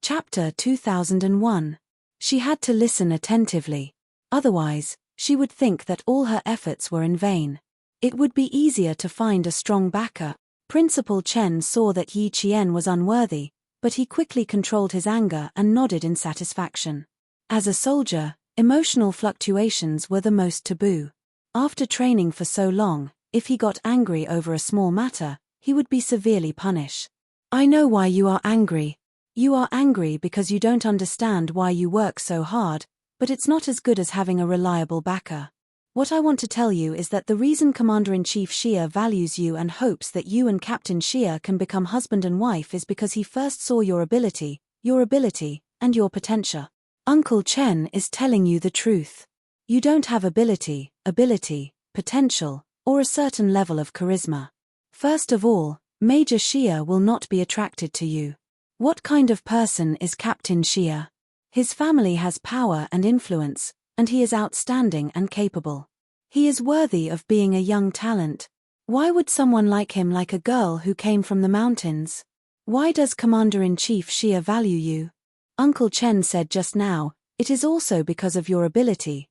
Chapter 2001. She had to listen attentively. Otherwise, she would think that all her efforts were in vain. It would be easier to find a strong backer. Principal Chen saw that Yi Qian was unworthy, but he quickly controlled his anger and nodded in satisfaction. As a soldier, emotional fluctuations were the most taboo. After training for so long, if he got angry over a small matter, he would be severely punished. I know why you are angry. You are angry because you don't understand why you work so hard, but it's not as good as having a reliable backer. What I want to tell you is that the reason Commander-in-Chief Xia values you and hopes that you and Captain Xia can become husband and wife is because he first saw your ability, and your potential. Uncle Chen is telling you the truth. You don't have ability, potential, or a certain level of charisma. First of all, Major Xia will not be attracted to you. What kind of person is Captain Xia? His family has power and influence, and he is outstanding and capable. He is worthy of being a young talent. Why would someone like him like a girl who came from the mountains? Why does Commander-in-Chief Xia value you? Uncle Chen said just now, it is also because of your ability,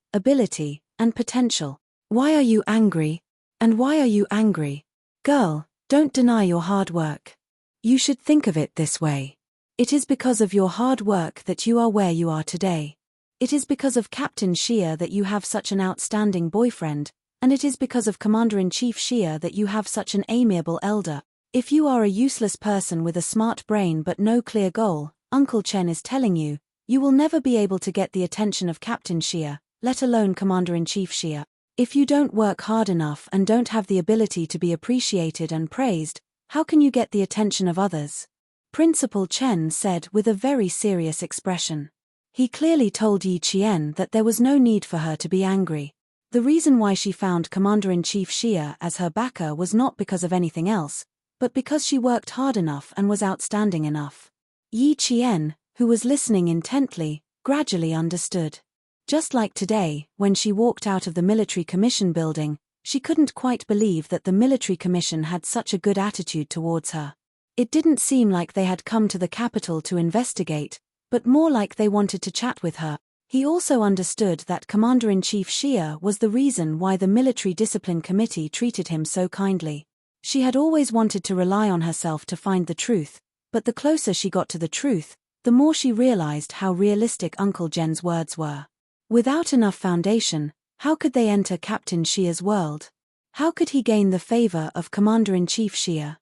and potential. Why are you angry? And why are you angry? Girl, don't deny your hard work. You should think of it this way. It is because of your hard work that you are where you are today. It is because of Captain Xia that you have such an outstanding boyfriend, and it is because of Commander-in-Chief Xia that you have such an amiable elder. If you are a useless person with a smart brain but no clear goal, Uncle Chen is telling you, you will never be able to get the attention of Captain Xia, let alone Commander-in-Chief Xia. If you don't work hard enough and don't have the ability to be appreciated and praised, how can you get the attention of others? Principal Chen said with a very serious expression. He clearly told Yi Qian that there was no need for her to be angry. The reason why she found Commander-in-Chief Xia as her backer was not because of anything else, but because she worked hard enough and was outstanding enough. Yi Qian, who was listening intently, gradually understood. Just like today, when she walked out of the military commission building, she couldn't quite believe that the military commission had such a good attitude towards her. It didn't seem like they had come to the capital to investigate, but more like they wanted to chat with her. He also understood that Commander-in-Chief Xia was the reason why the Military Discipline Committee treated him so kindly. She had always wanted to rely on herself to find the truth, but the closer she got to the truth, the more she realized how realistic Uncle Jen's words were. Without enough foundation, how could they enter Captain Xia's world? How could he gain the favor of Commander-in-Chief Xia?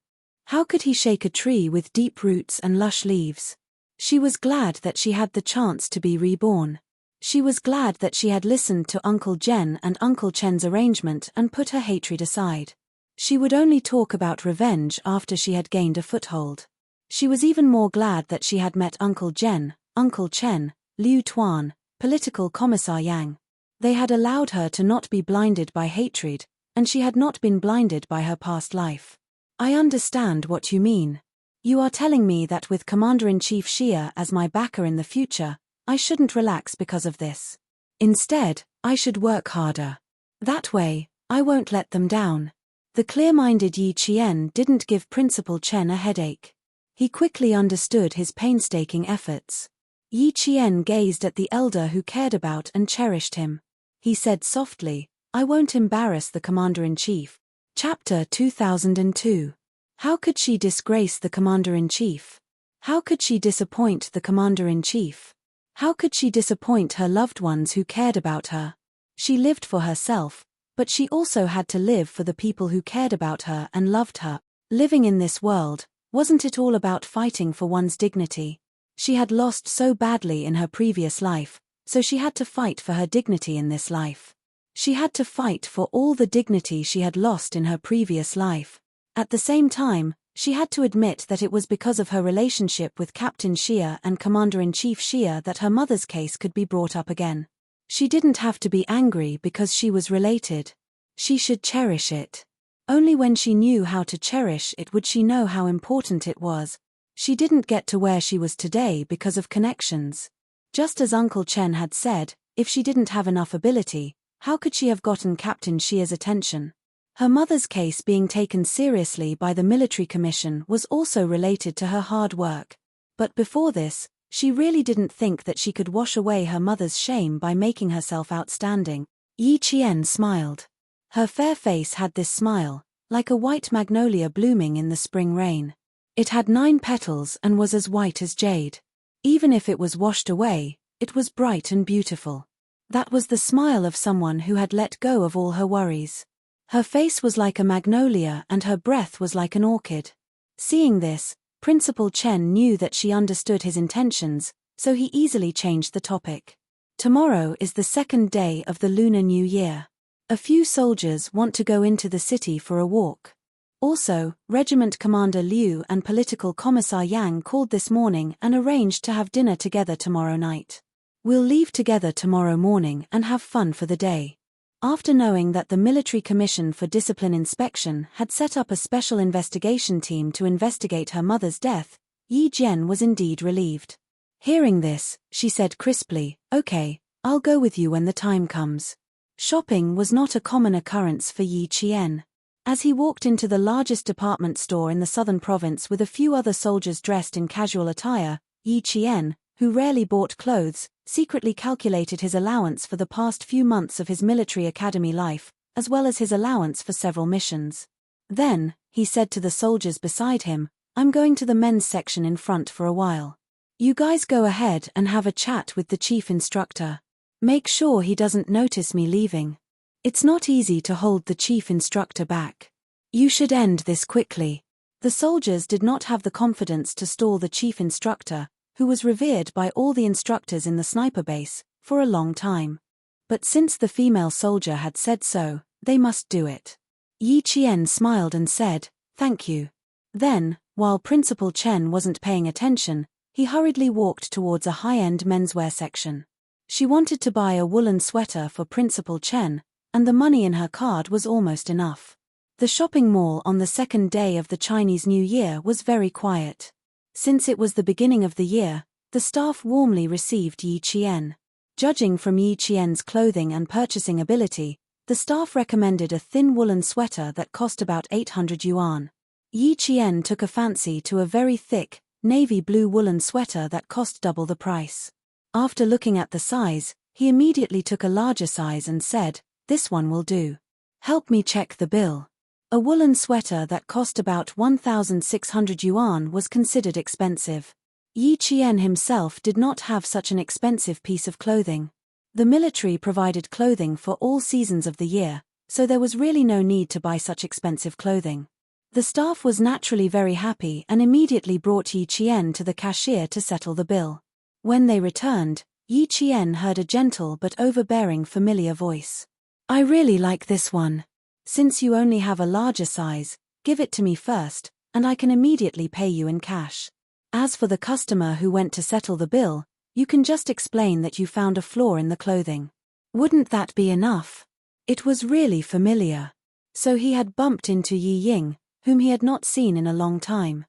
How could he shake a tree with deep roots and lush leaves? She was glad that she had the chance to be reborn. She was glad that she had listened to Uncle Jen and Uncle Chen's arrangement and put her hatred aside. She would only talk about revenge after she had gained a foothold. She was even more glad that she had met Uncle Jen, Uncle Chen, Liu Tuan, Political Commissar Yang. They had allowed her to not be blinded by hatred, and she had not been blinded by her past life. I understand what you mean. You are telling me that with Commander-in-Chief Xia as my backer in the future, I shouldn't relax because of this. Instead, I should work harder. That way, I won't let them down. The clear-minded Yi Qian didn't give Principal Chen a headache. He quickly understood his painstaking efforts. Yi Qian gazed at the elder who cared about and cherished him. He said softly, I won't embarrass the Commander-in-Chief. Chapter 2002. How could she disgrace the Commander-in-Chief? How could she disappoint the Commander-in-Chief? How could she disappoint her loved ones who cared about her? She lived for herself, but she also had to live for the people who cared about her and loved her. Living in this world, wasn't it all about fighting for one's dignity? She had lost so badly in her previous life, so she had to fight for her dignity in this life. She had to fight for all the dignity she had lost in her previous life. At the same time, she had to admit that it was because of her relationship with Captain Xia and Commander-in-Chief Xia that her mother's case could be brought up again. She didn't have to be angry because she was related. She should cherish it. Only when she knew how to cherish it would she know how important it was. She didn't get to where she was today because of connections. Just as Uncle Chen had said, if she didn't have enough ability, how could she have gotten Captain Xia's attention? Her mother's case being taken seriously by the military commission was also related to her hard work. But before this, She really didn't think that she could wash away her mother's shame by making herself outstanding. Yi Qian smiled. Her fair face had this smile, like a white magnolia blooming in the spring rain. It had 9 petals and was as white as jade. Even if it was washed away, it was bright and beautiful. That was the smile of someone who had let go of all her worries. Her face was like a magnolia and her breath was like an orchid. Seeing this, Principal Chen knew that she understood his intentions, so he easily changed the topic. Tomorrow is the 2nd day of the Lunar New Year. A few soldiers want to go into the city for a walk. Also, Regiment Commander Liu and Political Commissar Yang called this morning and arranged to have dinner together tomorrow night. We'll leave together tomorrow morning and have fun for the day. After knowing that the Military Commission for Discipline Inspection had set up a special investigation team to investigate her mother's death, Yi Jian was indeed relieved. Hearing this, she said crisply, "Okay, I'll go with you when the time comes." Shopping was not a common occurrence for Yi Qian. As he walked into the largest department store in the southern province with a few other soldiers dressed in casual attire, Yi Qian, who rarely bought clothes, secretly calculated his allowance for the past few months of his military academy life, as well as his allowance for several missions. Then, he said to the soldiers beside him, "I'm going to the men's section in front for a while. You guys go ahead and have a chat with the chief instructor. Make sure he doesn't notice me leaving. It's not easy to hold the chief instructor back. You should end this quickly." The soldiers did not have the confidence to stall the chief instructor, who was revered by all the instructors in the sniper base, for a long time. But since the female soldier had said so, they must do it. Yi Qian smiled and said, "Thank you." Then, while Principal Chen wasn't paying attention, he hurriedly walked towards a high-end menswear section. She wanted to buy a woolen sweater for Principal Chen, and the money in her card was almost enough. The shopping mall on the 2nd day of the Chinese New Year was very quiet. Since it was the beginning of the year, the staff warmly received Yi Qian. Judging from Yi Qian's clothing and purchasing ability, the staff recommended a thin woolen sweater that cost about 800 yuan. Yi Qian took a fancy to a very thick, navy blue woolen sweater that cost double the price. After looking at the size, he immediately took a larger size and said, "This one will do. Help me check the bill." A woolen sweater that cost about 1,600 yuan was considered expensive. Yi Qian himself did not have such an expensive piece of clothing. The military provided clothing for all seasons of the year, so there was really no need to buy such expensive clothing. The staff was naturally very happy and immediately brought Yi Qian to the cashier to settle the bill. When they returned, Yi Qian heard a gentle but overbearing familiar voice. "I really like this one. Since you only have a larger size, give it to me first, and I can immediately pay you in cash. As for the customer who went to settle the bill, you can just explain that you found a flaw in the clothing. Wouldn't that be enough?" It was really familiar. So he had bumped into Yi Ying, whom he had not seen in a long time.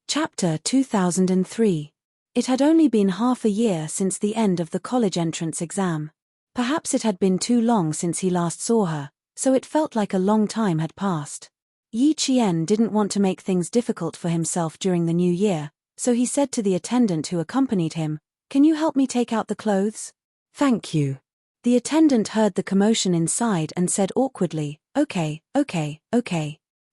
Chapter 2003. It had only been half a year since the end of the college entrance exam. Perhaps it had been too long since he last saw her, so it felt like a long time had passed. Yi Qian didn't want to make things difficult for himself during the new year, so he said to the attendant who accompanied him, "Can you help me take out the clothes?" "Thank you." The attendant heard the commotion inside and said awkwardly, Okay.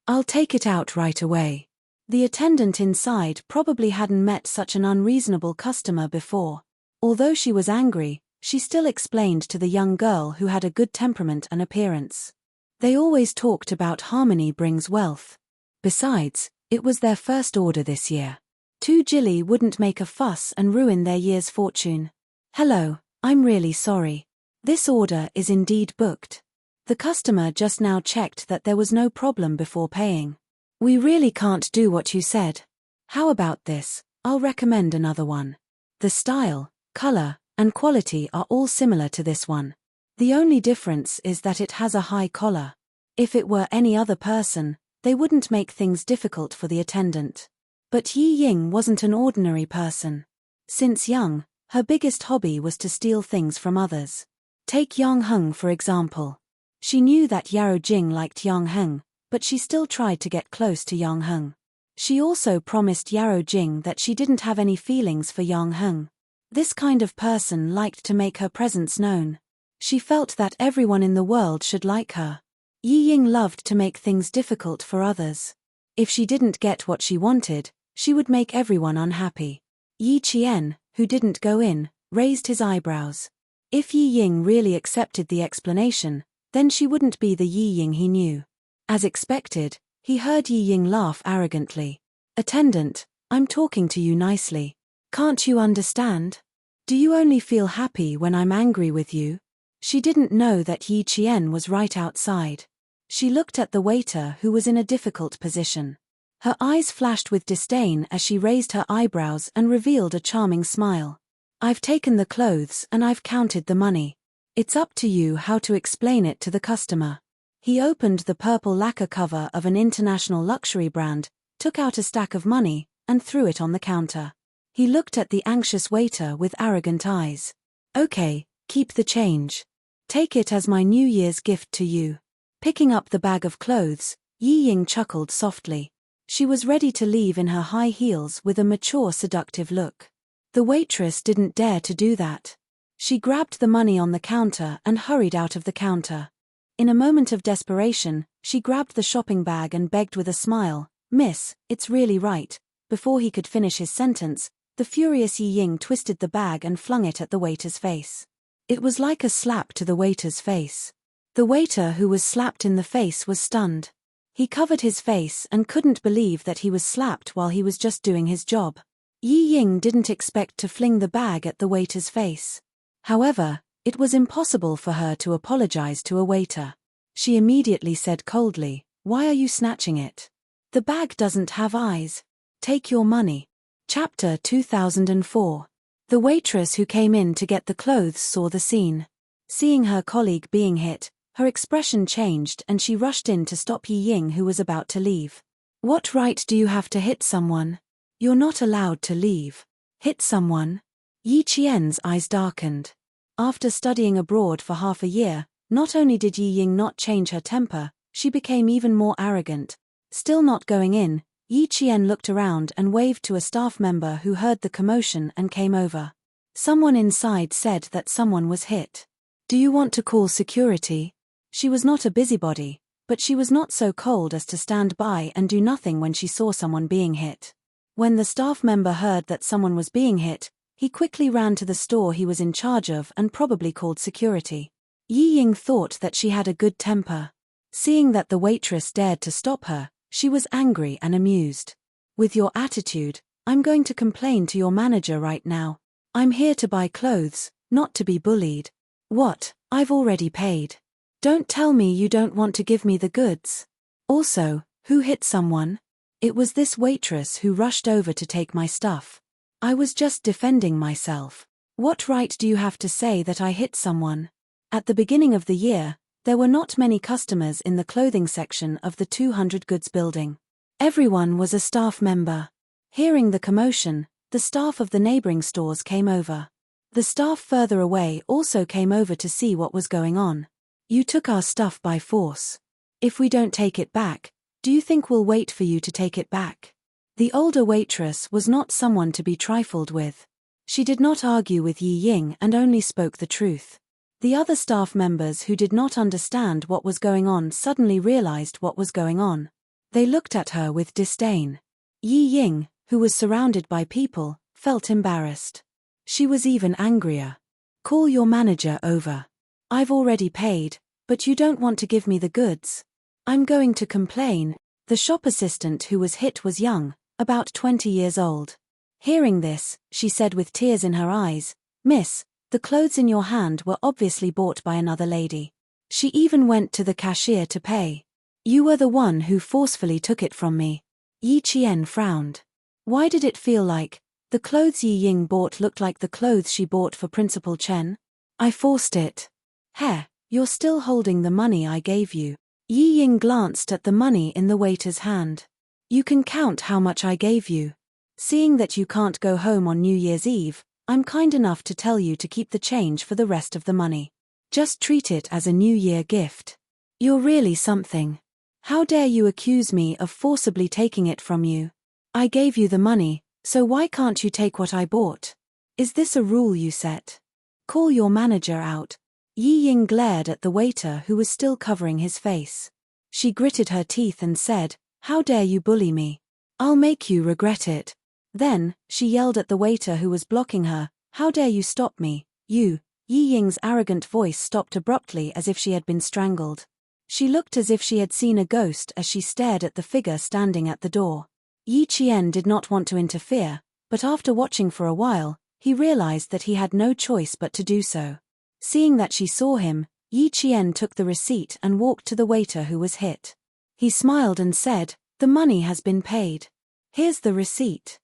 I'll take it out right away." The attendant inside probably hadn't met such an unreasonable customer before. Although she was angry, she still explained to the young girl who had a good temperament and appearance. They always talked about harmony brings wealth. Besides, it was their first order this year. Too Jilly wouldn't make a fuss and ruin their year's fortune. "Hello, I'm really sorry. This order is indeed booked. The customer just now checked that there was no problem before paying. We really can't do what you said. How about this? I'll recommend another one. The style, color, and quality are all similar to this one. The only difference is that it has a high collar. If it were any other person, they wouldn't make things difficult for the attendant. But Yi Ying wasn't an ordinary person. Since young, her biggest hobby was to steal things from others. Take Yang Heng for example. She knew that Yao Jing liked Yang Heng, but she still tried to get close to Yang Heng. She also promised Yao Jing that she didn't have any feelings for Yang Heng. This kind of person liked to make her presence known. She felt that everyone in the world should like her. Yi Ying loved to make things difficult for others. If she didn't get what she wanted, she would make everyone unhappy. Yi Qian, who didn't go in, raised his eyebrows. If Yi Ying really accepted the explanation, then she wouldn't be the Yi Ying he knew. As expected, he heard Yi Ying laugh arrogantly. "Attendant, I'm talking to you nicely. Can't you understand? Do you only feel happy when I'm angry with you?" She didn't know that Yi Qian was right outside. She looked at the waiter who was in a difficult position. Her eyes flashed with disdain as she raised her eyebrows and revealed a charming smile. "I've taken the clothes and I've counted the money. It's up to you how to explain it to the customer." He opened the purple lacquer cover of an international luxury brand, took out a stack of money, and threw it on the counter. He looked at the anxious waiter with arrogant eyes. "Okay, keep the change. Take it as my New Year's gift to you." Picking up the bag of clothes, Yi Ying chuckled softly. She was ready to leave in her high heels with a mature, seductive look. The waitress didn't dare to do that. She grabbed the money on the counter and hurried out of the counter. In a moment of desperation, she grabbed the shopping bag and begged with a smile, "Miss, it's really right." Before he could finish his sentence, the furious Yi Ying twisted the bag and flung it at the waiter's face. It was like a slap to the waiter's face. The waiter who was slapped in the face was stunned. He covered his face and couldn't believe that he was slapped while he was just doing his job. Yi Ying didn't expect to fling the bag at the waiter's face. However, it was impossible for her to apologize to a waiter. She immediately said coldly, "Why are you snatching it? The bag doesn't have eyes. Take your money." Chapter 2004. The waitress who came in to get the clothes saw the scene. Seeing her colleague being hit, her expression changed and she rushed in to stop Yi Ying, who was about to leave. "What right do you have to hit someone? You're not allowed to leave." "Hit someone?" Yi Qian's eyes darkened. After studying abroad for half a year, not only did Yi Ying not change her temper, she became even more arrogant. Still not going in, Yi Qian looked around and waved to a staff member who heard the commotion and came over. Someone inside said that someone was hit. "Do you want to call security?" She was not a busybody, but she was not so cold as to stand by and do nothing when she saw someone being hit. When the staff member heard that someone was being hit, he quickly ran to the store he was in charge of and probably called security. Yi Ying thought that she had a good temper. Seeing that the waitress dared to stop her, she was angry and amused. "With your attitude, I'm going to complain to your manager right now. I'm here to buy clothes, not to be bullied." "What? I've already paid. Don't tell me you don't want to give me the goods. Also, who hit someone?" "It was this waitress who rushed over to take my stuff. I was just defending myself. What right do you have to say that I hit someone?" At the beginning of the year, there were not many customers in the clothing section of the 200 goods building. Everyone was a staff member. Hearing the commotion, the staff of the neighboring stores came over. The staff further away also came over to see what was going on. "You took our stuff by force. If we don't take it back, do you think we'll wait for you to take it back?" The older waitress was not someone to be trifled with. She did not argue with Yi Ying and only spoke the truth. The other staff members who did not understand what was going on suddenly realized what was going on. They looked at her with disdain. Yi Ying, who was surrounded by people, felt embarrassed. She was even angrier. "Call your manager over. I've already paid, but you don't want to give me the goods. I'm going to complain." The shop assistant who was hit was young, about 20 years old. Hearing this, she said with tears in her eyes, "Miss, the clothes in your hand were obviously bought by another lady." She even went to the cashier to pay. "You were the one who forcefully took it from me." Yi Qian frowned. Why did it feel like the clothes Yi Ying bought looked like the clothes she bought for Principal Chen? "I forced it." "Heh, you're still holding the money I gave you." Yi Ying glanced at the money in the waiter's hand. "You can count how much I gave you. Seeing that you can't go home on New Year's Eve, I'm kind enough to tell you to keep the change for the rest of the money. Just treat it as a New Year gift. You're really something. How dare you accuse me of forcibly taking it from you? I gave you the money, so why can't you take what I bought?" Is this a rule you set? Call your manager out. Yi Ying glared at the waiter who was still covering his face. She gritted her teeth and said, "How dare you bully me? I'll make you regret it." Then, she yelled at the waiter who was blocking her, "How dare you stop me, you?" Yi Ying's arrogant voice stopped abruptly as if she had been strangled. She looked as if she had seen a ghost as she stared at the figure standing at the door. Yi Qian did not want to interfere, but after watching for a while, he realized that he had no choice but to do so. Seeing that she saw him, Yi Qian took the receipt and walked to the waiter who was hit. He smiled and said, "The money has been paid. Here's the receipt."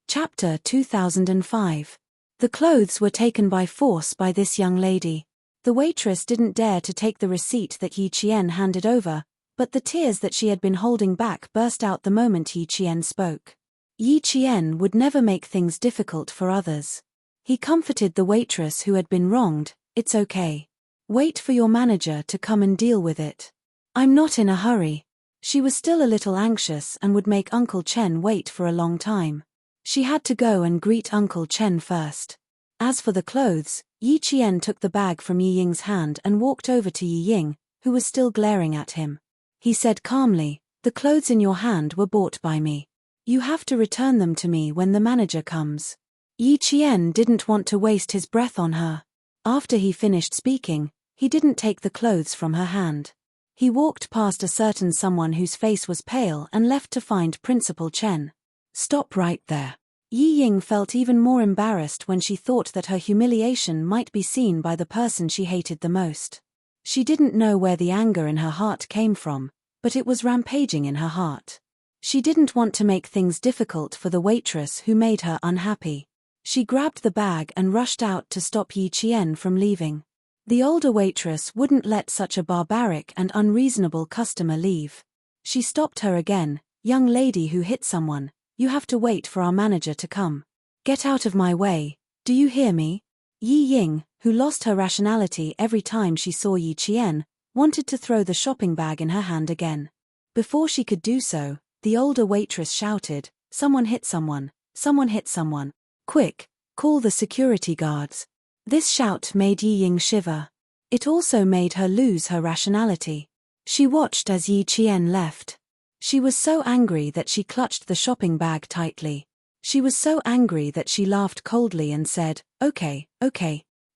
Chapter 2005. The clothes were taken by force by this young lady. The waitress didn't dare to take the receipt that Yi Qian handed over, but the tears that she had been holding back burst out the moment Yi Qian spoke. Yi Qian would never make things difficult for others. He comforted the waitress who had been wronged. "It's okay. Wait for your manager to come and deal with it. I'm not in a hurry." She was still a little anxious and would make Uncle Chen wait for a long time. She had to go and greet Uncle Chen first. As for the clothes, Yi Qian took the bag from Yi Ying's hand and walked over to Yi Ying, who was still glaring at him. He said calmly, "The clothes in your hand were bought by me. You have to return them to me when the manager comes." Yi Qian didn't want to waste his breath on her. After he finished speaking, he didn't take the clothes from her hand. He walked past a certain someone whose face was pale and left to find Principal Chen. "Stop right there." Yi Ying felt even more embarrassed when she thought that her humiliation might be seen by the person she hated the most. She didn't know where the anger in her heart came from, but it was rampaging in her heart. She didn't want to make things difficult for the waitress who made her unhappy. She grabbed the bag and rushed out to stop Yi Qian from leaving. The older waitress wouldn't let such a barbaric and unreasonable customer leave. She stopped her again. "Young lady who hit someone, you have to wait for our manager to come. Get out of my way, do you hear me?" Yi Ying, who lost her rationality every time she saw Yi Qian, wanted to throw the shopping bag in her hand again. Before she could do so, the older waitress shouted, "Someone hit someone, someone hit someone. Quick, call the security guards." This shout made Yi Ying shiver. It also made her lose her rationality. She watched as Yi Qian left. She was so angry that she clutched the shopping bag tightly. She was so angry that she laughed coldly and said, okay,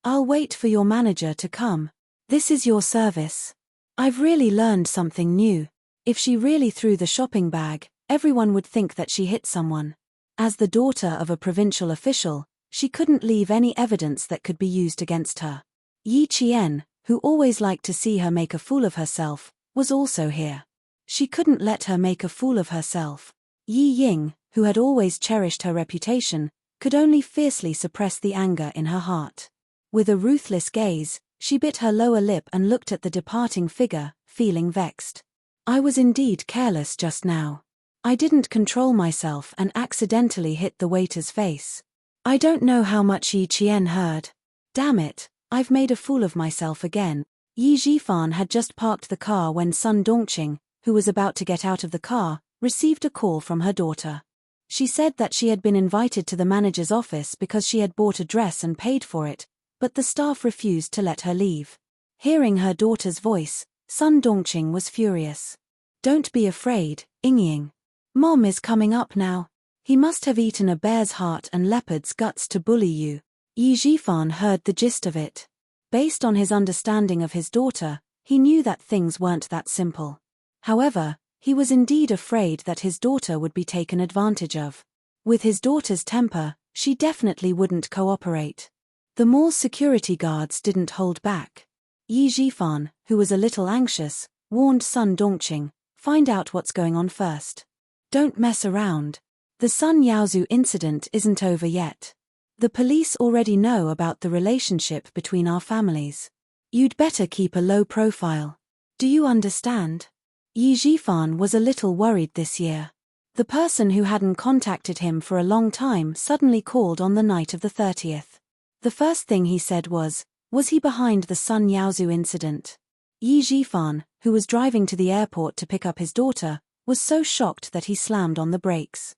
I'll wait for your manager to come. This is your service." I've really learned something new. If she really threw the shopping bag, everyone would think that she hit someone. As the daughter of a provincial official, she couldn't leave any evidence that could be used against her. Yi Qian, who always liked to see her make a fool of herself, was also here. She couldn't let her make a fool of herself. Yi Ying, who had always cherished her reputation, could only fiercely suppress the anger in her heart. With a ruthless gaze, she bit her lower lip and looked at the departing figure, feeling vexed. "I was indeed careless just now. I didn't control myself and accidentally hit the waiter's face. I don't know how much Yi Qian heard. Damn it, I've made a fool of myself again." Yi Zhifan had just parked the car when Sun Dongqing, who was about to get out of the car, received a call from her daughter. She said that she had been invited to the manager's office because she had bought a dress and paid for it, but the staff refused to let her leave. Hearing her daughter's voice, Sun Dongqing was furious. "Don't be afraid, Yingying. Mom is coming up now. He must have eaten a bear's heart and leopard's guts to bully you." Yi Zhifan heard the gist of it. Based on his understanding of his daughter, he knew that things weren't that simple. However, he was indeed afraid that his daughter would be taken advantage of. With his daughter's temper, she definitely wouldn't cooperate. The mall security guards didn't hold back. Yi Zhifan, who was a little anxious, warned Sun Dongqing, "Find out what's going on first. Don't mess around. The Sun Yaozu incident isn't over yet. The police already know about the relationship between our families. You'd better keep a low profile. Do you understand?" Yi Zhifan was a little worried this year. The person who hadn't contacted him for a long time suddenly called on the night of the 30th. The first thing he said was he behind the Sun Yaozu incident? Yi Zhifan, who was driving to the airport to pick up his daughter, was so shocked that he slammed on the brakes.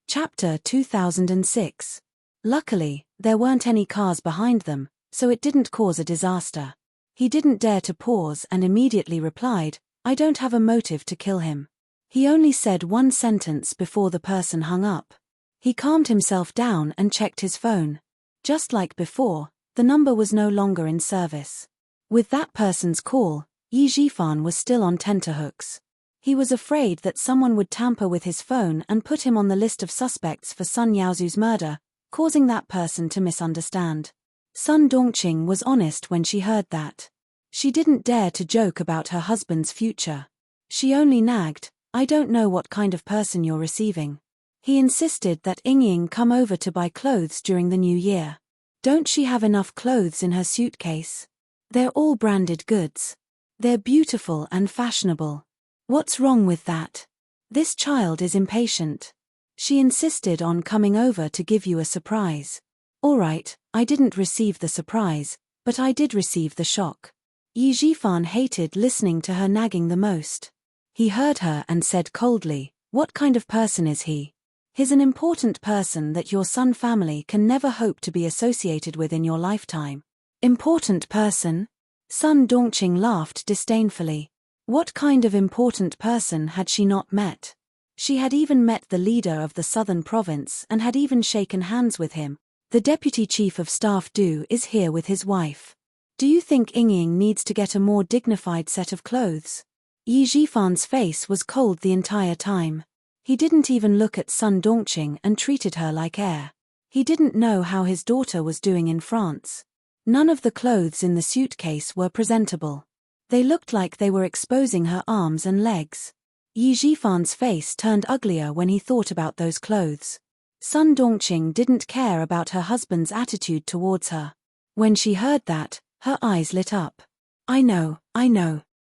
Chapter 2006. Luckily, there weren't any cars behind them, so it didn't cause a disaster. He didn't dare to pause and immediately replied, "I don't have a motive to kill him." He only said one sentence before the person hung up. He calmed himself down and checked his phone. Just like before, the number was no longer in service. With that person's call, Yi Jifan was still on tenterhooks. He was afraid that someone would tamper with his phone and put him on the list of suspects for Sun Yaozu's murder, causing that person to misunderstand. Sun Dongqing was honest when she heard that. She didn't dare to joke about her husband's future. She only nagged, "I don't know what kind of person you're receiving." He insisted that Ying come over to buy clothes during the new year. Don't she have enough clothes in her suitcase? They're all branded goods. They're beautiful and fashionable. What's wrong with that? This child is impatient. She insisted on coming over to give you a surprise. All right, I didn't receive the surprise, but I did receive the shock. Yi Jifan hated listening to her nagging the most. He heard her and said coldly, "What kind of person is he? He's an important person that your Sun family can never hope to be associated with in your lifetime." Important person? Sun Dongqing laughed disdainfully. What kind of important person had she not met? She had even met the leader of the southern province and had even shaken hands with him. The deputy chief of staff Du is here with his wife. Do you think Ying needs to get a more dignified set of clothes? Yi Jifan's face was cold the entire time. He didn't even look at Sun Dongqing and treated her like air. He didn't know how his daughter was doing in France. None of the clothes in the suitcase were presentable. They looked like they were exposing her arms and legs. Yi Jifan's face turned uglier when he thought about those clothes. Sun Dongqing didn't care about her husband's attitude towards her. When she heard that, her eyes lit up. I know.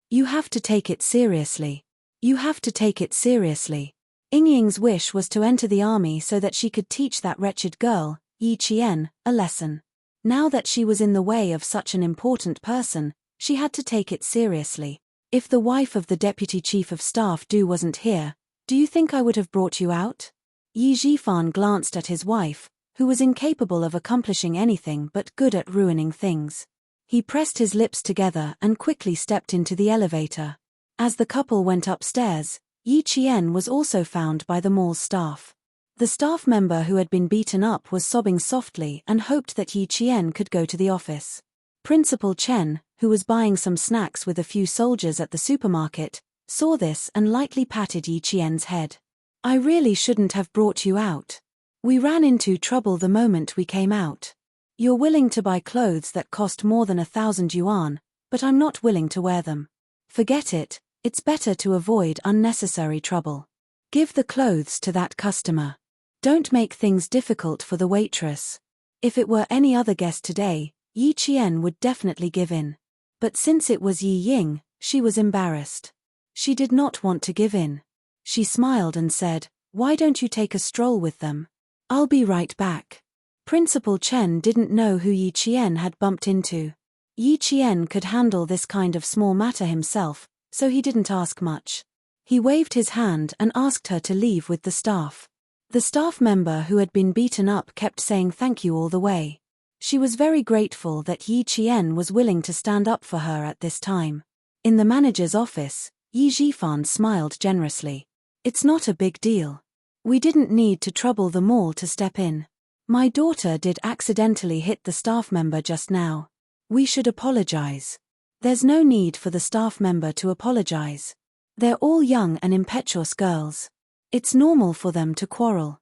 You have to take it seriously. You have to take it seriously." Ying's wish was to enter the army so that she could teach that wretched girl, Yi Qian, a lesson. Now that she was in the way of such an important person, she had to take it seriously. "If the wife of the deputy chief of staff Du wasn't here, do you think I would have brought you out?" Yi Jifan glanced at his wife, who was incapable of accomplishing anything but good at ruining things. He pressed his lips together and quickly stepped into the elevator. As the couple went upstairs, Yi Qian was also found by the mall's staff. The staff member who had been beaten up was sobbing softly and hoped that Yi Qian could go to the office. Principal Chen, who was buying some snacks with a few soldiers at the supermarket, saw this and lightly patted Yi Qian's head. "I really shouldn't have brought you out. We ran into trouble the moment we came out. You're willing to buy clothes that cost more than 1,000 yuan, but I'm not willing to wear them. Forget it, it's better to avoid unnecessary trouble. Give the clothes to that customer. Don't make things difficult for the waitress." If it were any other guest today, Yi Qian would definitely give in. But since it was Yi Ying, she was embarrassed. She did not want to give in. She smiled and said, "Why don't you take a stroll with them? I'll be right back." Principal Chen didn't know who Yi Qian had bumped into. Yi Qian could handle this kind of small matter himself, so he didn't ask much. He waved his hand and asked her to leave with the staff. The staff member who had been beaten up kept saying thank you all the way. She was very grateful that Yi Qian was willing to stand up for her at this time. In the manager's office, Yi Jifan smiled generously. "It's not a big deal. We didn't need to trouble the mall to step in. My daughter did accidentally hit the staff member just now. We should apologize." There's no need for the staff member to apologize. They're all young and impetuous girls. It's normal for them to quarrel.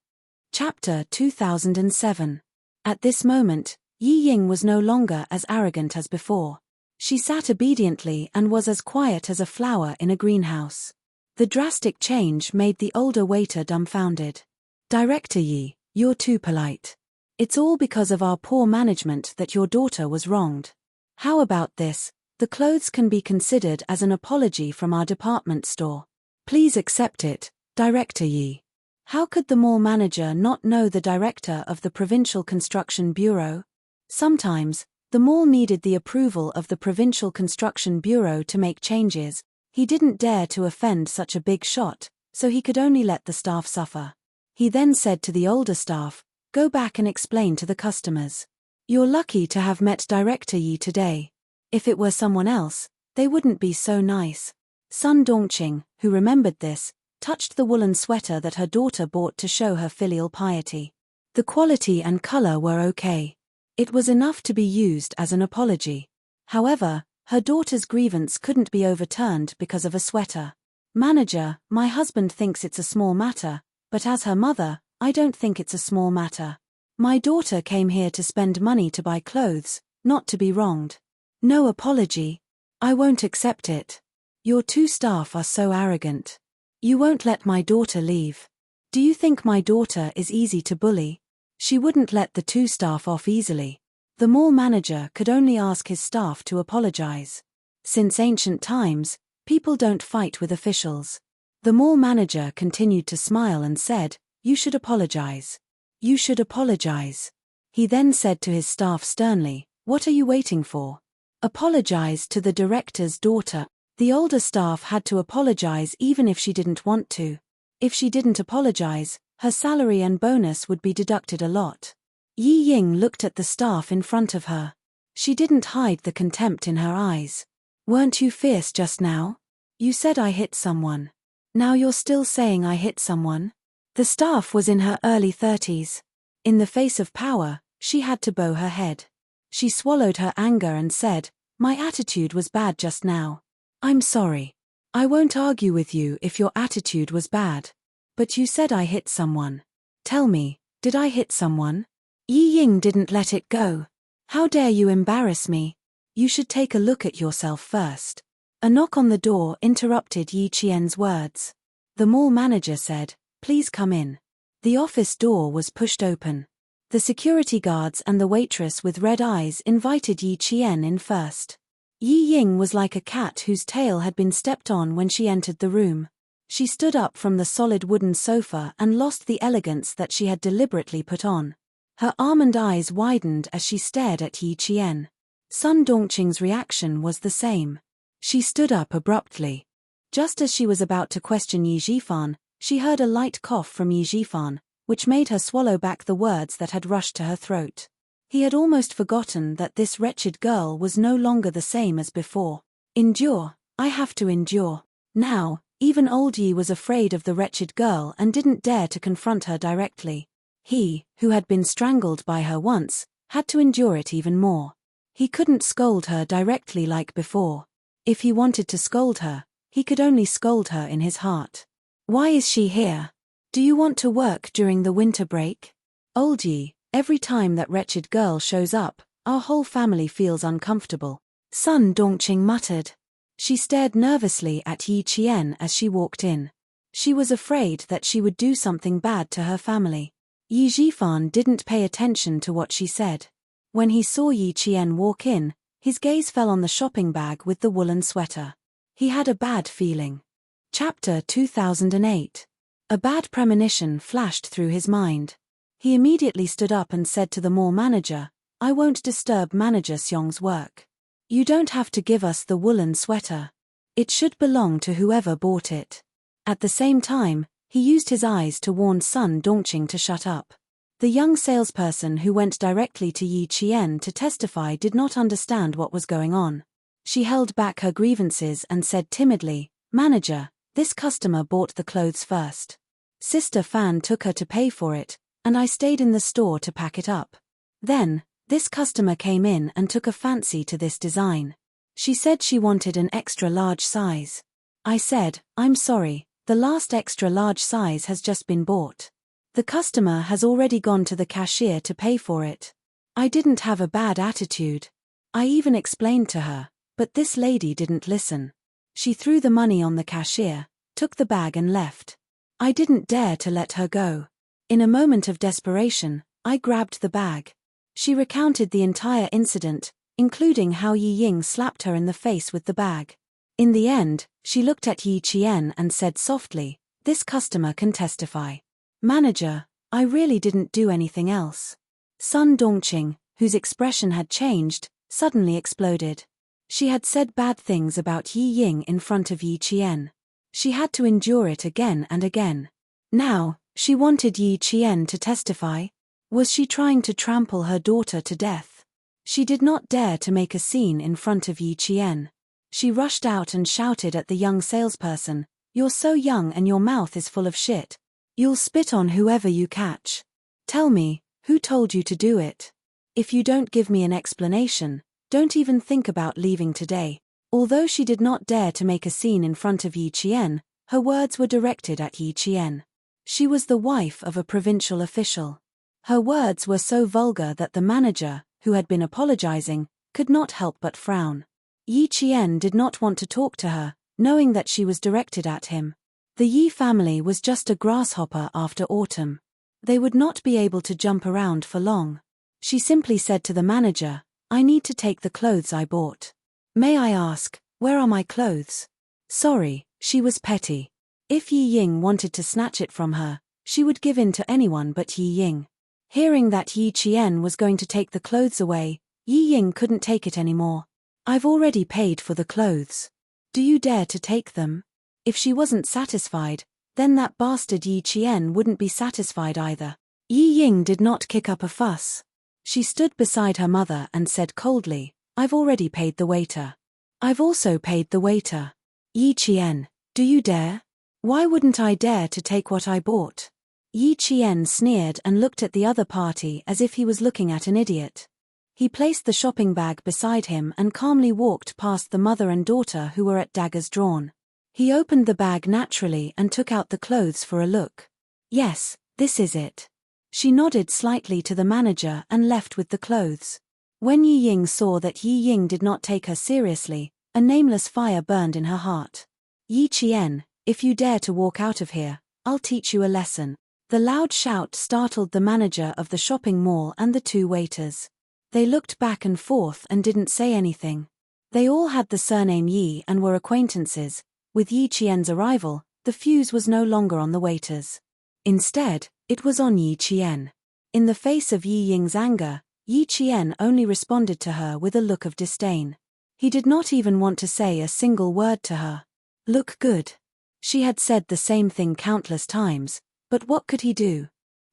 Chapter 2007. At this moment, Yi Ying was no longer as arrogant as before. She sat obediently and was as quiet as a flower in a greenhouse. The drastic change made the older waiter dumbfounded. "Director Yi, you're too polite. It's all because of our poor management that your daughter was wronged. How about this? The clothes can be considered as an apology from our department store. Please accept it, Director Yi." How could the mall manager not know the director of the Provincial Construction Bureau? Sometimes, the mall needed the approval of the Provincial Construction Bureau to make changes. He didn't dare to offend such a big shot, so he could only let the staff suffer. He then said to the older staff, Go back and explain to the customers. You're lucky to have met Director Yi today. If it were someone else, they wouldn't be so nice. Sun Dongqing, who remembered this, touched the woolen sweater that her daughter bought to show her filial piety. The quality and color were okay. It was enough to be used as an apology. However, her daughter's grievance couldn't be overturned because of a sweater. Manager, my husband thinks it's a small matter, but as her mother, I don't think it's a small matter. My daughter came here to spend money to buy clothes, not to be wronged. No apology. I won't accept it. Your two staff are so arrogant. You won't let my daughter leave. Do you think my daughter is easy to bully? She wouldn't let the two staff off easily. The mall manager could only ask his staff to apologize. Since ancient times, people don't fight with officials. The mall manager continued to smile and said, "You should apologize. You should apologize." He then said to his staff sternly, "What are you waiting for? Apologize to the director's daughter." The older staff had to apologize even if she didn't want to. If she didn't apologize, her salary and bonus would be deducted a lot. Yi Ying looked at the staff in front of her. She didn't hide the contempt in her eyes. "Weren't you fierce just now? You said I hit someone. Now you're still saying I hit someone?" The staff was in her early 30s. In the face of power, she had to bow her head. She swallowed her anger and said, "My attitude was bad just now. I'm sorry. I won't argue with you if your attitude was bad. But you said I hit someone. Tell me, did I hit someone?" Yi Ying didn't let it go. "How dare you embarrass me? You should take a look at yourself first." A knock on the door interrupted Yi Qian's words. The mall manager said, "Please come in." The office door was pushed open. The security guards and the waitress with red eyes invited Yi Qian in first. Yi Ying was like a cat whose tail had been stepped on when she entered the room. She stood up from the solid wooden sofa and lost the elegance that she had deliberately put on. Her almond eyes widened as she stared at Yi Qian. Sun Dongqing's reaction was the same. She stood up abruptly. Just as she was about to question Yi Jifan, she heard a light cough from Yi Jifan, which made her swallow back the words that had rushed to her throat. He had almost forgotten that this wretched girl was no longer the same as before. "Endure, I have to endure." Now, even old Yi was afraid of the wretched girl and didn't dare to confront her directly. He, who had been strangled by her once, had to endure it even more. He couldn't scold her directly like before. If he wanted to scold her, he could only scold her in his heart. "Why is she here? Do you want to work during the winter break?" "Old Yi, every time that wretched girl shows up, our whole family feels uncomfortable," Sun Dongqing muttered. She stared nervously at Yi Qian as she walked in. She was afraid that she would do something bad to her family. Yi Jifan didn't pay attention to what she said. When he saw Yi Qian walk in, his gaze fell on the shopping bag with the woolen sweater. He had a bad feeling. Chapter 2008. A bad premonition flashed through his mind. He immediately stood up and said to the mall manager, "I won't disturb Manager Xiong's work. You don't have to give us the woolen sweater. It should belong to whoever bought it." At the same time, he used his eyes to warn Sun Dongqing to shut up. The young salesperson who went directly to Yi Qian to testify did not understand what was going on. She held back her grievances and said timidly, "Manager, this customer bought the clothes first. Sister Fan took her to pay for it, and I stayed in the store to pack it up. Then, this customer came in and took a fancy to this design. She said she wanted an extra large size. I said, 'I'm sorry, the last extra large size has just been bought. The customer has already gone to the cashier to pay for it.' I didn't have a bad attitude. I even explained to her, but this lady didn't listen. She threw the money on the cashier, took the bag and left. I didn't dare to let her go. In a moment of desperation, I grabbed the bag." She recounted the entire incident, including how Yi Ying slapped her in the face with the bag. In the end, she looked at Yi Qian and said softly, "This customer can testify. Manager, I really didn't do anything else." Sun Dongqing, whose expression had changed, suddenly exploded. She had said bad things about Yi Ying in front of Yi Qian. She had to endure it again and again. Now, she wanted Yi Qian to testify. Was she trying to trample her daughter to death? She did not dare to make a scene in front of Yi Qian. She rushed out and shouted at the young salesperson, "You're so young and your mouth is full of shit. You'll spit on whoever you catch. Tell me, who told you to do it? If you don't give me an explanation, don't even think about leaving today." Although she did not dare to make a scene in front of Yi Qian, her words were directed at Yi Qian. She was the wife of a provincial official. Her words were so vulgar that the manager, who had been apologizing, could not help but frown. Yi Qian did not want to talk to her, knowing that she was directed at him. The Yi family was just a grasshopper after autumn. They would not be able to jump around for long. She simply said to the manager, "I need to take the clothes I bought. May I ask, where are my clothes?" Sorry, she was petty. If Yi Ying wanted to snatch it from her, she would give in to anyone but Yi Ying. Hearing that Yi Qian was going to take the clothes away, Yi Ying couldn't take it anymore. "I've already paid for the clothes. Do you dare to take them?" If she wasn't satisfied, then that bastard Yi Qian wouldn't be satisfied either. Yi Ying did not kick up a fuss. She stood beside her mother and said coldly, "I've already paid the waiter. I've also paid the waiter. Yi Qian, do you dare? Why wouldn't I dare to take what I bought?" Yi Qian sneered and looked at the other party as if he was looking at an idiot. He placed the shopping bag beside him and calmly walked past the mother and daughter who were at daggers drawn. He opened the bag naturally and took out the clothes for a look. "Yes, this is it." She nodded slightly to the manager and left with the clothes. When Yi Ying saw that Yi Ying did not take her seriously, a nameless fire burned in her heart. "Yi Qian, if you dare to walk out of here, I'll teach you a lesson." The loud shout startled the manager of the shopping mall and the two waiters. They looked back and forth and didn't say anything. They all had the surname Yi and were acquaintances. With Yi Qian's arrival, the fuse was no longer on the waiters. Instead, it was on Yi Qian. In the face of Yi Ying's anger, Yi Qian only responded to her with a look of disdain. He did not even want to say a single word to her. "Look good." She had said the same thing countless times, but what could he do?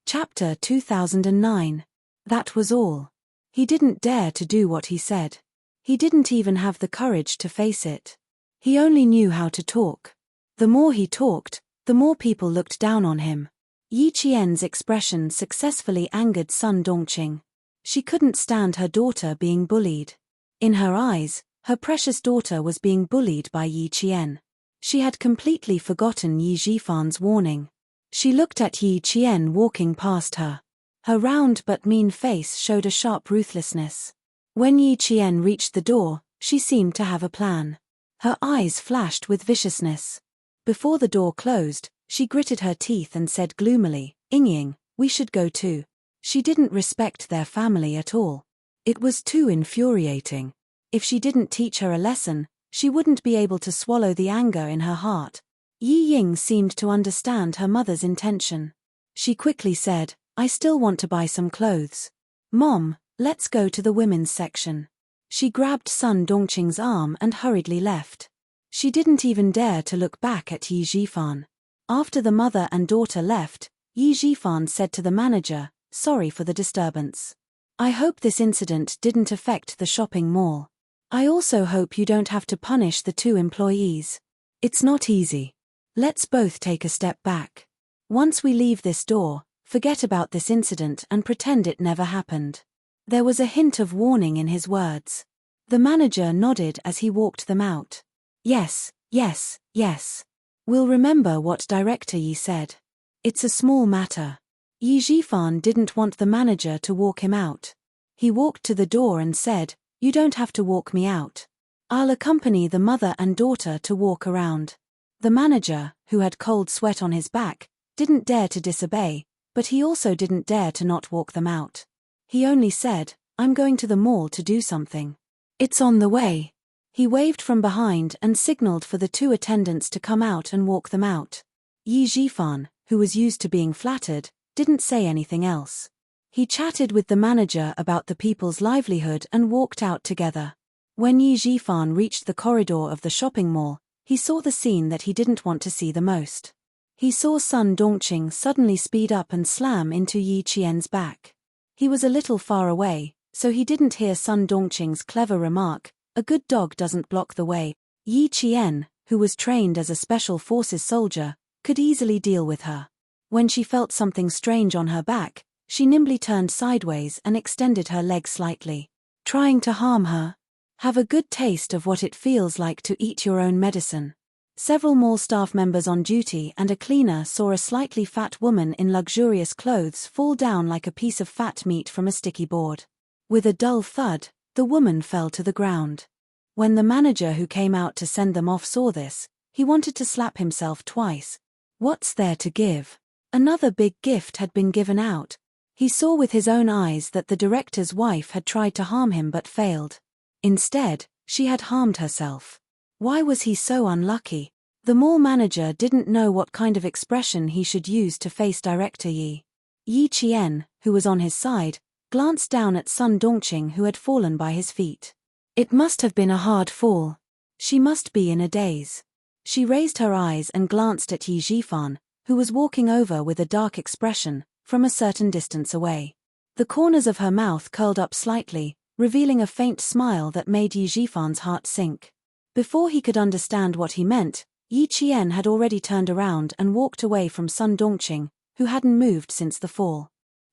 Chapter 2009. That was all. He didn't dare to do what he said. He didn't even have the courage to face it. He only knew how to talk. The more he talked, the more people looked down on him. Yi Qian's expression successfully angered Sun Dongqing. She couldn't stand her daughter being bullied. In her eyes, her precious daughter was being bullied by Yi Qian. She had completely forgotten Yi Jifan's warning. She looked at Yi Qian walking past her. Her round but mean face showed a sharp ruthlessness. When Yi Qian reached the door, she seemed to have a plan. Her eyes flashed with viciousness. Before the door closed, she gritted her teeth and said gloomily, "Ying, we should go too." She didn't respect their family at all. It was too infuriating. If she didn't teach her a lesson, she wouldn't be able to swallow the anger in her heart. Yi Ying seemed to understand her mother's intention. She quickly said, "I still want to buy some clothes. Mom, let's go to the women's section." She grabbed Sun Dongqing's arm and hurriedly left. She didn't even dare to look back at Yi Jifan. After the mother and daughter left, Yi Jifan said to the manager, "Sorry for the disturbance. I hope this incident didn't affect the shopping mall. I also hope you don't have to punish the two employees. It's not easy. Let's both take a step back. Once we leave this door, forget about this incident and pretend it never happened." There was a hint of warning in his words. The manager nodded as he walked them out. "Yes, yes, yes. We'll remember what Director Yi said. It's a small matter." Yi Jifan didn't want the manager to walk him out. He walked to the door and said, "You don't have to walk me out. I'll accompany the mother and daughter to walk around." The manager, who had cold sweat on his back, didn't dare to disobey, but he also didn't dare to not walk them out. He only said, "I'm going to the mall to do something. It's on the way." He waved from behind and signaled for the two attendants to come out and walk them out. Yi Jifan, who was used to being flattered, didn't say anything else. He chatted with the manager about the people's livelihood and walked out together. When Yi Jifan reached the corridor of the shopping mall, he saw the scene that he didn't want to see the most. He saw Sun Dongqing suddenly speed up and slam into Yi Qian's back. He was a little far away, so he didn't hear Sun Dongqing's clever remark, "A good dog doesn't block the way." Yi Qian, who was trained as a special forces soldier, could easily deal with her. When she felt something strange on her back, she nimbly turned sideways and extended her legs slightly. Trying to harm her? Have a good taste of what it feels like to eat your own medicine. Several mall staff members on duty and a cleaner saw a slightly fat woman in luxurious clothes fall down like a piece of fat meat from a sticky board. With a dull thud, the woman fell to the ground. When the manager who came out to send them off saw this, he wanted to slap himself twice. What's there to give? Another big gift had been given out. He saw with his own eyes that the director's wife had tried to harm him but failed. Instead, she had harmed herself. Why was he so unlucky? The mall manager didn't know what kind of expression he should use to face Director Yi. Yi Qian, who was on his side, glanced down at Sun Dongqing who had fallen by his feet. It must have been a hard fall. She must be in a daze. She raised her eyes and glanced at Yi Zhifan, who was walking over with a dark expression, from a certain distance away. The corners of her mouth curled up slightly, revealing a faint smile that made Yi Zhifan's heart sink. Before he could understand what he meant, Yi Qian had already turned around and walked away from Sun Dongqing, who hadn't moved since the fall.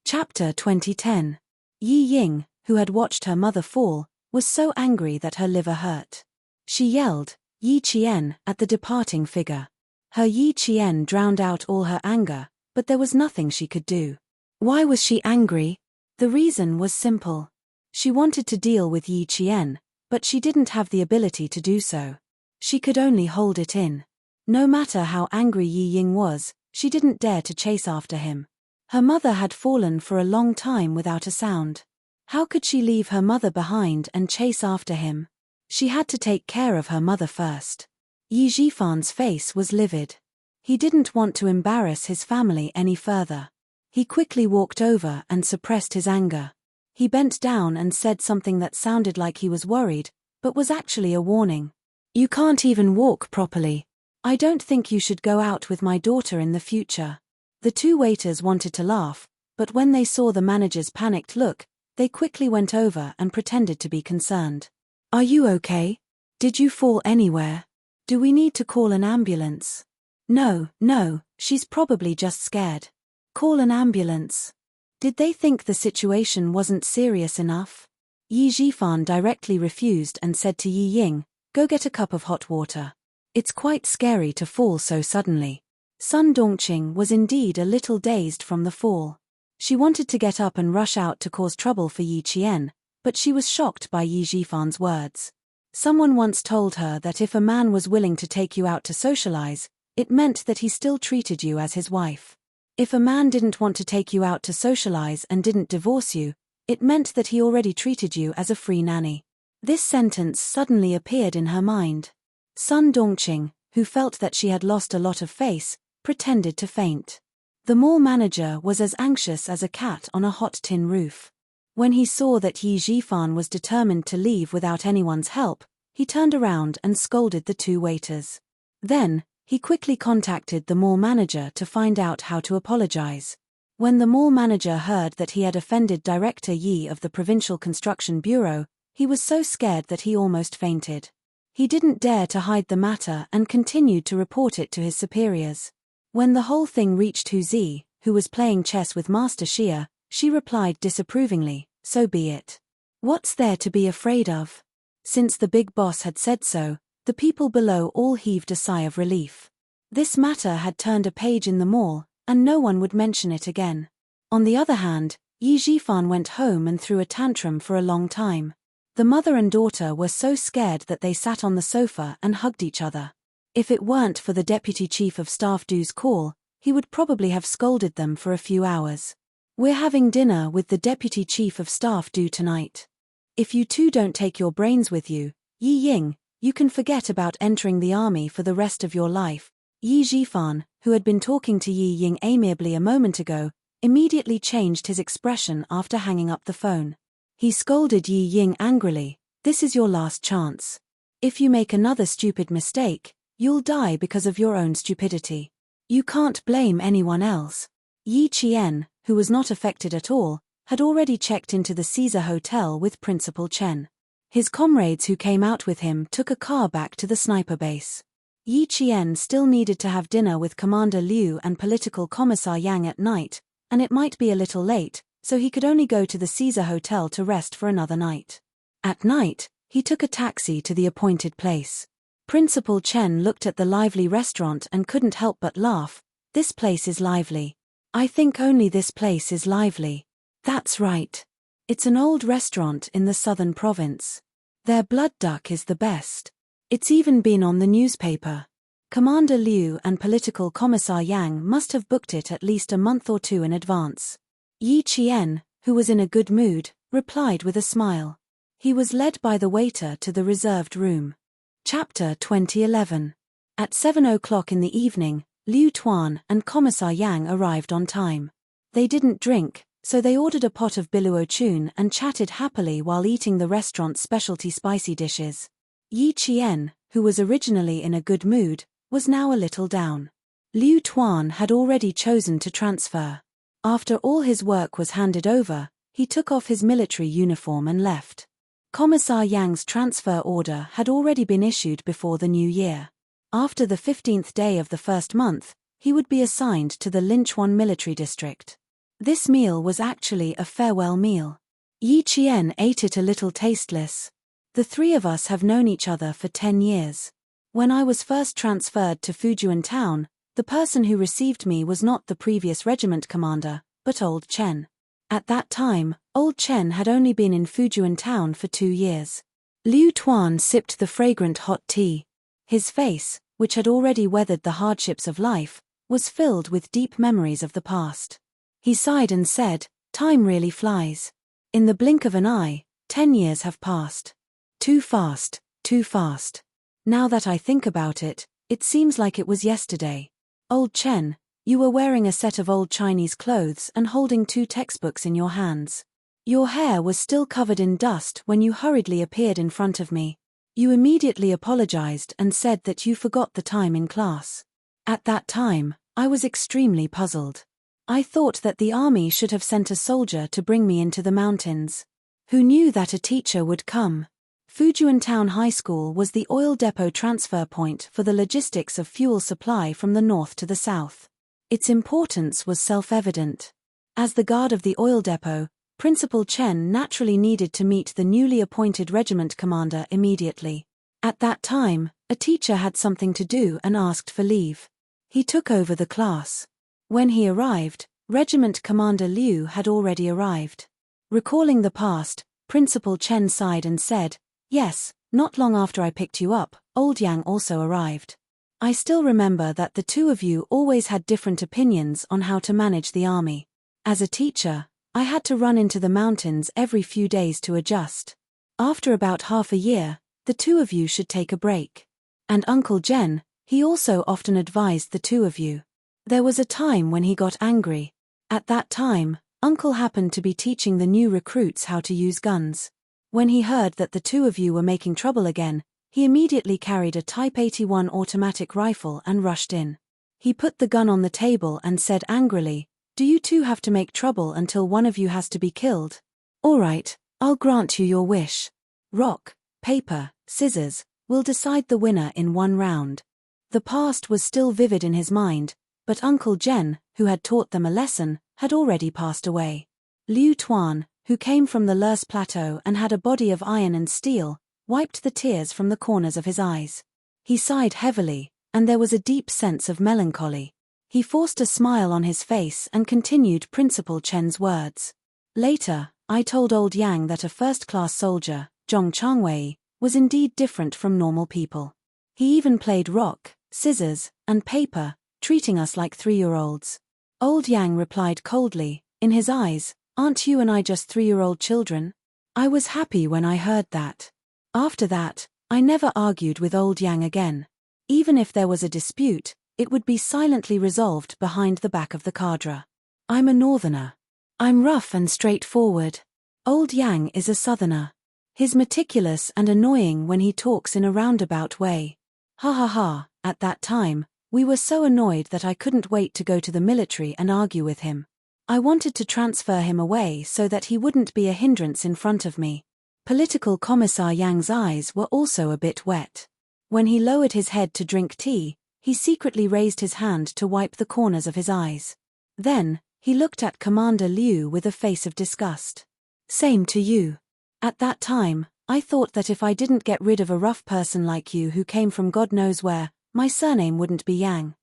Chapter 2010. Yi Ying, who had watched her mother fall, was so angry that her liver hurt. She yelled, "Yi Qian," at the departing figure. Her Yi Qian drowned out all her anger, but there was nothing she could do. Why was she angry? The reason was simple. She wanted to deal with Yi Qian, but she didn't have the ability to do so. She could only hold it in. No matter how angry Yi Ying was, she didn't dare to chase after him. Her mother had fallen for a long time without a sound. How could she leave her mother behind and chase after him? She had to take care of her mother first. Yi Zhifan's face was livid. He didn't want to embarrass his family any further. He quickly walked over and suppressed his anger. He bent down and said something that sounded like he was worried, but was actually a warning. "You can't even walk properly. I don't think you should go out with my daughter in the future." The two waiters wanted to laugh, but when they saw the manager's panicked look, they quickly went over and pretended to be concerned. "Are you okay? Did you fall anywhere? Do we need to call an ambulance?" No, she's probably just scared." "Call an ambulance." Did they think the situation wasn't serious enough? Yi Zhifan directly refused and said to Yi Ying, "Go get a cup of hot water. It's quite scary to fall so suddenly." Sun Dongqing was indeed a little dazed from the fall. She wanted to get up and rush out to cause trouble for Yi Qian, but she was shocked by Yi Zhifan's words. Someone once told her that if a man was willing to take you out to socialize, it meant that he still treated you as his wife. If a man didn't want to take you out to socialize and didn't divorce you, it meant that he already treated you as a free nanny. This sentence suddenly appeared in her mind. Sun Dongqing, who felt that she had lost a lot of face, pretended to faint. The mall manager was as anxious as a cat on a hot tin roof. When he saw that Yi Zhifan was determined to leave without anyone's help, he turned around and scolded the two waiters. Then, he quickly contacted the mall manager to find out how to apologize. When the mall manager heard that he had offended Director Yi of the Provincial Construction Bureau, he was so scared that he almost fainted. He didn't dare to hide the matter and continued to report it to his superiors. When the whole thing reached Hu Zi, who was playing chess with Master Xia, she replied disapprovingly, "So be it. What's there to be afraid of?" Since the big boss had said so, the people below all heaved a sigh of relief. This matter had turned a page in the mall, and no one would mention it again. On the other hand, Yi Zhifan went home and threw a tantrum for a long time. The mother and daughter were so scared that they sat on the sofa and hugged each other. If it weren't for the Deputy Chief of Staff Du's call, he would probably have scolded them for a few hours. "We're having dinner with the Deputy Chief of Staff Du tonight. If you two don't take your brains with you, Yi Ying, you can forget about entering the army for the rest of your life." Yi Zhifan, who had been talking to Yi Ying amiably a moment ago, immediately changed his expression after hanging up the phone. He scolded Yi Ying angrily, "This is your last chance. If you make another stupid mistake, you'll die because of your own stupidity. You can't blame anyone else." Yi Qian, who was not affected at all, had already checked into the Caesar Hotel with Principal Chen. His comrades who came out with him took a car back to the sniper base. Yi Qian still needed to have dinner with Commander Liu and Political Commissar Yang at night, and it might be a little late, so he could only go to the Caesar Hotel to rest for another night. At night, he took a taxi to the appointed place. Principal Chen looked at the lively restaurant and couldn't help but laugh. This place is lively. I think only this place is lively. That's right. It's an old restaurant in the southern province. Their blood duck is the best. It's even been on the newspaper. Commander Liu and Political Commissar Yang must have booked it at least a month or two in advance. Yi Qian, who was in a good mood, replied with a smile. He was led by the waiter to the reserved room. Chapter 2011. At 7 o'clock in the evening, Liu Tuan and Commissar Yang arrived on time. They didn't drink, so they ordered a pot of biluo chun and chatted happily while eating the restaurant's specialty spicy dishes. Yi Qian, who was originally in a good mood, was now a little down. Liu Tuan had already chosen to transfer. After all his work was handed over, he took off his military uniform and left. Commissar Yang's transfer order had already been issued before the new year. After the 15th day of the first month, he would be assigned to the Linchuan military district. This meal was actually a farewell meal. Yi Qian ate it a little tasteless. The three of us have known each other for 10 years. When I was first transferred to Fujian town, the person who received me was not the previous regiment commander, but old Chen. At that time, old Chen had only been in Fujian town for 2 years. Liu Tuan sipped the fragrant hot tea. His face, which had already weathered the hardships of life, was filled with deep memories of the past. He sighed and said, "Time really flies. In the blink of an eye, 10 years have passed. Too fast, too fast. Now that I think about it, it seems like it was yesterday. Old Chen, you were wearing a set of old Chinese clothes and holding 2 textbooks in your hands. Your hair was still covered in dust when you hurriedly appeared in front of me. You immediately apologized and said that you forgot the time in class. At that time, I was extremely puzzled. I thought that the army should have sent a soldier to bring me into the mountains. Who knew that a teacher would come? Fujian Town High School was the oil depot transfer point for the logistics of fuel supply from the north to the south. Its importance was self-evident. As the guard of the oil depot, Principal Chen naturally needed to meet the newly appointed regiment commander immediately. At that time, a teacher had something to do and asked for leave. He took over the class. When he arrived, Regiment Commander Liu had already arrived. Recalling the past, Principal Chen sighed and said, "Yes, not long after I picked you up, old Yang also arrived. I still remember that the two of you always had different opinions on how to manage the army. As a teacher, I had to run into the mountains every few days to adjust. After about half a year, the two of you should take a break. And Uncle Jen, he also often advised the two of you. There was a time when he got angry. At that time, Uncle happened to be teaching the new recruits how to use guns. When he heard that the two of you were making trouble again, he immediately carried a Type 81 automatic rifle and rushed in. He put the gun on the table and said angrily, 'Do you two have to make trouble until one of you has to be killed? All right, I'll grant you your wish. Rock, paper, scissors, will decide the winner in 1 round.' The past was still vivid in his mind, but Uncle Jen, who had taught them a lesson, had already passed away. Liu Tuan, who came from the Lurs Plateau and had a body of iron and steel, wiped the tears from the corners of his eyes. He sighed heavily, and there was a deep sense of melancholy. He forced a smile on his face and continued Principal Chen's words. "Later, I told old Yang that a first-class soldier, Zhong Changwei, was indeed different from normal people. He even played rock, scissors, and paper, treating us like 3-year-olds. Old Yang replied coldly, in his eyes, 'Aren't you and I just 3-year-old children?' I was happy when I heard that. After that, I never argued with old Yang again. Even if there was a dispute, it would be silently resolved behind the back of the cadre. I'm a northerner. I'm rough and straightforward. Old Yang is a southerner. He's meticulous and annoying when he talks in a roundabout way. Ha ha ha, at that time, we were so annoyed that I couldn't wait to go to the military and argue with him. I wanted to transfer him away so that he wouldn't be a hindrance in front of me. Political Commissar Yang's eyes were also a bit wet. When he lowered his head to drink tea, he secretly raised his hand to wipe the corners of his eyes. Then, he looked at Commander Liu with a face of disgust. Same to you. At that time, I thought that if I didn't get rid of a rough person like you who came from God knows where, my surname wouldn't be Yang.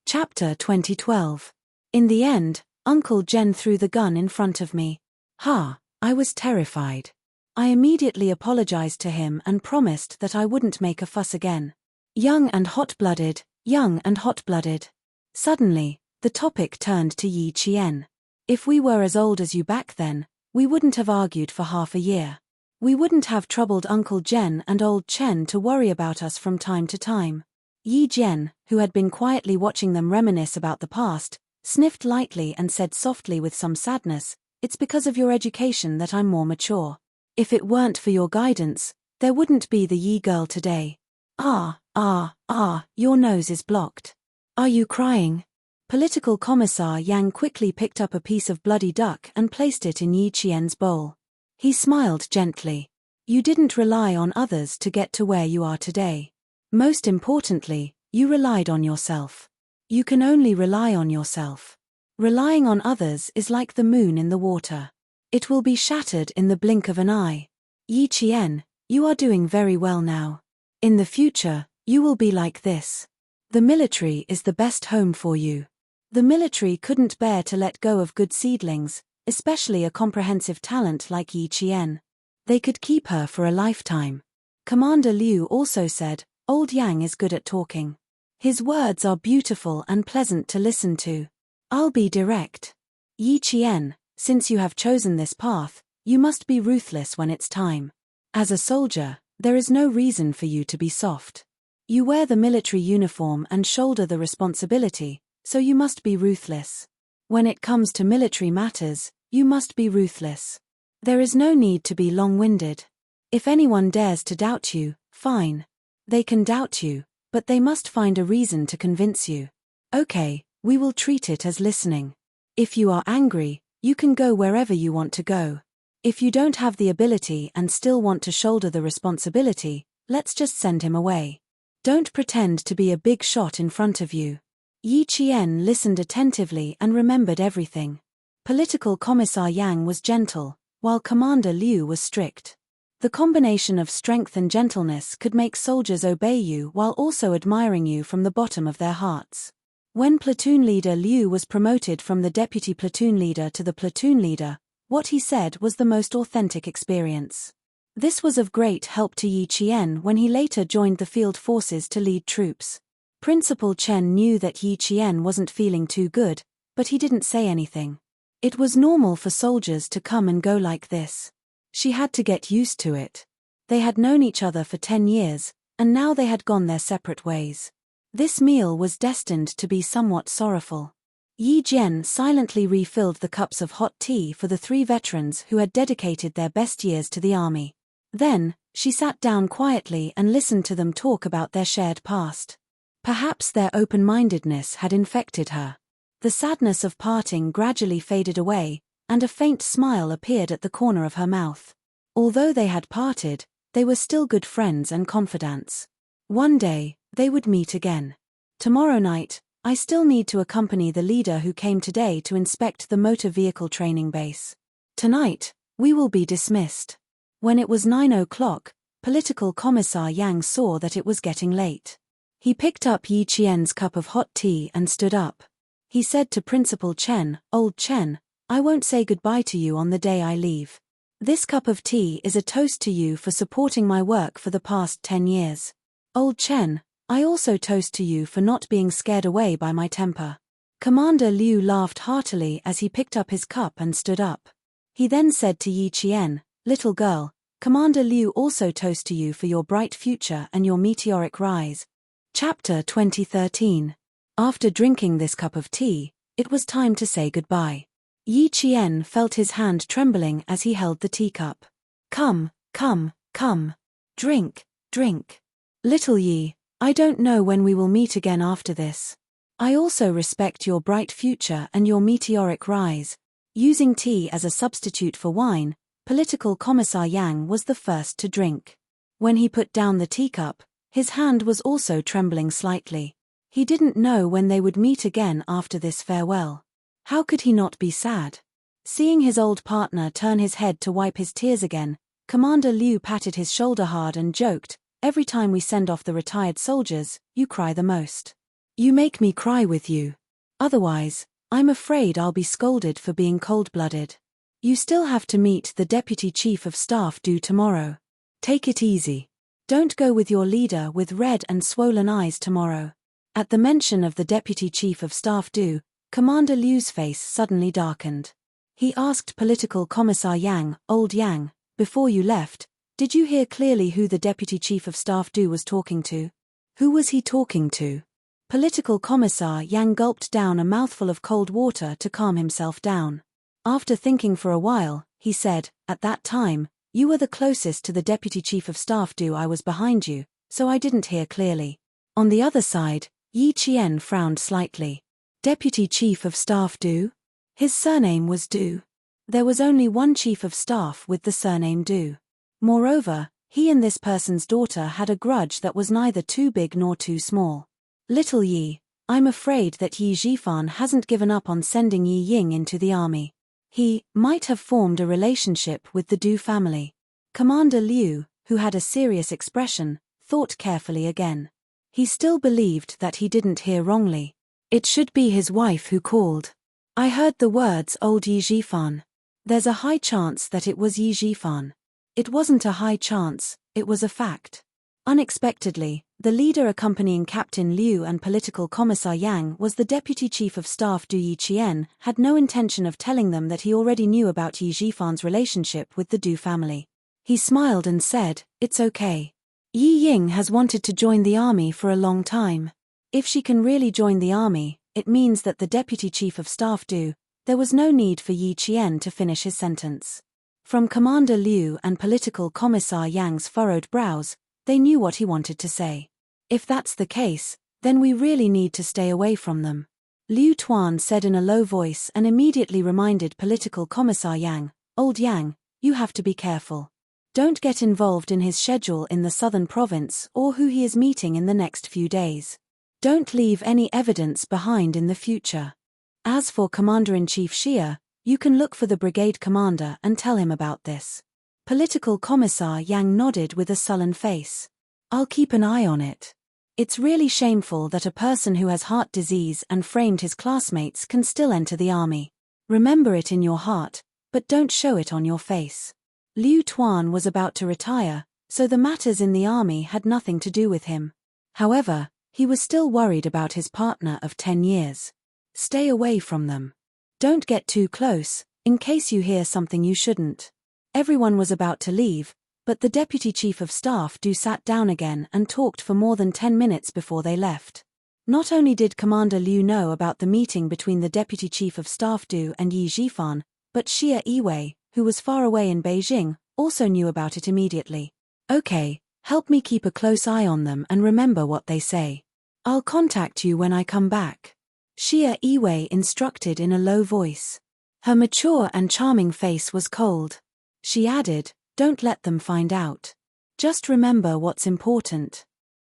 Chapter 2012. In the end, Uncle Jen threw the gun in front of me. I was terrified. I immediately apologized to him and promised that I wouldn't make a fuss again. Young and hot-blooded, young and hot-blooded. Suddenly, the topic turned to Yi Qian. If we were as old as you back then, we wouldn't have argued for half a year. We wouldn't have troubled Uncle Jen and old Chen to worry about us from time to time. Yi Jian, who had been quietly watching them reminisce about the past, sniffed lightly and said softly with some sadness, "It's because of your education that I'm more mature. If it weren't for your guidance, there wouldn't be the Yi girl today." Your nose is blocked. Are you crying? Political Commissar Yang quickly picked up a piece of bloody duck and placed it in Yi Qian's bowl. He smiled gently. You didn't rely on others to get to where you are today. Most importantly, you relied on yourself. You can only rely on yourself. Relying on others is like the moon in the water. It will be shattered in the blink of an eye. Yi Qian, you are doing very well now. In the future, you will be like this. The military is the best home for you. The military couldn't bear to let go of good seedlings, especially a comprehensive talent like Yi Qian. They could keep her for a lifetime. Commander Liu also said, Old Yang is good at talking. His words are beautiful and pleasant to listen to. I'll be direct. Yi Qian, since you have chosen this path, you must be ruthless when it's time. As a soldier, there is no reason for you to be soft. You wear the military uniform and shoulder the responsibility, so you must be ruthless. When it comes to military matters, you must be ruthless. There is no need to be long-winded. If anyone dares to doubt you, fine. They can doubt you, but they must find a reason to convince you. Okay, we will treat it as listening. If you are angry, you can go wherever you want to go. If you don't have the ability and still want to shoulder the responsibility, let's just send him away. Don't pretend to be a big shot in front of you. Yi Qian listened attentively and remembered everything. Political Commissar Yang was gentle, while Commander Liu was strict. The combination of strength and gentleness could make soldiers obey you while also admiring you from the bottom of their hearts. When platoon leader Liu was promoted from the deputy platoon leader to the platoon leader, what he said was the most authentic experience. This was of great help to Yi Qian when he later joined the field forces to lead troops. Principal Chen knew that Yi Qian wasn't feeling too good, but he didn't say anything. It was normal for soldiers to come and go like this. She had to get used to it. They had known each other for 10 years, and now they had gone their separate ways. This meal was destined to be somewhat sorrowful. Yi Jian silently refilled the cups of hot tea for the 3 veterans who had dedicated their best years to the army. Then, she sat down quietly and listened to them talk about their shared past. Perhaps their open-mindedness had infected her. The sadness of parting gradually faded away, and a faint smile appeared at the corner of her mouth. Although they had parted, they were still good friends and confidants. One day, they would meet again. Tomorrow night, I still need to accompany the leader who came today to inspect the motor vehicle training base. Tonight, we will be dismissed. When it was 9 o'clock, Political Commissar Yang saw that it was getting late. He picked up Yi Qian's cup of hot tea and stood up. He said to Principal Chen, Old Chen, I won't say goodbye to you on the day I leave. This cup of tea is a toast to you for supporting my work for the past 10 years. Old Chen, I also toast to you for not being scared away by my temper. Commander Liu laughed heartily as he picked up his cup and stood up. He then said to Yi Qian, Little girl, Commander Liu also toasts to you for your bright future and your meteoric rise. Chapter 2013. After drinking this cup of tea, it was time to say goodbye. Yi Qian felt his hand trembling as he held the teacup. Come, come, come. Drink, drink. Little Yi, I don't know when we will meet again after this. I also respect your bright future and your meteoric rise. Using tea as a substitute for wine, Political Commissar Yang was the first to drink. When he put down the teacup, his hand was also trembling slightly. He didn't know when they would meet again after this farewell. How could he not be sad? Seeing his old partner turn his head to wipe his tears again, Commander Liu patted his shoulder hard and joked, "Every time we send off the retired soldiers, you cry the most. You make me cry with you. Otherwise, I'm afraid I'll be scolded for being cold-blooded. You still have to meet the Deputy Chief of Staff due tomorrow. Take it easy. Don't go with your leader with red and swollen eyes tomorrow." At the mention of the Deputy Chief of Staff due, Commander Liu's face suddenly darkened. He asked Political Commissar Yang, "Old Yang, before you left, did you hear clearly who the Deputy Chief of Staff due was talking to? Who was he talking to?" Political Commissar Yang gulped down a mouthful of cold water to calm himself down. After thinking for a while, he said, "At that time, you were the closest to the Deputy Chief of Staff due. I was behind you, so I didn't hear clearly." On the other side, Yi Qian frowned slightly. Deputy Chief of Staff due? His surname was Du. There was only one Chief of Staff with the surname Du. Moreover, he and this person's daughter had a grudge that was neither too big nor too small. "Little Yi, I'm afraid that Yi Zhifan hasn't given up on sending Yi Ying into the army. He might have formed a relationship with the Du family." Commander Liu, who had a serious expression, thought carefully again. He still believed that he didn't hear wrongly. It should be his wife who called. "I heard the words old Yi Zhifan. There's a high chance that it was Yi Zhifan." It wasn't a high chance, it was a fact. Unexpectedly, the leader accompanying Captain Liu and Political Commissar Yang was the Deputy Chief of Staff Du. Yi Qian had no intention of telling them that he already knew about Yi Zhifan's relationship with the Du family. He smiled and said, "It's okay. Yi Ying has wanted to join the army for a long time. If she can really join the army, it means that the Deputy Chief of Staff Du." There was no need for Yi Qian to finish his sentence. From Commander Liu and Political Commissar Yang's furrowed brows, they knew what he wanted to say. "If that's the case, then we really need to stay away from them," Liu Tuan said in a low voice and immediately reminded Political Commissar Yang, "Old Yang, you have to be careful. Don't get involved in his schedule in the southern province or who he is meeting in the next few days. Don't leave any evidence behind in the future. As for Commander-in-Chief Xia, you can look for the brigade commander and tell him about this." Political Commissar Yang nodded with a sullen face. "I'll keep an eye on it. It's really shameful that a person who has heart disease and framed his classmates can still enter the army. Remember it in your heart, but don't show it on your face." Liu Tuan was about to retire, so the matters in the army had nothing to do with him. However, he was still worried about his partner of 10 years. "Stay away from them. Don't get too close, in case you hear something you shouldn't." Everyone was about to leave, but the Deputy Chief of Staff Du sat down again and talked for more than 10 minutes before they left. Not only did Commander Liu know about the meeting between the Deputy Chief of Staff Du and Yi Zhifan, but Xia Yiwei, who was far away in Beijing, also knew about it immediately. "Okay, help me keep a close eye on them and remember what they say. I'll contact you when I come back," Xia Yiwei instructed in a low voice. Her mature and charming face was cold. She added, "Don't let them find out. Just remember what's important."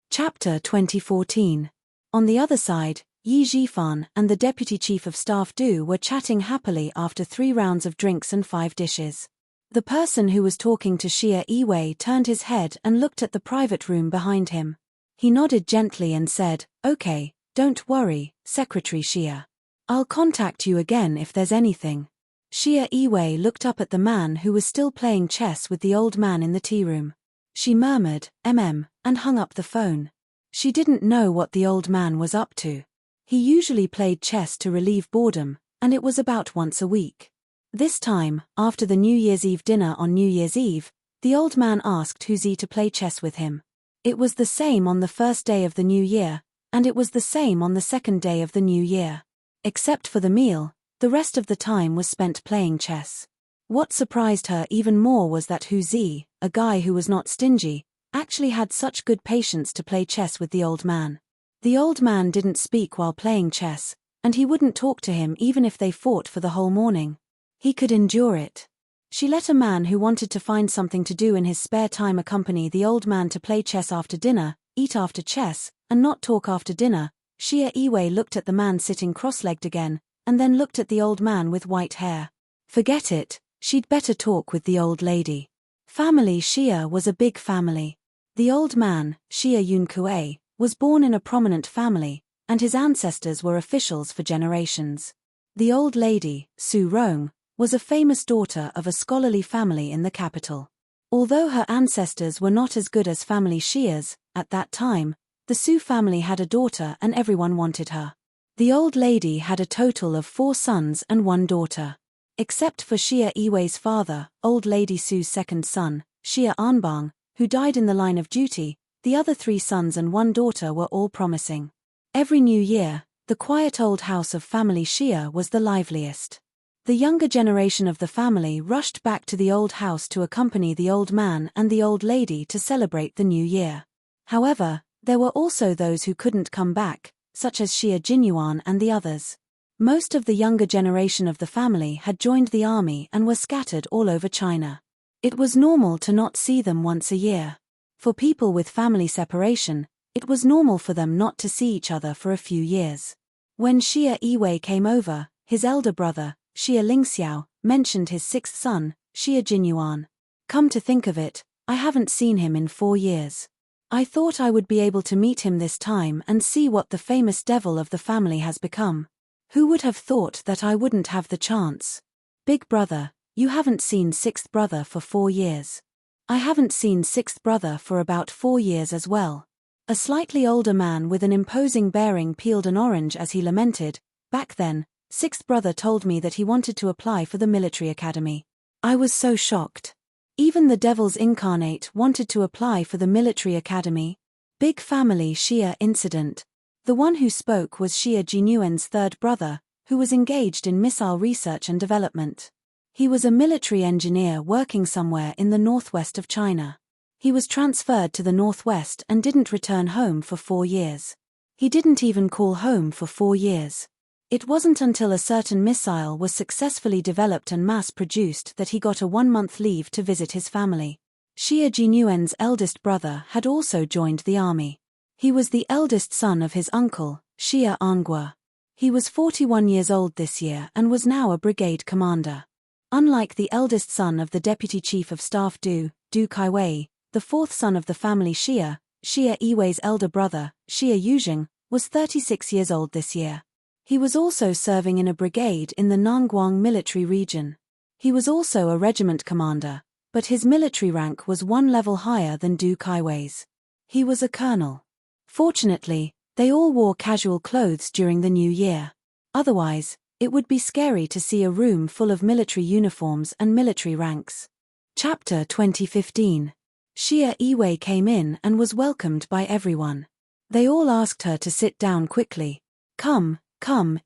Chapter 2014. On the other side, Yi Zhifan and the Deputy Chief of Staff Du were chatting happily after 3 rounds of drinks and 5 dishes. The person who was talking to Xia Yiwei turned his head and looked at the private room behind him. He nodded gently and said, "Okay, don't worry, Secretary Xia. I'll contact you again if there's anything." Xia Yiwei looked up at the man who was still playing chess with the old man in the tea room. She murmured, and hung up the phone. She didn't know what the old man was up to. He usually played chess to relieve boredom, and it was about once a week. This time, after the New Year's Eve dinner on New Year's Eve, the old man asked Huzi to play chess with him. It was the same on the first day of the new year, and it was the same on the second day of the new year. Except for the meal, the rest of the time was spent playing chess. What surprised her even more was that Huzi, a guy who was not stingy, actually had such good patience to play chess with the old man. The old man didn't speak while playing chess, and he wouldn't talk to him even if they fought for the whole morning. He could endure it. She let a man who wanted to find something to do in his spare time accompany the old man to play chess after dinner, eat after chess, and not talk after dinner. Xia Yiwei looked at the man sitting cross-legged again, and then looked at the old man with white hair. Forget it, she'd better talk with the old lady. Family Xia was a big family. The old man, Xia Yunkue, was born in a prominent family, and his ancestors were officials for generations. The old lady, Su Rong, was a famous daughter of a scholarly family in the capital. Although her ancestors were not as good as family Xia's, at that time, the Su family had a daughter and everyone wanted her. The old lady had a total of 4 sons and 1 daughter. Except for Xia Yiwei's father, old lady Su's second son, Xia Anbang, who died in the line of duty, the other 3 sons and 1 daughter were all promising. Every new year, the quiet old house of family Xia was the liveliest. The younger generation of the family rushed back to the old house to accompany the old man and the old lady to celebrate the new year. However, there were also those who couldn't come back, such as Xia Jinyuan and the others. Most of the younger generation of the family had joined the army and were scattered all over China. It was normal to not see them once a year. For people with family separation, it was normal for them not to see each other for a few years. When Xia Yiwei came over, his elder brother, Xia Lingxiao, mentioned his 6th son, Xia Jinyuan. Come to think of it, I haven't seen him in 4 years. I thought I would be able to meet him this time and see what the famous devil of the family has become. Who would have thought that I wouldn't have the chance? Big brother, you haven't seen 6th brother for 4 years. I haven't seen 6th brother for about 4 years as well. A slightly older man with an imposing bearing peeled an orange as he lamented. Back then, 6th brother told me that he wanted to apply for the military academy. I was so shocked. Even the devil's incarnate wanted to apply for the military academy. Big family Xia incident. The one who spoke was Xia Jinyuan's 3rd brother, who was engaged in missile research and development. He was a military engineer working somewhere in the northwest of China. He was transferred to the northwest and didn't return home for 4 years. He didn't even call home for 4 years. It wasn't until a certain missile was successfully developed and mass-produced that he got a 1-month leave to visit his family. Xia Jinyuan's eldest brother had also joined the army. He was the eldest son of his uncle, Xia Angua. He was 41 years old this year and was now a brigade commander. Unlike the eldest son of the deputy chief of staff Du Kaiwei, the 4th son of the family Xia Yiwei's elder brother, Xia Yuzheng, was 36 years old this year. He was also serving in a brigade in the Nangguang military region. He was also a regiment commander, but his military rank was 1 level higher than Du Kaiwei's. He was a colonel. Fortunately, they all wore casual clothes during the new year. Otherwise, it would be scary to see a room full of military uniforms and military ranks. Chapter 2015. Xia Yiwei came in and was welcomed by everyone. They all asked her to sit down quickly. Come,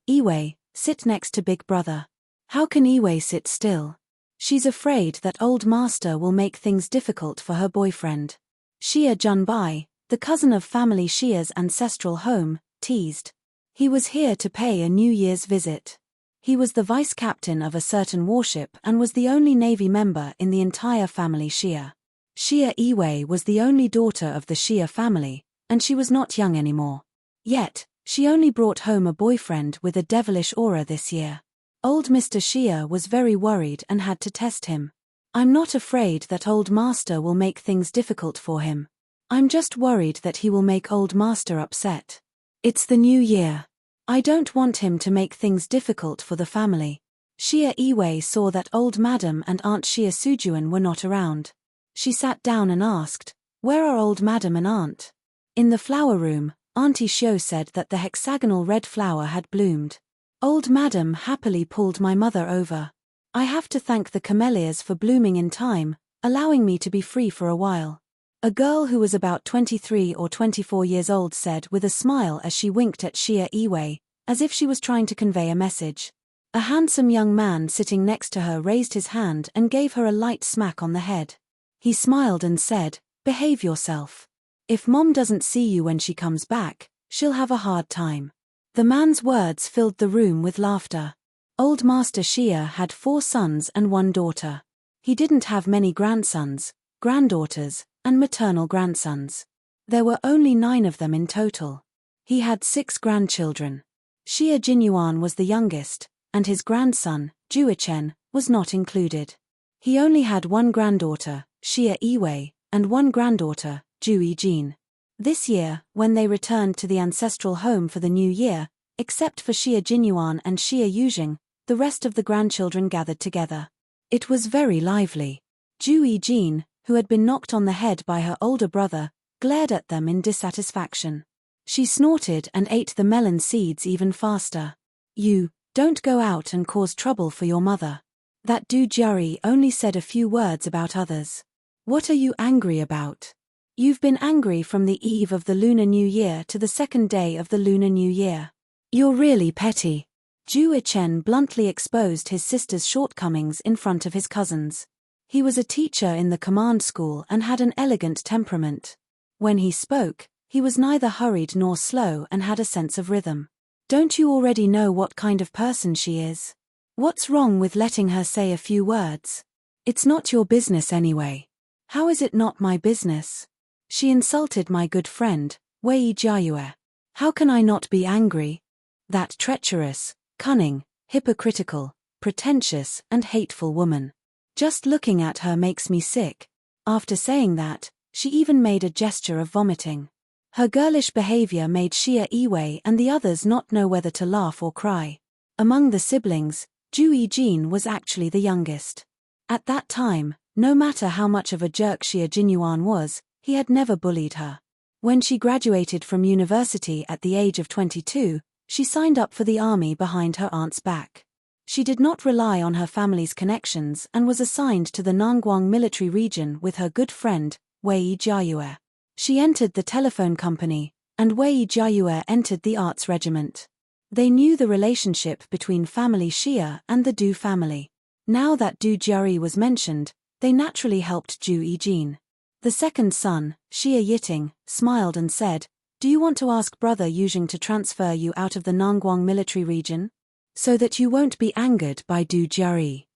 Yiwei, sit next to big brother. How can Yiwei sit still? She's afraid that old master will make things difficult for her boyfriend. Xia Junbai, the cousin of family Xia's ancestral home, teased. He was here to pay a New Year's visit. He was the vice captain of a certain warship and was the only Navy member in the entire family Xia. Xia Yiwei was the only daughter of the Xia family, and she was not young anymore. Yet, she only brought home a boyfriend with a devilish aura this year. Old Mr. Xia was very worried and had to test him. I'm not afraid that old master will make things difficult for him. I'm just worried that he will make old master upset. It's the new year. I don't want him to make things difficult for the family. Xia Yiwei saw that old madam and Aunt Xia Sujuan were not around. She sat down and asked, "Where are old madam and aunt?" In the flower room, Auntie Xiu said that the hexagonal red flower had bloomed. Old madam happily pulled my mother over. I have to thank the camellias for blooming in time, allowing me to be free for a while. A girl who was about 23 or 24 years old said with a smile as she winked at Xia Yiwei, as if she was trying to convey a message. A handsome young man sitting next to her raised his hand and gave her a light smack on the head. He smiled and said, "Behave yourself. If Mom doesn't see you when she comes back, she'll have a hard time." The man's words filled the room with laughter. Old Master Xia had 4 sons and 1 daughter. He didn't have many grandsons, granddaughters, and maternal grandsons. There were only 9 of them in total. He had 6 grandchildren. Xia Jinyuan was the youngest, and his grandson, Juichen, was not included. He only had 1 granddaughter, Xia Yiwei, and 1 granddaughter, Ju Yijin. This year, when they returned to the ancestral home for the new year, except for Xia Jinyuan and Xia Yujing, the rest of the grandchildren gathered together. It was very lively. Ju Yijin, who had been knocked on the head by her older brother, glared at them in dissatisfaction. She snorted and ate the melon seeds even faster. "You, don't go out and cause trouble for your mother." That Du Jiari only said a few words about others. "What are you angry about? You've been angry from the eve of the Lunar New Year to the 2nd day of the Lunar New Year. You're really petty." Juichen bluntly exposed his sister's shortcomings in front of his cousins. He was a teacher in the command school and had an elegant temperament. When he spoke, he was neither hurried nor slow and had a sense of rhythm. "Don't you already know what kind of person she is? What's wrong with letting her say a few words? It's not your business anyway." "How is it not my business? She insulted my good friend, Wei Jiayue. How can I not be angry? That treacherous, cunning, hypocritical, pretentious and hateful woman. Just looking at her makes me sick." After saying that, she even made a gesture of vomiting. Her girlish behavior made Xia Yiwei and the others not know whether to laugh or cry. Among the siblings, Ju Yijin was actually the youngest. At that time, no matter how much of a jerk Xia Jinyuan was, he had never bullied her. When she graduated from university at the age of 22, she signed up for the army behind her aunt's back. She did not rely on her family's connections and was assigned to the Nangguang military region with her good friend, Wei Jiayue. She entered the telephone company, and Wei Jiayue entered the arts regiment. They knew the relationship between family Xia and the Du family. Now that Du Jiari was mentioned, they naturally helped Ju Yijin. The second son, Xia Yiting, smiled and said, "Do you want to ask Brother Yujing to transfer you out of the Nangguang military region? So that you won't be angered by Du Jiari."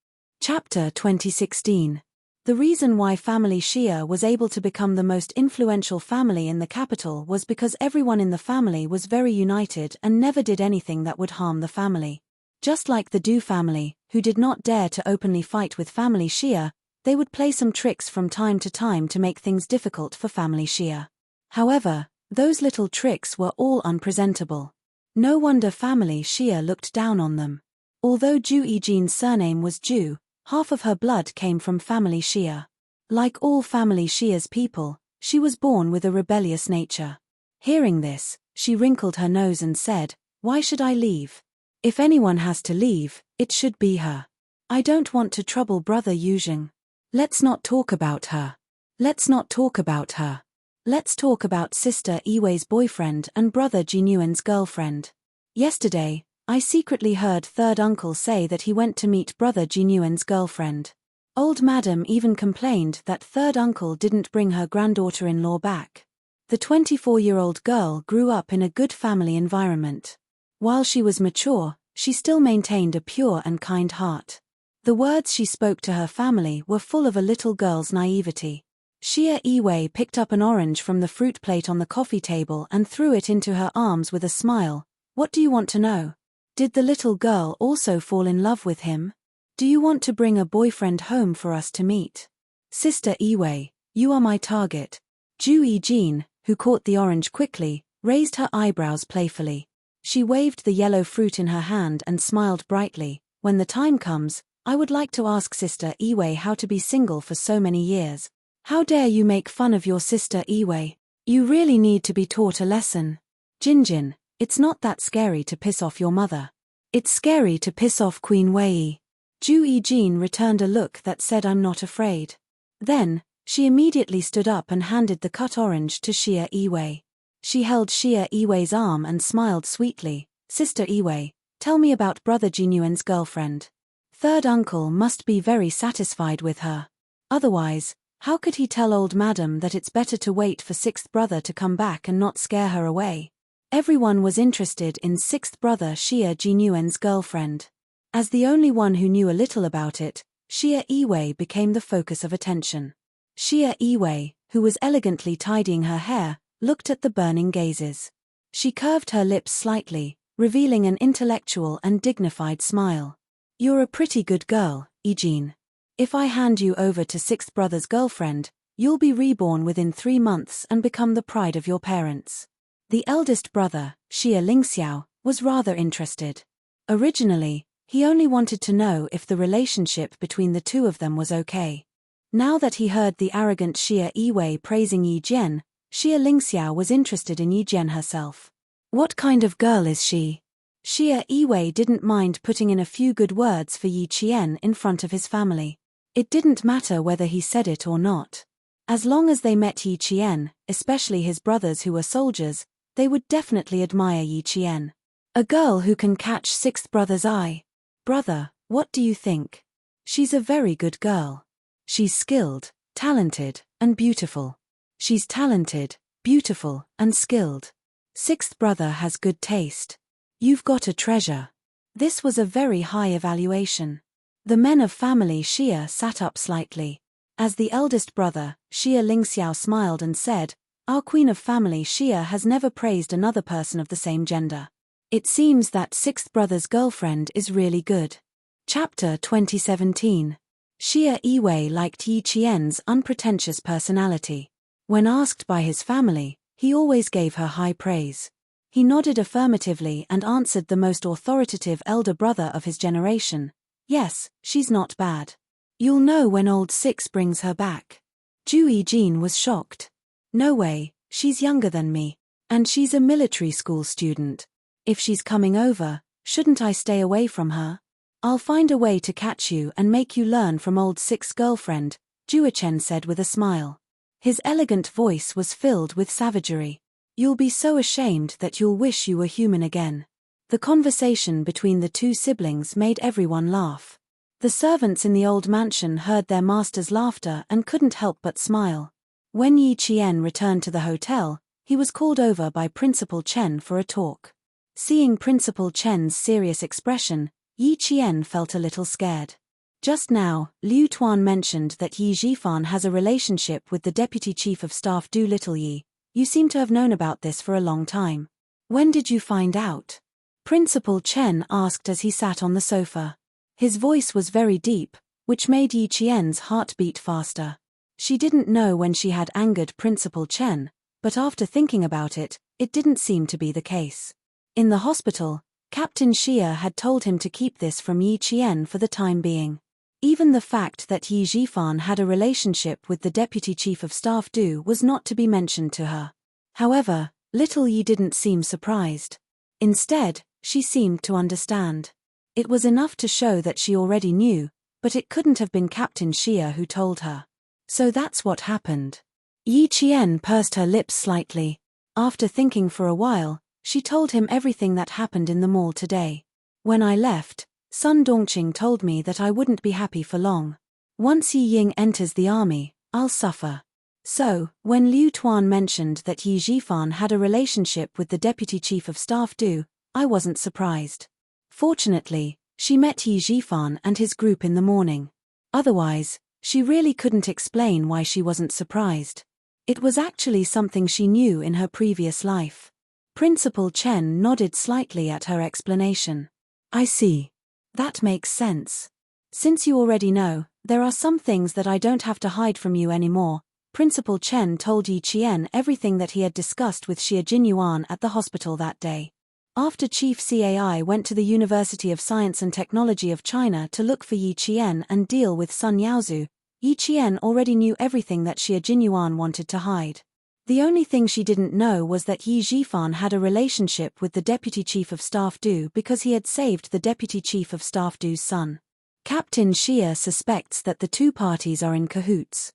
Chapter 2016. The reason why family Xia was able to become the most influential family in the capital was because everyone in the family was very united and never did anything that would harm the family. Just like the Du family, who did not dare to openly fight with family Xia, they would play some tricks from time to make things difficult for family Xia. However, those little tricks were all unpresentable. No wonder family Xia looked down on them. Although Ju Yijin's surname was Ju, half of her blood came from family Xia. Like all family Xia's people, she was born with a rebellious nature. Hearing this, she wrinkled her nose and said, "Why should I leave? If anyone has to leave, it should be her. I don't want to trouble Brother Yujing. Let's not talk about her. Let's not talk about her. Let's talk about Sister Yiwei's boyfriend and Brother Jinyuan's girlfriend. Yesterday, I secretly heard third uncle say that he went to meet Brother Jinyuan's girlfriend. Old Madam even complained that third uncle didn't bring her granddaughter-in-law back. The 24-year-old girl grew up in a good family environment. While she was mature, she still maintained a pure and kind heart. The words she spoke to her family were full of a little girl's naivety. Xia Yiwei picked up an orange from the fruit plate on the coffee table and threw it into her arms with a smile. "What do you want to know? Did the little girl also fall in love with him? Do you want to bring a boyfriend home for us to meet? Sister Yiwei, you are my target." Ju Yijin, who caught the orange quickly, raised her eyebrows playfully. She waved the yellow fruit in her hand and smiled brightly. "When the time comes, I would like to ask Sister Yiwei how to be single for so many years." "How dare you make fun of your sister Yiwei? You really need to be taught a lesson. Jinjin, it's not that scary to piss off your mother. It's scary to piss off Queen Wei." Ju Yijin returned a look that said, "I'm not afraid." Then, she immediately stood up and handed the cut orange to Xia Yiwei. She held Xia Yiwei's arm and smiled sweetly. "Sister Yiwei, tell me about Brother Jinyuan's girlfriend. Third uncle must be very satisfied with her. Otherwise, how could he tell old Madam that it's better to wait for sixth brother to come back and not scare her away?" Everyone was interested in sixth brother Xia Jinyuan's girlfriend. As the only one who knew a little about it, Xia Yiwei became the focus of attention. Xia Yiwei, who was elegantly tidying her hair, looked at the burning gazes. She curved her lips slightly, revealing an intellectual and dignified smile. "You're a pretty good girl, Yijin. If I hand you over to Sixth Brother's girlfriend, you'll be reborn within 3 months and become the pride of your parents." The eldest brother, Xia Lingxiao, was rather interested. Originally, he only wanted to know if the relationship between the two of them was okay. Now that he heard the arrogant Xia Yiwei praising Yi Jian, Xia Lingxiao was interested in Yi Jian herself. What kind of girl is she? Xia Yiwei didn't mind putting in a few good words for Yi Qian in front of his family. It didn't matter whether he said it or not. As long as they met Yi Qian, especially his brothers who were soldiers, they would definitely admire Yi Qian. A girl who can catch Sixth Brother's eye. Brother, what do you think? She's a very good girl. She's skilled, talented, and beautiful. She's talented, beautiful, and skilled. Sixth Brother has good taste. You've got a treasure. This was a very high evaluation. The men of family Xia sat up slightly. As the eldest brother, Xia Lingxiao smiled and said, "Our queen of family Xia has never praised another person of the same gender. It seems that Sixth Brother's girlfriend is really good." Chapter 2017. Xia Yiwei liked Yi Qian's unpretentious personality. When asked by his family, he always gave her high praise. He nodded affirmatively and answered the most authoritative elder brother of his generation, "Yes, she's not bad. You'll know when old Six brings her back." Zhu Yijin was shocked. "No way, she's younger than me. And she's a military school student. If she's coming over, shouldn't I stay away from her? I'll find a way to catch you and make you learn from old Six's girlfriend," Juechen said with a smile. His elegant voice was filled with savagery. "You'll be so ashamed that you'll wish you were human again." The conversation between the two siblings made everyone laugh. The servants in the old mansion heard their master's laughter and couldn't help but smile. When Yi Qian returned to the hotel, he was called over by Principal Chen for a talk. Seeing Principal Chen's serious expression, Yi Qian felt a little scared. Just now, Liu Tuan mentioned that Yi Zhifan has a relationship with the Deputy Chief of Staff Du Little Yi. You seem to have known about this for a long time. When did you find out? Principal Chen asked as he sat on the sofa. His voice was very deep, which made Yi Qian's heart beat faster. She didn't know when she had angered Principal Chen, but after thinking about it, it didn't seem to be the case. In the hospital, Captain Xia had told him to keep this from Yi Qian for the time being. Even the fact that Yi Zhifan had a relationship with the Deputy Chief of Staff Du was not to be mentioned to her. However, little Yi didn't seem surprised. Instead, she seemed to understand. It was enough to show that she already knew, but it couldn't have been Captain Xia who told her. So that's what happened. Yi Qian pursed her lips slightly. After thinking for a while, she told him everything that happened in the mall today. "When I left, Sun Dongqing told me that I wouldn't be happy for long. Once Yi Ying enters the army, I'll suffer." So, when Liu Tuan mentioned that Yi Zhifan had a relationship with the Deputy Chief of Staff Du, I wasn't surprised. Fortunately, she met Yi Zhifan and his group in the morning. Otherwise, she really couldn't explain why she wasn't surprised. It was actually something she knew in her previous life. Principal Chen nodded slightly at her explanation. "I see. That makes sense. Since you already know, there are some things that I don't have to hide from you anymore." Principal Chen told Yi Qian everything that he had discussed with Xia Jinyuan at the hospital that day. After Chief Cai went to the University of Science and Technology of China to look for Yi Qian and deal with Sun Yaozu, Yi Qian already knew everything that Xia Jinyuan wanted to hide. The only thing she didn't know was that Yi Zhifan had a relationship with the Deputy Chief of Staff Du because he had saved the Deputy Chief of Staff Du's son. Captain Xia suspects that the two parties are in cahoots.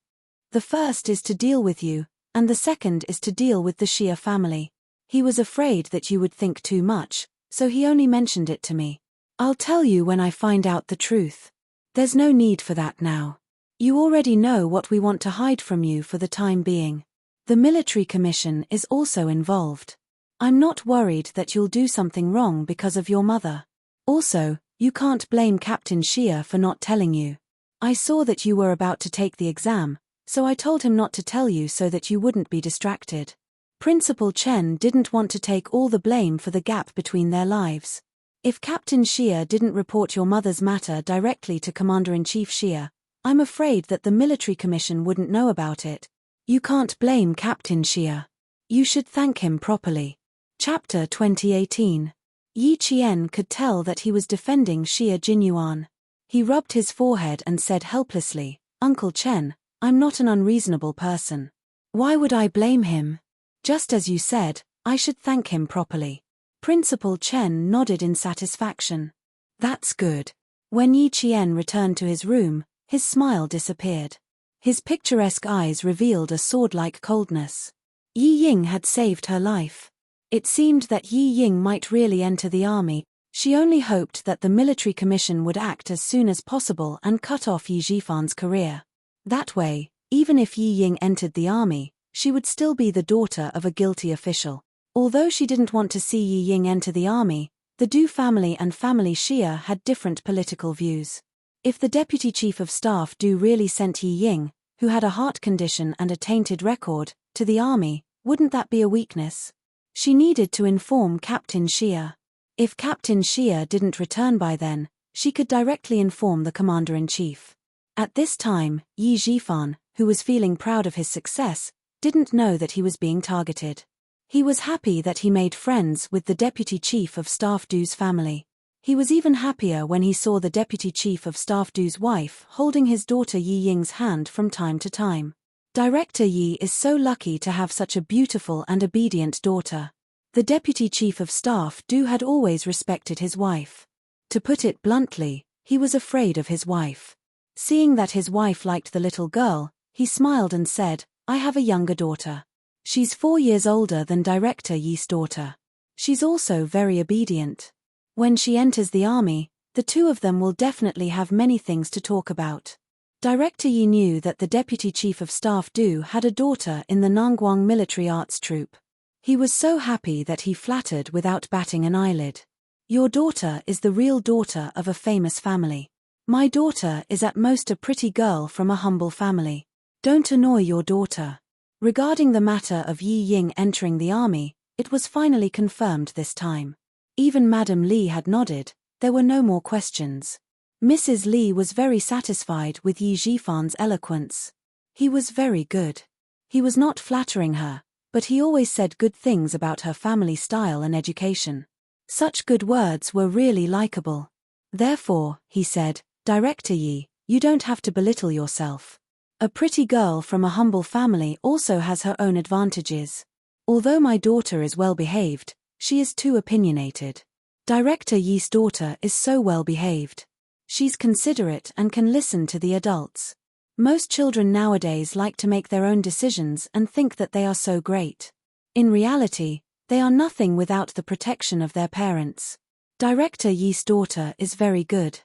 The first is to deal with you, and the second is to deal with the Xia family. He was afraid that you would think too much, so he only mentioned it to me. I'll tell you when I find out the truth. There's no need for that now. You already know what we want to hide from you for the time being. The military commission is also involved. I'm not worried that you'll do something wrong because of your mother. Also, You can't blame Captain Xia for not telling you. I saw that you were about to take the exam, so I told him not to tell you so that you wouldn't be distracted. Principal Chen didn't want to take all the blame for the gap between their lives. If Captain Xia didn't report your mother's matter directly to Commander-in-Chief Xia, I'm afraid that the military commission wouldn't know about it. You can't blame Captain Xia. You should thank him properly. Chapter 2018. Yi Qian could tell that he was defending Xia Jinyuan. He rubbed his forehead and said helplessly, Uncle Chen, I'm not an unreasonable person. Why would I blame him? Just as you said, I should thank him properly. Principal Chen nodded in satisfaction. That's good. When Yi Qian returned to his room, his smile disappeared. His picturesque eyes revealed a sword-like coldness. Yi Ying had saved her life. It seemed that Yi Ying might really enter the army. She only hoped that the military commission would act as soon as possible and cut off Yi Jifan's career. That way, even if Yi Ying entered the army, she would still be the daughter of a guilty official. Although she didn't want to see Yi Ying enter the army, the Du family and family Xia had different political views. If the deputy chief of staff Du really sent Yi Ying, who had a heart condition and a tainted record, to the army, wouldn't that be a weakness? She needed to inform Captain Xia. If Captain Xia didn't return by then, she could directly inform the commander-in-chief. At this time, Yi Jifan, who was feeling proud of his success, didn't know that he was being targeted. He was happy that he made friends with the deputy chief of staff Du's family. He was even happier when he saw the deputy chief of staff Du's wife holding his daughter Yi Ying's hand from time to time. Director Yi is so lucky to have such a beautiful and obedient daughter. The deputy chief of staff Du had always respected his wife. To put it bluntly, he was afraid of his wife. Seeing that his wife liked the little girl, he smiled and said, I have a younger daughter. She's 4 years older than Director Yi's daughter. She's also very obedient. When she enters the army, the two of them will definitely have many things to talk about. Director Yi knew that the deputy chief of staff Du had a daughter in the Nangguang military arts troupe. He was so happy that he flattered without batting an eyelid. Your daughter is the real daughter of a famous family. My daughter is at most a pretty girl from a humble family. Don't annoy your daughter. Regarding the matter of Yi Ying entering the army, it was finally confirmed this time. Even Madame Li had nodded, there were no more questions. Mrs. Li was very satisfied with Yi Jifan's eloquence. He was very good. He was not flattering her, but he always said good things about her family style and education. Such good words were really likable. Therefore, he said, Director Yi, you don't have to belittle yourself. A pretty girl from a humble family also has her own advantages. Although my daughter is well behaved, she is too opinionated. Director Yi's daughter is so well behaved. She's considerate and can listen to the adults. Most children nowadays like to make their own decisions and think that they are so great. In reality, they are nothing without the protection of their parents. Director Yi's daughter is very good.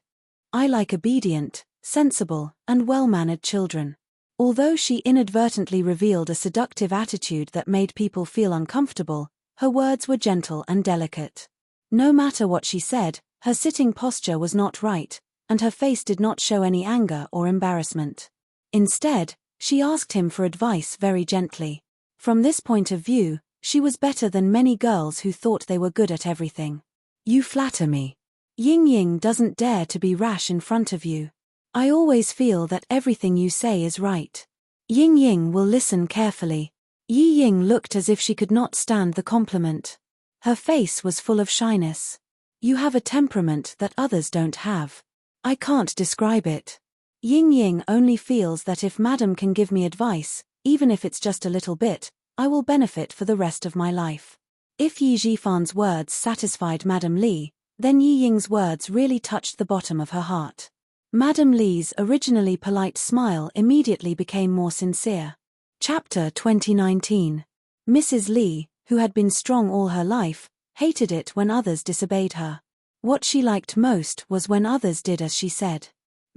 I like obedient, sensible, and well-mannered children. Although she inadvertently revealed a seductive attitude that made people feel uncomfortable, her words were gentle and delicate. No matter what she said, her sitting posture was not right, and her face did not show any anger or embarrassment. Instead, she asked him for advice very gently. From this point of view, she was better than many girls who thought they were good at everything. You flatter me. Ying Ying doesn't dare to be rash in front of you. I always feel that everything you say is right. Ying Ying will listen carefully. Yi Ying looked as if she could not stand the compliment. Her face was full of shyness. You have a temperament that others don't have. I can't describe it. Ying Ying only feels that if Madam can give me advice, even if it's just a little bit, I will benefit for the rest of my life. If Yi Jifan's words satisfied Madam Li, then Yi Ying's words really touched the bottom of her heart. Madam Li's originally polite smile immediately became more sincere. Chapter 2019. Mrs. Li, who had been strong all her life, hated it when others disobeyed her. What she liked most was when others did as she said.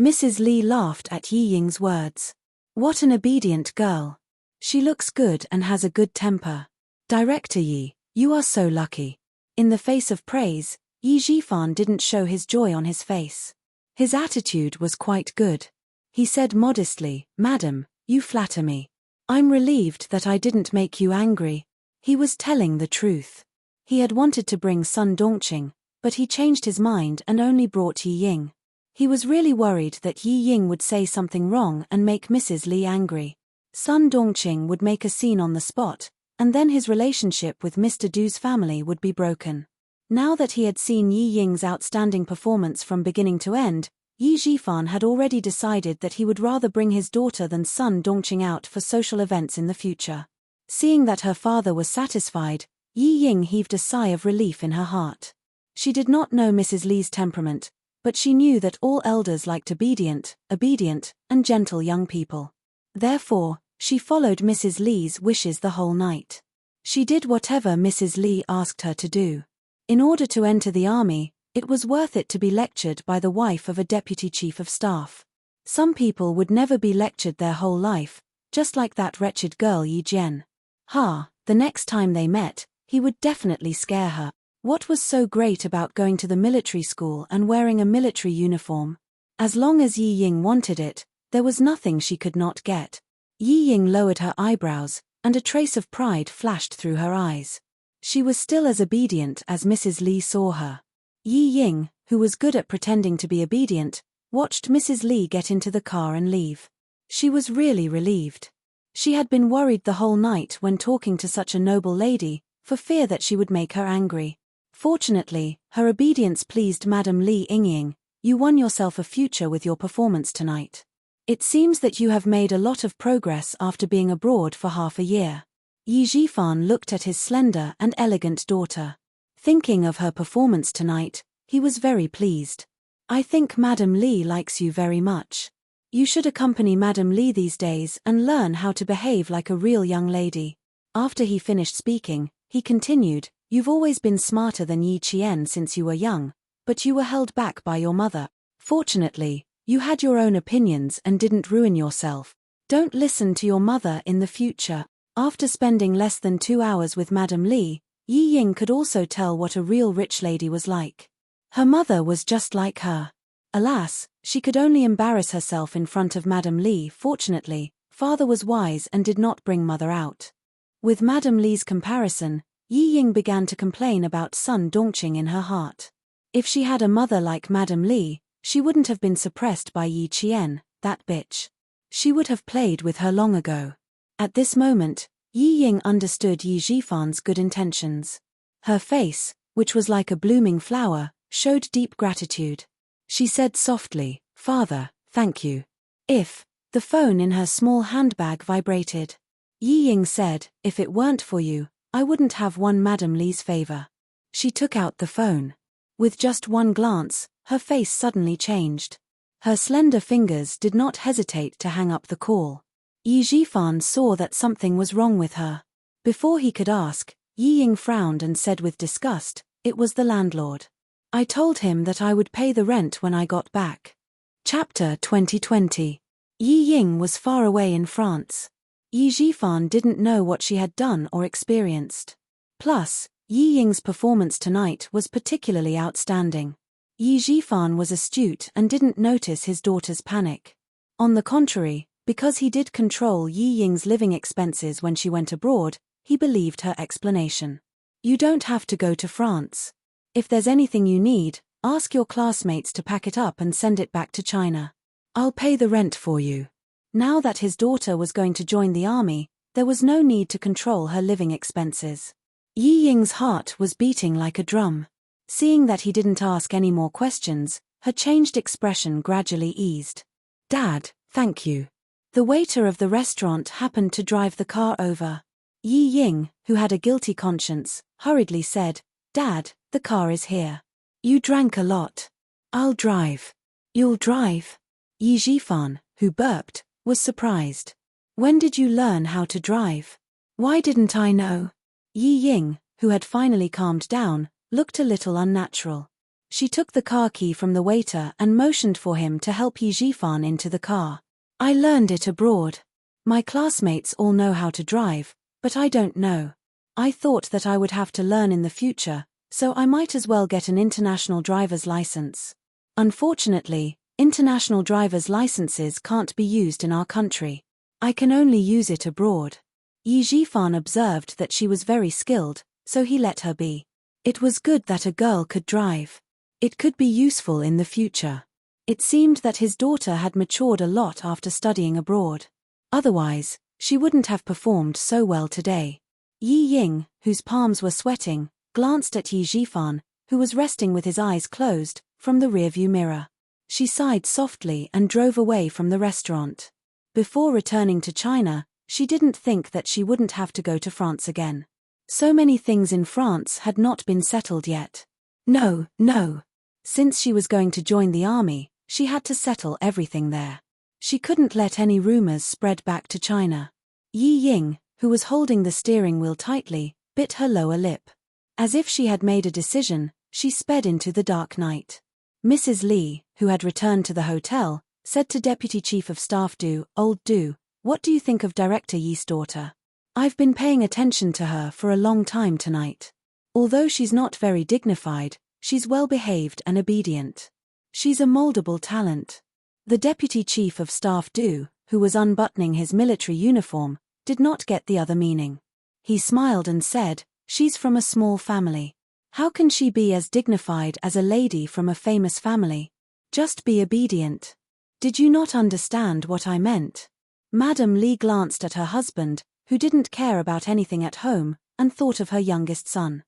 Mrs. Li laughed at Yi Ying's words. What an obedient girl. She looks good and has a good temper. Director Yi, you are so lucky. In the face of praise, Yi Jifan didn't show his joy on his face. His attitude was quite good. He said modestly, "Madam, you flatter me. I'm relieved that I didn't make you angry." He was telling the truth. He had wanted to bring Sun Dongqing, but he changed his mind and only brought Yi Ying. He was really worried that Yi Ying would say something wrong and make Mrs. Li angry. Sun Dongqing would make a scene on the spot, and then his relationship with Mr. Du's family would be broken. Now that he had seen Yi Ying's outstanding performance from beginning to end, Yi Jifan had already decided that he would rather bring his daughter than Sun Dongqing out for social events in the future. Seeing that her father was satisfied, Yi Ying heaved a sigh of relief in her heart. She did not know Mrs. Li's temperament, but she knew that all elders liked obedient, and gentle young people. Therefore, she followed Mrs. Li's wishes the whole night. She did whatever Mrs. Li asked her to do. In order to enter the army, it was worth it to be lectured by the wife of a deputy chief of staff. Some people would never be lectured their whole life, just like that wretched girl Yi Jian. The next time they met, he would definitely scare her. What was so great about going to the military school and wearing a military uniform? As long as Yi Ying wanted it, there was nothing she could not get. Yi Ying lowered her eyebrows, and a trace of pride flashed through her eyes. She was still as obedient as Mrs. Li saw her. Yi Ying, who was good at pretending to be obedient, watched Mrs. Li get into the car and leave. She was really relieved. She had been worried the whole night when talking to such a noble lady, for fear that she would make her angry. Fortunately, her obedience pleased Madame Li Yingying. "You won yourself a future with your performance tonight. It seems that you have made a lot of progress after being abroad for half a year." Yi Jifan looked at his slender and elegant daughter. Thinking of her performance tonight, he was very pleased. "I think Madame Li likes you very much. You should accompany Madame Li these days and learn how to behave like a real young lady." After he finished speaking, he continued, "You've always been smarter than Yi Qian since you were young, but you were held back by your mother. Fortunately, you had your own opinions and didn't ruin yourself. Don't listen to your mother in the future." After spending less than 2 hours with Madame Li, Yi Ying could also tell what a real rich lady was like. Her mother was just like her. Alas, she could only embarrass herself in front of Madame Li. Fortunately, father was wise and did not bring mother out. With Madame Li's comparison, Yi Ying began to complain about Sun Dongqing in her heart. If she had a mother like Madame Li, she wouldn't have been suppressed by Yi Qian, that bitch. She would have played with her long ago. At this moment, Yi Ying understood Yi Jifan's good intentions. Her face, which was like a blooming flower, showed deep gratitude. She said softly, "Father, thank you." The phone in her small handbag vibrated. Yi Ying said, "If it weren't for you, I wouldn't have won Madame Li's favor." She took out the phone. With just one glance, her face suddenly changed. Her slender fingers did not hesitate to hang up the call. Yi Jifan saw that something was wrong with her. Before he could ask, Yi Ying frowned and said with disgust, "It was the landlord. I told him that I would pay the rent when I got back." Chapter 2020. Yi Ying was far away in France. Yi Jifan didn't know what she had done or experienced. Plus, Yi Ying's performance tonight was particularly outstanding. Yi Jifan was astute and didn't notice his daughter's panic. On the contrary, because he did control Yi Ying's living expenses when she went abroad, he believed her explanation. "You don't have to go to France. If there's anything you need, ask your classmates to pack it up and send it back to China. I'll pay the rent for you." Now that his daughter was going to join the army, there was no need to control her living expenses. Yi Ying's heart was beating like a drum. Seeing that he didn't ask any more questions, her changed expression gradually eased. "Dad, thank you." The waiter of the restaurant happened to drive the car over. Yi Ying, who had a guilty conscience, hurriedly said, "Dad, the car is here. You drank a lot. I'll drive." "You'll drive?" Yi Jifan, who burped, was surprised. "When did you learn how to drive? Why didn't I know?" Yi Ying, who had finally calmed down, looked a little unnatural. She took the car key from the waiter and motioned for him to help Yi Jifan into the car. "I learned it abroad. My classmates all know how to drive, but I don't know. I thought that I would have to learn in the future, so I might as well get an international driver's license. Unfortunately, international driver's licenses can't be used in our country. I can only use it abroad. Yi Jifan observed that she was very skilled, so he let her be. It was good that a girl could drive. It could be useful in the future. It seemed that his daughter had matured a lot after studying abroad. Otherwise, she wouldn't have performed so well today. Yi Ying, whose palms were sweating, glanced at Yi Jifan, who was resting with his eyes closed, from the rearview mirror. She sighed softly and drove away from the restaurant. Before returning to China, she didn't think that she wouldn't have to go to France again. So many things in France had not been settled yet. No. Since she was going to join the army, she had to settle everything there. She couldn't let any rumors spread back to China. Yi Ying, who was holding the steering wheel tightly, bit her lower lip. As if she had made a decision, she sped into the dark night. Mrs. Li, who had returned to the hotel, said to Deputy Chief of Staff Old Du, "What do you think of Director Yi's daughter? I've been paying attention to her for a long time tonight. Although she's not very dignified, she's well-behaved and obedient. She's a moldable talent." The Deputy Chief of Staff who was unbuttoning his military uniform, did not get the other meaning. He smiled and said, "She's from a small family. How can she be as dignified as a lady from a famous family? Just be obedient." "Did you not understand what I meant?" Madame Li glanced at her husband, who didn't care about anything at home, and thought of her youngest son.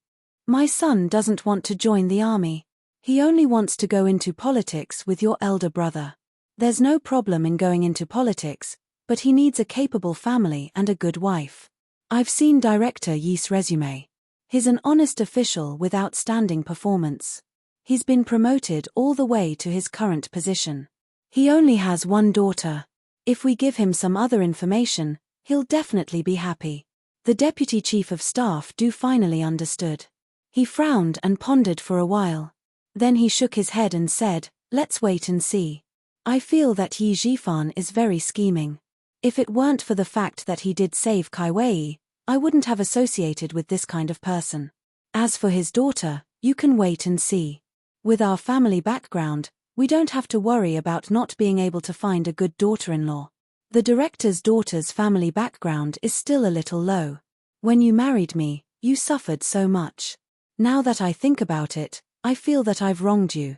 "My son doesn't want to join the army. He only wants to go into politics with your elder brother. There's no problem in going into politics, but he needs a capable family and a good wife. I've seen Director Yi's resume. He's an honest official with outstanding performance. He's been promoted all the way to his current position. He only has one daughter. If we give him some other information, he'll definitely be happy." The Deputy Chief of Staff finally understood. He frowned and pondered for a while. Then he shook his head and said, "Let's wait and see. I feel that Yi Jifan is very scheming. If it weren't for the fact that he did save Kai Wei, I wouldn't have associated with this kind of person. As for his daughter, you can wait and see. With our family background, we don't have to worry about not being able to find a good daughter-in-law. The director's daughter's family background is still a little low. When you married me, you suffered so much. Now that I think about it, I feel that I've wronged you."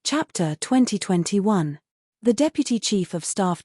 Chapter 2021. The Deputy Chief of Staff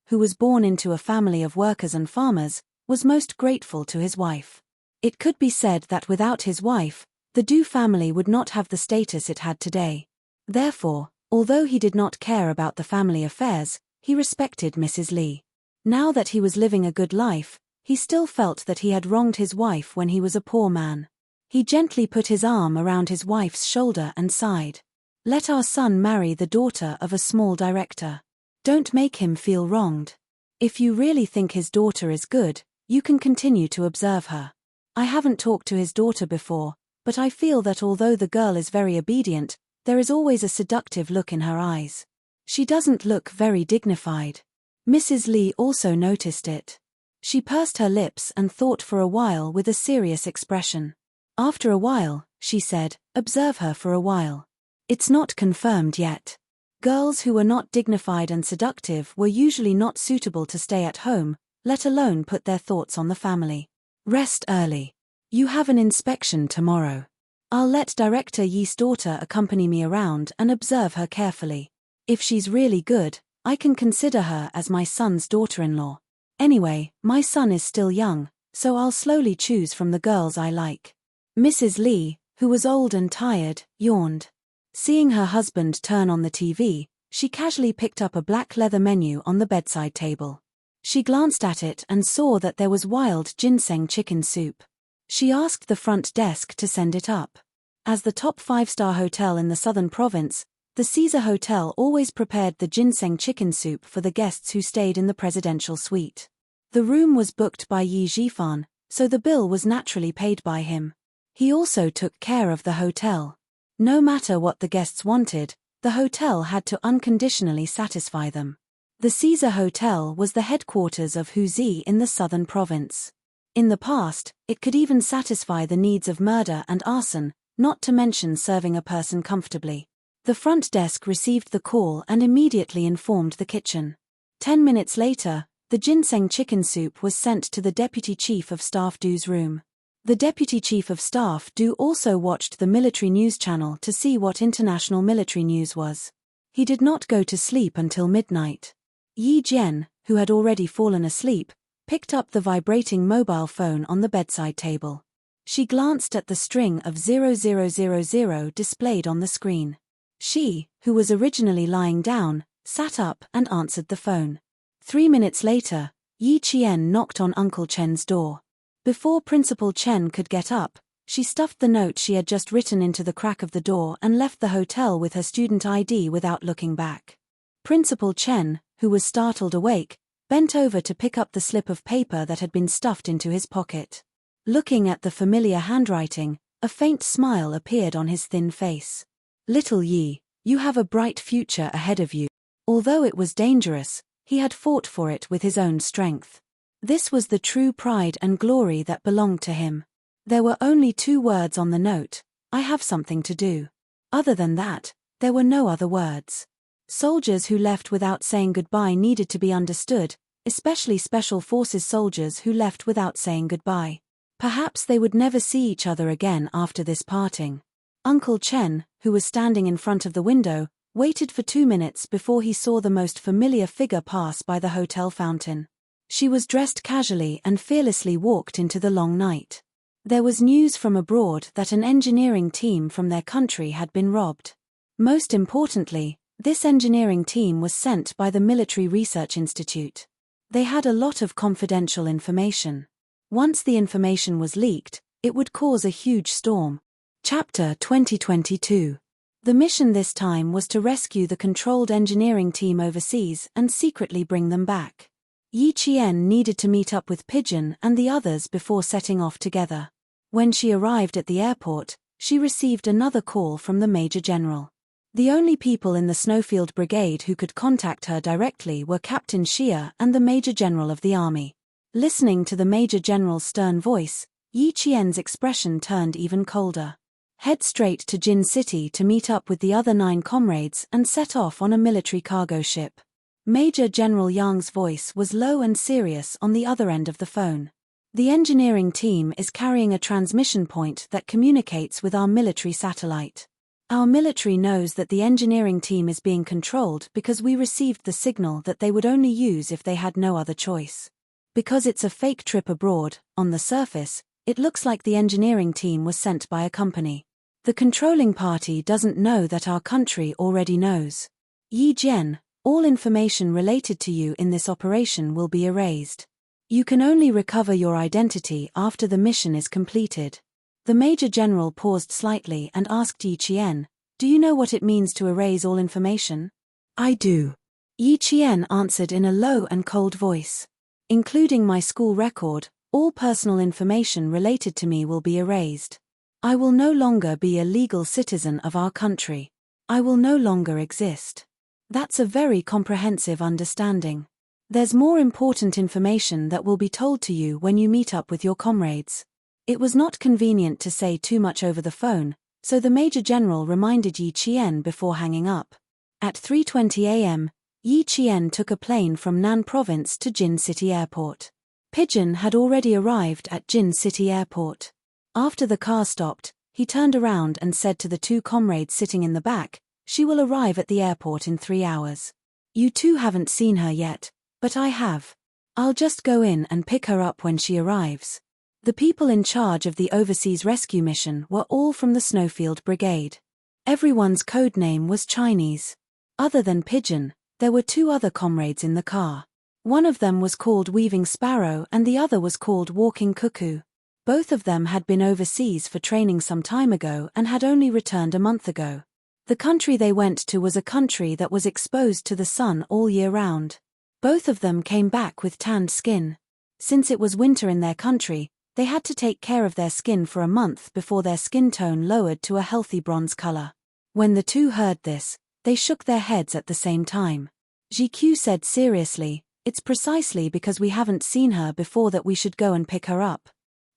who was born into a family of workers and farmers, was most grateful to his wife. It could be said that without his wife, the family would not have the status it had today. Therefore, although he did not care about the family affairs, he respected Mrs. Li. Now that he was living a good life, he still felt that he had wronged his wife when he was a poor man. He gently put his arm around his wife's shoulder and sighed. "Let our son marry the daughter of a small director. Don't make him feel wronged. If you really think his daughter is good, you can continue to observe her. I haven't talked to his daughter before, but I feel that although the girl is very obedient, there is always a seductive look in her eyes. She doesn't look very dignified." Mrs. Li also noticed it. She pursed her lips and thought for a while with a serious expression. After a while, she said, "Observe her for a while. It's not confirmed yet. Girls who were not dignified and seductive were usually not suitable to stay at home, let alone put their thoughts on the family. Rest early. You have an inspection tomorrow. I'll let Director Yi's daughter accompany me around and observe her carefully. If she's really good, I can consider her as my son's daughter-in-law. Anyway, my son is still young, so I'll slowly choose from the girls I like." Mrs. Li, who was old and tired, yawned. Seeing her husband turn on the TV, she casually picked up a black leather menu on the bedside table. She glanced at it and saw that there was wild ginseng chicken soup. She asked the front desk to send it up. As the top 5-star hotel in the southern province, the Caesar Hotel always prepared the ginseng chicken soup for the guests who stayed in the presidential suite. The room was booked by Yi Jifan, so the bill was naturally paid by him. He also took care of the hotel. No matter what the guests wanted, the hotel had to unconditionally satisfy them. The Caesar Hotel was the headquarters of Huzi in the southern province. In the past, it could even satisfy the needs of murder and arson, not to mention serving a person comfortably. The front desk received the call and immediately informed the kitchen. 10 minutes later, the ginseng chicken soup was sent to the Deputy Chief of Staff Do's room. The Deputy Chief of Staff Do also watched the military news channel to see what international military news was. He did not go to sleep until midnight. Yi Jian, who had already fallen asleep, picked up the vibrating mobile phone on the bedside table. She glanced at the string of 0000 displayed on the screen. She, who was originally lying down, sat up and answered the phone. 3 minutes later, Yi Qian knocked on Uncle Chen's door. Before Principal Chen could get up, she stuffed the note she had just written into the crack of the door and left the hotel with her student ID without looking back. Principal Chen, who was startled awake, bent over to pick up the slip of paper that had been stuffed into his pocket. Looking at the familiar handwriting, a faint smile appeared on his thin face. Little Yi, you have a bright future ahead of you. Although it was dangerous, he had fought for it with his own strength. This was the true pride and glory that belonged to him. There were only 2 words on the note: I have something to do. Other than that, there were no other words. Soldiers who left without saying goodbye needed to be understood, especially Special Forces soldiers who left without saying goodbye. Perhaps they would never see each other again after this parting. Uncle Chen, who was standing in front of the window, waited for 2 minutes before he saw the most familiar figure pass by the hotel fountain. She was dressed casually and fearlessly walked into the long night. There was news from abroad that an engineering team from their country had been robbed. Most importantly, this engineering team was sent by the Military Research Institute. They had a lot of confidential information. Once the information was leaked, it would cause a huge storm. Chapter 2022. The mission this time was to rescue the controlled engineering team overseas and secretly bring them back. Yi Qian needed to meet up with Pigeon and the others before setting off together. When she arrived at the airport, she received another call from the Major General. The only people in the Snowfield Brigade who could contact her directly were Captain Xia and the Major General of the Army. Listening to the Major General's stern voice, Yi Qian's expression turned even colder. Head straight to Jin City to meet up with the other 9 comrades and set off on a military cargo ship. Major General Yang's voice was low and serious on the other end of the phone. The engineering team is carrying a transmission point that communicates with our military satellite. Our military knows that the engineering team is being controlled because we received the signal that they would only use if they had no other choice. Because it's a fake trip abroad, on the surface, it looks like the engineering team was sent by a company. The controlling party doesn't know that our country already knows. Yi Jian, all information related to you in this operation will be erased. You can only recover your identity after the mission is completed. The Major General paused slightly and asked Yi Qian, do you know what it means to erase all information? I do. Yi Qian answered in a low and cold voice. Including my school record, all personal information related to me will be erased. I will no longer be a legal citizen of our country. I will no longer exist. That's a very comprehensive understanding. There's more important information that will be told to you when you meet up with your comrades. It was not convenient to say too much over the phone, so the Major General reminded Yi Qian before hanging up. At 3:20 a.m., Yi Qian took a plane from Nan Province to Jin City Airport. Pigeon had already arrived at Jin City Airport. After the car stopped, he turned around and said to the 2 comrades sitting in the back, she will arrive at the airport in 3 hours. You 2 haven't seen her yet, but I have. I'll just go in and pick her up when she arrives. The people in charge of the overseas rescue mission were all from the Snowfield Brigade. Everyone's code name was Chinese. Other than Pigeon, there were 2 other comrades in the car. One of them was called Weaving Sparrow and the other was called Walking Cuckoo. Both of them had been overseas for training some time ago and had only returned a month ago. The country they went to was a country that was exposed to the sun all year round. Both of them came back with tanned skin. Since it was winter in their country, they had to take care of their skin for a month before their skin tone lowered to a healthy bronze color. When the 2 heard this, they shook their heads at the same time. GQ said seriously, it's precisely because we haven't seen her before that we should go and pick her up.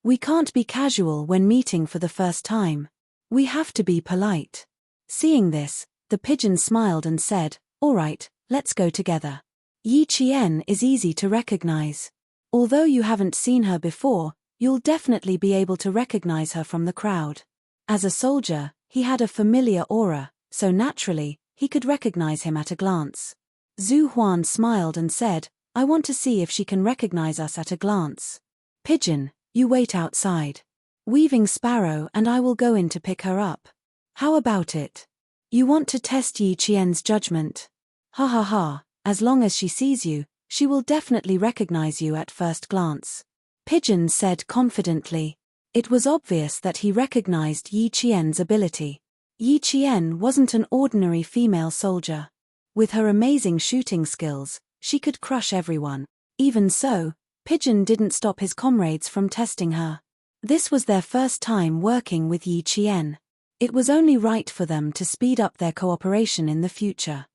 We can't be casual when meeting for the first time. We have to be polite. Seeing this, the pigeon smiled and said, all right, let's go together. Yi Qian is easy to recognize. Although you haven't seen her before, you'll definitely be able to recognize her from the crowd. As a soldier, he had a familiar aura, so naturally, he could recognize him at a glance. Zhu Huan smiled and said, I want to see if she can recognize us at a glance. Pigeon, you wait outside. Weaving Sparrow and I will go in to pick her up. How about it? You want to test Yi Qian's judgment? Ha ha ha, as long as she sees you, she will definitely recognize you at first glance. Pigeon said confidently. It was obvious that he recognized Yi Qian's ability. Yi Qian wasn't an ordinary female soldier. With her amazing shooting skills, she could crush everyone. Even so, Pigeon didn't stop his comrades from testing her. This was their first time working with Yi Qian. It was only right for them to speed up their cooperation in the future.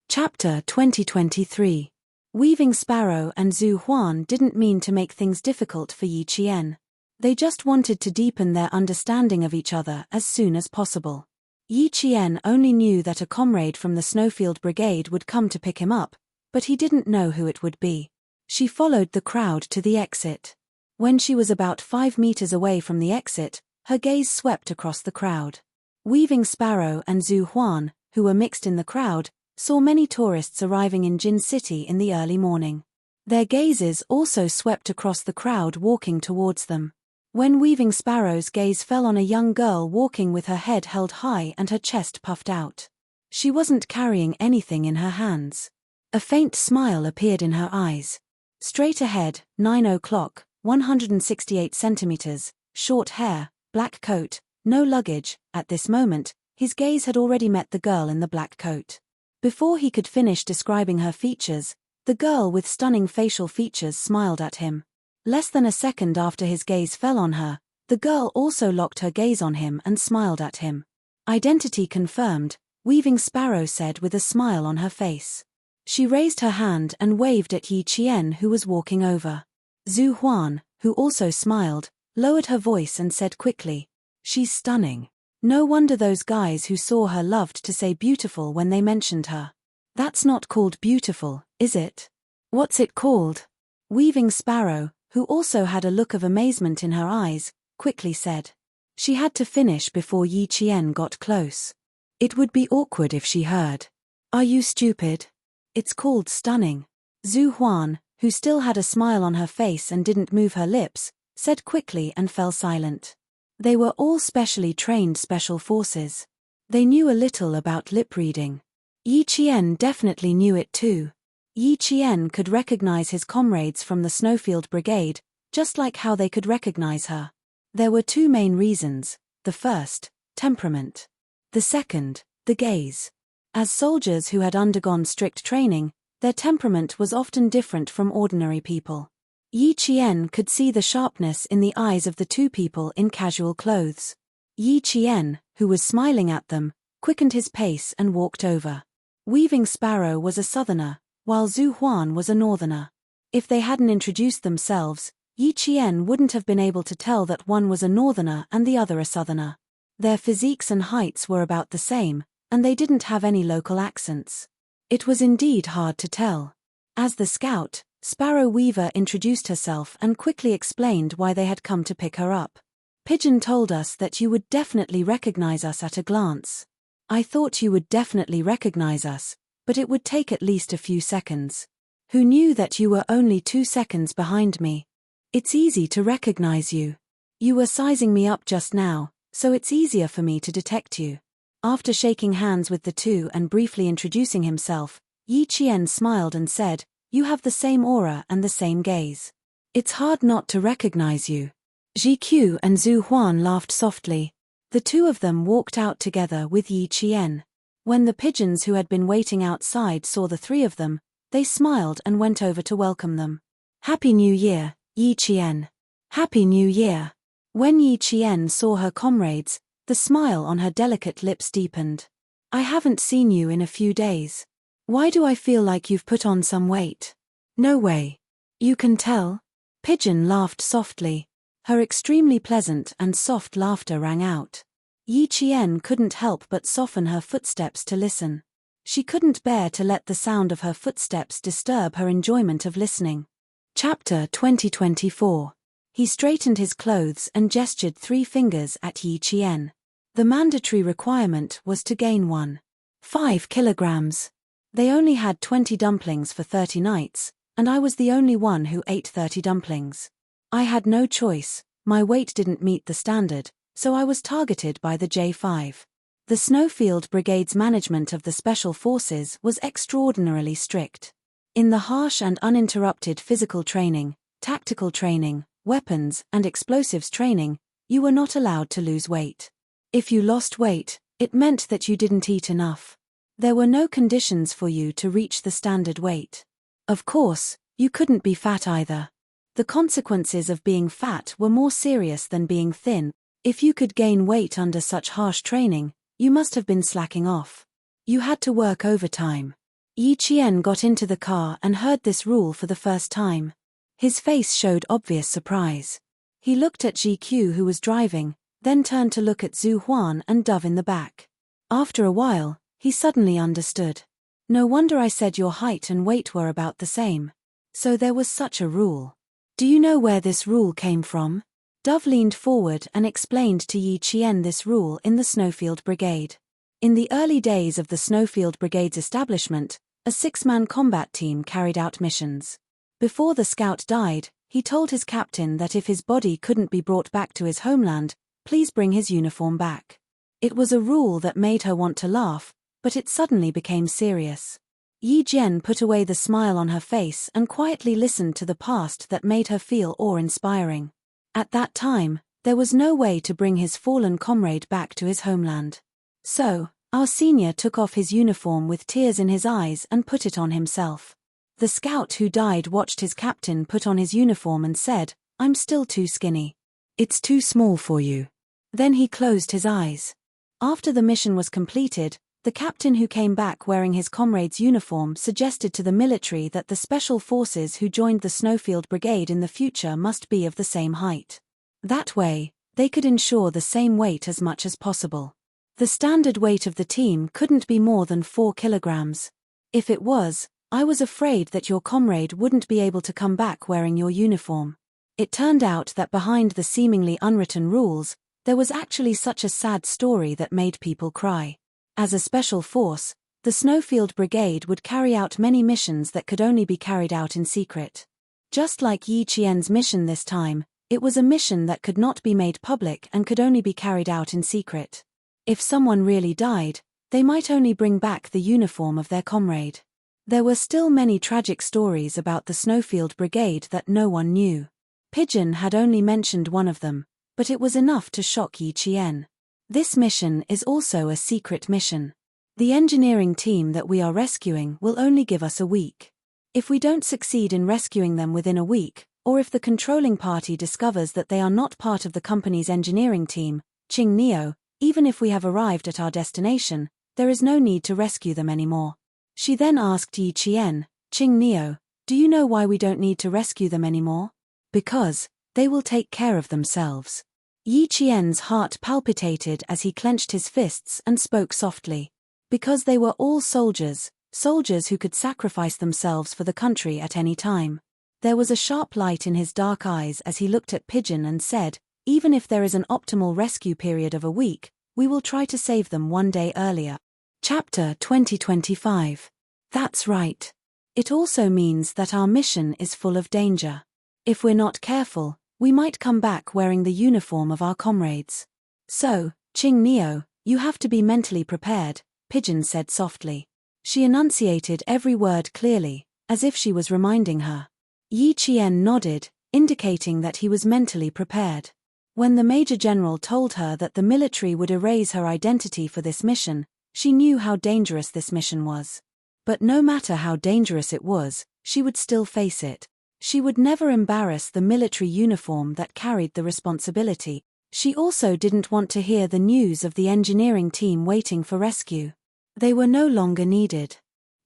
Chapter 2023. Weaving Sparrow and Zhu Huan didn't mean to make things difficult for Yi Qian. They just wanted to deepen their understanding of each other as soon as possible. Yi Qian only knew that a comrade from the Snowfield Brigade would come to pick him up, but he didn't know who it would be. She followed the crowd to the exit. When she was about 5 meters away from the exit, her gaze swept across the crowd. Weaving Sparrow and Zhu Huan, who were mixed in the crowd, saw many tourists arriving in Jin City in the early morning. Their gazes also swept across the crowd walking towards them. When Weaving Sparrow's gaze fell on a young girl walking with her head held high and her chest puffed out. She wasn't carrying anything in her hands. A faint smile appeared in her eyes. Straight ahead, 9 o'clock, 168 centimeters, short hair, black coat, no luggage. At this moment, his gaze had already met the girl in the black coat. Before he could finish describing her features, the girl with stunning facial features smiled at him. Less than a second after his gaze fell on her, the girl also locked her gaze on him and smiled at him. Identity confirmed, Weaving Sparrow said with a smile on her face. She raised her hand and waved at Yi Qian, who was walking over. Zhu Huan, who also smiled, lowered her voice and said quickly, she's stunning. No wonder those guys who saw her loved to say beautiful when they mentioned her. That's not called beautiful, is it? What's it called? Weaving Sparrow, who also had a look of amazement in her eyes, quickly said. She had to finish before Yi Qian got close. It would be awkward if she heard. Are you stupid? It's called stunning. Zhu Huan, who still had a smile on her face and didn't move her lips, said quickly and fell silent. They were all specially trained special forces. They knew a little about lip reading. Yi Qian definitely knew it too. Yi Qian could recognize his comrades from the Snowfield Brigade, just like how they could recognize her. There were two main reasons. The first, temperament. The second, the gaze. As soldiers who had undergone strict training, their temperament was often different from ordinary people. Yi Qian could see the sharpness in the eyes of the two people in casual clothes. Yi Qian, who was smiling at them, quickened his pace and walked over. Weaving Sparrow was a southerner, while Zhu Huan was a northerner. If they hadn't introduced themselves, Yi Qian wouldn't have been able to tell that one was a northerner and the other a southerner. Their physiques and heights were about the same, and they didn't have any local accents. It was indeed hard to tell. As the scout, Sparrow Weaver introduced herself and quickly explained why they had come to pick her up. Pigeon told us that you would definitely recognize us at a glance. I thought you would definitely recognize us, but it would take at least a few seconds. Who knew that you were only 2 seconds behind me? It's easy to recognize you. You were sizing me up just now, so it's easier for me to detect you. After shaking hands with the two and briefly introducing himself, Yi Qian smiled and said, you have the same aura and the same gaze. It's hard not to recognize you. GQ and Zhu Huan laughed softly. The two of them walked out together with Yi Qian. When the pigeons who had been waiting outside saw the three of them, they smiled and went over to welcome them. Happy New Year, Yi Qian. Happy New Year. When Yi Qian saw her comrades, the smile on her delicate lips deepened. I haven't seen you in a few days. Why do I feel like you've put on some weight? No way. You can tell? Pigeon laughed softly. Her extremely pleasant and soft laughter rang out. Yi Qian couldn't help but soften her footsteps to listen. She couldn't bear to let the sound of her footsteps disturb her enjoyment of listening. Chapter 2024. He straightened his clothes and gestured 3 fingers at Yi Qian. The mandatory requirement was to gain 1.5 kilograms. They only had 20 dumplings for 30 nights, and I was the only one who ate 30 dumplings. I had no choice, my weight didn't meet the standard, so I was targeted by the J5. The Snowfield Brigade's management of the Special Forces was extraordinarily strict. In the harsh and uninterrupted physical training, tactical training, weapons and explosives training, you were not allowed to lose weight. If you lost weight, it meant that you didn't eat enough. There were no conditions for you to reach the standard weight. Of course, you couldn't be fat either. The consequences of being fat were more serious than being thin. If you could gain weight under such harsh training, you must have been slacking off. You had to work overtime. Yi Qian got into the car and heard this rule for the first time. His face showed obvious surprise. He looked at GQ who was driving, then turned to look at Zhu Huan and Dove in the back. After a while, he suddenly understood. No wonder I said your height and weight were about the same. So there was such a rule. Do you know where this rule came from? Dove leaned forward and explained to Yi Qian this rule in the Snowfield Brigade. In the early days of the Snowfield Brigade's establishment, a 6-man combat team carried out missions. Before the scout died, he told his captain that if his body couldn't be brought back to his homeland, please bring his uniform back. It was a rule that made her want to laugh, but it suddenly became serious. Yi Jian put away the smile on her face and quietly listened to the past that made her feel awe-inspiring. At that time, there was no way to bring his fallen comrade back to his homeland. So, our senior took off his uniform with tears in his eyes and put it on himself. The scout who died watched his captain put on his uniform and said, "I'm still too skinny. It's too small for you." Then he closed his eyes. After the mission was completed, the captain who came back wearing his comrade's uniform suggested to the military that the special forces who joined the Snowfield Brigade in the future must be of the same height. That way, they could ensure the same weight as much as possible. The standard weight of the team couldn't be more than 4 kilograms. If it was, I was afraid that your comrade wouldn't be able to come back wearing your uniform. It turned out that behind the seemingly unwritten rules, there was actually such a sad story that made people cry. As a special force, the Snowfield Brigade would carry out many missions that could only be carried out in secret. Just like Yi Qian's mission this time, it was a mission that could not be made public and could only be carried out in secret. If someone really died, they might only bring back the uniform of their comrade. There were still many tragic stories about the Snowfield Brigade that no one knew. Pigeon had only mentioned one of them, but it was enough to shock Yi Qian. This mission is also a secret mission. The engineering team that we are rescuing will only give us a week. If we don't succeed in rescuing them within a week, or if the controlling party discovers that they are not part of the company's engineering team, Qing Neo, even if we have arrived at our destination, there is no need to rescue them anymore. She then asked Yi Qian, "Qing Neo, do you know why we don't need to rescue them anymore?" "Because they will take care of themselves." Yi Qian's heart palpitated as he clenched his fists and spoke softly. Because they were all soldiers, soldiers who could sacrifice themselves for the country at any time. There was a sharp light in his dark eyes as he looked at Pigeon and said, "Even if there is an optimal rescue period of a week, we will try to save them one day earlier." Chapter 2025. That's right. It also means that our mission is full of danger. If we're not careful, we might come back wearing the uniform of our comrades. So, Qing Neo, you have to be mentally prepared, Pigeon said softly. She enunciated every word clearly, as if she was reminding her. Yi Qian nodded, indicating that he was mentally prepared. When the Major General told her that the military would erase her identity for this mission, she knew how dangerous this mission was. But no matter how dangerous it was, she would still face it. She would never embarrass the military uniform that carried the responsibility. She also didn't want to hear the news of the engineering team waiting for rescue. They were no longer needed.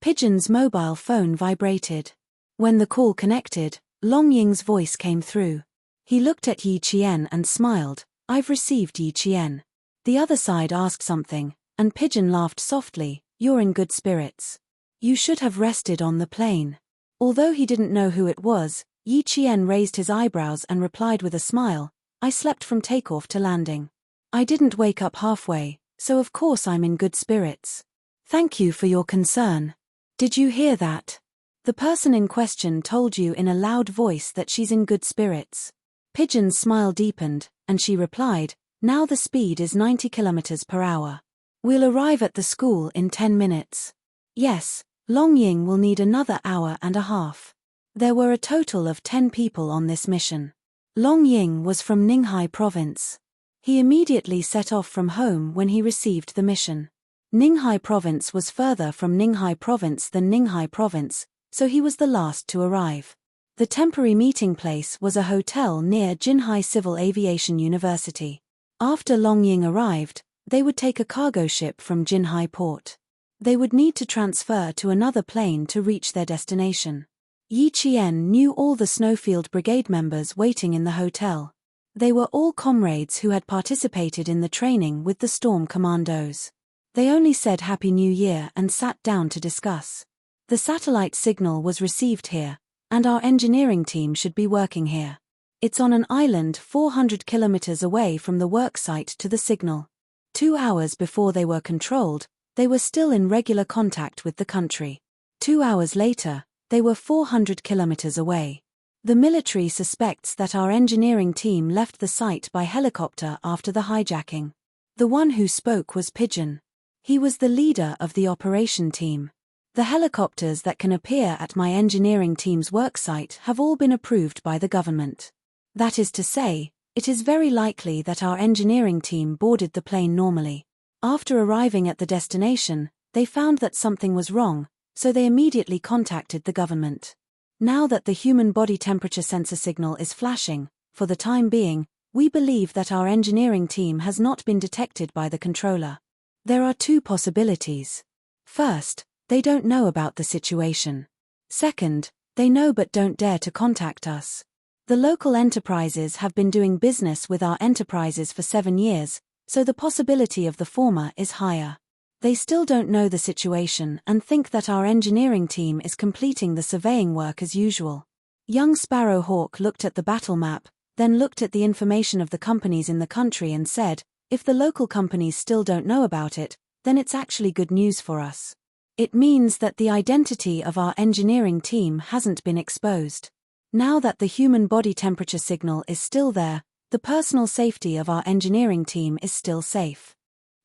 Pigeon's mobile phone vibrated. When the call connected, Long Ying's voice came through. He looked at Yi Qian and smiled. "I've received Yi Qian. The other side asked something, and Pigeon laughed softly. You're in good spirits. You should have rested on the plane. Although he didn't know who it was, Yi Qian raised his eyebrows and replied with a smile, I slept from takeoff to landing. I didn't wake up halfway, so of course I'm in good spirits. Thank you for your concern. Did you hear that? The person in question told you in a loud voice that she's in good spirits. Pigeon's smile deepened, and she replied, now the speed is 90 kilometers per hour. We'll arrive at the school in 10 minutes. Yes, Long Ying will need another hour and a half. There were a total of 10 people on this mission. Long Ying was from Ninghai province. He immediately set off from home when he received the mission. Ninghai province was further from Ninghai province than Ninghai province, so he was the last to arrive. The temporary meeting place was a hotel near Jinhai Civil Aviation University. After Long Ying arrived, they would take a cargo ship from Jinhai port. They would need to transfer to another plane to reach their destination. Yi Qian knew all the Snowfield Brigade members waiting in the hotel. They were all comrades who had participated in the training with the Storm Commandos. They only said Happy New Year and sat down to discuss. The satellite signal was received here, and our engineering team should be working here. It's on an island 400 kilometers away from the work site to the signal. 2 hours before they were controlled, they were still in regular contact with the country. 2 hours later, they were 400 kilometers away. The military suspects that our engineering team left the site by helicopter after the hijacking. The one who spoke was Pigeon. He was the leader of the operation team. The helicopters that can appear at my engineering team's worksite have all been approved by the government. That is to say, it is very likely that our engineering team boarded the plane normally. After arriving at the destination, they found that something was wrong, so they immediately contacted the government. Now that the human body temperature sensor signal is flashing, for the time being, we believe that our engineering team has not been detected by the controller. There are 2 possibilities. First, they don't know about the situation. Second, they know but don't dare to contact us. The local enterprises have been doing business with our enterprises for 7 years, so the possibility of the former is higher. They still don't know the situation and think that our engineering team is completing the surveying work as usual. Young Sparrowhawk looked at the battle map, then looked at the information of the companies in the country and said, if the local companies still don't know about it, then it's actually good news for us. It means that the identity of our engineering team hasn't been exposed. Now that the human body temperature signal is still there, the personal safety of our engineering team is still safe.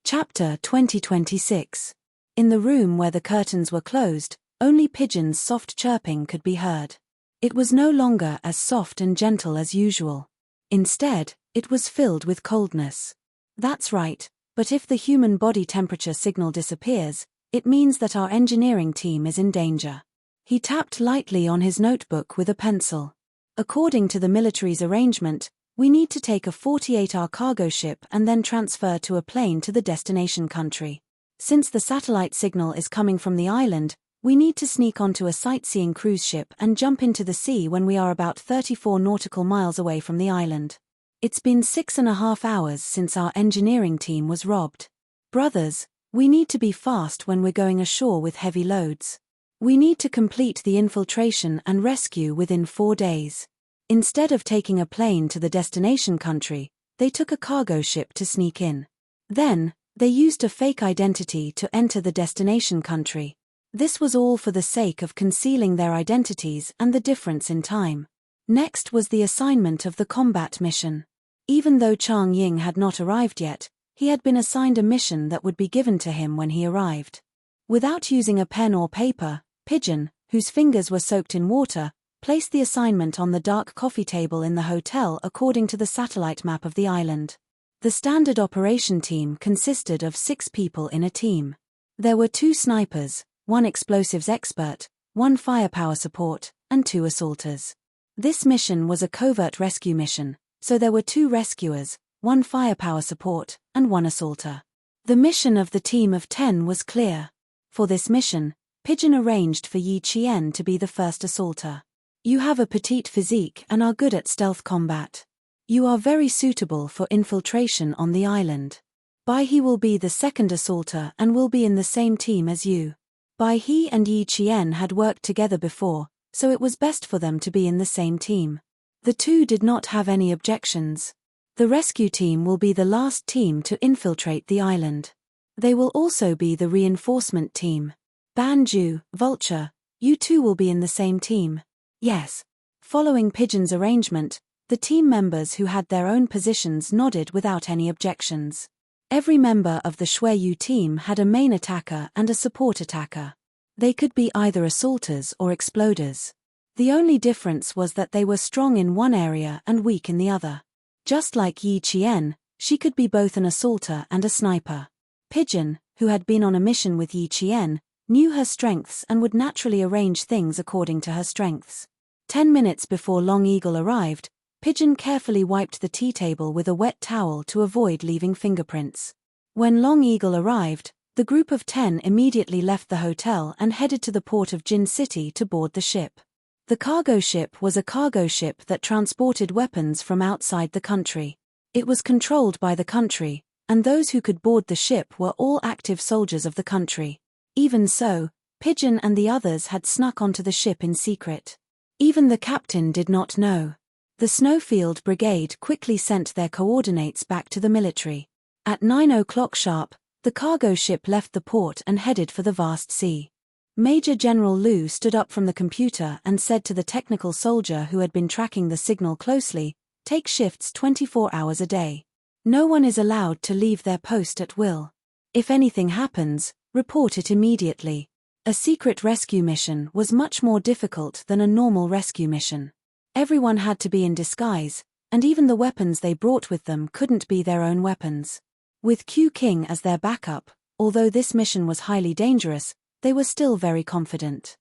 Chapter 2026. In the room where the curtains were closed, only Pigeon's soft chirping could be heard. It was no longer as soft and gentle as usual. Instead, it was filled with coldness. That's right, but if the human body temperature signal disappears, it means that our engineering team is in danger. He tapped lightly on his notebook with a pencil. According to the military's arrangement, we need to take a 48-hour cargo ship and then transfer to a plane to the destination country. Since the satellite signal is coming from the island, we need to sneak onto a sightseeing cruise ship and jump into the sea when we are about 34 nautical miles away from the island. It's been 6.5 hours since our engineering team was robbed. Brothers, we need to be fast when we're going ashore with heavy loads. We need to complete the infiltration and rescue within 4 days. Instead of taking a plane to the destination country, they took a cargo ship to sneak in. Then, they used a fake identity to enter the destination country. This was all for the sake of concealing their identities and the difference in time. Next was the assignment of the combat mission. Even though Chang Ying had not arrived yet, he had been assigned a mission that would be given to him when he arrived. Without using a pen or paper, Pigeon, whose fingers were soaked in water, placed the assignment on the dark coffee table in the hotel according to the satellite map of the island. The standard operation team consisted of 6 people in a team. There were 2 snipers, 1 explosives expert, 1 firepower support, and 2 assaulters. This mission was a covert rescue mission, so there were 2 rescuers, 1 firepower support, and 1 assaulter. The mission of the team of 10 was clear. For this mission, Pigeon arranged for Yi Qian to be the first assaulter. You have a petite physique and are good at stealth combat. You are very suitable for infiltration on the island. Bai He will be the second assaulter and will be in the same team as you. Bai He and Yi Qian had worked together before, so it was best for them to be in the same team. The two did not have any objections. The rescue team will be the last team to infiltrate the island. They will also be the reinforcement team. Banju, Vulture, you two will be in the same team. Yes. Following Pigeon's arrangement, the team members who had their own positions nodded without any objections. Every member of the Shuiyu team had a main attacker and a support attacker. They could be either assaulters or exploders. The only difference was that they were strong in one area and weak in the other. Just like Yi Qian, she could be both an assaulter and a sniper. Pigeon, who had been on a mission with Yi Qian, knew her strengths and would naturally arrange things according to her strengths. 10 minutes before Long Eagle arrived, Pigeon carefully wiped the tea table with a wet towel to avoid leaving fingerprints. When Long Eagle arrived, the group of 10 immediately left the hotel and headed to the port of Jin City to board the ship. The cargo ship was a cargo ship that transported weapons from outside the country. It was controlled by the country, and those who could board the ship were all active soldiers of the country. Even so, Pigeon and the others had snuck onto the ship in secret. Even the captain did not know. The Snowfield Brigade quickly sent their coordinates back to the military. At 9 o'clock sharp, the cargo ship left the port and headed for the vast sea. Major General Liu stood up from the computer and said to the technical soldier who had been tracking the signal closely, "Take shifts 24 hours a day. No one is allowed to leave their post at will. If anything happens, report it immediately." A secret rescue mission was much more difficult than a normal rescue mission. Everyone had to be in disguise, and even the weapons they brought with them couldn't be their own weapons. With Q King as their backup, although this mission was highly dangerous, they were still very confident.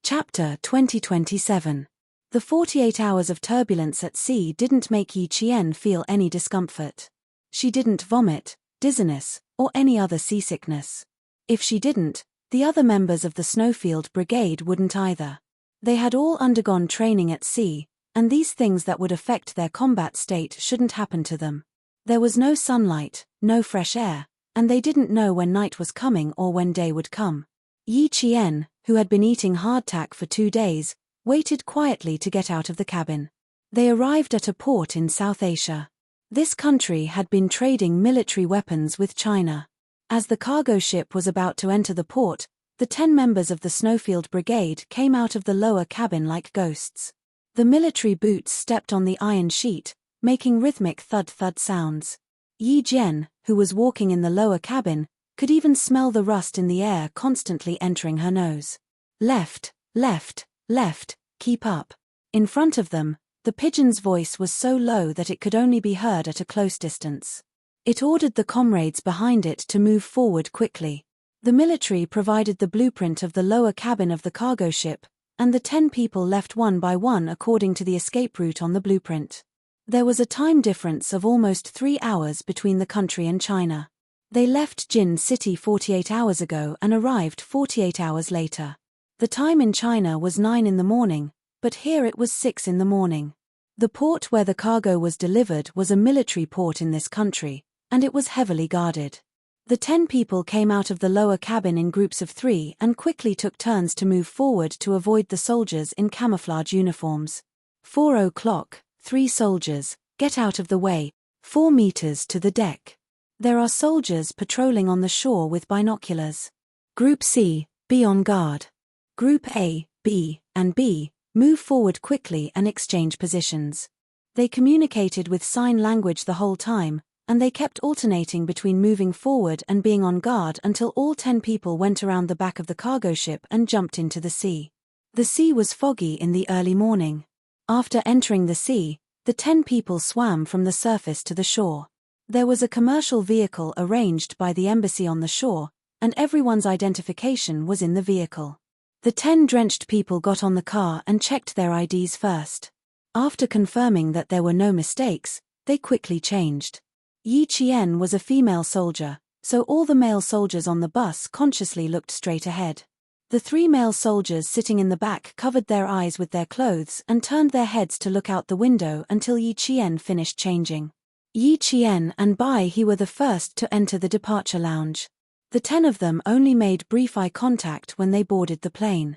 Chapter 2027. The 48 hours of turbulence at sea didn't make Yi Qian feel any discomfort. She didn't vomit, dizziness, or any other seasickness. If she didn't, the other members of the Snowfield Brigade wouldn't either. They had all undergone training at sea, and these things that would affect their combat state shouldn't happen to them. There was no sunlight, no fresh air, and they didn't know when night was coming or when day would come. Yi Qian, who had been eating hardtack for 2 days, waited quietly to get out of the cabin. They arrived at a port in South Asia. This country had been trading military weapons with China. As the cargo ship was about to enter the port, the 10 members of the Snowfield Brigade came out of the lower cabin like ghosts. The military boots stepped on the iron sheet, making rhythmic thud-thud sounds. Yi Jian, who was walking in the lower cabin, could even smell the rust in the air constantly entering her nose. Left, left, left, keep up. In front of them, the pigeon's voice was so low that it could only be heard at a close distance. It ordered the comrades behind it to move forward quickly. The military provided the blueprint of the lower cabin of the cargo ship, and the 10 people left one by one according to the escape route on the blueprint. There was a time difference of almost 3 hours between the country and China. They left Jin City 48 hours ago and arrived 48 hours later. The time in China was 9 in the morning, but here it was 6 in the morning. The port where the cargo was delivered was a military port in this country, and it was heavily guarded. The 10 people came out of the lower cabin in groups of 3 and quickly took turns to move forward to avoid the soldiers in camouflage uniforms. 4 o'clock, 3 soldiers, get out of the way, 4 meters to the deck. There are soldiers patrolling on the shore with binoculars. Group C, be on guard. Group A, B, and B, move forward quickly and exchange positions. They communicated with sign language the whole time, and they kept alternating between moving forward and being on guard until all 10 people went around the back of the cargo ship and jumped into the sea. The sea was foggy in the early morning. After entering the sea, the 10 people swam from the surface to the shore. There was a commercial vehicle arranged by the embassy on the shore, and everyone's identification was in the vehicle. The 10 drenched people got on the car and checked their IDs first. After confirming that there were no mistakes, they quickly changed. Yi Qian was a female soldier, so all the male soldiers on the bus consciously looked straight ahead. The 3 male soldiers sitting in the back covered their eyes with their clothes and turned their heads to look out the window until Yi Qian finished changing. Yi Qian and Bai He were the first to enter the departure lounge. The 10 of them only made brief eye contact when they boarded the plane.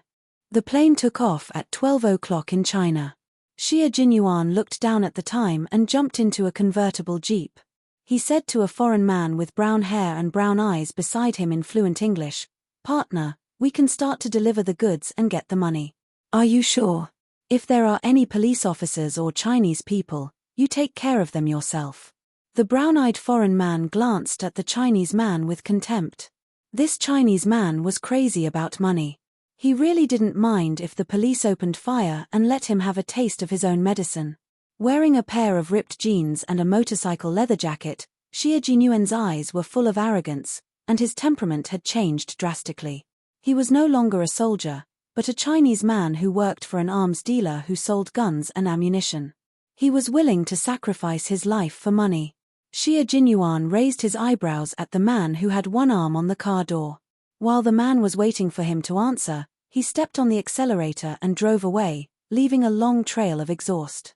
The plane took off at 12 o'clock in China. Xie Jinyuan looked down at the time and jumped into a convertible jeep. He said to a foreign man with brown hair and brown eyes beside him in fluent English, "Partner, we can start to deliver the goods and get the money. Are you sure? If there are any police officers or Chinese people, you take care of them yourself." The brown-eyed foreign man glanced at the Chinese man with contempt. This Chinese man was crazy about money. He really didn't mind if the police opened fire and let him have a taste of his own medicine. Wearing a pair of ripped jeans and a motorcycle leather jacket, Xie Jinyuan's eyes were full of arrogance, and his temperament had changed drastically. He was no longer a soldier, but a Chinese man who worked for an arms dealer who sold guns and ammunition. He was willing to sacrifice his life for money. Xie Jinyuan raised his eyebrows at the man who had one arm on the car door. While the man was waiting for him to answer, he stepped on the accelerator and drove away, leaving a long trail of exhaust.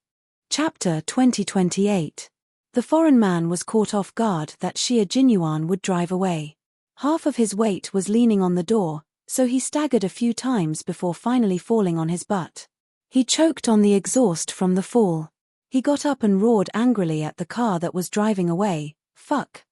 Chapter 2028. The foreign man was caught off guard that Xie Jinyuan would drive away. Half of his weight was leaning on the door, so he staggered a few times before finally falling on his butt. He choked on the exhaust from the fall. He got up and roared angrily at the car that was driving away. Fuck,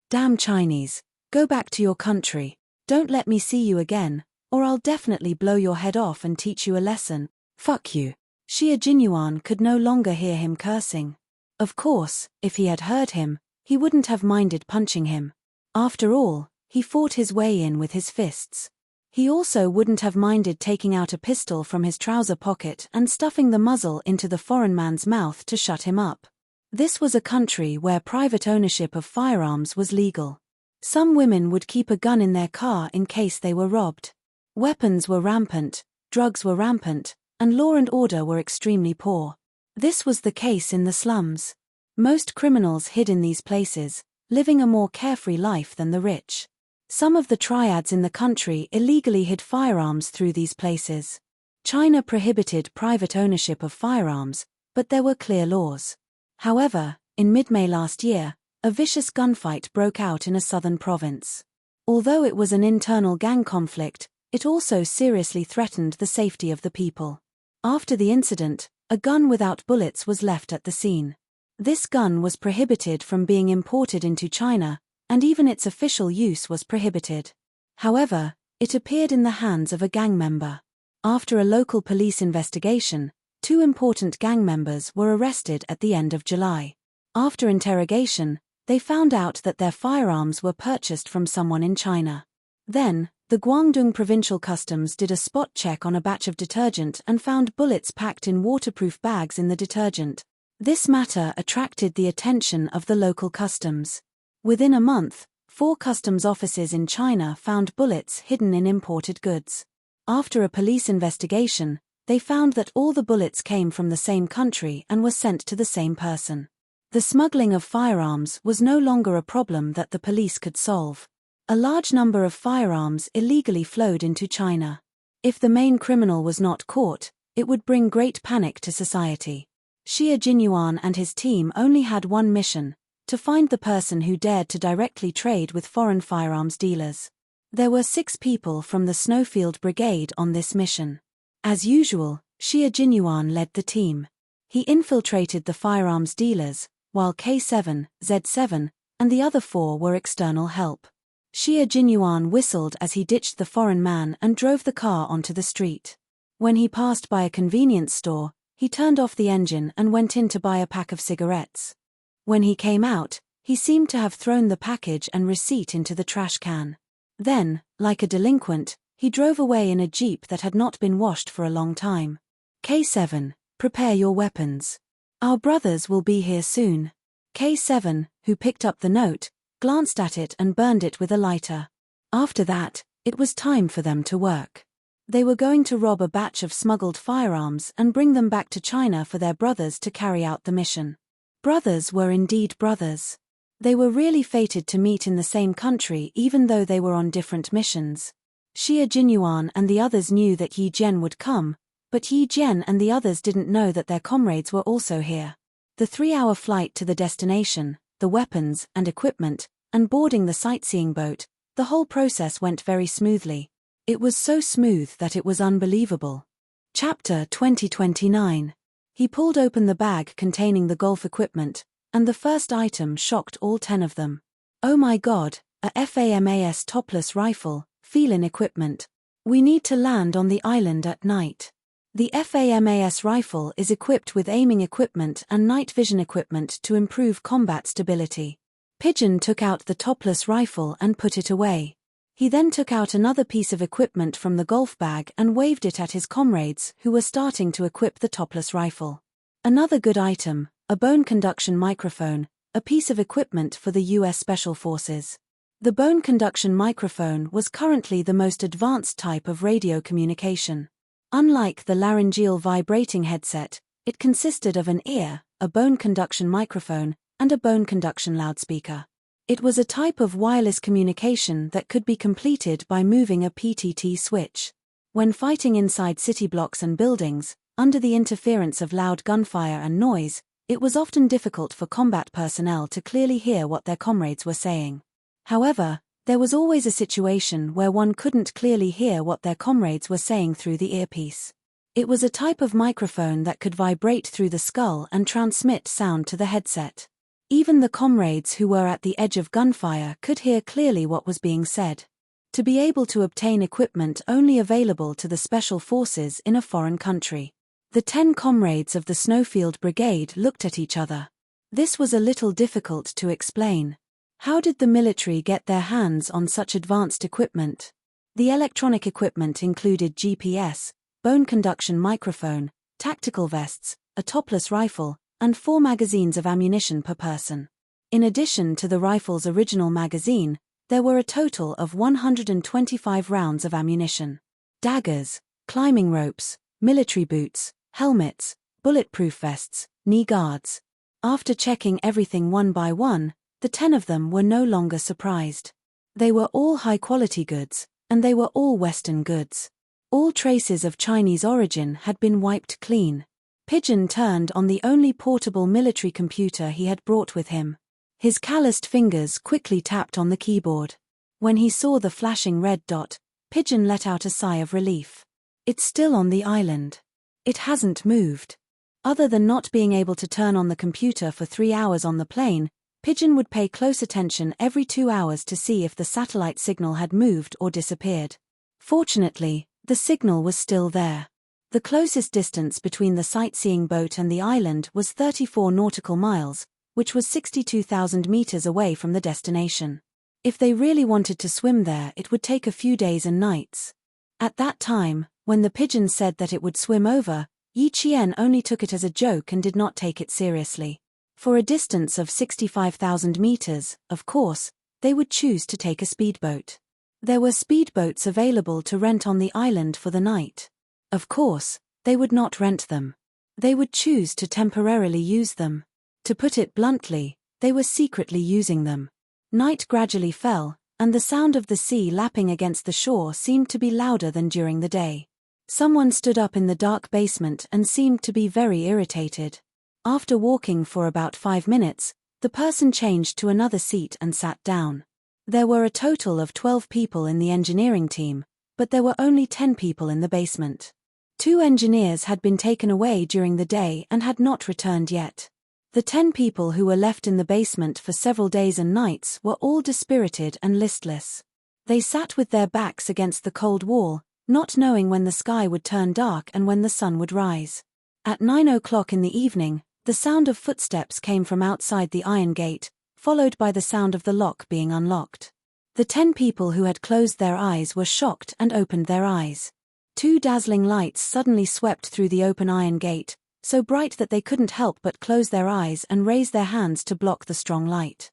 damn Chinese, go back to your country. Don't let me see you again, or I'll definitely blow your head off and teach you a lesson. Fuck you. Xie Jinyuan could no longer hear him cursing. Of course, if he had heard him, he wouldn't have minded punching him. After all, he fought his way in with his fists. He also wouldn't have minded taking out a pistol from his trouser pocket and stuffing the muzzle into the foreign man's mouth to shut him up. This was a country where private ownership of firearms was legal. Some women would keep a gun in their car in case they were robbed. Weapons were rampant, drugs were rampant, and law and order were extremely poor. This was the case in the slums. Most criminals hid in these places, living a more carefree life than the rich. Some of the triads in the country illegally hid firearms through these places. China prohibited private ownership of firearms, but there were clear laws. However, in mid-May last year, a vicious gunfight broke out in a southern province. Although it was an internal gang conflict, it also seriously threatened the safety of the people. After the incident, a gun without bullets was left at the scene. This gun was prohibited from being imported into China, and even its official use was prohibited. However, it appeared in the hands of a gang member. After a local police investigation, 2 important gang members were arrested at the end of July. After interrogation, they found out that their firearms were purchased from someone in China. Then, the Guangdong Provincial Customs did a spot check on a batch of detergent and found bullets packed in waterproof bags in the detergent. This matter attracted the attention of the local customs. Within a month, 4 customs offices in China found bullets hidden in imported goods. After a police investigation, they found that all the bullets came from the same country and were sent to the same person. The smuggling of firearms was no longer a problem that the police could solve. A large number of firearms illegally flowed into China. If the main criminal was not caught, it would bring great panic to society. Xie Jinyuan and his team only had one mission: to find the person who dared to directly trade with foreign firearms dealers. There were 6 people from the Snowfield Brigade on this mission. As usual, Xie Jinyuan led the team. He infiltrated the firearms dealers, while K7, Z7, and the other 4 were external help. Xie Jinyuan whistled as he ditched the foreign man and drove the car onto the street. When he passed by a convenience store, he turned off the engine and went in to buy a pack of cigarettes. When he came out, he seemed to have thrown the package and receipt into the trash can. Then, like a delinquent, he drove away in a jeep that had not been washed for a long time. K7, prepare your weapons. Our brothers will be here soon. K7, who picked up the note, glanced at it and burned it with a lighter. After that, it was time for them to work. They were going to rob a batch of smuggled firearms and bring them back to China for their brothers to carry out the mission. Brothers were indeed brothers. They were really fated to meet in the same country even though they were on different missions. Xie Jinyuan and the others knew that Yi Jian would come, but Yi Jian and the others didn't know that their comrades were also here. The 3-hour flight to the destination, the weapons and equipment, and boarding the sightseeing boat, the whole process went very smoothly. It was so smooth that it was unbelievable. Chapter 2029. He pulled open the bag containing the golf equipment, and the first item shocked all 10 of them. Oh my God, a FAMAS topless rifle, feline equipment. We need to land on the island at night. The FAMAS rifle is equipped with aiming equipment and night vision equipment to improve combat stability. Pigeon took out the topless rifle and put it away. He then took out another piece of equipment from the golf bag and waved it at his comrades who were starting to equip the topless rifle. Another good item, a bone conduction microphone, a piece of equipment for the US Special Forces. The bone conduction microphone was currently the most advanced type of radio communication. Unlike the laryngeal vibrating headset, it consisted of an ear, a bone conduction microphone, and a bone conduction loudspeaker. It was a type of wireless communication that could be completed by moving a PTT switch. When fighting inside city blocks and buildings, under the interference of loud gunfire and noise, it was often difficult for combat personnel to clearly hear what their comrades were saying. However, there was always a situation where one couldn't clearly hear what their comrades were saying through the earpiece. It was a type of microphone that could vibrate through the skull and transmit sound to the headset. Even the comrades who were at the edge of gunfire could hear clearly what was being said. To be able to obtain equipment only available to the special forces in a foreign country. The 10 comrades of the Snowfield Brigade looked at each other. This was a little difficult to explain. How did the military get their hands on such advanced equipment? The electronic equipment included GPS, bone conduction microphone, tactical vests, a topless rifle, and 4 magazines of ammunition per person. In addition to the rifle's original magazine, there were a total of 125 rounds of ammunition. Daggers, climbing ropes, military boots, helmets, bulletproof vests, knee guards. After checking everything one by one, the 10 of them were no longer surprised. They were all high-quality goods, and they were all Western goods. All traces of Chinese origin had been wiped clean. Pigeon turned on the only portable military computer he had brought with him. His calloused fingers quickly tapped on the keyboard. When he saw the flashing red dot, Pigeon let out a sigh of relief. It's still on the island. It hasn't moved. Other than not being able to turn on the computer for 3 hours on the plane, Pigeon would pay close attention every 2 hours to see if the satellite signal had moved or disappeared. Fortunately, the signal was still there. The closest distance between the sightseeing boat and the island was 34 nautical miles, which was 62,000 meters away from the destination. If they really wanted to swim there, it would take a few days and nights. At that time, when the Pigeon said that it would swim over, Yi Qian only took it as a joke and did not take it seriously. For a distance of 65,000 meters, of course, they would choose to take a speedboat. There were speedboats available to rent on the island for the night. Of course, they would not rent them. They would choose to temporarily use them. To put it bluntly, they were secretly using them. Night gradually fell, and the sound of the sea lapping against the shore seemed to be louder than during the day. Someone stood up in the dark basement and seemed to be very irritated. After walking for about 5 minutes, the person changed to another seat and sat down. There were a total of 12 people in the engineering team, but there were only 10 people in the basement. 2 engineers had been taken away during the day and had not returned yet. The 10 people who were left in the basement for several days and nights were all dispirited and listless. They sat with their backs against the cold wall, not knowing when the sky would turn dark and when the sun would rise. At 9 o'clock in the evening, the sound of footsteps came from outside the iron gate, followed by the sound of the lock being unlocked. The 10 people who had closed their eyes were shocked and opened their eyes. 2 dazzling lights suddenly swept through the open iron gate, so bright that they couldn't help but close their eyes and raise their hands to block the strong light.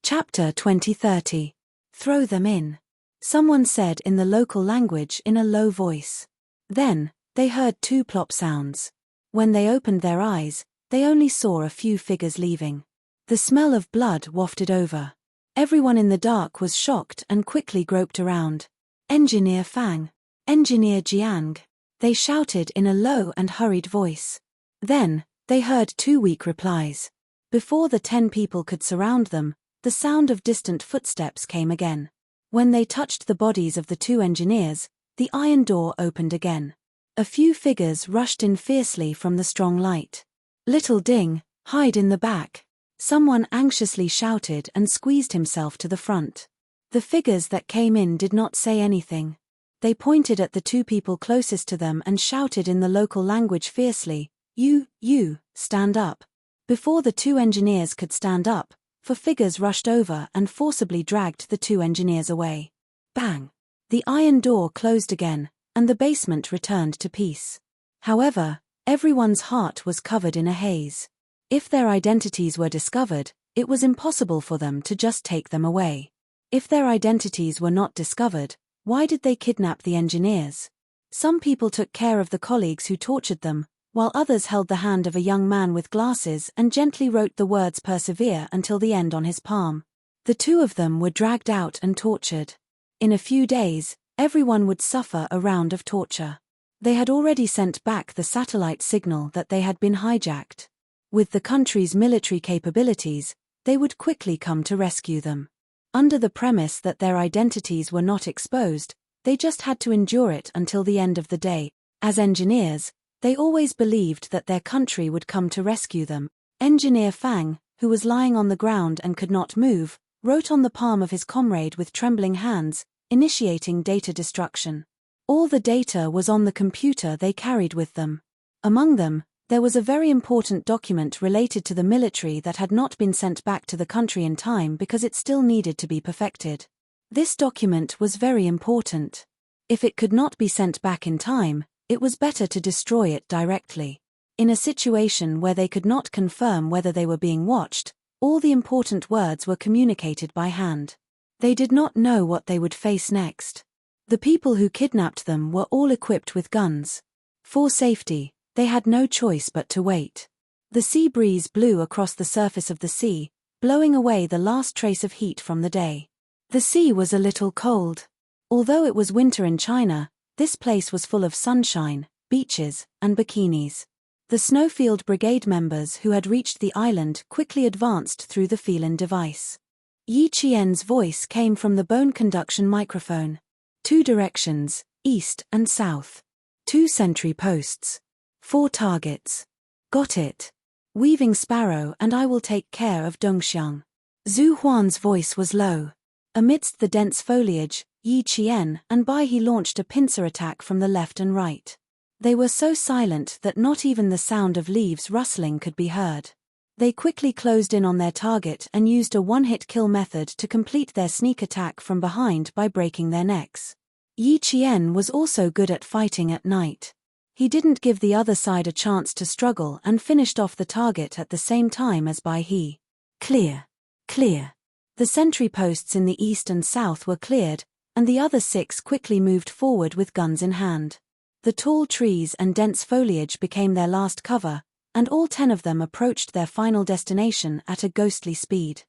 Chapter 2030. Throw them in. Someone said in the local language in a low voice. Then, they heard 2 plop sounds. When they opened their eyes, they only saw a few figures leaving. The smell of blood wafted over. Everyone in the dark was shocked and quickly groped around. Engineer Fang. Engineer Jiang. They shouted in a low and hurried voice. Then, They heard 2 weak replies. Before the 10 people could surround them, the sound of distant footsteps came again. When they touched the bodies of the 2 engineers, the iron door opened again. A few figures rushed in fiercely from the strong light. "Little Ding, hide in the back!" Someone anxiously shouted and squeezed himself to the front. The figures that came in did not say anything. They pointed at the 2 people closest to them and shouted in the local language fiercely, You, stand up." Before the 2 engineers could stand up, 4 figures rushed over and forcibly dragged the 2 engineers away. Bang! The iron door closed again, and the basement returned to peace. However, everyone's heart was covered in a haze. If their identities were discovered, it was impossible for them to just take them away. If their identities were not discovered, why did they kidnap the engineers? Some people took care of the colleagues who tortured them, while others held the hand of a young man with glasses and gently wrote the words "persevere" until the end on his palm. The 2 of them were dragged out and tortured. In a few days, everyone would suffer a round of torture. They had already sent back the satellite signal that they had been hijacked. With the country's military capabilities, they would quickly come to rescue them. Under the premise that their identities were not exposed, they just had to endure it until the end of the day. As engineers, they always believed that their country would come to rescue them. Engineer Fang, who was lying on the ground and could not move, wrote on the palm of his comrade with trembling hands, initiating data destruction. All the data was on the computer they carried with them. Among them, there was a very important document related to the military that had not been sent back to the country in time because it still needed to be perfected. This document was very important. If it could not be sent back in time, it was better to destroy it directly. In a situation where they could not confirm whether they were being watched, all the important words were communicated by hand. They did not know what they would face next. The people who kidnapped them were all equipped with guns. For safety, they had no choice but to wait. The sea breeze blew across the surface of the sea, blowing away the last trace of heat from the day. The sea was a little cold. Although it was winter in China, this place was full of sunshine, beaches, and bikinis. The Snowfield Brigade members who had reached the island quickly advanced through the Feelan device. Yi Qian's voice came from the bone conduction microphone. 2 directions, east and south. 2 sentry posts. 4 targets. Got it. Weaving Sparrow and I will take care of Dongxiang. Zhu Huan's voice was low. Amidst the dense foliage, Yi Qian and Bai He launched a pincer attack from the left and right. They were so silent that not even the sound of leaves rustling could be heard. They quickly closed in on their target and used a one-hit kill method to complete their sneak attack from behind by breaking their necks. Yi Qian was also good at fighting at night. He didn't give the other side a chance to struggle and finished off the target at the same time as Bai He. Clear. Clear. The sentry posts in the east and south were cleared, and the other 6 quickly moved forward with guns in hand. The tall trees and dense foliage became their last cover, and all 10 of them approached their final destination at a ghostly speed.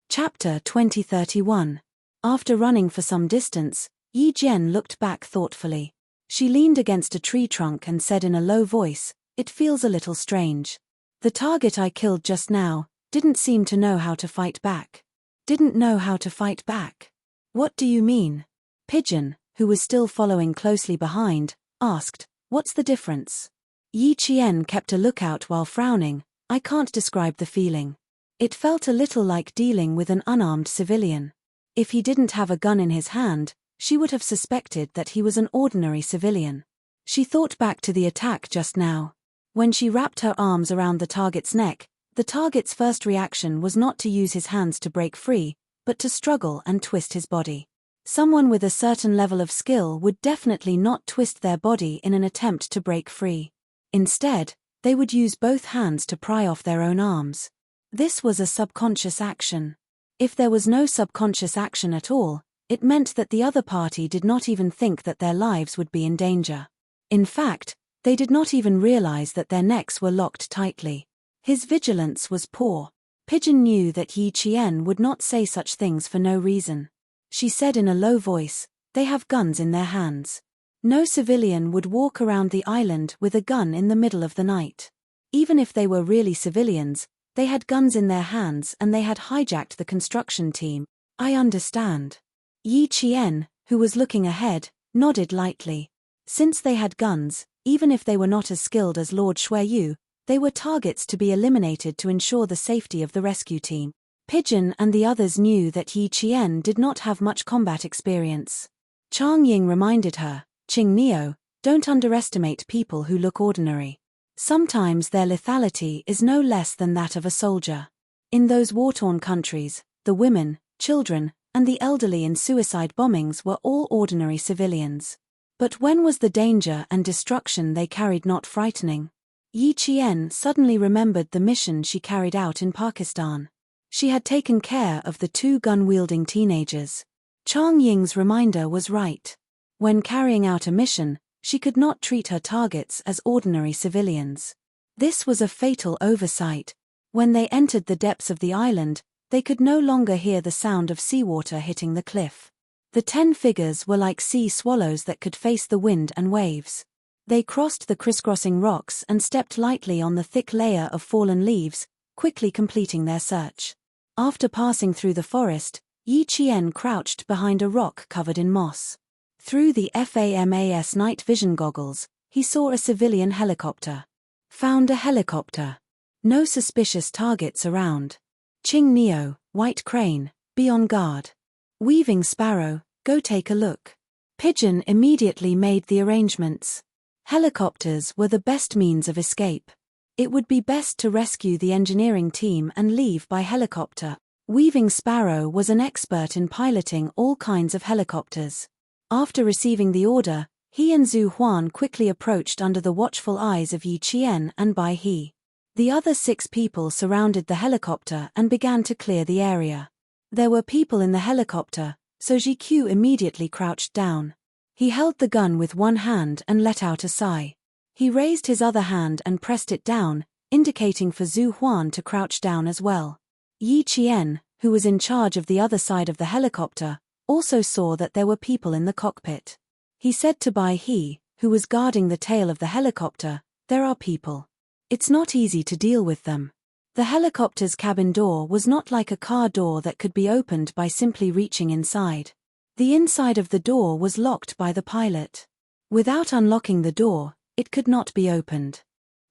Chapter 2031. After running for some distance, Yi Jian looked back thoughtfully. She leaned against a tree trunk and said in a low voice, "It feels a little strange. The target I killed just now didn't seem to know how to fight back." Didn't know how to fight back? What do you mean? Pigeon, who was still following closely behind, asked, "What's the difference?" Yi Qian kept a lookout while frowning. "I can't describe the feeling. It felt a little like dealing with an unarmed civilian. If he didn't have a gun in his hand, she would have suspected that he was an ordinary civilian." She thought back to the attack just now. When she wrapped her arms around the target's neck, the target's first reaction was not to use his hands to break free, but to struggle and twist his body. Someone with a certain level of skill would definitely not twist their body in an attempt to break free. Instead, they would use both hands to pry off their own arms. This was a subconscious action. If there was no subconscious action at all, it meant that the other party did not even think that their lives would be in danger. In fact, they did not even realize that their necks were locked tightly. His vigilance was poor. Pigeon knew that Yi Qian would not say such things for no reason. She said in a low voice, "They have guns in their hands. No civilian would walk around the island with a gun in the middle of the night." Even if they were really civilians, they had guns in their hands and they had hijacked the construction team. I understand. Yi Qian, who was looking ahead, nodded lightly. Since they had guns, even if they were not as skilled as Lord Shuiyu, they were targets to be eliminated to ensure the safety of the rescue team. Pigeon and the others knew that Yi Qian did not have much combat experience. Chang Ying reminded her, Qing Neo, don't underestimate people who look ordinary. Sometimes their lethality is no less than that of a soldier. In those war-torn countries, the women, children, and the elderly in suicide bombings were all ordinary civilians. But when was the danger and destruction they carried not frightening? Yi Qian suddenly remembered the mission she carried out in Pakistan. She had taken care of the 2 gun-wielding teenagers. Chang Ying's reminder was right. When carrying out a mission, she could not treat her targets as ordinary civilians. This was a fatal oversight. When they entered the depths of the island, they could no longer hear the sound of seawater hitting the cliff. The 10 figures were like sea swallows that could face the wind and waves. They crossed the crisscrossing rocks and stepped lightly on the thick layer of fallen leaves, quickly completing their search. After passing through the forest, Yi Qian crouched behind a rock covered in moss. Through the FAMAS night vision goggles, he saw a civilian helicopter. Found a helicopter. No suspicious targets around. Qing Neo, White Crane, be on guard. Weaving Sparrow, go take a look. Pigeon immediately made the arrangements. Helicopters were the best means of escape. It would be best to rescue the engineering team and leave by helicopter. Weaving Sparrow was an expert in piloting all kinds of helicopters. After receiving the order, he and Zhu Huan quickly approached under the watchful eyes of Yi Qian and Bai He. The other 6 people surrounded the helicopter and began to clear the area. There were people in the helicopter, so Ji Q immediately crouched down. He held the gun with one hand and let out a sigh. He raised his other hand and pressed it down, indicating for Zhu Huan to crouch down as well. Yi Qian, who was in charge of the other side of the helicopter, also saw that there were people in the cockpit. He said to Bai He, who was guarding the tail of the helicopter, there are people. It's not easy to deal with them. The helicopter's cabin door was not like a car door that could be opened by simply reaching inside. The inside of the door was locked by the pilot. Without unlocking the door, it could not be opened.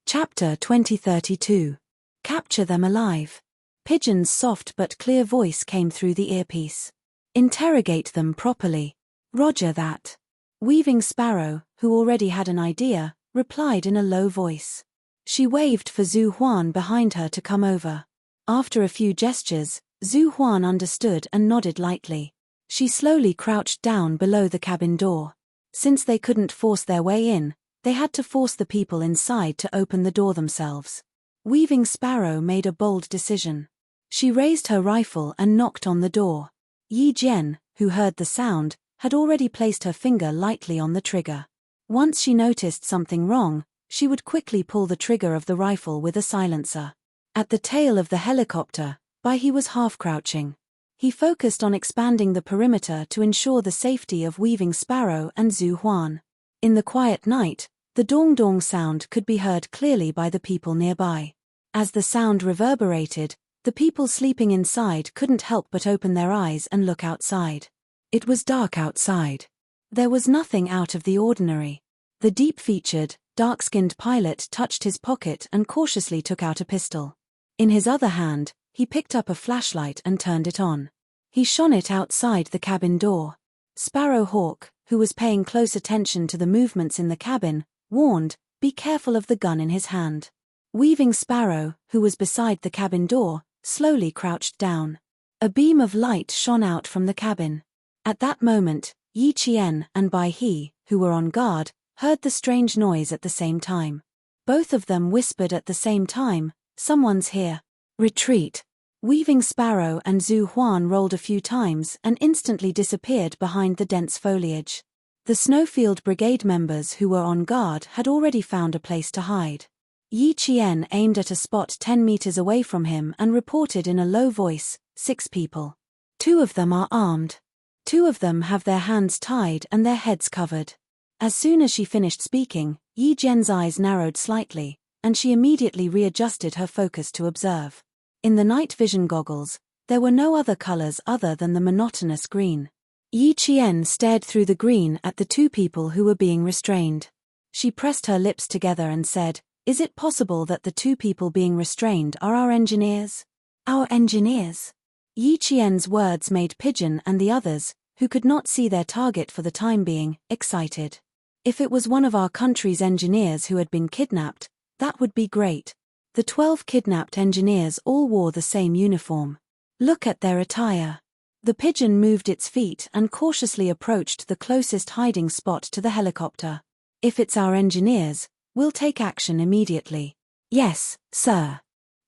Chapter 2032. Capture them alive. Pigeon's soft but clear voice came through the earpiece. Interrogate them properly. Roger that. Weaving Sparrow, who already had an idea, replied in a low voice. She waved for Zhu Huan behind her to come over. After a few gestures, Zhu Huan understood and nodded lightly. She slowly crouched down below the cabin door. Since they couldn't force their way in, they had to force the people inside to open the door themselves. Weaving Sparrow made a bold decision. She raised her rifle and knocked on the door. Yi Jian, who heard the sound, had already placed her finger lightly on the trigger. Once she noticed something wrong, she would quickly pull the trigger of the rifle with a silencer. At the tail of the helicopter, Bai He was half-crouching. He focused on expanding the perimeter to ensure the safety of Weaving Sparrow and Zhu Huan. In the quiet night, the dong-dong sound could be heard clearly by the people nearby. As the sound reverberated, the people sleeping inside couldn't help but open their eyes and look outside. It was dark outside. There was nothing out of the ordinary. The deep-featured, dark-skinned pilot touched his pocket and cautiously took out a pistol. In his other hand, he picked up a flashlight and turned it on. He shone it outside the cabin door. Sparrow Hawk, who was paying close attention to the movements in the cabin, warned, "Be careful of the gun in his hand." Weaving Sparrow, who was beside the cabin door, slowly crouched down. A beam of light shone out from the cabin. At that moment, Yi Qian and Bai He, who were on guard, heard the strange noise at the same time. Both of them whispered at the same time, "Someone's here. Retreat." Weaving Sparrow and Zhu Huan rolled a few times and instantly disappeared behind the dense foliage. The Snowfield Brigade members who were on guard had already found a place to hide. Yi Qian aimed at a spot 10 meters away from him and reported in a low voice, 6 people. 2 of them are armed. 2 of them have their hands tied and their heads covered. As soon as she finished speaking, Yi Jian's eyes narrowed slightly, and she immediately readjusted her focus to observe. In the night vision goggles, there were no other colors other than the monotonous green. Yi Qian stared through the green at the two people who were being restrained. She pressed her lips together and said, "Is it possible that the two people being restrained are our engineers?" "Our engineers?" Yi Qian's words made Pigeon and the others, who could not see their target for the time being, excited. If it was one of our country's engineers who had been kidnapped, that would be great. The 12 kidnapped engineers all wore the same uniform. Look at their attire. The pigeon moved its feet and cautiously approached the closest hiding spot to the helicopter. "If it's our engineers, we'll take action immediately." "Yes, sir."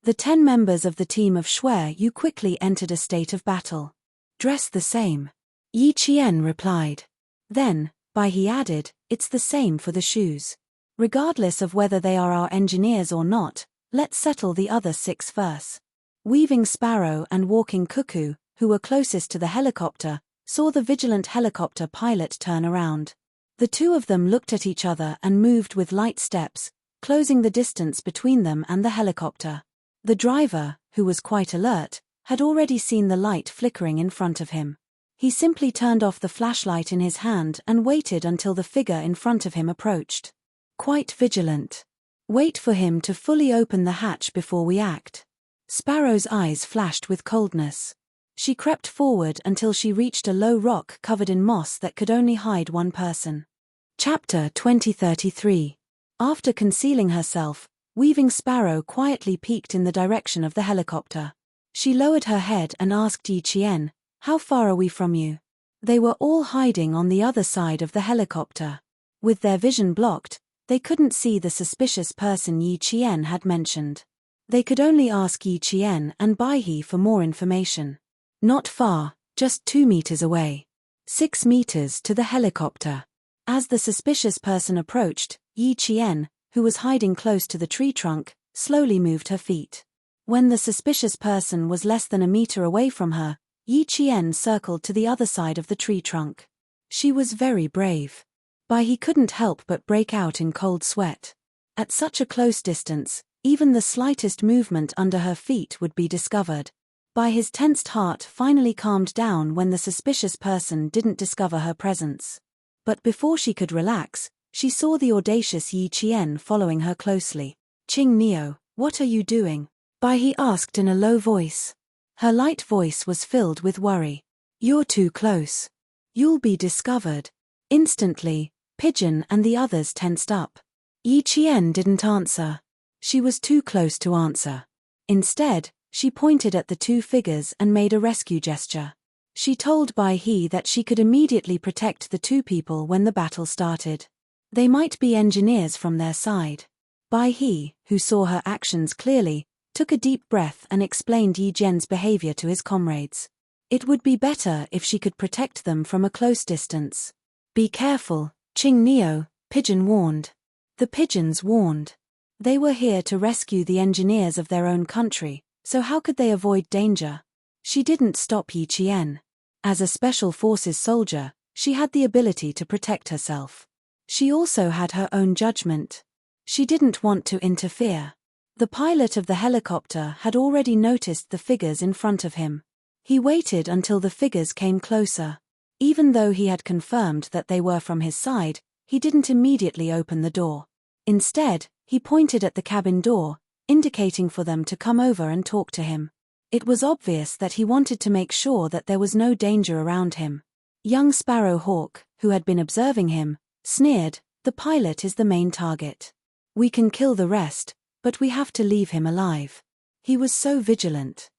The 10 members of the team of Shui Yu quickly entered a state of battle. "Dress the same," Yi Qian replied. Then, Bai He added, "It's the same for the shoes. Regardless of whether they are our engineers or not, let's settle the other 6 first." Weaving Sparrow and Walking Cuckoo, who were closest to the helicopter, saw the vigilant helicopter pilot turn around. The two of them looked at each other and moved with light steps, closing the distance between them and the helicopter. The driver, who was quite alert, had already seen the light flickering in front of him. He simply turned off the flashlight in his hand and waited until the figure in front of him approached. "Quite vigilant. Wait for him to fully open the hatch before we act." Sparrow's eyes flashed with coldness. She crept forward until she reached a low rock covered in moss that could only hide one person. Chapter 2033. After concealing herself, Weaving Sparrow quietly peeked in the direction of the helicopter. She lowered her head and asked Yi Qian, "How far are we from you?" They were all hiding on the other side of the helicopter. With their vision blocked, they couldn't see the suspicious person Yi Qian had mentioned. They could only ask Yi Qian and Bai He for more information. "Not far, just 2 meters away. 6 meters to the helicopter." As the suspicious person approached, Yi Qian, who was hiding close to the tree trunk, slowly moved her feet. When the suspicious person was less than a meter away from her, Yi Qian circled to the other side of the tree trunk. She was very brave. Bai He couldn't help but break out in cold sweat. At such a close distance, even the slightest movement under her feet would be discovered. Bai He's tensed heart finally calmed down when the suspicious person didn't discover her presence. But before she could relax, she saw the audacious Yi Qian following her closely. "Qing Neo, what are you doing?" Bai He asked in a low voice. Her light voice was filled with worry. "You're too close. You'll be discovered." Instantly, Pigeon and the others tensed up. Yi Qian didn't answer. She was too close to answer. Instead, she pointed at the 2 figures and made a rescue gesture. She told Bai He that she could immediately protect the 2 people when the battle started. They might be engineers from their side. Bai He, who saw her actions clearly, took a deep breath and explained Yi Jian's behavior to his comrades. It would be better if she could protect them from a close distance. "Be careful, Qing Neo," Pigeon warned. The pigeons warned. They were here to rescue the engineers of their own country, so how could they avoid danger? She didn't stop Yi Qian. As a special forces soldier, she had the ability to protect herself. She also had her own judgment. She didn't want to interfere. The pilot of the helicopter had already noticed the figures in front of him. He waited until the figures came closer. Even though he had confirmed that they were from his side, he didn't immediately open the door. Instead, he pointed at the cabin door, indicating for them to come over and talk to him. It was obvious that he wanted to make sure that there was no danger around him. Young Sparrow Hawk, who had been observing him, sneered, "The pilot is the main target. We can kill the rest, but we have to leave him alive." He was so vigilant.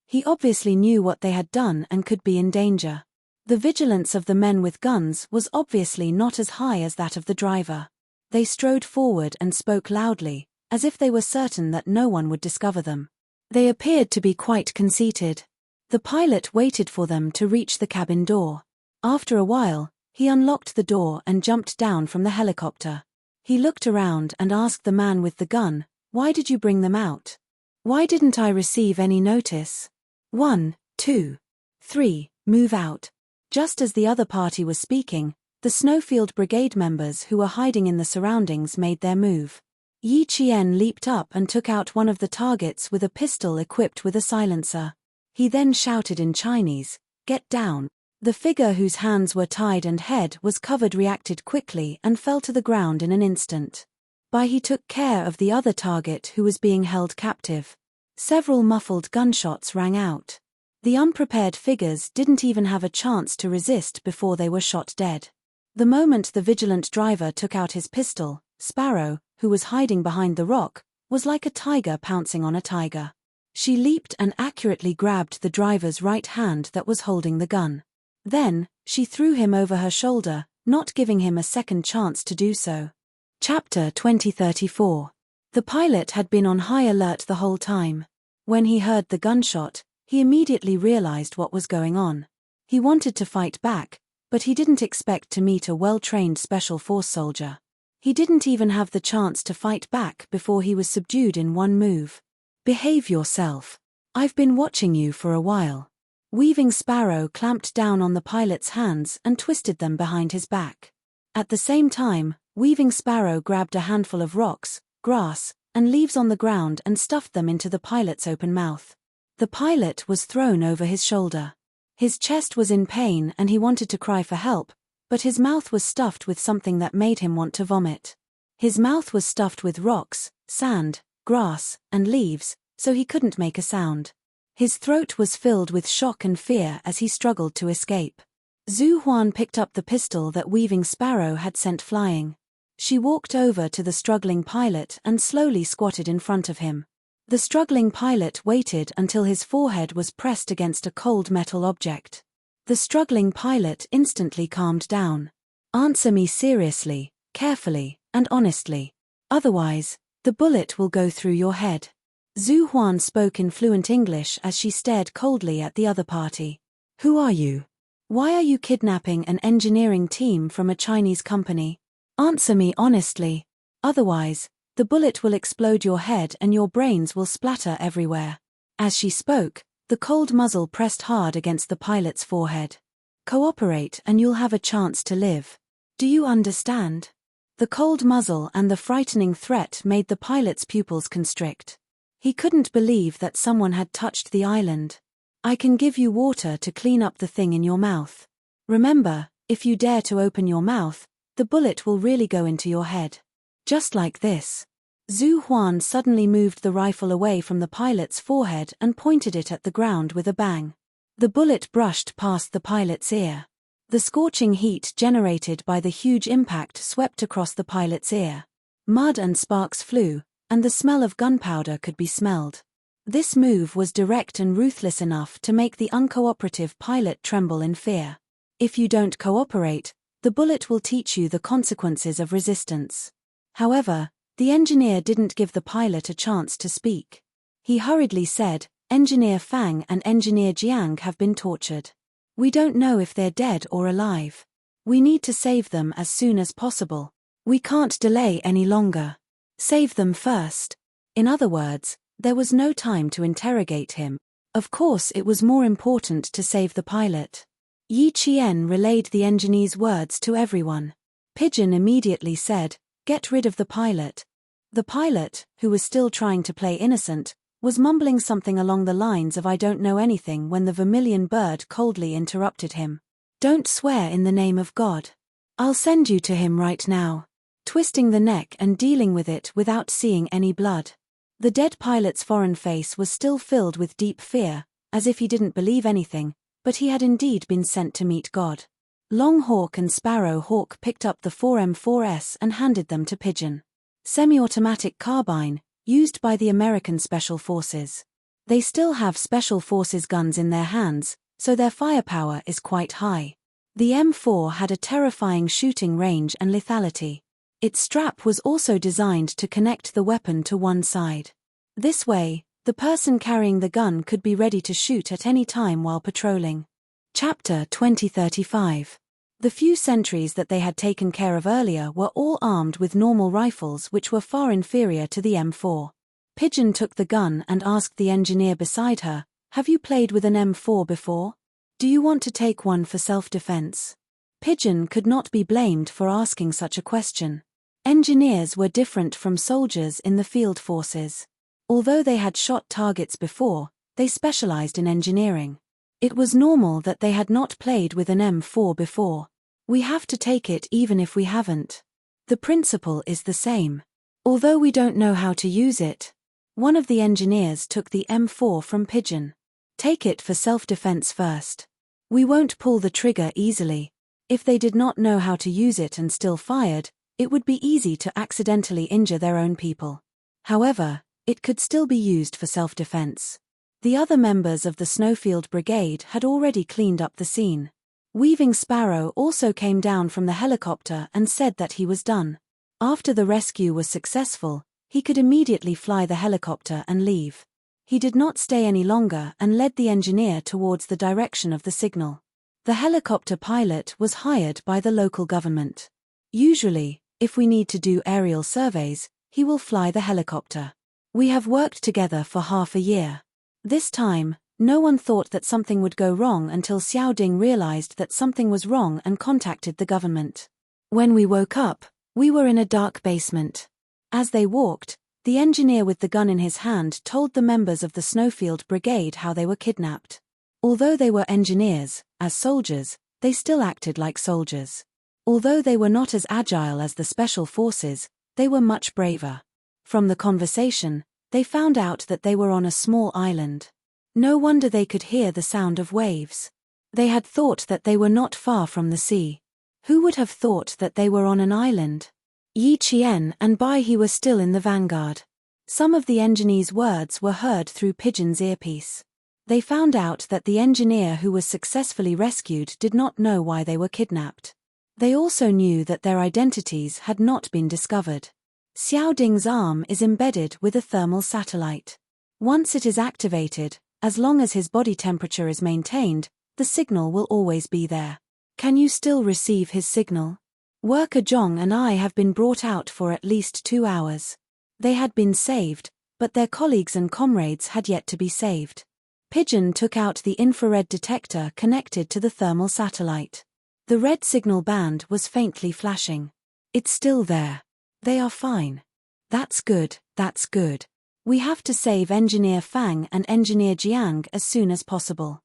He obviously knew what they had done and could be in danger. The vigilance of the men with guns was obviously not as high as that of the driver. They strode forward and spoke loudly, as if they were certain that no one would discover them. They appeared to be quite conceited. The pilot waited for them to reach the cabin door. After a while, he unlocked the door and jumped down from the helicopter. He looked around and asked the man with the gun, "Why did you bring them out? Why didn't I receive any notice? 1, 2, 3, move out." Just as the other party was speaking, the Snowfield Brigade members who were hiding in the surroundings made their move. Yi Qian leaped up and took out one of the targets with a pistol equipped with a silencer. He then shouted in Chinese, "Get down." The figure whose hands were tied and head was covered reacted quickly and fell to the ground in an instant. He took care of the other target who was being held captive. Several muffled gunshots rang out. The unprepared figures didn't even have a chance to resist before they were shot dead. The moment the vigilant driver took out his pistol, Sparrow, who was hiding behind the rock, was like a tiger pouncing on a tiger. She leaped and accurately grabbed the driver's right hand that was holding the gun. Then, she threw him over her shoulder, not giving him a second chance to do so. Chapter 2034. The pilot had been on high alert the whole time. When he heard the gunshot, he immediately realized what was going on. He wanted to fight back, but he didn't expect to meet a well-trained special force soldier. He didn't even have the chance to fight back before he was subdued in one move. "Behave yourself. I've been watching you for a while." Weaving Sparrow clamped down on the pilot's hands and twisted them behind his back. At the same time, Weaving Sparrow grabbed a handful of rocks, grass, and leaves on the ground and stuffed them into the pilot's open mouth. The pilot was thrown over his shoulder. His chest was in pain and he wanted to cry for help, but his mouth was stuffed with something that made him want to vomit. His mouth was stuffed with rocks, sand, grass, and leaves, so he couldn't make a sound. His throat was filled with shock and fear as he struggled to escape. Zhu Huan picked up the pistol that Weaving Sparrow had sent flying. She walked over to the struggling pilot and slowly squatted in front of him. The struggling pilot waited until his forehead was pressed against a cold metal object. The struggling pilot instantly calmed down. "Answer me seriously, carefully, and honestly. Otherwise, the bullet will go through your head." Zhu Huan spoke in fluent English as she stared coldly at the other party. "Who are you? Why are you kidnapping an engineering team from a Chinese company? Answer me honestly. Otherwise, the bullet will explode your head and your brains will splatter everywhere." As she spoke, the cold muzzle pressed hard against the pilot's forehead. "Cooperate and you'll have a chance to live. Do you understand?" The cold muzzle and the frightening threat made the pilot's pupils constrict. He couldn't believe that someone had touched the island. "I can give you water to clean up the thing in your mouth. Remember, if you dare to open your mouth, the bullet will really go into your head. Just like this." Zhu Huan suddenly moved the rifle away from the pilot's forehead and pointed it at the ground with a bang. The bullet brushed past the pilot's ear. The scorching heat generated by the huge impact swept across the pilot's ear. Mud and sparks flew, and the smell of gunpowder could be smelled. This move was direct and ruthless enough to make the uncooperative pilot tremble in fear. If you don't cooperate, the bullet will teach you the consequences of resistance. However, the engineer didn't give the pilot a chance to speak. He hurriedly said, "Engineer Fang and Engineer Jiang have been tortured. We don't know if they're dead or alive. We need to save them as soon as possible. We can't delay any longer. Save them first." In other words, there was no time to interrogate him. Of course it was more important to save the pilot. Yi Qian relayed the engineer's words to everyone. Pigeon immediately said, "Get rid of the pilot." The pilot, who was still trying to play innocent, was mumbling something along the lines of "I don't know anything" when the vermilion bird coldly interrupted him. "Don't swear in the name of God. I'll send you to him right now." Twisting the neck and dealing with it without seeing any blood. The dead pilot's foreign face was still filled with deep fear, as if he didn't believe anything, but he had indeed been sent to meet God. Longhawk and Sparrow Hawk picked up the 4M4S and handed them to Pigeon. Semi-automatic carbine, used by the American Special Forces. They still have Special Forces guns in their hands, so their firepower is quite high. The M4 had a terrifying shooting range and lethality. Its strap was also designed to connect the weapon to one side. This way, the person carrying the gun could be ready to shoot at any time while patrolling. Chapter 2035. The few sentries that they had taken care of earlier were all armed with normal rifles which were far inferior to the M4. Pigeon took the gun and asked the engineer beside her, "Have you played with an M4 before? Do you want to take one for self-defense?" Pigeon could not be blamed for asking such a question. Engineers were different from soldiers in the field forces. Although they had shot targets before, they specialized in engineering. It was normal that they had not played with an M4 before. We have to take it even if we haven't. The principle is the same. Although we don't know how to use it. One of the engineers took the M4 from Pigeon. Take it for self-defense first. We won't pull the trigger easily. If they did not know how to use it and still fired, it would be easy to accidentally injure their own people. However, it could still be used for self-defense. The other members of the Snowfield Brigade had already cleaned up the scene. Weaving Sparrow also came down from the helicopter and said that he was done. After the rescue was successful, he could immediately fly the helicopter and leave. He did not stay any longer and led the engineer towards the direction of the signal. The helicopter pilot was hired by the local government. Usually, if we need to do aerial surveys, he will fly the helicopter. We have worked together for half a year. This time, no one thought that something would go wrong until Xiao Ding realized that something was wrong and contacted the government. When we woke up, we were in a dark basement. As they walked, the engineer with the gun in his hand told the members of the Snowfield Brigade how they were kidnapped. Although they were engineers, as soldiers, they still acted like soldiers. Although they were not as agile as the special forces, they were much braver. From the conversation, they found out that they were on a small island. No wonder they could hear the sound of waves. They had thought that they were not far from the sea. Who would have thought that they were on an island? Yi Qian and Bai He were still in the vanguard. Some of the engineer's words were heard through Pigeon's earpiece. They found out that the engineer who was successfully rescued did not know why they were kidnapped. They also knew that their identities had not been discovered. Xiao Ding's arm is embedded with a thermal satellite. Once it is activated, as long as his body temperature is maintained, the signal will always be there. Can you still receive his signal? Worker Zhong and I have been brought out for at least 2 hours. They had been saved, but their colleagues and comrades had yet to be saved. Pigeon took out the infrared detector connected to the thermal satellite. The red signal band was faintly flashing. It's still there. They are fine. That's good, that's good. We have to save Engineer Fang and Engineer Jiang as soon as possible.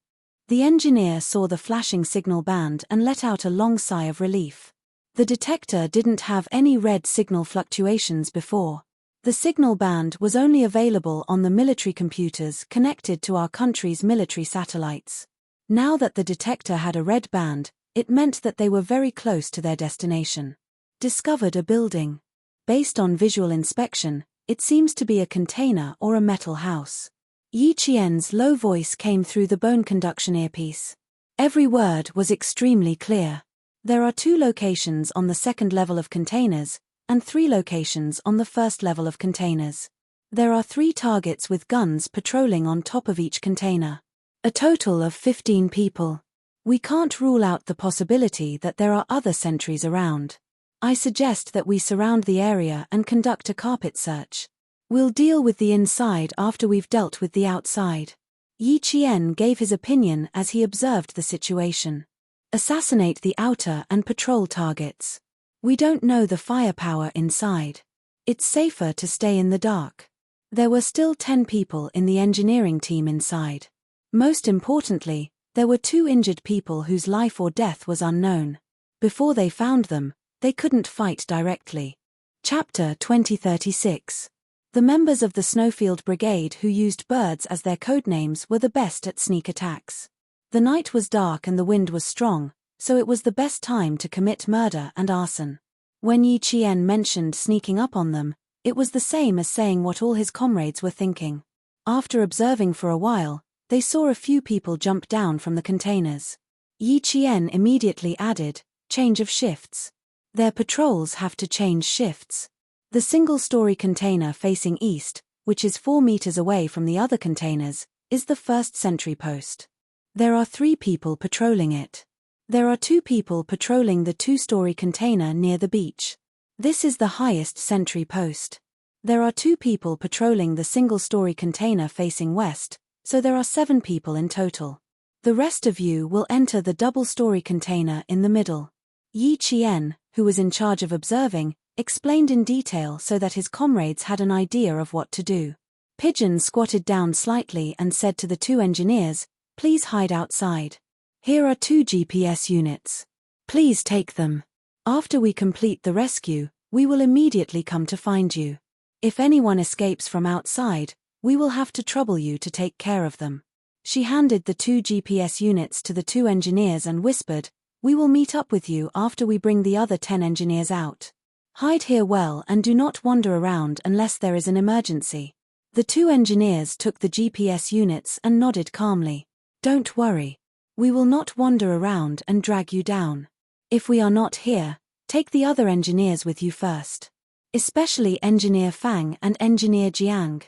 The engineer saw the flashing signal band and let out a long sigh of relief. The detector didn't have any red signal fluctuations before. The signal band was only available on the military computers connected to our country's military satellites. Now that the detector had a red band, it meant that they were very close to their destination. Discovered a building. Based on visual inspection, it seems to be a container or a metal house. Yi Qian's low voice came through the bone conduction earpiece. Every word was extremely clear. There are 2 locations on the second level of containers, and 3 locations on the first level of containers. There are 3 targets with guns patrolling on top of each container. A total of 15 people. We can't rule out the possibility that there are other sentries around. I suggest that we surround the area and conduct a carpet search. We'll deal with the inside after we've dealt with the outside. Yi Qian gave his opinion as he observed the situation. Assassinate the outer and patrol targets. We don't know the firepower inside. It's safer to stay in the dark. There were still 10 people in the engineering team inside. Most importantly, there were 2 injured people whose life or death was unknown. Before they found them, they couldn't fight directly. Chapter 2036. The members of the Snowfield Brigade who used birds as their codenames were the best at sneak attacks. The night was dark and the wind was strong, so it was the best time to commit murder and arson. When Yi Qian mentioned sneaking up on them, it was the same as saying what all his comrades were thinking. After observing for a while, they saw a few people jump down from the containers. Yi Qian immediately added, change of shifts. Their patrols have to change shifts. The single-story container facing east, which is 4 meters away from the other containers, is the first sentry post. There are 3 people patrolling it. There are 2 people patrolling the 2-story container near the beach. This is the highest sentry post. There are 2 people patrolling the single-story container facing west, so there are 7 people in total. The rest of you will enter the double-story container in the middle. Yi Qian, who was in charge of observing, explained in detail so that his comrades had an idea of what to do. Pigeon squatted down slightly and said to the two engineers, "Please hide outside. Here are 2 GPS units. Please take them. After we complete the rescue, we will immediately come to find you. If anyone escapes from outside, we will have to trouble you to take care of them." She handed the 2 GPS units to the 2 engineers and whispered, "We will meet up with you after we bring the other 10 engineers out. Hide here well and do not wander around unless there is an emergency." The 2 engineers took the GPS units and nodded calmly. "Don't worry. We will not wander around and drag you down. If we are not here, take the other engineers with you first. Especially Engineer Fang and Engineer Jiang.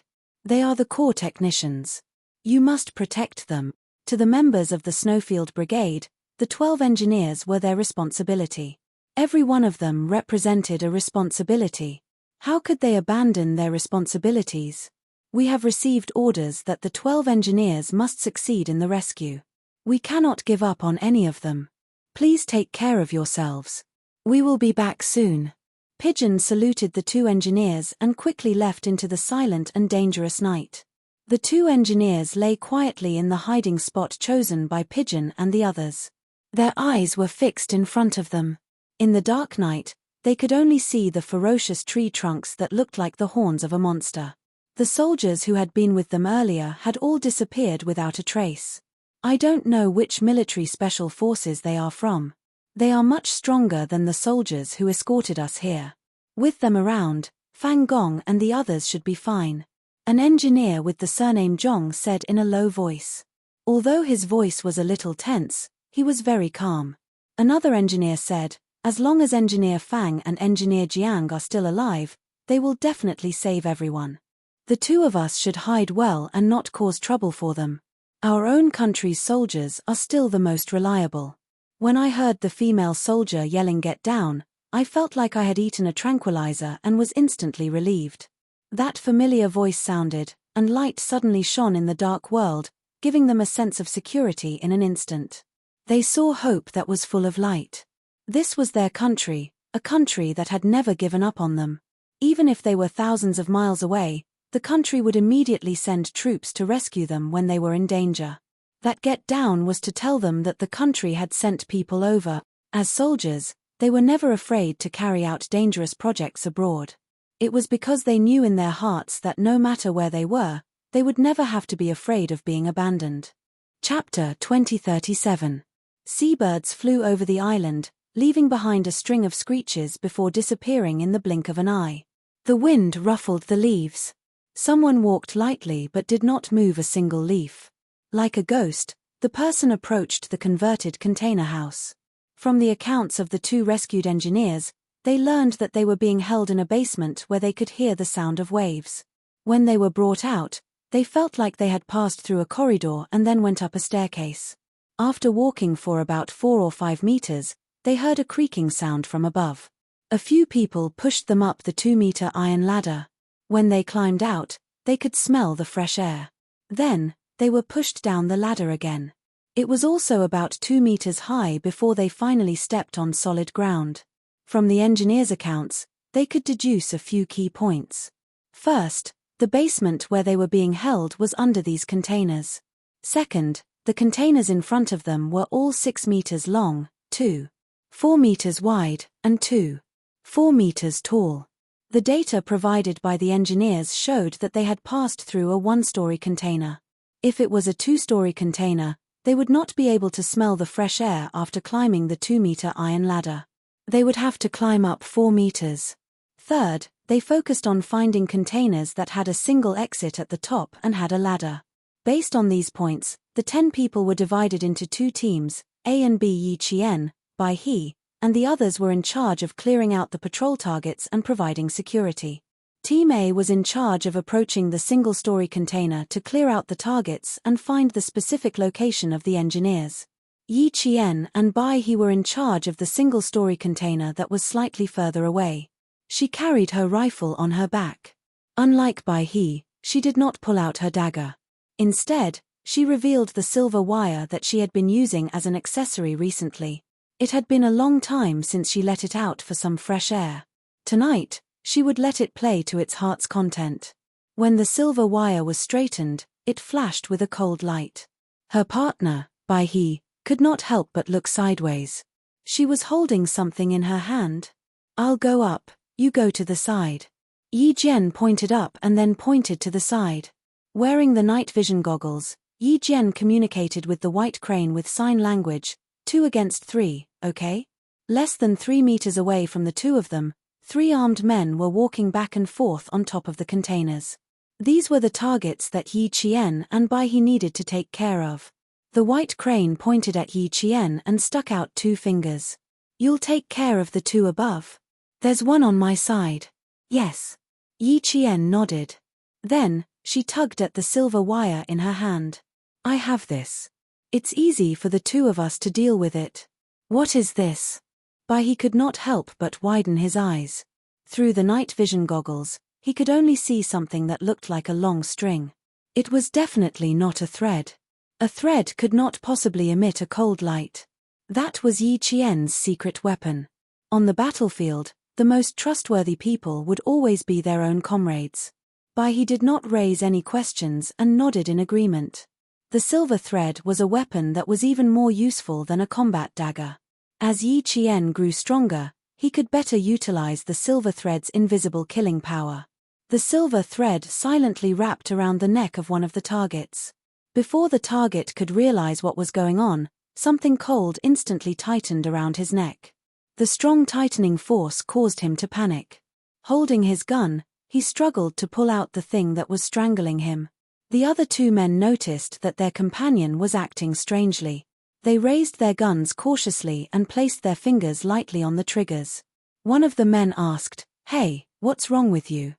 They are the core technicians. You must protect them." To the members of the Snowfield Brigade, the 12 engineers were their responsibility. Every one of them represented a responsibility. How could they abandon their responsibilities? "We have received orders that the 12 engineers must succeed in the rescue. We cannot give up on any of them. Please take care of yourselves. We will be back soon." Pigeon saluted the 2 engineers and quickly left into the silent and dangerous night. The 2 engineers lay quietly in the hiding spot chosen by Pigeon and the others. Their eyes were fixed in front of them. In the dark night, they could only see the ferocious tree trunks that looked like the horns of a monster. The soldiers who had been with them earlier had all disappeared without a trace. "I don't know which military special forces they are from. They are much stronger than the soldiers who escorted us here. With them around, Fang Gong and the others should be fine," an engineer with the surname Zhong said in a low voice. Although his voice was a little tense, he was very calm. Another engineer said, "As long as Engineer Fang and Engineer Jiang are still alive, they will definitely save everyone. The 2 of us should hide well and not cause trouble for them. Our own country's soldiers are still the most reliable." When I heard the female soldier yelling "Get down," I felt like I had eaten a tranquilizer and was instantly relieved. That familiar voice sounded, and light suddenly shone in the dark world, giving them a sense of security in an instant. They saw hope that was full of light. This was their country, a country that had never given up on them. Even if they were thousands of miles away, the country would immediately send troops to rescue them when they were in danger. That "get down" was to tell them that the country had sent people over. As soldiers, they were never afraid to carry out dangerous projects abroad. It was because they knew in their hearts that no matter where they were, they would never have to be afraid of being abandoned. Chapter 2037. Seabirds flew over the island, leaving behind a string of screeches before disappearing in the blink of an eye. The wind ruffled the leaves. Someone walked lightly but did not move a single leaf. Like a ghost, the person approached the converted container house. From the accounts of the 2 rescued engineers, they learned that they were being held in a basement where they could hear the sound of waves. When they were brought out, they felt like they had passed through a corridor and then went up a staircase. After walking for about 4 or 5 meters, they heard a creaking sound from above. A few people pushed them up the 2-meter iron ladder. When they climbed out, they could smell the fresh air. Then, they were pushed down the ladder again. It was also about 2 meters high before they finally stepped on solid ground. From the engineers' accounts, they could deduce a few key points. First, the basement where they were being held was under these containers. Second, the containers in front of them were all 6 meters long, 2.4 meters wide, and 2.4 meters tall. The data provided by the engineers showed that they had passed through a 1-story container. If it was a 2-story container, they would not be able to smell the fresh air after climbing the 2-meter iron ladder. They would have to climb up 4 meters. Third, they focused on finding containers that had a single exit at the top and had a ladder. Based on these points, the 10 people were divided into 2 teams, A and B Yi Qian, by He, and the others were in charge of clearing out the patrol targets and providing security. Team A was in charge of approaching the single-story container to clear out the targets and find the specific location of the engineers. Yi Qian and Bai He were in charge of the single-story container that was slightly further away. She carried her rifle on her back. Unlike Bai He, she did not pull out her dagger. Instead, she revealed the silver wire that she had been using as an accessory recently. It had been a long time since she let it out for some fresh air. Tonight, she would let it play to its heart's content. When the silver wire was straightened, it flashed with a cold light. Her partner, Bai He, could not help but look sideways. She was holding something in her hand. "I'll go up, you go to the side." Yi Jian pointed up and then pointed to the side. Wearing the night vision goggles, Yi Jian communicated with the white crane with sign language, 2 against 3, okay? Less than 3 meters away from the two of them, 3 armed men were walking back and forth on top of the containers. These were the targets that Yi Qian and Bai He needed to take care of. The white crane pointed at Yi Qian and stuck out 2 fingers. "You'll take care of the 2 above? There's one on my side." "Yes." Yi Qian nodded. Then, she tugged at the silver wire in her hand. "I have this. It's easy for the 2 of us to deal with it." "What is this?" Bai He could not help but widen his eyes. Through the night vision goggles, he could only see something that looked like a long string. It was definitely not a thread. A thread could not possibly emit a cold light. That was Yi Qian's secret weapon. On the battlefield, the most trustworthy people would always be their own comrades. Bai He did not raise any questions and nodded in agreement. The silver thread was a weapon that was even more useful than a combat dagger. As Yi Qian grew stronger, he could better utilize the silver thread's invisible killing power. The silver thread silently wrapped around the neck of one of the targets. Before the target could realize what was going on, something cold instantly tightened around his neck. The strong tightening force caused him to panic. Holding his gun, he struggled to pull out the thing that was strangling him. The other 2 men noticed that their companion was acting strangely. They raised their guns cautiously and placed their fingers lightly on the triggers. One of the men asked, "Hey, what's wrong with you?"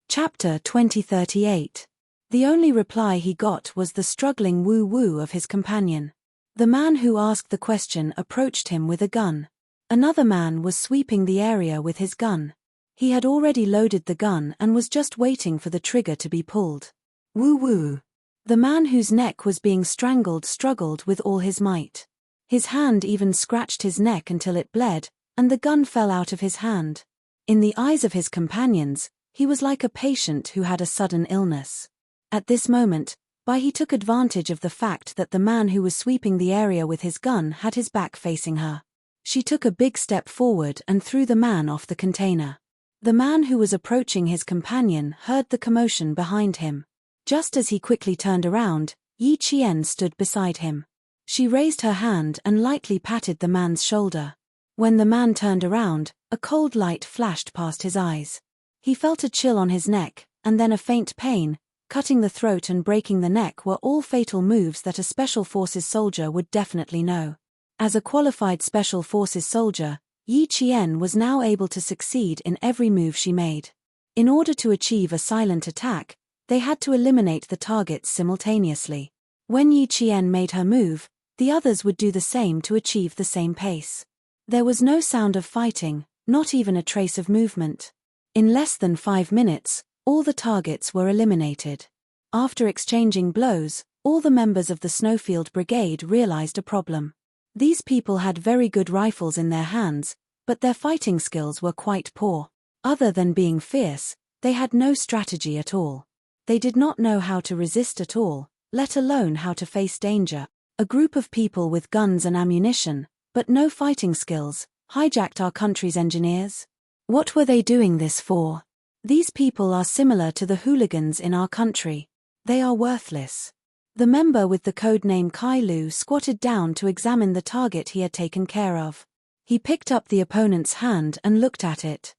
Chapter 2038. The only reply he got was the struggling woo-woo of his companion. The man who asked the question approached him with a gun. Another man was sweeping the area with his gun. He had already loaded the gun and was just waiting for the trigger to be pulled. Woo-woo. The man whose neck was being strangled struggled with all his might. His hand even scratched his neck until it bled, and the gun fell out of his hand. In the eyes of his companions, he was like a patient who had a sudden illness. At this moment, Bai He took advantage of the fact that the man who was sweeping the area with his gun had his back facing her. She took a big step forward and threw the man off the container. The man who was approaching his companion heard the commotion behind him. Just as he quickly turned around, Yi Qian stood beside him. She raised her hand and lightly patted the man's shoulder. When the man turned around, a cold light flashed past his eyes. He felt a chill on his neck, and then a faint pain. Cutting the throat and breaking the neck were all fatal moves that a Special Forces soldier would definitely know. As a qualified Special Forces soldier, Yi Qian was now able to succeed in every move she made. In order to achieve a silent attack, they had to eliminate the targets simultaneously. When Yi Qian made her move, the others would do the same to achieve the same pace. There was no sound of fighting, not even a trace of movement. In less than 5 minutes, all the targets were eliminated. After exchanging blows, all the members of the Snowfield Brigade realized a problem. These people had very good rifles in their hands, but their fighting skills were quite poor. Other than being fierce, they had no strategy at all. They did not know how to resist at all, let alone how to face danger. A group of people with guns and ammunition, but no fighting skills, hijacked our country's engineers? What were they doing this for? These people are similar to the hooligans in our country. They are worthless. The member with the code name Kai Lu squatted down to examine the target he had taken care of. He picked up the opponent's hand and looked at it.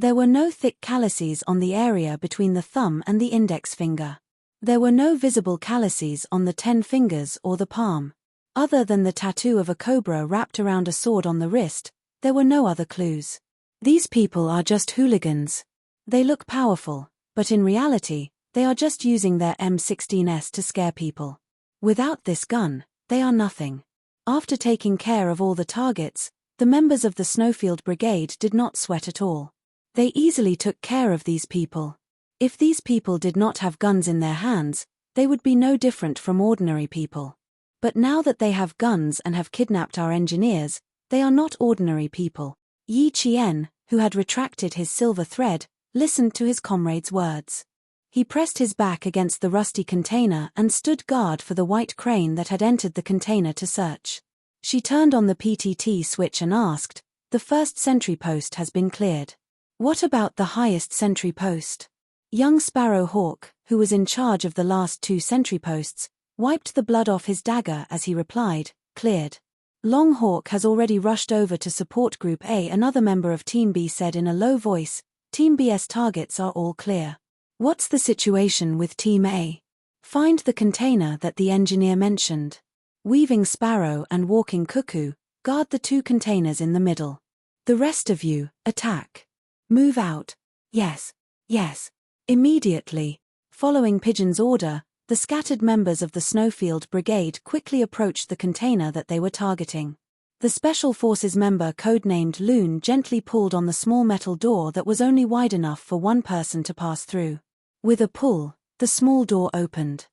There were no thick calluses on the area between the thumb and the index finger. There were no visible calluses on the 10 fingers or the palm. Other than the tattoo of a cobra wrapped around a sword on the wrist, there were no other clues. These people are just hooligans. They look powerful, but in reality, they are just using their M16s to scare people. Without this gun, they are nothing. After taking care of all the targets, the members of the Snowfield Brigade did not sweat at all. They easily took care of these people. If these people did not have guns in their hands, they would be no different from ordinary people. But now that they have guns and have kidnapped our engineers, they are not ordinary people. Yi Qian, who had retracted his silver thread, listened to his comrade's words. He pressed his back against the rusty container and stood guard for the white crane that had entered the container to search. She turned on the PTT switch and asked, "The first sentry post has been cleared. What about the highest sentry post?" Young Sparrow Hawk, who was in charge of the last 2 sentry posts, wiped the blood off his dagger as he replied, "Cleared." Long Hawk has already rushed over to support Group A. Another member of Team B said in a low voice, "Team B's targets are all clear. What's the situation with Team A? Find the container that the engineer mentioned. Weaving Sparrow and Walking Cuckoo, guard the 2 containers in the middle. The rest of you, attack. Move out. Yes. Yes. Immediately." Following Pigeon's order, the scattered members of the Snowfield Brigade quickly approached the container that they were targeting. The Special Forces member codenamed Loon gently pulled on the small metal door that was only wide enough for one person to pass through. With a pull, the small door opened.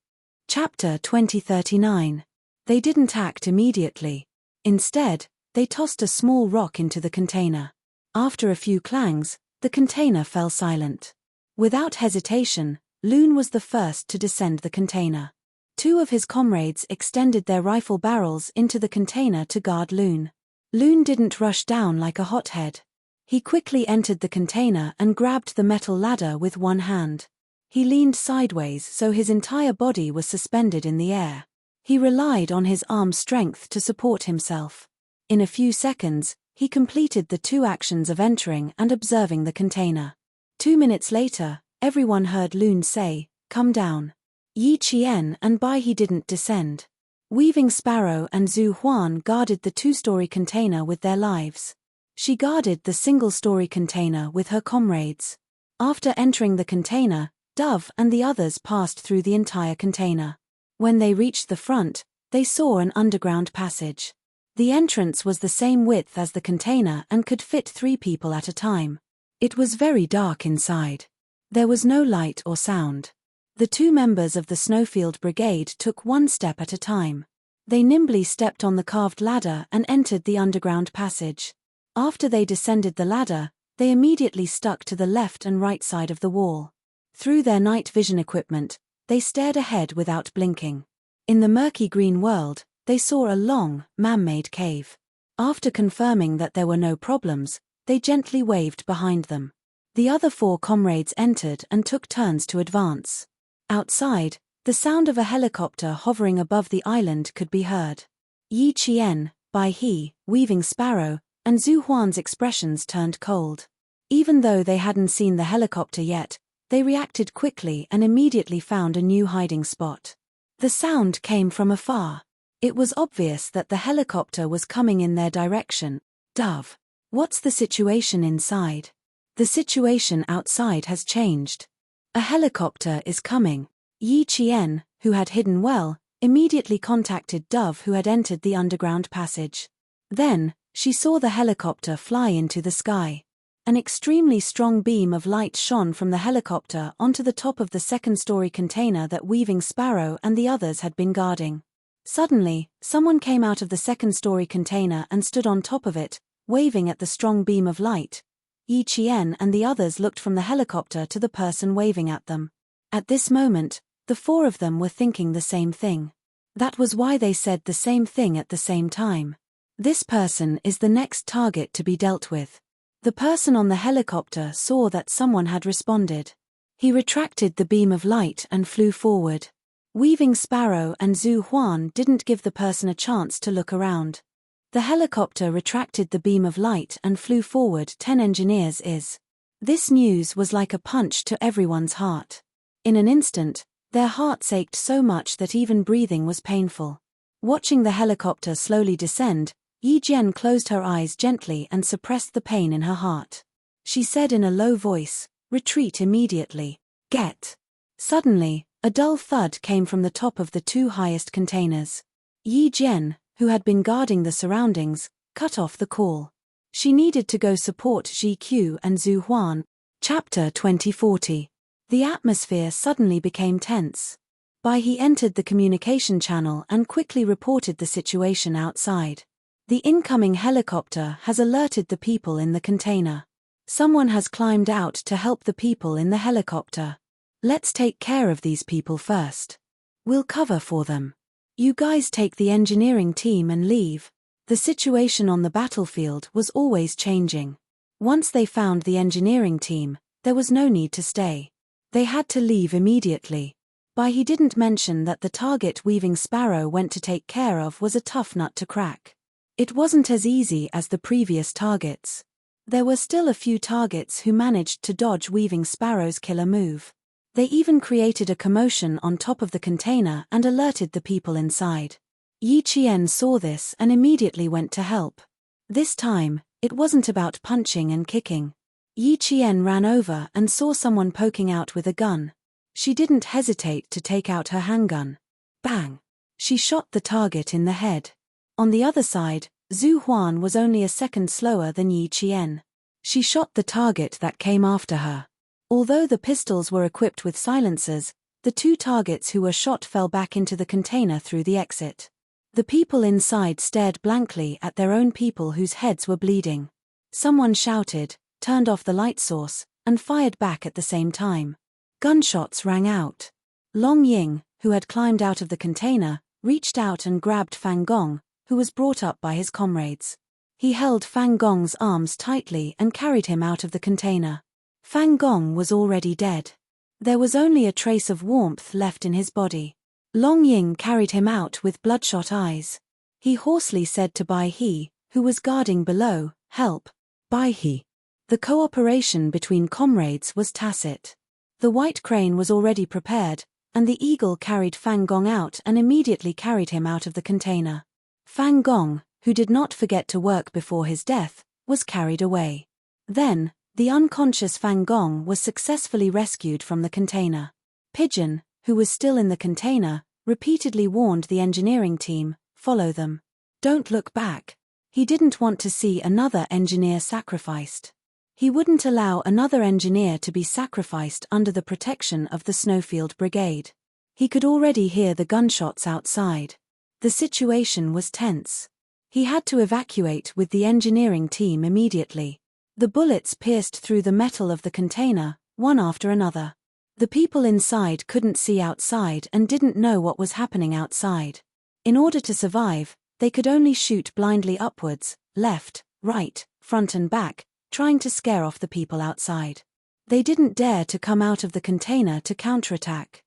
Chapter 2039. They didn't act immediately. Instead, they tossed a small rock into the container. After a few clangs, the container fell silent. Without hesitation, Loon was the first to descend the container. 2 of his comrades extended their rifle barrels into the container to guard Loon. Loon didn't rush down like a hothead. He quickly entered the container and grabbed the metal ladder with one hand. He leaned sideways so his entire body was suspended in the air. He relied on his arm strength to support himself. In a few seconds, he completed the 2 actions of entering and observing the container. 2 minutes later, everyone heard Loon say, "Come down." Yi Qian and Bai He didn't descend. Weaving Sparrow and Zhu Huan guarded the 2-story container with their lives. She guarded the single-story container with her comrades. After entering the container, Dove and the others passed through the entire container. When they reached the front, they saw an underground passage. The entrance was the same width as the container and could fit 3 people at a time. It was very dark inside. There was no light or sound. The 2 members of the Snowfield Brigade took 1 step at a time. They nimbly stepped on the carved ladder and entered the underground passage. After they descended the ladder, they immediately stuck to the left and right side of the wall. Through their night vision equipment, they stared ahead without blinking. In the murky green world, they saw a long, man-made cave. After confirming that there were no problems, they gently waved behind them. The other 4 comrades entered and took turns to advance. Outside, the sound of a helicopter hovering above the island could be heard. Yi Qian, Bai He, Weaving Sparrow, and Zhu Huan's expressions turned cold. Even though they hadn't seen the helicopter yet, they reacted quickly and immediately found a new hiding spot. The sound came from afar. It was obvious that the helicopter was coming in their direction. "Dove, what's the situation inside?" "The situation outside has changed. A helicopter is coming." Yi Qian, who had hidden well, immediately contacted Dove, who had entered the underground passage. Then, she saw the helicopter fly into the sky. An extremely strong beam of light shone from the helicopter onto the top of the 2nd-story container that Weaving Sparrow and the others had been guarding. Suddenly, someone came out of the 2nd-story container and stood on top of it, waving at the strong beam of light. Yi Qian and the others looked from the helicopter to the person waving at them. At this moment, the 4 of them were thinking the same thing. That was why they said the same thing at the same time. This person is the next target to be dealt with. The person on the helicopter saw that someone had responded. He retracted the beam of light and flew forward. Weaving Sparrow and Zhu Huan didn't give the person a chance to look around. The helicopter retracted the beam of light and flew forward 10 engineers is. This news was like a punch to everyone's heart. In an instant, their hearts ached so much that even breathing was painful. Watching the helicopter slowly descend, Yi Jian closed her eyes gently and suppressed the pain in her heart. She said in a low voice, "Retreat immediately. Get." Suddenly, a dull thud came from the top of the 2 highest containers. Yi Jian, who had been guarding the surroundings, cut off the call. She needed to go support Ji Q and Zhu Huan. Chapter 2040. The atmosphere suddenly became tense. Bai He entered the communication channel and quickly reported the situation outside. "The incoming helicopter has alerted the people in the container. Someone has climbed out to help the people in the helicopter. Let's take care of these people first. We'll cover for them. You guys take the engineering team and leave. The situation on the battlefield was always changing. Once they found the engineering team, there was no need to stay. They had to leave immediately. He didn't mention that the target Weaving Sparrow went to take care of was a tough nut to crack. It wasn't as easy as the previous targets. There were still a few targets who managed to dodge Weaving Sparrow's killer move. They even created a commotion on top of the container and alerted the people inside. Yi Qian saw this and immediately went to help. This time, it wasn't about punching and kicking. Yi Qian ran over and saw someone poking out with a gun. She didn't hesitate to take out her handgun. Bang! She shot the target in the head. On the other side, Zhu Huan was only a second slower than Yi Qian. She shot the target that came after her. Although the pistols were equipped with silencers, the two targets who were shot fell back into the container through the exit. The people inside stared blankly at their own people whose heads were bleeding. Someone shouted, turned off the light source, and fired back at the same time. Gunshots rang out. Long Ying, who had climbed out of the container, reached out and grabbed Fang Gong, who was brought up by his comrades. He held Fang Gong's arms tightly and carried him out of the container. Fang Gong was already dead. There was only a trace of warmth left in his body. Long Ying carried him out with bloodshot eyes. He hoarsely said to Bai He, who was guarding below, "Help, Bai He." The cooperation between comrades was tacit. The white crane was already prepared, and the eagle carried Fang Gong out and immediately carried him out of the container. Fang Gong, who did not forget to work before his death, was carried away. Then, the unconscious Fang Gong was successfully rescued from the container. Pigeon, who was still in the container, repeatedly warned the engineering team, "Follow them. Don't look back." He didn't want to see another engineer sacrificed. He wouldn't allow another engineer to be sacrificed under the protection of the Snowfield Brigade. He could already hear the gunshots outside. The situation was tense. He had to evacuate with the engineering team immediately. The bullets pierced through the metal of the container, one after another. The people inside couldn't see outside and didn't know what was happening outside. In order to survive, they could only shoot blindly upwards, left, right, front and back, trying to scare off the people outside. They didn't dare to come out of the container to counterattack.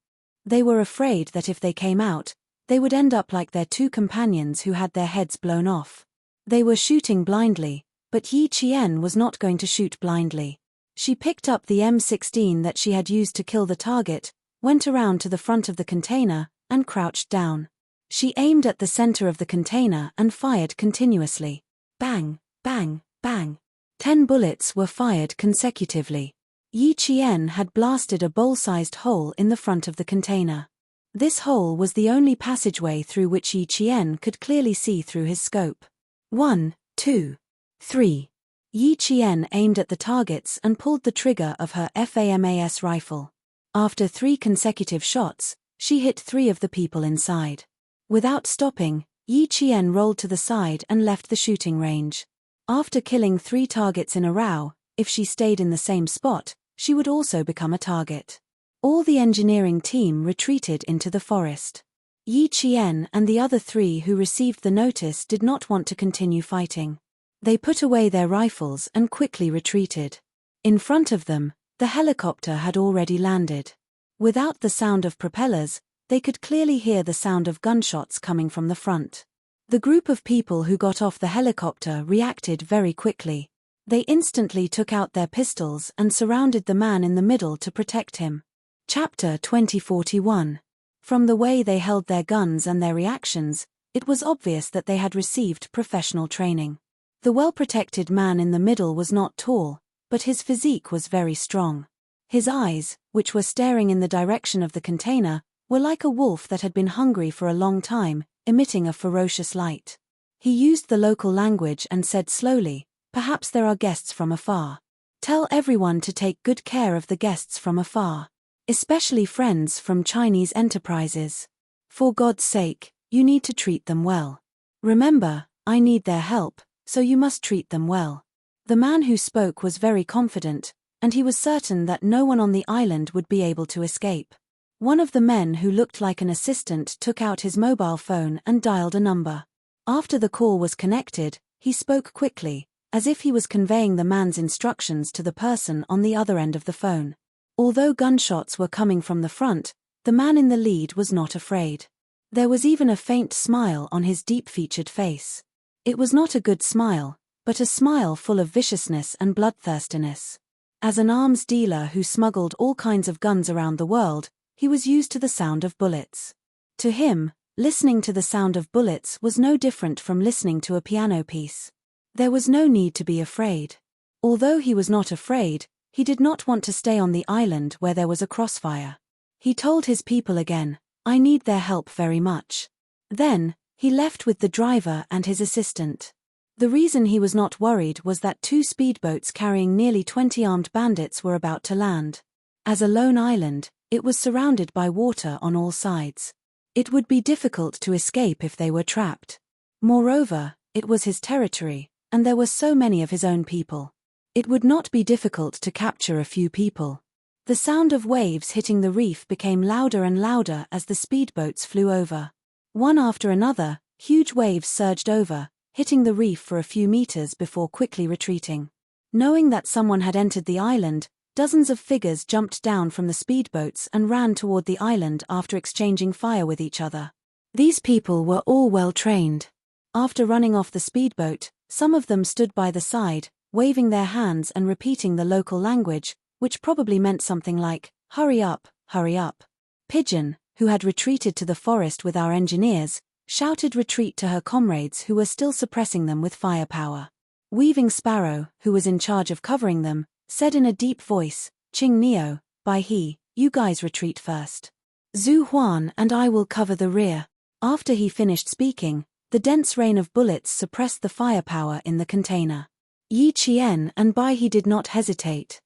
They were afraid that if they came out, they would end up like their two companions who had their heads blown off. They were shooting blindly, but Yi Qian was not going to shoot blindly. She picked up the M16 that she had used to kill the target, went around to the front of the container, and crouched down. She aimed at the center of the container and fired continuously. Bang, bang, bang. 10 bullets were fired consecutively. Yi Qian had blasted a bowl-sized hole in the front of the container. This hole was the only passageway through which Yi Qian could clearly see through his scope. 1, 2, 3. Yi Qian aimed at the targets and pulled the trigger of her FAMAS rifle. After 3 consecutive shots, she hit 3 of the people inside. Without stopping, Yi Qian rolled to the side and left the shooting range. After killing 3 targets in a row, if she stayed in the same spot, she would also become a target. All the engineering team retreated into the forest. Yi Qian and the other 3 who received the notice did not want to continue fighting. They put away their rifles and quickly retreated. In front of them, the helicopter had already landed. Without the sound of propellers, they could clearly hear the sound of gunshots coming from the front. The group of people who got off the helicopter reacted very quickly. They instantly took out their pistols and surrounded the man in the middle to protect him. Chapter 2041. From the way they held their guns and their reactions, it was obvious that they had received professional training. The well-protected man in the middle was not tall, but his physique was very strong. His eyes, which were staring in the direction of the container, were like a wolf that had been hungry for a long time, emitting a ferocious light. He used the local language and said slowly, "Perhaps there are guests from afar. Tell everyone to take good care of the guests from afar, especially friends from Chinese enterprises. For God's sake, you need to treat them well. Remember, I need their help, so you must treat them well." The man who spoke was very confident, and he was certain that no one on the island would be able to escape. One of the men who looked like an assistant took out his mobile phone and dialed a number. After the call was connected, he spoke quickly, as if he was conveying the man's instructions to the person on the other end of the phone. Although gunshots were coming from the front, the man in the lead was not afraid. There was even a faint smile on his deep-featured face. It was not a good smile, but a smile full of viciousness and bloodthirstiness. As an arms dealer who smuggled all kinds of guns around the world, he was used to the sound of bullets. To him, listening to the sound of bullets was no different from listening to a piano piece. There was no need to be afraid. Although he was not afraid, he did not want to stay on the island where there was a crossfire. He told his people again, "I need their help very much." Then, he left with the driver and his assistant. The reason he was not worried was that 2 speedboats carrying nearly 20 armed bandits were about to land. As a lone island, it was surrounded by water on all sides. It would be difficult to escape if they were trapped. Moreover, it was his territory, and there were so many of his own people. It would not be difficult to capture a few people. The sound of waves hitting the reef became louder and louder as the speedboats flew over. One after another, huge waves surged over, hitting the reef for a few meters before quickly retreating. Knowing that someone had entered the island, dozens of figures jumped down from the speedboats and ran toward the island after exchanging fire with each other. These people were all well trained. After running off the speedboat, some of them stood by the side, waving their hands and repeating the local language, which probably meant something like, "Hurry up, hurry up." Pigeon, who had retreated to the forest with our engineers, shouted retreat to her comrades who were still suppressing them with firepower. Weaving Sparrow, who was in charge of covering them, said in a deep voice, "Ching Neo, by he, you guys retreat first. Zhu Huan and I will cover the rear." After he finished speaking, the dense rain of bullets suppressed the firepower in the container. Yi Qian and Bai He did not hesitate.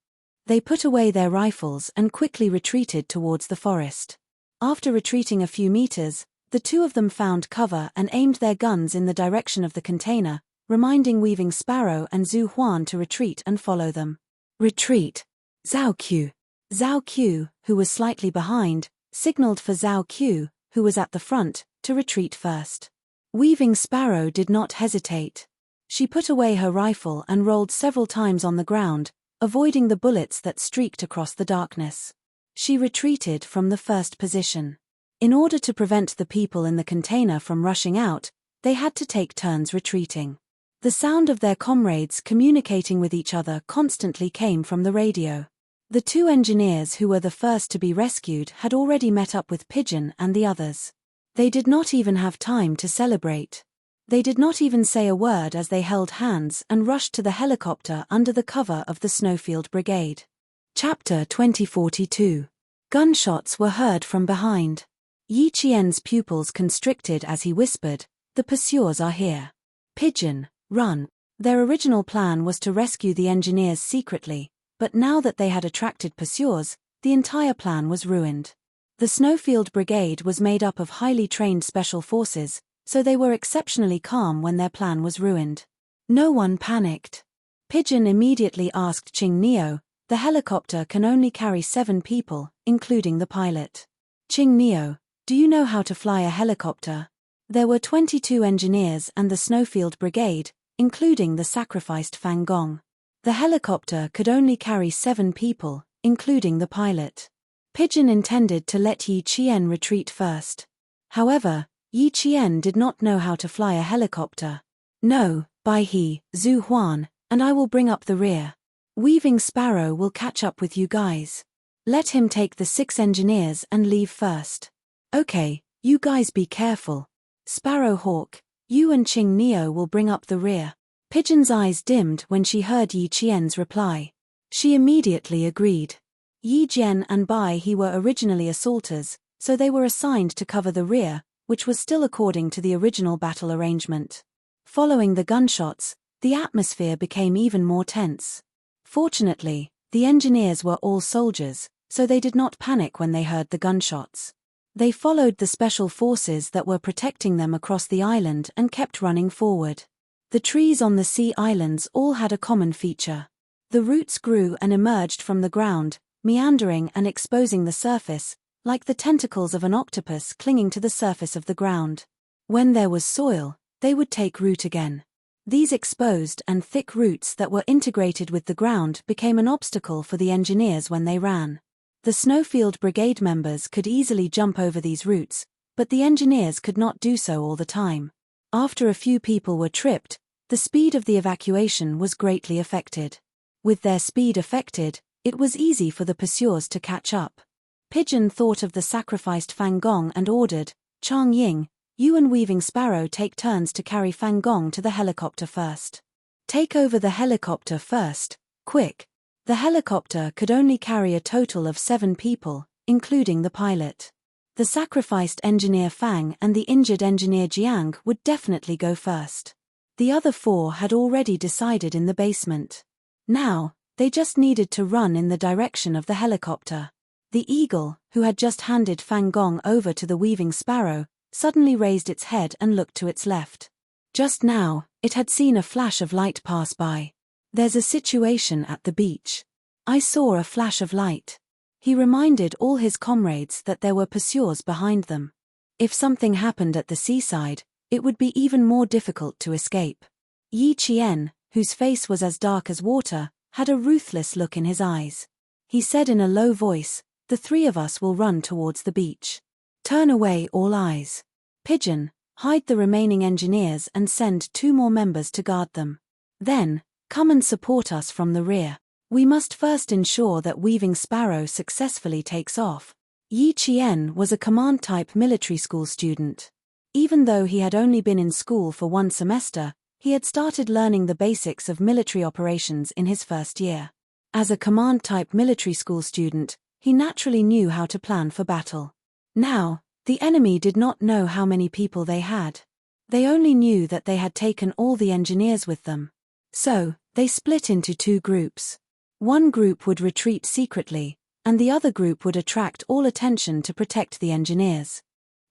They put away their rifles and quickly retreated towards the forest. After retreating a few meters, the 2 of them found cover and aimed their guns in the direction of the container, reminding Weaving Sparrow and Zhu Huan to retreat and follow them. Retreat. Zhao Qiu. Zhao Qiu, who was slightly behind, signaled for Zhao Qiu, who was at the front, to retreat first. Weaving Sparrow did not hesitate. She put away her rifle and rolled several times on the ground, avoiding the bullets that streaked across the darkness. She retreated from the first position. In order to prevent the people in the container from rushing out, they had to take turns retreating. The sound of their comrades communicating with each other constantly came from the radio. The 2 engineers who were the first to be rescued had already met up with Pigeon and the others. They did not even have time to celebrate. They did not even say a word as they held hands and rushed to the helicopter under the cover of the Snowfield Brigade. Chapter 2042. Gunshots were heard from behind. Yi Qian's pupils constricted as he whispered, "The pursuers are here. Pigeon, run." Their original plan was to rescue the engineers secretly, but now that they had attracted pursuers, the entire plan was ruined. The Snowfield Brigade was made up of highly trained special forces, so they were exceptionally calm when their plan was ruined. No one panicked. Pigeon immediately asked Ching Neo, "The helicopter can only carry 7 people, including the pilot. Ching Neo, do you know how to fly a helicopter?" There were 22 engineers and the Snowfield Brigade, including the sacrificed Fang Gong. The helicopter could only carry 7 people, including the pilot. Pigeon intended to let Yi Qian retreat first. However, Yi Qian did not know how to fly a helicopter. "No, Bai He, Zhu Huan, and I will bring up the rear. Weaving Sparrow will catch up with you guys. Let him take the 6 engineers and leave first. Okay, you guys be careful. Sparrow Hawk, you and Ching Neo will bring up the rear." Pigeon's eyes dimmed when she heard Yi Qian's reply. She immediately agreed. Yi Jian and Bai He were originally assaulters, so they were assigned to cover the rear, which was still according to the original battle arrangement. Following the gunshots, the atmosphere became even more tense. Fortunately, the engineers were all soldiers, so they did not panic when they heard the gunshots. They followed the special forces that were protecting them across the island and kept running forward. The trees on the sea islands all had a common feature. The roots grew and emerged from the ground, meandering and exposing the surface, like the tentacles of an octopus clinging to the surface of the ground. When there was soil, they would take root again. These exposed and thick roots that were integrated with the ground became an obstacle for the engineers when they ran. The Snowfield Brigade members could easily jump over these roots, but the engineers could not do so all the time. After a few people were tripped, the speed of the evacuation was greatly affected. With their speed affected, it was easy for the pursuers to catch up. Pigeon thought of the sacrificed Fang Gong and ordered, "Chang Ying, you and Weaving Sparrow take turns to carry Fang Gong to the helicopter first. Take over the helicopter first, quick." The helicopter could only carry a total of 7 people, including the pilot. The sacrificed engineer Fang and the injured engineer Jiang would definitely go first. The other 4 had already decided in the basement. Now, they just needed to run in the direction of the helicopter. The eagle, who had just handed Fang Gong over to the Weaving Sparrow, suddenly raised its head and looked to its left. Just now, it had seen a flash of light pass by. "There's a situation at the beach. I saw a flash of light." He reminded all his comrades that there were pursuers behind them. If something happened at the seaside, it would be even more difficult to escape. Yi Qian, whose face was as dark as water, had a ruthless look in his eyes. He said in a low voice, "The 3 of us will run towards the beach. Turn away all eyes. Pigeon, hide the remaining engineers and send 2 more members to guard them. Then, come and support us from the rear. We must first ensure that Weaving Sparrow successfully takes off." Yi Qian was a command-type military school student. Even though he had only been in school for 1 semester, he had started learning the basics of military operations in his first year. As a command-type military school student, he naturally knew how to plan for battle. Now, the enemy did not know how many people they had. They only knew that they had taken all the engineers with them. So, they split into 2 groups. One group would retreat secretly, and the other group would attract all attention to protect the engineers.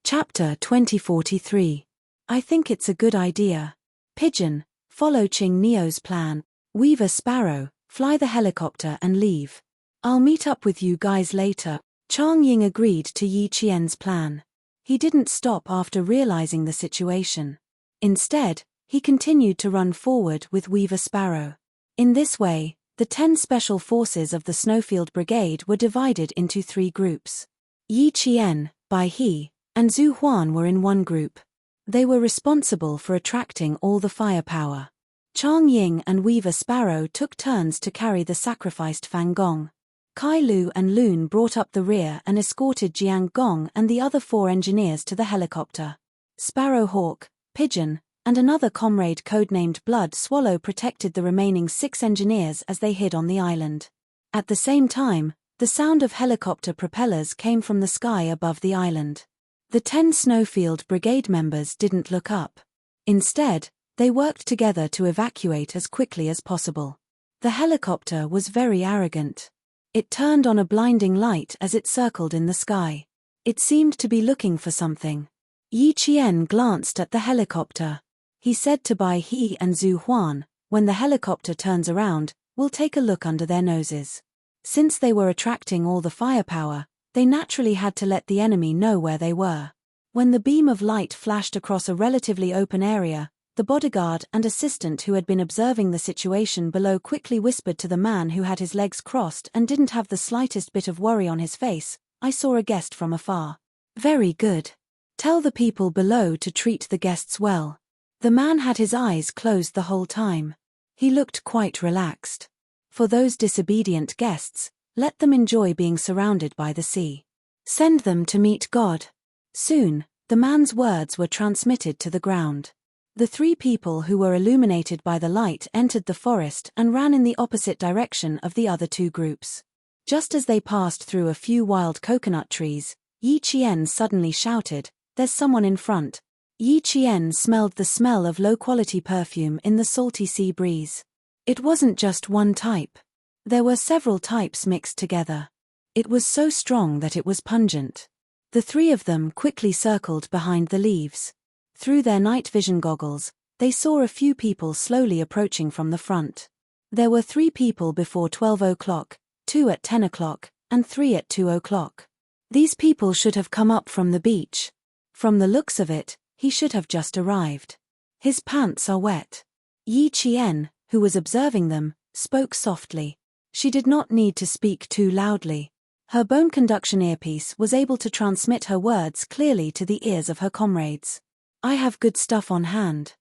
Chapter 2043. I think it's a good idea. Pigeon, follow Ching Neo's plan. Weaver Sparrow, fly the helicopter and leave. I'll meet up with you guys later. Chang Ying agreed to Yi Qian's plan. He didn't stop after realizing the situation. Instead, he continued to run forward with Weaver Sparrow. In this way, the 10 special forces of the Snowfield Brigade were divided into 3 groups. Yi Qian, Bai He, and Zhu Huan were in one group. They were responsible for attracting all the firepower. Chang Ying and Weaver Sparrow took turns to carry the sacrificed Fang Gong. Kai Lu and Loon brought up the rear and escorted Jiang Gong and the other 4 engineers to the helicopter. Sparrow Hawk, Pigeon, and another comrade codenamed Blood Swallow protected the remaining 6 engineers as they hid on the island. At the same time, the sound of helicopter propellers came from the sky above the island. The 10 Snowfield Brigade members didn't look up. Instead, they worked together to evacuate as quickly as possible. The helicopter was very arrogant. It turned on a blinding light as it circled in the sky. It seemed to be looking for something. Yi Qian glanced at the helicopter. He said to Bai He and Zhu Huan, "When the helicopter turns around, we'll take a look under their noses." Since they were attracting all the firepower, they naturally had to let the enemy know where they were. When the beam of light flashed across a relatively open area, the bodyguard and assistant who had been observing the situation below quickly whispered to the man who had his legs crossed and didn't have the slightest bit of worry on his face, "I saw a guest from afar." "Very good. Tell the people below to treat the guests well." The man had his eyes closed the whole time. He looked quite relaxed. For those disobedient guests, let them enjoy being surrounded by the sea. Send them to meet God. Soon, the man's words were transmitted to the ground. The 3 people who were illuminated by the light entered the forest and ran in the opposite direction of the other 2 groups. Just as they passed through a few wild coconut trees, Yi Qian suddenly shouted, "There's someone in front." Yi Qian smelled the smell of low-quality perfume in the salty sea breeze. It wasn't just one type. There were several types mixed together. It was so strong that it was pungent. The 3 of them quickly circled behind the leaves. Through their night vision goggles, they saw a few people slowly approaching from the front. There were 3 people before 12 o'clock, 2 at 10 o'clock, and 3 at 2 o'clock. These people should have come up from the beach. From the looks of it, he should have just arrived. His pants are wet. Yi Qian, who was observing them, spoke softly. She did not need to speak too loudly. Her bone conduction earpiece was able to transmit her words clearly to the ears of her comrades. I have good stuff on hand.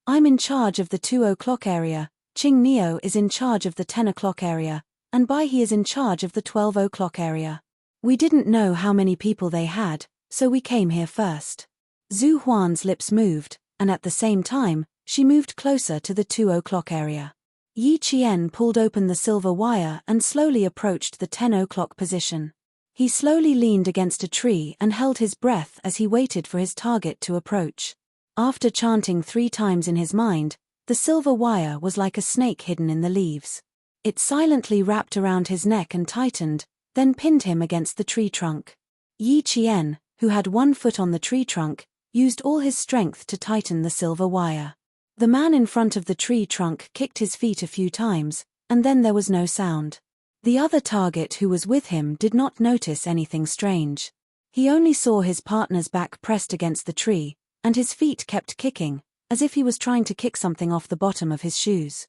I'm in charge of the 2 o'clock area, Qing Neo is in charge of the 10 o'clock area, and Bai He is in charge of the 12 o'clock area. We didn't know how many people they had, so we came here first. Zhu Huan's lips moved, and at the same time, she moved closer to the 2 o'clock area. Yi Qian pulled open the silver wire and slowly approached the 10 o'clock position. He slowly leaned against a tree and held his breath as he waited for his target to approach. After chanting 3 times in his mind, the silver wire was like a snake hidden in the leaves. It silently wrapped around his neck and tightened, then pinned him against the tree trunk. Yi Qian, who had 1 foot on the tree trunk, used all his strength to tighten the silver wire. The man in front of the tree trunk kicked his feet a few times, and then there was no sound. The other target who was with him did not notice anything strange. He only saw his partner's back pressed against the tree, and his feet kept kicking, as if he was trying to kick something off the bottom of his shoes.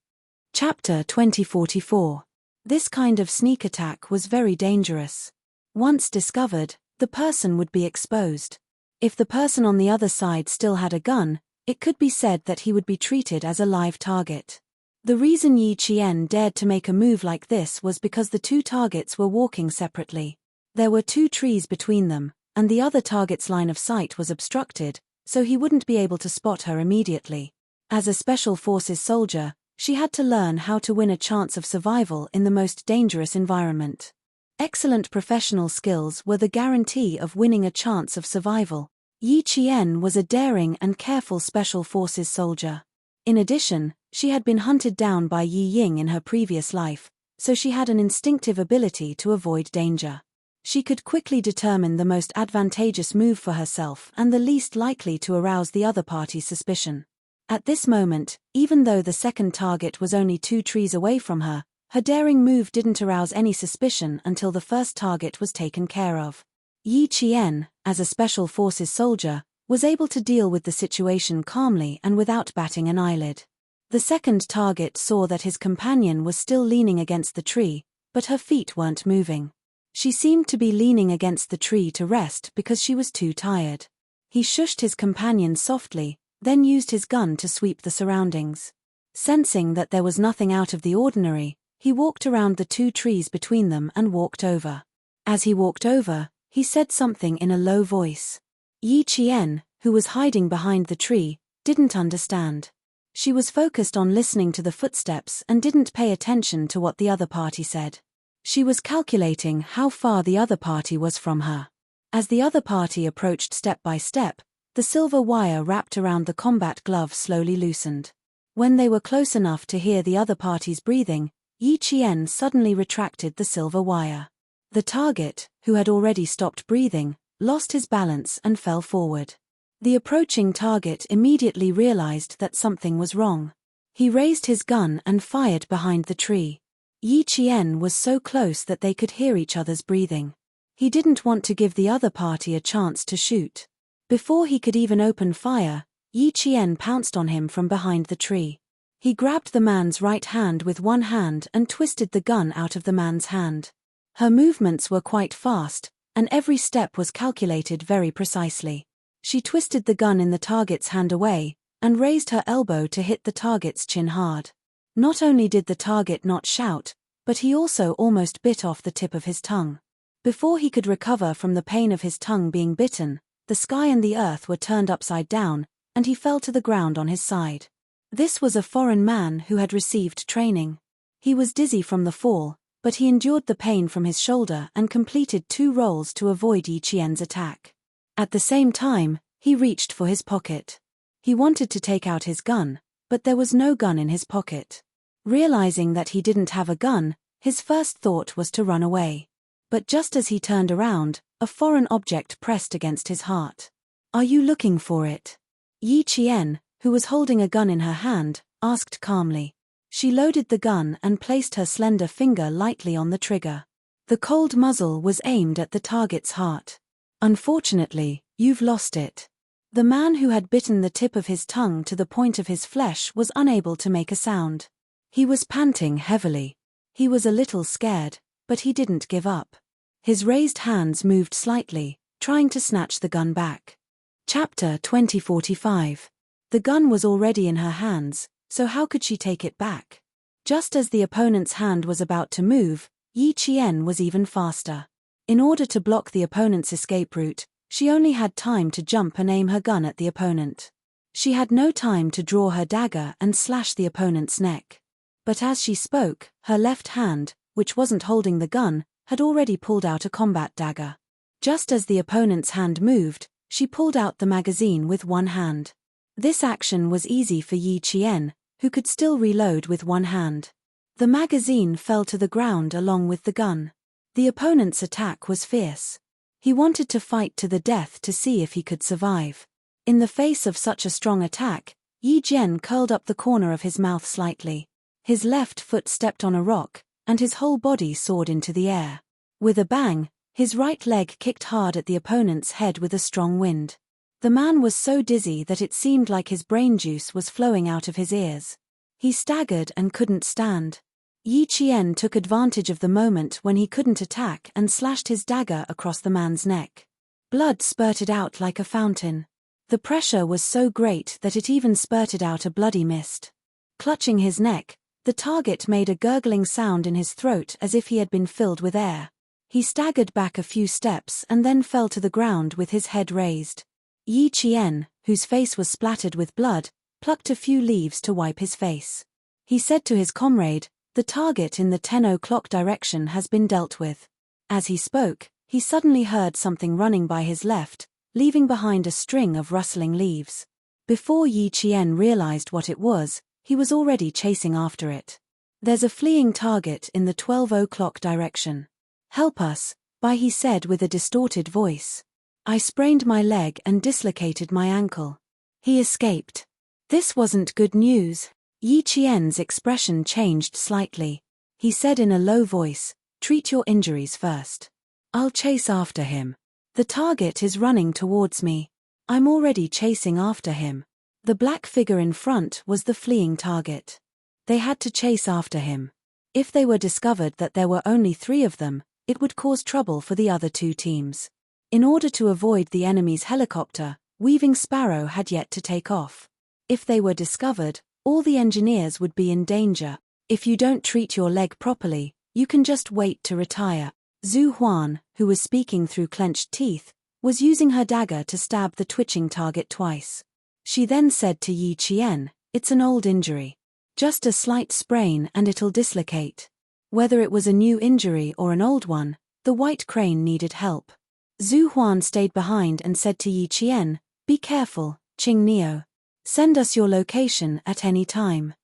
Chapter 2044. This kind of sneak attack was very dangerous. Once discovered, the person would be exposed. If the person on the other side still had a gun, it could be said that he would be treated as a live target. The reason Yi Qian dared to make a move like this was because the 2 targets were walking separately. There were 2 trees between them, and the other target's line of sight was obstructed, so he wouldn't be able to spot her immediately. As a Special Forces soldier, she had to learn how to win a chance of survival in the most dangerous environment. Excellent professional skills were the guarantee of winning a chance of survival. Yi Qian was a daring and careful Special Forces soldier. In addition, she had been hunted down by Yi Ying in her previous life, so she had an instinctive ability to avoid danger. She could quickly determine the most advantageous move for herself and the least likely to arouse the other party's suspicion. At this moment, even though the second target was only 2 trees away from her, her daring move didn't arouse any suspicion until the first target was taken care of. Yi Qian, as a Special Forces soldier, was able to deal with the situation calmly and without batting an eyelid. The second target saw that his companion was still leaning against the tree, but her feet weren't moving. She seemed to be leaning against the tree to rest because she was too tired. He shushed his companion softly, then used his gun to sweep the surroundings. Sensing that there was nothing out of the ordinary, he walked around the 2 trees between them and walked over. As he walked over, he said something in a low voice. Yi Qian, who was hiding behind the tree, didn't understand. She was focused on listening to the footsteps and didn't pay attention to what the other party said. She was calculating how far the other party was from her. As the other party approached step by step, the silver wire wrapped around the combat glove slowly loosened. When they were close enough to hear the other party's breathing, Yi Qian suddenly retracted the silver wire. The target, who had already stopped breathing, lost his balance and fell forward. The approaching target immediately realized that something was wrong. He raised his gun and fired behind the tree. Yi Qian was so close that they could hear each other's breathing. He didn't want to give the other party a chance to shoot. Before he could even open fire, Yi Qian pounced on him from behind the tree. He grabbed the man's right hand with one hand and twisted the gun out of the man's hand. Her movements were quite fast, and every step was calculated very precisely. She twisted the gun in the target's hand away, and raised her elbow to hit the target's chin hard. Not only did the target not shout, but he also almost bit off the tip of his tongue. Before he could recover from the pain of his tongue being bitten, the sky and the earth were turned upside down, and he fell to the ground on his side. This was a foreign man who had received training. He was dizzy from the fall, but he endured the pain from his shoulder and completed 2 rolls to avoid Yi Qian's attack. At the same time, he reached for his pocket. He wanted to take out his gun, but there was no gun in his pocket. Realizing that he didn't have a gun, his first thought was to run away. But just as he turned around, a foreign object pressed against his heart. "Are you looking for it?" Yi Qian, who was holding a gun in her hand, asked calmly. She loaded the gun and placed her slender finger lightly on the trigger. The cold muzzle was aimed at the target's heart. Unfortunately, you've lost it. The man who had bitten the tip of his tongue to the point of his flesh was unable to make a sound. He was panting heavily. He was a little scared, but he didn't give up. His raised hands moved slightly, trying to snatch the gun back. Chapter 2045. The gun was already in her hands, so how could she take it back? Just as the opponent's hand was about to move, Yi Qian was even faster. In order to block the opponent's escape route, she only had time to jump and aim her gun at the opponent. She had no time to draw her dagger and slash the opponent's neck. But as she spoke, her left hand, which wasn't holding the gun, had already pulled out a combat dagger. Just as the opponent's hand moved, she pulled out the magazine with one hand. This action was easy for Yi Qian, who could still reload with one hand. The magazine fell to the ground along with the gun. The opponent's attack was fierce. He wanted to fight to the death to see if he could survive. In the face of such a strong attack, Yi Jian curled up the corner of his mouth slightly. His left foot stepped on a rock, and his whole body soared into the air. With a bang, his right leg kicked hard at the opponent's head with a strong wind. The man was so dizzy that it seemed like his brain juice was flowing out of his ears. He staggered and couldn't stand. Yi Qian took advantage of the moment when he couldn't attack and slashed his dagger across the man's neck. Blood spurted out like a fountain. The pressure was so great that it even spurted out a bloody mist. Clutching his neck, the target made a gurgling sound in his throat as if he had been filled with air. He staggered back a few steps and then fell to the ground with his head raised. Yi Qian, whose face was splattered with blood, plucked a few leaves to wipe his face. He said to his comrade, "The target in the 10 o'clock direction has been dealt with." As he spoke, he suddenly heard something running by his left, leaving behind a string of rustling leaves. Before Yi Qian realized what it was, he was already chasing after it. "There's a fleeing target in the 12 o'clock direction. Help us," he said with a distorted voice. "I sprained my leg and dislocated my ankle." He escaped. This wasn't good news. Yi Qian's expression changed slightly. He said in a low voice, "Treat your injuries first. I'll chase after him. The target is running towards me. I'm already chasing after him." The black figure in front was the fleeing target. They had to chase after him. If they were discovered that there were only 3 of them, it would cause trouble for the other 2 teams. In order to avoid the enemy's helicopter, Weaving Sparrow had yet to take off. If they were discovered, all the engineers would be in danger. "If you don't treat your leg properly, you can just wait to retire." Zhu Huan, who was speaking through clenched teeth, was using her dagger to stab the twitching target twice. She then said to Yi Qian, "It's an old injury. Just a slight sprain and it'll dislocate." Whether it was a new injury or an old one, the white crane needed help. Zhu Huan stayed behind and said to Yi Qian, "Be careful, Qing Neo. Send us your location at any time."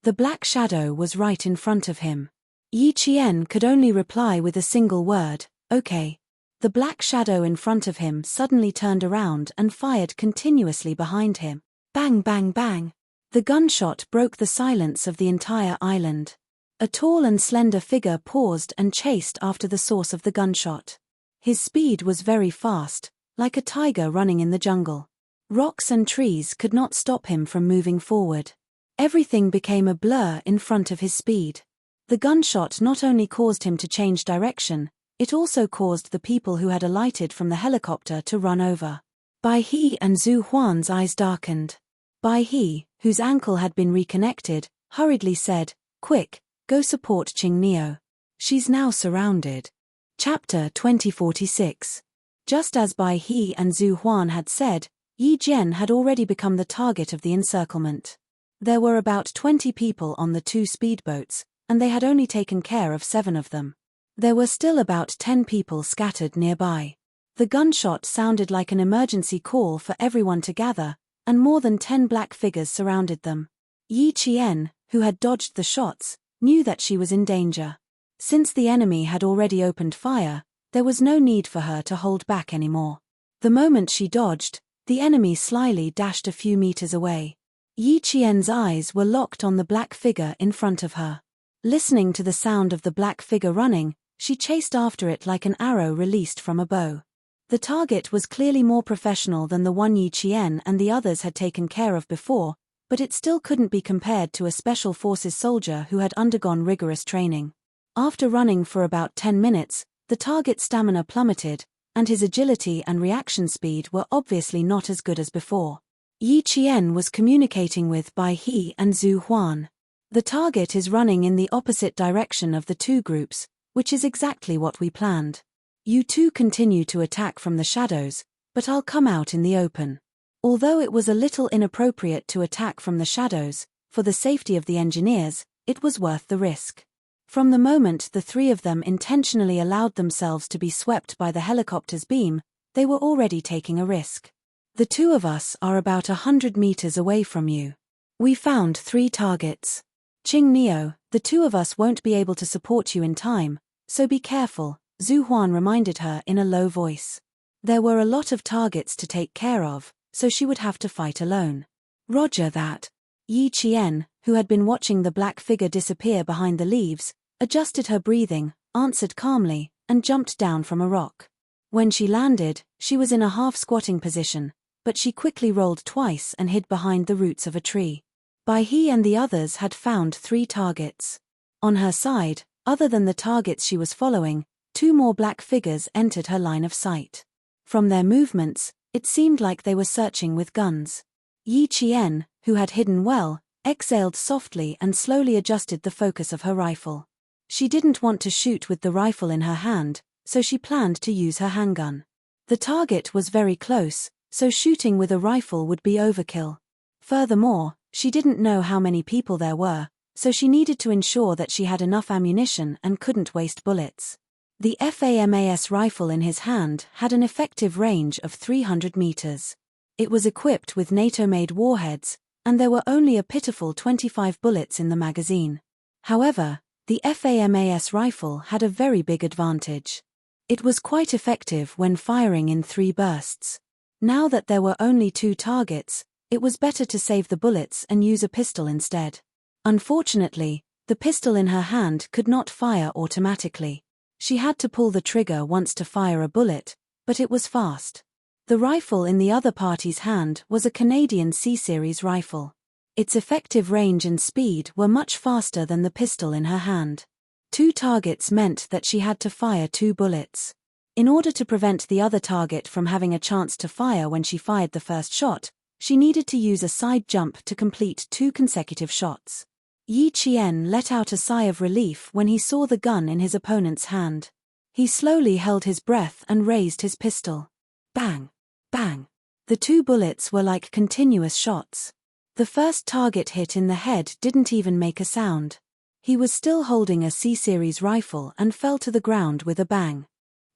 The black shadow was right in front of him. Yi Qian could only reply with a single word, "Okay." The black shadow in front of him suddenly turned around and fired continuously behind him. Bang, bang, bang. The gunshot broke the silence of the entire island. A tall and slender figure paused and chased after the source of the gunshot. His speed was very fast, like a tiger running in the jungle. Rocks and trees could not stop him from moving forward. Everything became a blur in front of his speed. The gunshot not only caused him to change direction, it also caused the people who had alighted from the helicopter to run over. Bai He and Zhu Huan's eyes darkened. Bai He, whose ankle had been reconnected, hurriedly said, "Quick, go support Qing Neo. She's now surrounded." Chapter 2046. Just as Bai He and Zhu Huan had said, Yi Jian had already become the target of the encirclement. There were about 20 people on the 2 speedboats, and they had only taken care of 7 of them. There were still about 10 people scattered nearby. The gunshot sounded like an emergency call for everyone to gather, and more than 10 black figures surrounded them. Yi Qian, who had dodged the shots, knew that she was in danger. Since the enemy had already opened fire, there was no need for her to hold back anymore. The moment she dodged, the enemy slyly dashed a few meters away. Yi Qian's eyes were locked on the black figure in front of her. Listening to the sound of the black figure running, she chased after it like an arrow released from a bow. The target was clearly more professional than the one Yi Qian and the others had taken care of before, but it still couldn't be compared to a special forces soldier who had undergone rigorous training. After running for about 10 minutes, the target's stamina plummeted, and his agility and reaction speed were obviously not as good as before. Yi Qian was communicating with Bai He and Zhu Huan. The target is running in the opposite direction of the two groups, which is exactly what we planned. You two continue to attack from the shadows, but I'll come out in the open. Although it was a little inappropriate to attack from the shadows, for the safety of the engineers, it was worth the risk. From the moment the three of them intentionally allowed themselves to be swept by the helicopter's beam, they were already taking a risk. The two of us are about 100 meters away from you. We found 3 targets. Qing Neo, the two of us won't be able to support you in time, so be careful, Zhu Huan reminded her in a low voice. There were a lot of targets to take care of, so she would have to fight alone. Roger that. Yi Qian, who had been watching the black figure disappear behind the leaves, adjusted her breathing, answered calmly, and jumped down from a rock. When she landed, she was in a half-squatting position, but she quickly rolled twice and hid behind the roots of a tree. Bai He and the others had found 3 targets. On her side, other than the targets she was following, 2 more black figures entered her line of sight. From their movements, it seemed like they were searching with guns. Yi Qian, who had hidden well, exhaled softly and slowly adjusted the focus of her rifle. She didn't want to shoot with the rifle in her hand, so she planned to use her handgun. The target was very close, so shooting with a rifle would be overkill. Furthermore, she didn't know how many people there were, so she needed to ensure that she had enough ammunition and couldn't waste bullets. The FAMAS rifle in his hand had an effective range of 300 meters. It was equipped with NATO-made warheads, and there were only a pitiful 25 bullets in the magazine. However, the FAMAS rifle had a very big advantage. It was quite effective when firing in 3 bursts. Now that there were only 2 targets, it was better to save the bullets and use a pistol instead. Unfortunately, the pistol in her hand could not fire automatically. She had to pull the trigger once to fire a bullet, but it was fast. The rifle in the other party's hand was a Canadian C-series rifle. Its effective range and speed were much faster than the pistol in her hand. 2 targets meant that she had to fire 2 bullets. In order to prevent the other target from having a chance to fire when she fired the first shot, she needed to use a side jump to complete 2 consecutive shots. Yi Qian let out a sigh of relief when he saw the gun in his opponent's hand. He slowly held his breath and raised his pistol. Bang! Bang! The 2 bullets were like continuous shots. The first target hit in the head didn't even make a sound. He was still holding a C-series rifle and fell to the ground with a bang.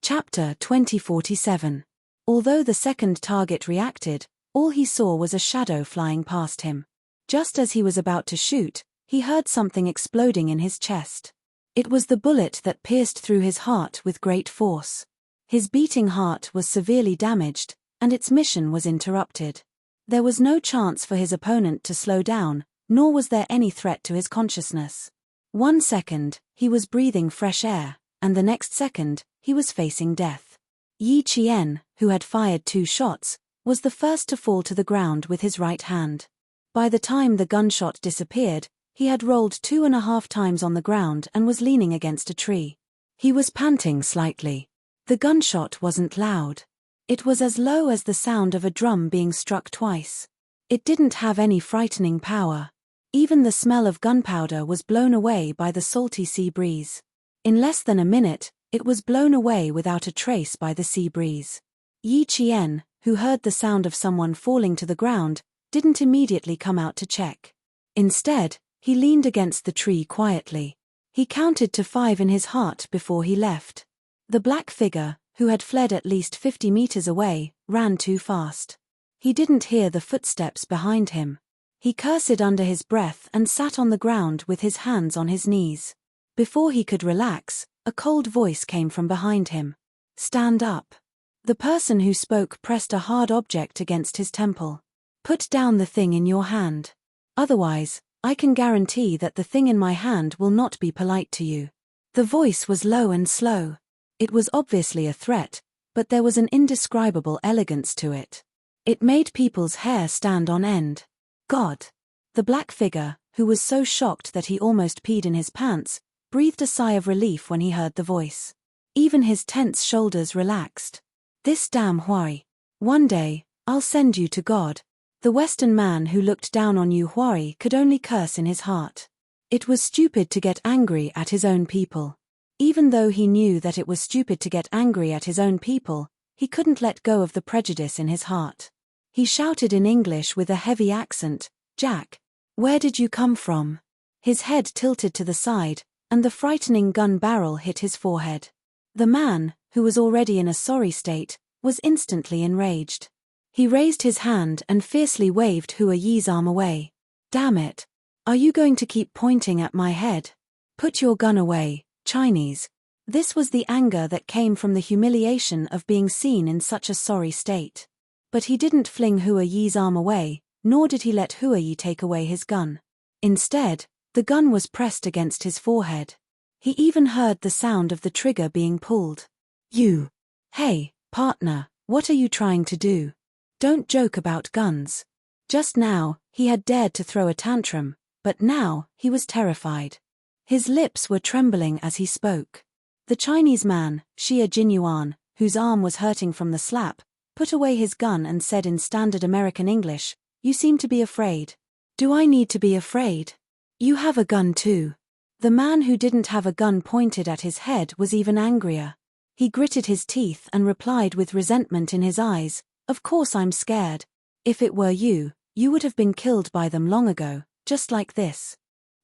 Chapter 2047. Although the second target reacted, all he saw was a shadow flying past him. Just as he was about to shoot, he heard something exploding in his chest. It was the bullet that pierced through his heart with great force. His beating heart was severely damaged, and its mission was interrupted. There was no chance for his opponent to slow down, nor was there any threat to his consciousness. 1 second, he was breathing fresh air, and the next second, he was facing death. Yi Qian, who had fired 2 shots, was the first to fall to the ground with his right hand. By the time the gunshot disappeared, he had rolled 2.5 times on the ground and was leaning against a tree. He was panting slightly. The gunshot wasn't loud. It was as low as the sound of a drum being struck twice. It didn't have any frightening power. Even the smell of gunpowder was blown away by the salty sea breeze. In less than a minute, it was blown away without a trace by the sea breeze. Yi Qian, who heard the sound of someone falling to the ground, didn't immediately come out to check. Instead, he leaned against the tree quietly. He counted to 5 in his heart before he left. The black figure, who had fled at least 50 meters away, ran too fast. He didn't hear the footsteps behind him. He cursed under his breath and sat on the ground with his hands on his knees. Before he could relax, a cold voice came from behind him. "Stand up." The person who spoke pressed a hard object against his temple. "Put down the thing in your hand." Otherwise, I can guarantee that the thing in my hand will not be polite to you." The voice was low and slow. It was obviously a threat, but there was an indescribable elegance to it. It made people's hair stand on end. God! The black figure, who was so shocked that he almost peed in his pants, breathed a sigh of relief when he heard the voice. Even his tense shoulders relaxed. "This damn Huari. One day, I'll send you to God." The Western man who looked down on you Huari could only curse in his heart. It was stupid to get angry at his own people. Even though he knew that it was stupid to get angry at his own people, he couldn't let go of the prejudice in his heart. He shouted in English with a heavy accent, "Jack, where did you come from?" His head tilted to the side, and the frightening gun barrel hit his forehead. The man, who was already in a sorry state, was instantly enraged. He raised his hand and fiercely waved Hua Yi's arm away. "Damn it! Are you going to keep pointing at my head? Put your gun away, Chinese." This was the anger that came from the humiliation of being seen in such a sorry state. But he didn't fling Hua Yi's arm away, nor did he let Hua Yi take away his gun. Instead, the gun was pressed against his forehead. He even heard the sound of the trigger being pulled. "You! Hey, partner, what are you trying to do? Don't joke about guns." Just now, he had dared to throw a tantrum, but now, he was terrified. His lips were trembling as he spoke. The Chinese man, Xie Jinyuan, whose arm was hurting from the slap, put away his gun and said in standard American English, "You seem to be afraid." "Do I need to be afraid? You have a gun too." The man who didn't have a gun pointed at his head was even angrier. He gritted his teeth and replied with resentment in his eyes, "Of course I'm scared. If it were you, you would have been killed by them long ago, just like this."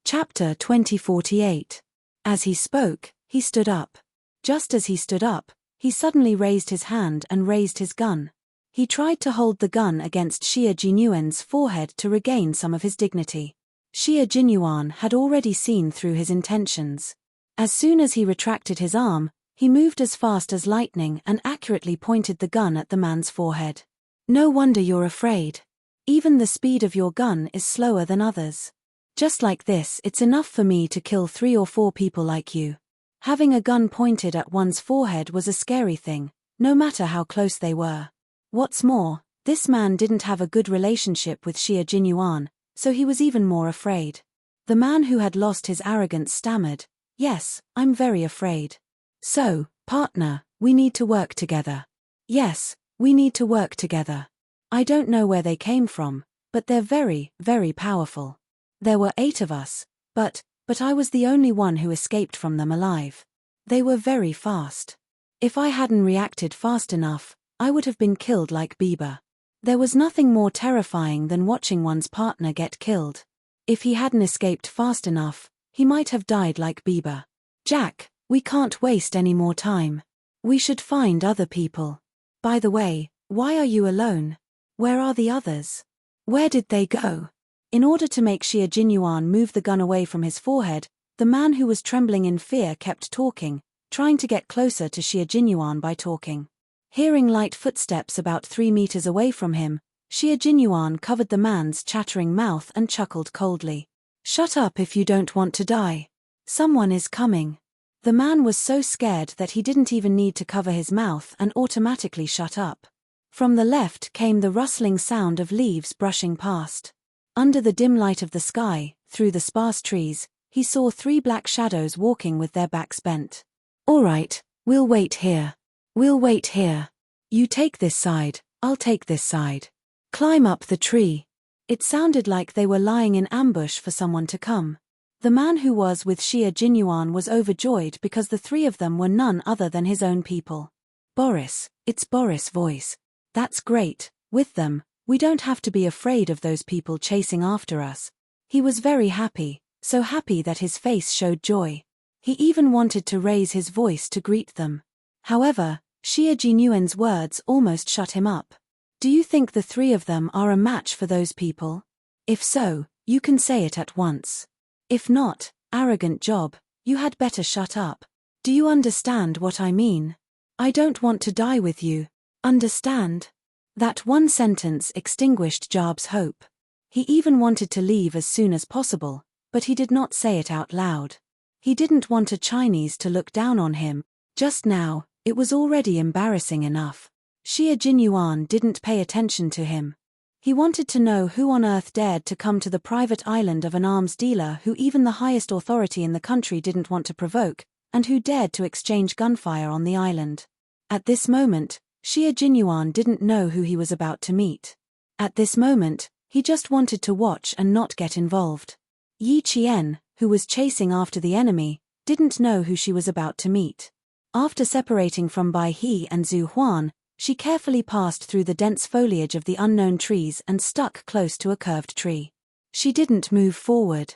Chapter 2048. As he spoke, he stood up. Just as he stood up, he suddenly raised his hand and raised his gun. He tried to hold the gun against Xie Jinyuan's forehead to regain some of his dignity. Xie Jinyuan had already seen through his intentions. As soon as he retracted his arm, he moved as fast as lightning and accurately pointed the gun at the man's forehead. "No wonder you're afraid. Even the speed of your gun is slower than others. Just like this, it's enough for me to kill 3 or 4 people like you." Having a gun pointed at one's forehead was a scary thing, no matter how close they were. What's more, this man didn't have a good relationship with Xie Jinyuan, so he was even more afraid. The man who had lost his arrogance stammered, "Yes, I'm very afraid." "So, partner, we need to work together." "Yes, we need to work together. I don't know where they came from, but they're very, very powerful. There were 8 of us, but I was the only one who escaped from them alive. They were very fast. If I hadn't reacted fast enough, I would have been killed like Bieber." There was nothing more terrifying than watching one's partner get killed. If he hadn't escaped fast enough, he might have died like Bieber. "Jack, we can't waste any more time. We should find other people. By the way, why are you alone? Where are the others? Where did they go?" In order to make Xie Jinyuan move the gun away from his forehead, the man who was trembling in fear kept talking, trying to get closer to Xie Jinyuan by talking. Hearing light footsteps about 3 meters away from him, Xie Jinyuan covered the man's chattering mouth and chuckled coldly. "Shut up if you don't want to die. Someone is coming." The man was so scared that he didn't even need to cover his mouth and automatically shut up. From the left came the rustling sound of leaves brushing past. Under the dim light of the sky, through the sparse trees, he saw 3 black shadows walking with their backs bent. "All right, we'll wait here. We'll wait here. You take this side, I'll take this side. Climb up the tree." It sounded like they were lying in ambush for someone to come. The man who was with Xie Jinyuan was overjoyed because the 3 of them were none other than his own people. "Boris, it's Boris' voice. That's great. With them, we don't have to be afraid of those people chasing after us." He was very happy, so happy that his face showed joy. He even wanted to raise his voice to greet them. However, Xie Jinyuan's words almost shut him up. "Do you think the 3 of them are a match for those people? If so, you can say it at once. If not, arrogant job, you had better shut up. Do you understand what I mean? I don't want to die with you. Understand?" That one sentence extinguished Jab's hope. He even wanted to leave as soon as possible, but he did not say it out loud. He didn't want a Chinese to look down on him. Just now, it was already embarrassing enough. Xie Jinyuan didn't pay attention to him. He wanted to know who on earth dared to come to the private island of an arms dealer who even the highest authority in the country didn't want to provoke, and who dared to exchange gunfire on the island. At this moment, Xie Jinyuan didn't know who he was about to meet. At this moment, he just wanted to watch and not get involved. Yi Qian, who was chasing after the enemy, didn't know who she was about to meet. After separating from Bai He and Zhu Huan, she carefully passed through the dense foliage of the unknown trees and stuck close to a curved tree. She didn't move forward.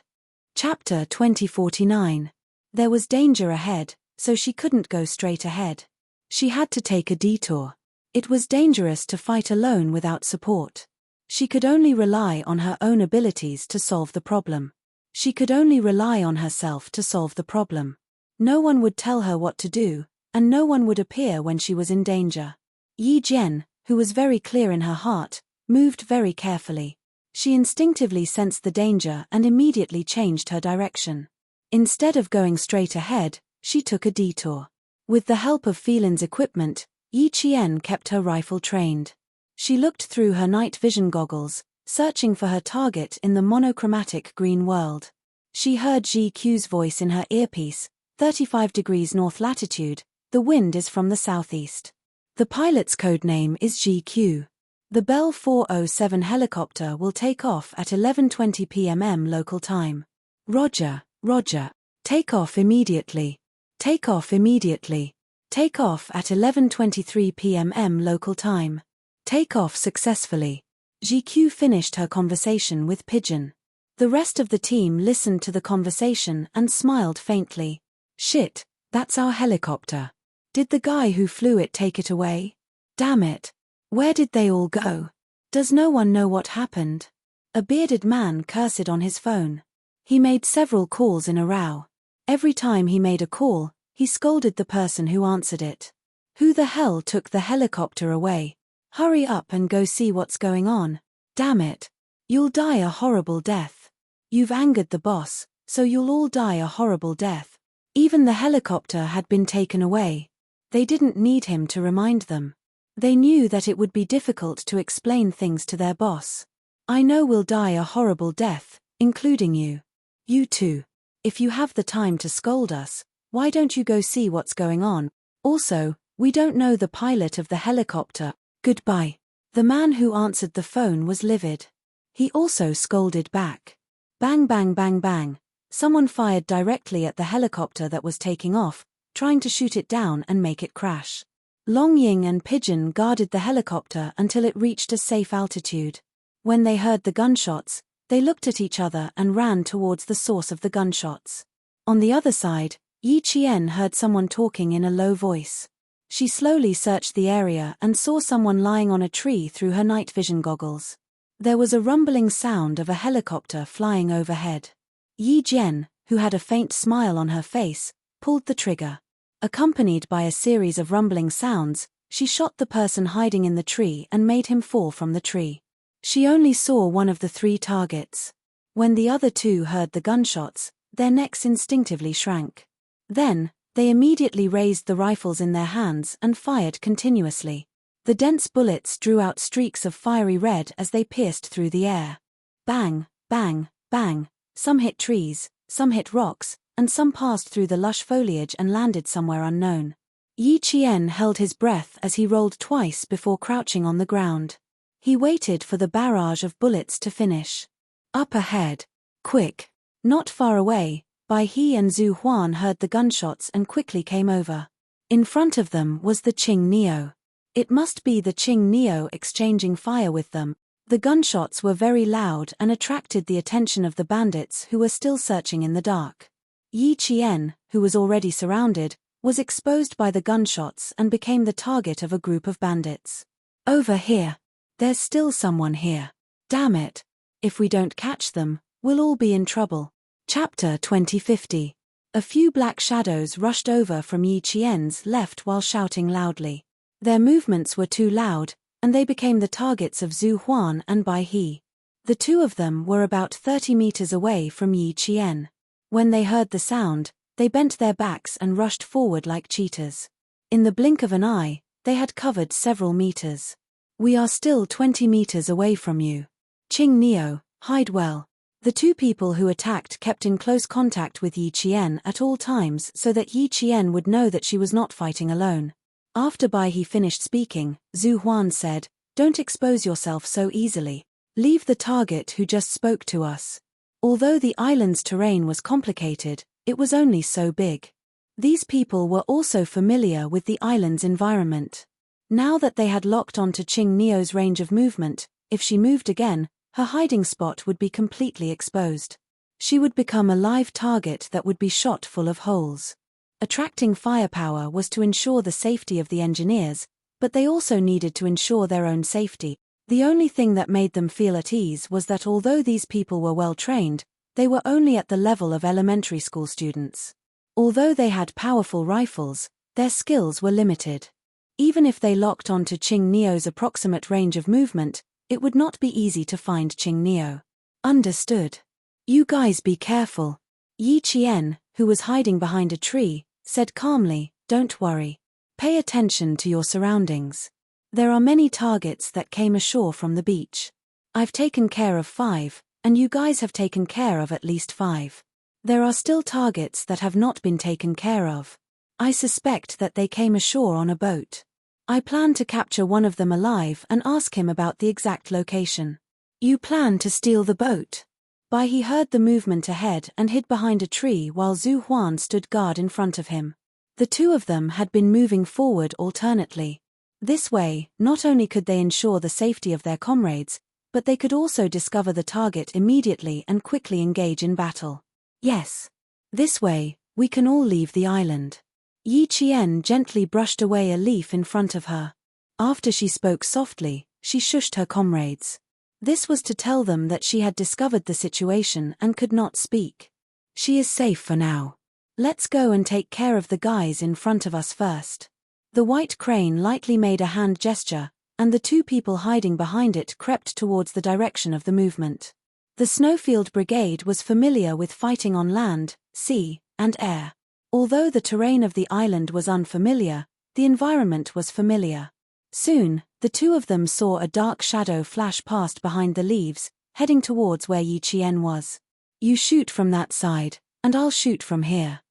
Chapter 2049. There was danger ahead, so she couldn't go straight ahead. She had to take a detour. It was dangerous to fight alone without support. She could only rely on her own abilities to solve the problem. She could only rely on herself to solve the problem. No one would tell her what to do, and no one would appear when she was in danger. Yi Jian, who was very clear in her heart, moved very carefully. She instinctively sensed the danger and immediately changed her direction. Instead of going straight ahead, she took a detour. With the help of Felin's equipment, Yi Qian kept her rifle trained. She looked through her night vision goggles, searching for her target in the monochromatic green world. She heard Ji Q's voice in her earpiece, 35 degrees north latitude, the wind is from the southeast. The pilot's code name is GQ. The Bell 407 helicopter will take off at 11:20 p.m. local time. Roger, Roger. Take off immediately. Take off immediately. Take off at 11:23 p.m. local time. Take off successfully. GQ finished her conversation with Pigeon. The rest of the team listened to the conversation and smiled faintly. Shit, that's our helicopter. Did the guy who flew it take it away? Damn it. Where did they all go? Does no one know what happened? A bearded man cursed on his phone. He made several calls in a row. Every time he made a call, he scolded the person who answered it. Who the hell took the helicopter away? Hurry up and go see what's going on. Damn it. You'll die a horrible death. You've angered the boss, so you'll all die a horrible death. Even the helicopter had been taken away. They didn't need him to remind them. They knew that it would be difficult to explain things to their boss. I know we'll die a horrible death, including you. You too. If you have the time to scold us, why don't you go see what's going on? Also, we don't know the pilot of the helicopter. Goodbye. The man who answered the phone was livid. He also scolded back. Bang bang bang bang. Someone fired directly at the helicopter that was taking off, trying to shoot it down and make it crash. Long Ying and Pigeon guarded the helicopter until it reached a safe altitude. When they heard the gunshots, they looked at each other and ran towards the source of the gunshots. On the other side, Yi Qian heard someone talking in a low voice. She slowly searched the area and saw someone lying on a tree through her night vision goggles. There was a rumbling sound of a helicopter flying overhead. Yi Jian, who had a faint smile on her face, pulled the trigger. Accompanied by a series of rumbling sounds, she shot the person hiding in the tree and made him fall from the tree. She only saw one of the three targets. When the other two heard the gunshots, their necks instinctively shrank. Then, they immediately raised the rifles in their hands and fired continuously. The dense bullets drew out streaks of fiery red as they pierced through the air. Bang, bang, bang. Some hit trees, some hit rocks, and some passed through the lush foliage and landed somewhere unknown. Yi Qian held his breath as he rolled twice before crouching on the ground. He waited for the barrage of bullets to finish. Up ahead. Quick. Not far away, Bai He and Zhu Huan heard the gunshots and quickly came over. In front of them was the Qing Neo. It must be the Qing Neo exchanging fire with them. The gunshots were very loud and attracted the attention of the bandits who were still searching in the dark. Yi Qian, who was already surrounded, was exposed by the gunshots and became the target of a group of bandits. Over here. There's still someone here. Damn it. If we don't catch them, we'll all be in trouble. Chapter 2050. A few black shadows rushed over from Yi Qian's left while shouting loudly. Their movements were too loud, and they became the targets of Zhu Huan and Bai He. The two of them were about 30 meters away from Yi Qian. When they heard the sound, they bent their backs and rushed forward like cheetahs. In the blink of an eye, they had covered several meters. "We are still 20 meters away from you. Qing Neo, hide well." The two people who attacked kept in close contact with Yi Qian at all times so that Yi Qian would know that she was not fighting alone. After Bai He finished speaking, Zhu Huan said, "Don't expose yourself so easily. Leave the target who just spoke to us." Although the island's terrain was complicated, it was only so big. These people were also familiar with the island's environment. Now that they had locked onto Qing Neo's range of movement, if she moved again, her hiding spot would be completely exposed. She would become a live target that would be shot full of holes. Attracting firepower was to ensure the safety of the engineers, but they also needed to ensure their own safety. The only thing that made them feel at ease was that although these people were well trained, they were only at the level of elementary school students. Although they had powerful rifles, their skills were limited. Even if they locked onto Qing Neo's approximate range of movement, it would not be easy to find Qing Neo. "Understood. You guys be careful." Yi Qian, who was hiding behind a tree, said calmly, "Don't worry. Pay attention to your surroundings. There are many targets that came ashore from the beach. I've taken care of 5, and you guys have taken care of at least 5. There are still targets that have not been taken care of. I suspect that they came ashore on a boat. I plan to capture one of them alive and ask him about the exact location." "You plan to steal the boat?" Bai He heard the movement ahead and hid behind a tree while Zhu Huan stood guard in front of him. The two of them had been moving forward alternately. This way, not only could they ensure the safety of their comrades, but they could also discover the target immediately and quickly engage in battle. "Yes. This way, we can all leave the island." Yi Qian gently brushed away a leaf in front of her. After she spoke softly, she shushed her comrades. This was to tell them that she had discovered the situation and could not speak. "She is safe for now. Let's go and take care of the guys in front of us first." The white crane lightly made a hand gesture, and the two people hiding behind it crept towards the direction of the movement. The Snowfield Brigade was familiar with fighting on land, sea, and air. Although the terrain of the island was unfamiliar, the environment was familiar. Soon, the two of them saw a dark shadow flash past behind the leaves, heading towards where Yi Qian was. "You shoot from that side, and I'll shoot from here.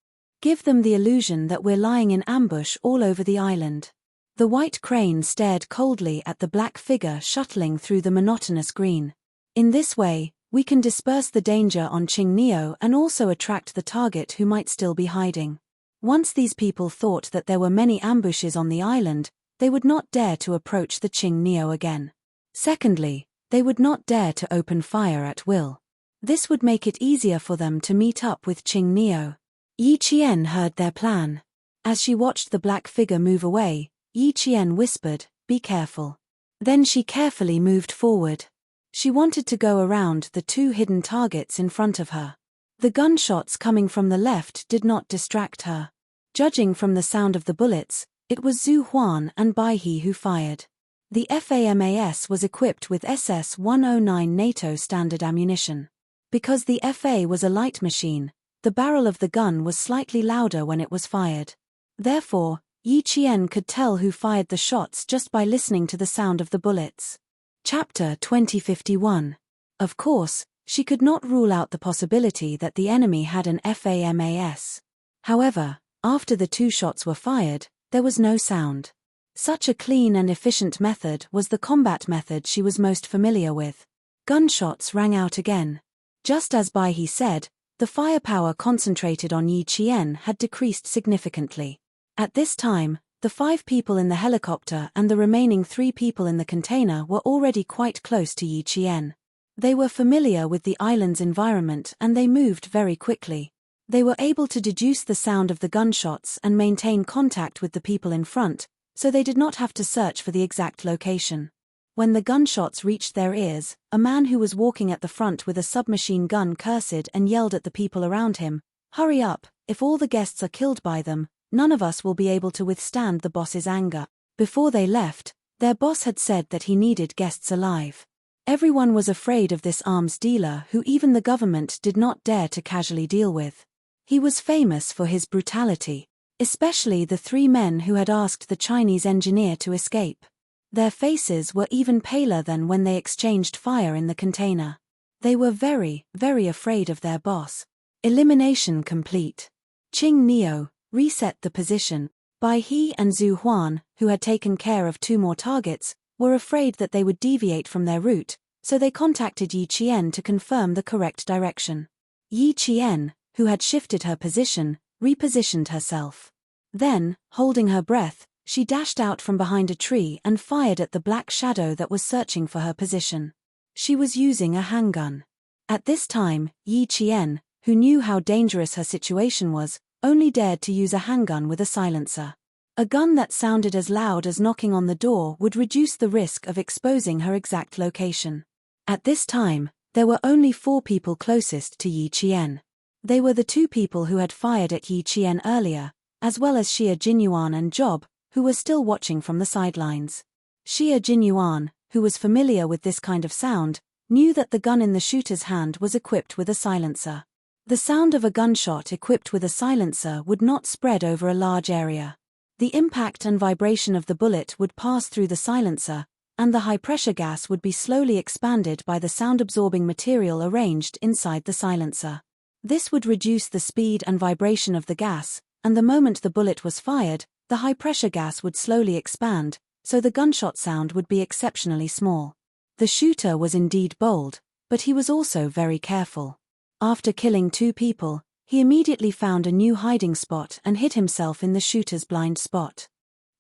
Give them the illusion that we're lying in ambush all over the island." The white crane stared coldly at the black figure shuttling through the monotonous green. "In this way, we can disperse the danger on Qing Neo and also attract the target who might still be hiding. Once these people thought that there were many ambushes on the island, they would not dare to approach the Qing Neo again. Secondly, they would not dare to open fire at will. This would make it easier for them to meet up with Qing Neo." Yi Qian heard their plan. As she watched the black figure move away, Yi Qian whispered, "Be careful." Then she carefully moved forward. She wanted to go around the two hidden targets in front of her. The gunshots coming from the left did not distract her. Judging from the sound of the bullets, it was Zhu Huan and Bai He who fired. The FAMAS was equipped with SS-109 NATO standard ammunition. Because the FA was a light machine, the barrel of the gun was slightly louder when it was fired. Therefore, Yi Qian could tell who fired the shots just by listening to the sound of the bullets. Chapter 2051. Of course, she could not rule out the possibility that the enemy had an FAMAS. However, after the two shots were fired, there was no sound. Such a clean and efficient method was the combat method she was most familiar with. Gunshots rang out again. Just as Bai He said, the firepower concentrated on Yi Qian had decreased significantly. At this time, the 5 people in the helicopter and the remaining 3 people in the container were already quite close to Yi Qian. They were familiar with the island's environment and they moved very quickly. They were able to deduce the sound of the gunshots and maintain contact with the people in front, so they did not have to search for the exact location. When the gunshots reached their ears, a man who was walking at the front with a submachine gun cursed and yelled at the people around him, "Hurry up, if all the guests are killed by them, none of us will be able to withstand the boss's anger." Before they left, their boss had said that he needed guests alive. Everyone was afraid of this arms dealer who even the government did not dare to casually deal with. He was famous for his brutality, especially the three men who had asked the Chinese engineer to escape. Their faces were even paler than when they exchanged fire in the container. They were very, very afraid of their boss. Elimination complete. Qing Neo reset the position. Bai He and Zhu Huan, who had taken care of 2 more targets, were afraid that they would deviate from their route, so they contacted Yi Qian to confirm the correct direction. Yi Qian, who had shifted her position, repositioned herself. Then, holding her breath, she dashed out from behind a tree and fired at the black shadow that was searching for her position. She was using a handgun. At this time, Yi Qian, who knew how dangerous her situation was, only dared to use a handgun with a silencer. A gun that sounded as loud as knocking on the door would reduce the risk of exposing her exact location. At this time, there were only 4 people closest to Yi Qian. They were the 2 people who had fired at Yi Qian earlier, as well as Xia Jinyuan and Job, who were still watching from the sidelines. Xia Jinyuan, who was familiar with this kind of sound, knew that the gun in the shooter's hand was equipped with a silencer. The sound of a gunshot equipped with a silencer would not spread over a large area. The impact and vibration of the bullet would pass through the silencer, and the high-pressure gas would be slowly expanded by the sound-absorbing material arranged inside the silencer. This would reduce the speed and vibration of the gas, and the moment the bullet was fired, the high-pressure gas would slowly expand, so the gunshot sound would be exceptionally small. The shooter was indeed bold, but he was also very careful. After killing 2 people, he immediately found a new hiding spot and hid himself in the shooter's blind spot.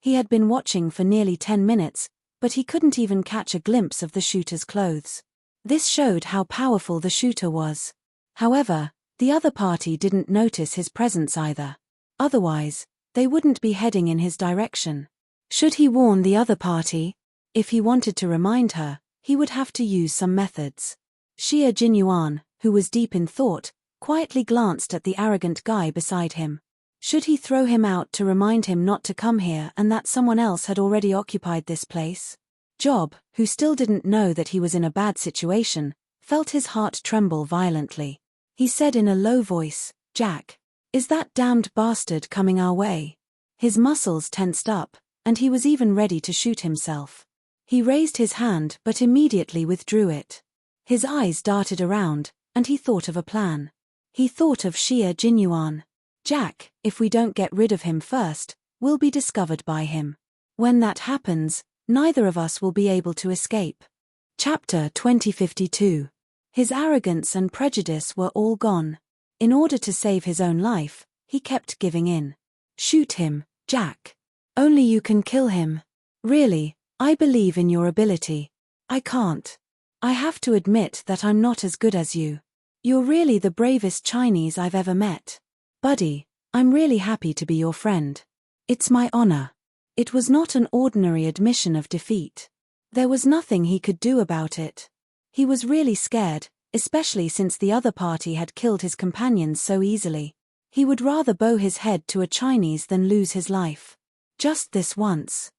He had been watching for nearly 10 minutes, but he couldn't even catch a glimpse of the shooter's clothes. This showed how powerful the shooter was. However, the other party didn't notice his presence either. Otherwise, they wouldn't be heading in his direction. Should he warn the other party? If he wanted to remind her, he would have to use some methods. Xia Jinyuan, who was deep in thought, quietly glanced at the arrogant guy beside him. Should he throw him out to remind him not to come here and that someone else had already occupied this place? Job, who still didn't know that he was in a bad situation, felt his heart tremble violently. He said in a low voice, "Jack, is that damned bastard coming our way?" His muscles tensed up, and he was even ready to shoot himself. He raised his hand but immediately withdrew it. His eyes darted around, and he thought of a plan. He thought of Xia Jinyuan. "Jack, if we don't get rid of him first, we'll be discovered by him. When that happens, neither of us will be able to escape." Chapter 2052. His arrogance and prejudice were all gone. In order to save his own life, he kept giving in. "Shoot him, Jack. Only you can kill him. Really, I believe in your ability. I can't. I have to admit that I'm not as good as you. You're really the bravest Chinese I've ever met. Buddy, I'm really happy to be your friend. It's my honor." It was not an ordinary admission of defeat. There was nothing he could do about it. He was really scared, especially since the other party had killed his companions so easily. He would rather bow his head to a Chinese than lose his life. Just this once,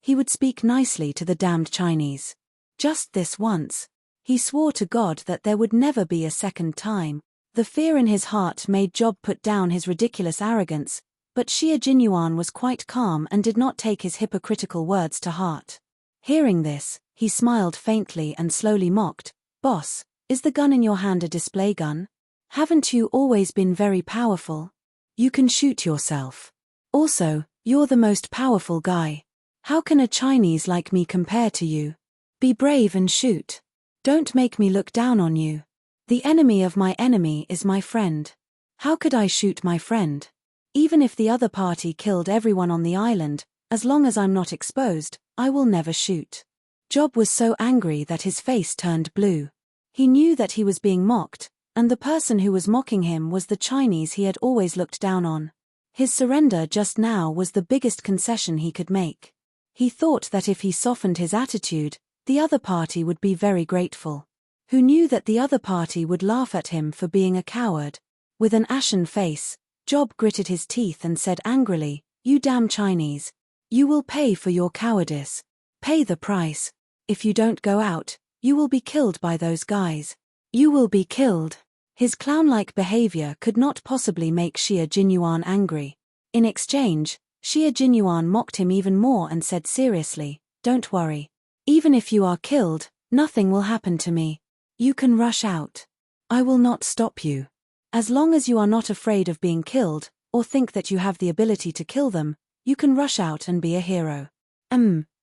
he would speak nicely to the damned Chinese. Just this once. He swore to God that there would never be a second time. The fear in his heart made Job put down his ridiculous arrogance, but Xia Jinyuan was quite calm and did not take his hypocritical words to heart. Hearing this, he smiled faintly and slowly mocked, "Boss, is the gun in your hand a display gun? Haven't you always been very powerful? You can shoot yourself. Also, you're the most powerful guy. How can a Chinese like me compare to you? Be brave and shoot. Don't make me look down on you. The enemy of my enemy is my friend. How could I shoot my friend? Even if the other party killed everyone on the island, as long as I'm not exposed, I will never shoot." Job was so angry that his face turned blue. He knew that he was being mocked, and the person who was mocking him was the Chinese he had always looked down on. His surrender just now was the biggest concession he could make. He thought that if he softened his attitude, the other party would be very grateful. Who knew that the other party would laugh at him for being a coward? With an ashen face, Job gritted his teeth and said angrily, "You damn Chinese. You will pay for your cowardice. Pay the price. If you don't go out, you will be killed by those guys. You will be killed. His clown-like behavior could not possibly make Xie Jinyuan angry. In exchange, Xie Jinyuan mocked him even more and said seriously, "Don't worry. Even if you are killed, nothing will happen to me. You can rush out. I will not stop you. As long as you are not afraid of being killed, or think that you have the ability to kill them, you can rush out and be a hero."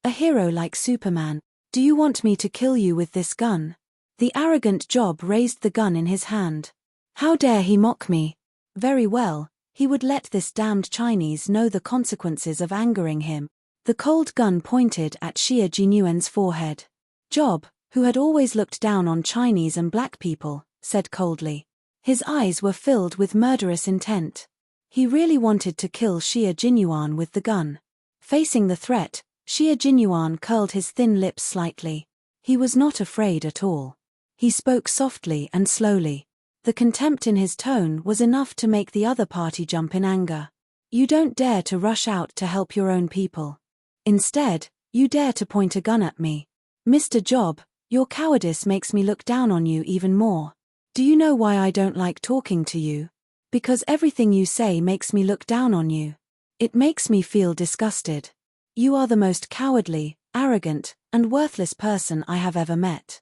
A hero like Superman. Do you want me to kill you with this gun? The arrogant Job raised the gun in his hand. How dare he mock me? Very well, he would let this damned Chinese know the consequences of angering him. The cold gun pointed at Xie Jinyuan's forehead. Job, who had always looked down on Chinese and black people, said coldly. His eyes were filled with murderous intent. He really wanted to kill Xie Jinyuan with the gun. Facing the threat, Xie Jinyuan curled his thin lips slightly. He was not afraid at all. He spoke softly and slowly. The contempt in his tone was enough to make the other party jump in anger. You don't dare to rush out to help your own people. Instead, you dare to point a gun at me. Mr. Job, your cowardice makes me look down on you even more. Do you know why I don't like talking to you? Because everything you say makes me look down on you. It makes me feel disgusted. You are the most cowardly, arrogant, and worthless person I have ever met.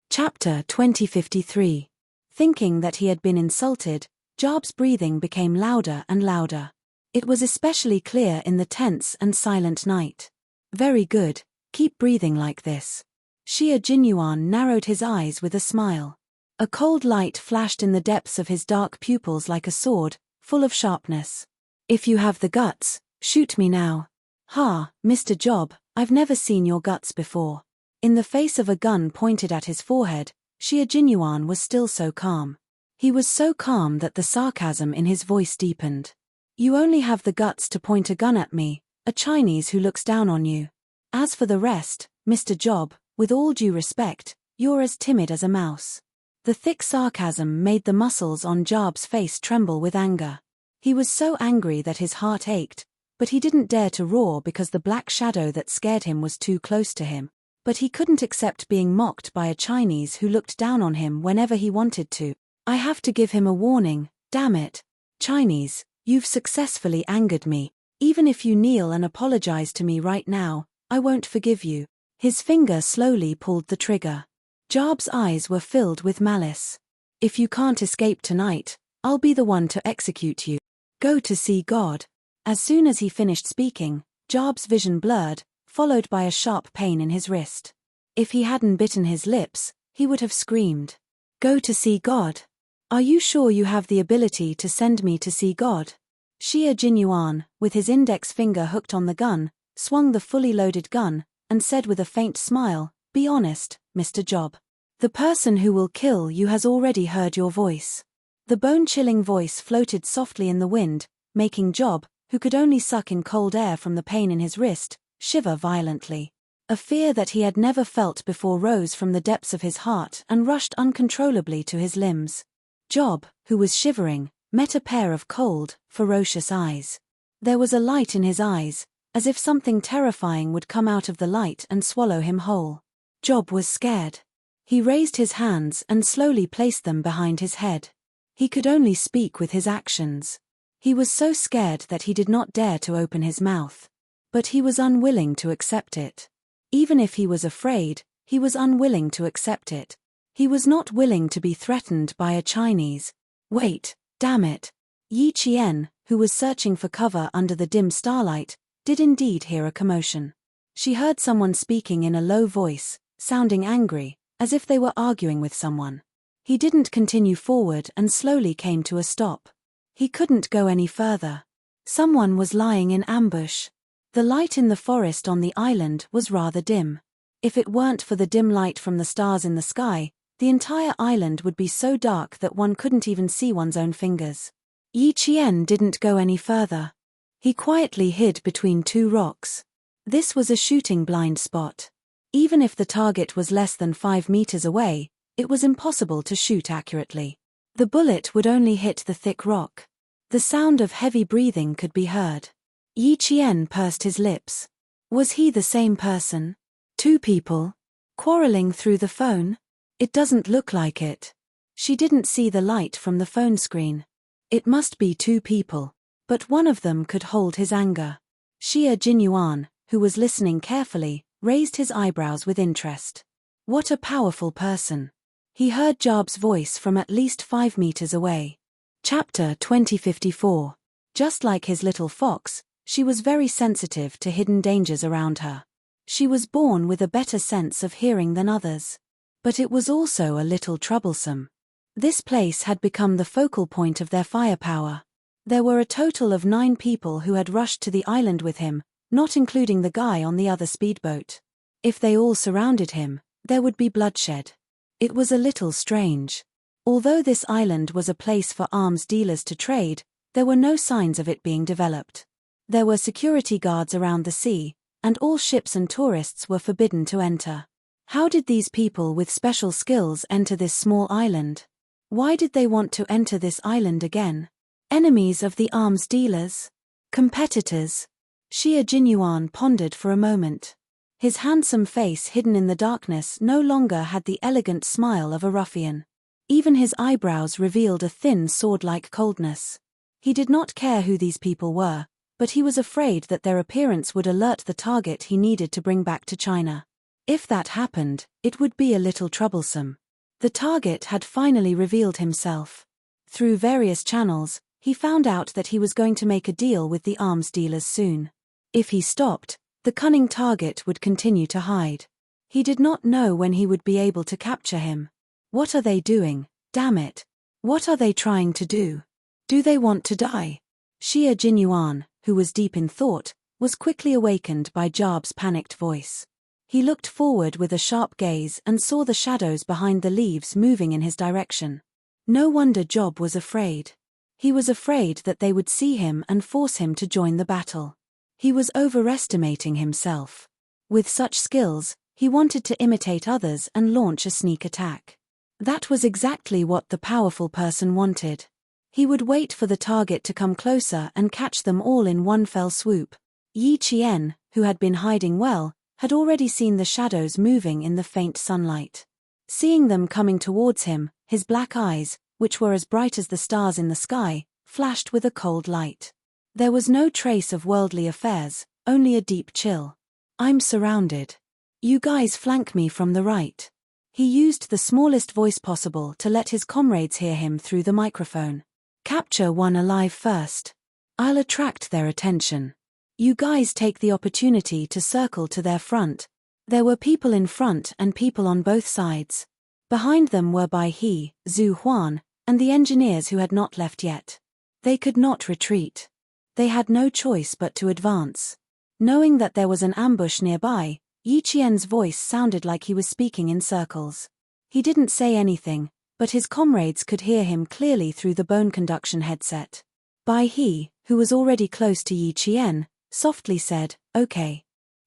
Chapter 2053. Thinking that he had been insulted, Job's breathing became louder and louder. It was especially clear in the tense and silent night. Very good, keep breathing like this. Xie Jinyuan narrowed his eyes with a smile. A cold light flashed in the depths of his dark pupils like a sword, full of sharpness. If you have the guts, shoot me now. Ha, Mr. Job, I've never seen your guts before. In the face of a gun pointed at his forehead, Xie Jinyuan was still so calm. He was so calm that the sarcasm in his voice deepened. You only have the guts to point a gun at me, a Chinese who looks down on you. As for the rest, Mr. Job, with all due respect, you're as timid as a mouse. The thick sarcasm made the muscles on Job's face tremble with anger. He was so angry that his heart ached, but he didn't dare to roar because the black shadow that scared him was too close to him. But he couldn't accept being mocked by a Chinese who looked down on him whenever he wanted to. I have to give him a warning, damn it. Chinese, you've successfully angered me. Even if you kneel and apologize to me right now, I won't forgive you. His finger slowly pulled the trigger. Job's eyes were filled with malice. If you can't escape tonight, I'll be the one to execute you. Go to see God. As soon as he finished speaking, Job's vision blurred, followed by a sharp pain in his wrist. If he hadn't bitten his lips, he would have screamed. Go to see God? Are you sure you have the ability to send me to see God? Xie Jinyuan, with his index finger hooked on the gun, swung the fully loaded gun, and said with a faint smile, Be honest, Mr. Job. The person who will kill you has already heard your voice. The bone-chilling voice floated softly in the wind, making Job, who could only suck in cold air from the pain in his wrist, shiver violently. A fear that he had never felt before rose from the depths of his heart and rushed uncontrollably to his limbs. Job, who was shivering, met a pair of cold, ferocious eyes. There was a light in his eyes, as if something terrifying would come out of the light and swallow him whole. Job was scared. He raised his hands and slowly placed them behind his head. He could only speak with his actions. He was so scared that he did not dare to open his mouth. But he was unwilling to accept it. Even if he was afraid, he was unwilling to accept it. He was not willing to be threatened by a Chinese. Wait, damn it. Yi Qian, who was searching for cover under the dim starlight, did indeed hear a commotion. She heard someone speaking in a low voice, sounding angry, as if they were arguing with someone. He didn't continue forward and slowly came to a stop. He couldn't go any further. Someone was lying in ambush. The light in the forest on the island was rather dim. If it weren't for the dim light from the stars in the sky, the entire island would be so dark that one couldn't even see one's own fingers. Yi Qian didn't go any further. He quietly hid between two rocks. This was a shooting blind spot. Even if the target was less than 5 meters away, it was impossible to shoot accurately. The bullet would only hit the thick rock. The sound of heavy breathing could be heard. Yi Qian pursed his lips. Was he the same person? Two people? Quarreling through the phone? It doesn't look like it. She didn't see the light from the phone screen. It must be two people. But one of them could hold his anger. Xie Jinyuan, who was listening carefully, raised his eyebrows with interest. What a powerful person. He heard Jab's voice from at least 5 meters away. Chapter 2054. Just like his little fox, she was very sensitive to hidden dangers around her. She was born with a better sense of hearing than others. But it was also a little troublesome. This place had become the focal point of their firepower. There were a total of 9 people who had rushed to the island with him, not including the guy on the other speedboat. If they all surrounded him, there would be bloodshed. It was a little strange. Although this island was a place for arms dealers to trade, there were no signs of it being developed. There were security guards around the sea, and all ships and tourists were forbidden to enter. How did these people with special skills enter this small island? Why did they want to enter this island again? Enemies of the arms dealers? Competitors? Xie Jinyuan pondered for a moment. His handsome face hidden in the darkness no longer had the elegant smile of a ruffian. Even his eyebrows revealed a thin sword-like coldness. He did not care who these people were, but he was afraid that their appearance would alert the target he needed to bring back to China. If that happened, it would be a little troublesome. The target had finally revealed himself. Through various channels, he found out that he was going to make a deal with the arms dealers soon. If he stopped, the cunning target would continue to hide. He did not know when he would be able to capture him. What are they doing? Damn it. What are they trying to do? Do they want to die? Xie Jinyuan, who was deep in thought, was quickly awakened by Jab's panicked voice. He looked forward with a sharp gaze and saw the shadows behind the leaves moving in his direction. No wonder Job was afraid. He was afraid that they would see him and force him to join the battle. He was overestimating himself. With such skills, he wanted to imitate others and launch a sneak attack. That was exactly what the powerful person wanted. He would wait for the target to come closer and catch them all in one fell swoop. Yi Qian, who had been hiding well, had already seen the shadows moving in the faint sunlight. Seeing them coming towards him, his black eyes, which were as bright as the stars in the sky, flashed with a cold light. There was no trace of worldly affairs, only a deep chill. I'm surrounded. You guys flank me from the right. He used the smallest voice possible to let his comrades hear him through the microphone. Capture one alive first. I'll attract their attention. You guys take the opportunity to circle to their front. There were people in front and people on both sides. Behind them were Bai He, Zhu Huan, and the engineers who had not left yet. They could not retreat. They had no choice but to advance. Knowing that there was an ambush nearby, Yi Qian's voice sounded like he was speaking in circles. He didn't say anything, but his comrades could hear him clearly through the bone conduction headset. Bai He, who was already close to Yi Qian, softly said, "Okay."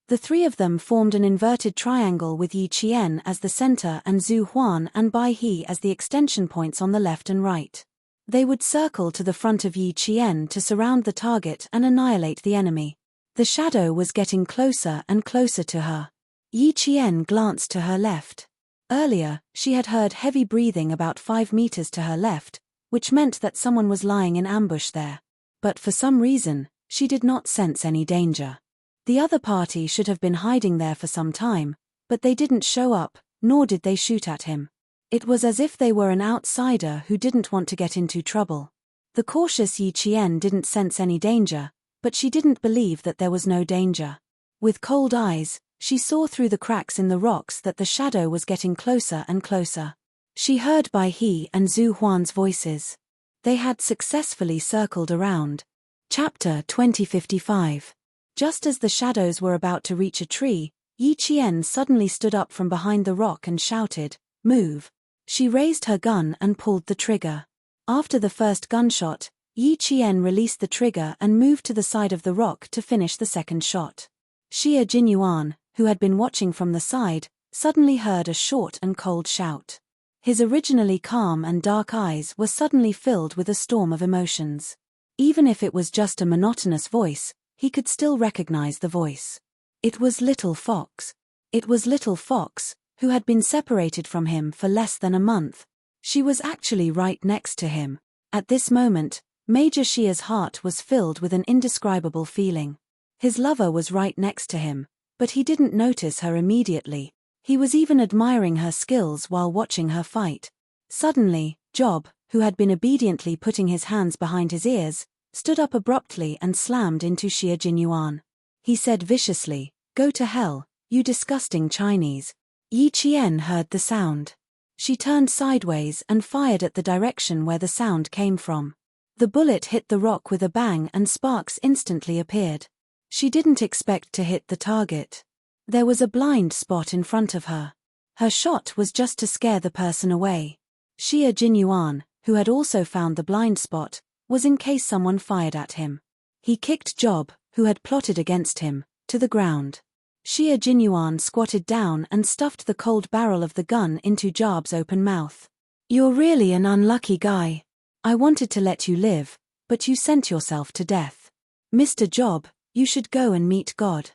The 3 of them formed an inverted triangle with Yi Qian as the center and Zhu Huan and Bai He as the extension points on the left and right. They would circle to the front of Yi Qian to surround the target and annihilate the enemy. The shadow was getting closer and closer to her. Yi Qian glanced to her left. Earlier, she had heard heavy breathing about 5 meters to her left, which meant that someone was lying in ambush there. But for some reason, she did not sense any danger. The other party should have been hiding there for some time, but they didn't show up, nor did they shoot at him. It was as if they were an outsider who didn't want to get into trouble. The cautious Yi Qian didn't sense any danger, but she didn't believe that there was no danger. With cold eyes, she saw through the cracks in the rocks that the shadow was getting closer and closer. She heard Bai He and Zhu Huan's voices. They had successfully circled around. Chapter 2055. Just as the shadows were about to reach a tree, Yi Qian suddenly stood up from behind the rock and shouted, "Move." She raised her gun and pulled the trigger. After the first gunshot, Yi Qian released the trigger and moved to the side of the rock to finish the second shot. Xie Jinyuan, who had been watching from the side, suddenly heard a short and cold shout. His originally calm and dark eyes were suddenly filled with a storm of emotions. Even if it was just a monotonous voice, he could still recognize the voice. It was Little Fox. It was Little Fox, who had been separated from him for less than a month. She was actually right next to him. At this moment, Major Xia's heart was filled with an indescribable feeling. His lover was right next to him, but he didn't notice her immediately. He was even admiring her skills while watching her fight. Suddenly, Job, who had been obediently putting his hands behind his ears, stood up abruptly and slammed into Xia Jinyuan. He said viciously, "Go to hell, you disgusting Chinese." Yi Qian heard the sound. She turned sideways and fired at the direction where the sound came from. The bullet hit the rock with a bang and sparks instantly appeared. She didn't expect to hit the target. There was a blind spot in front of her. Her shot was just to scare the person away. Xia Jinyuan, who had also found the blind spot, was in case someone fired at him. He kicked Job, who had plotted against him, to the ground. Xia Jinyuan squatted down and stuffed the cold barrel of the gun into Job's open mouth. "You're really an unlucky guy. I wanted to let you live, but you sent yourself to death. Mr. Job, you should go and meet God."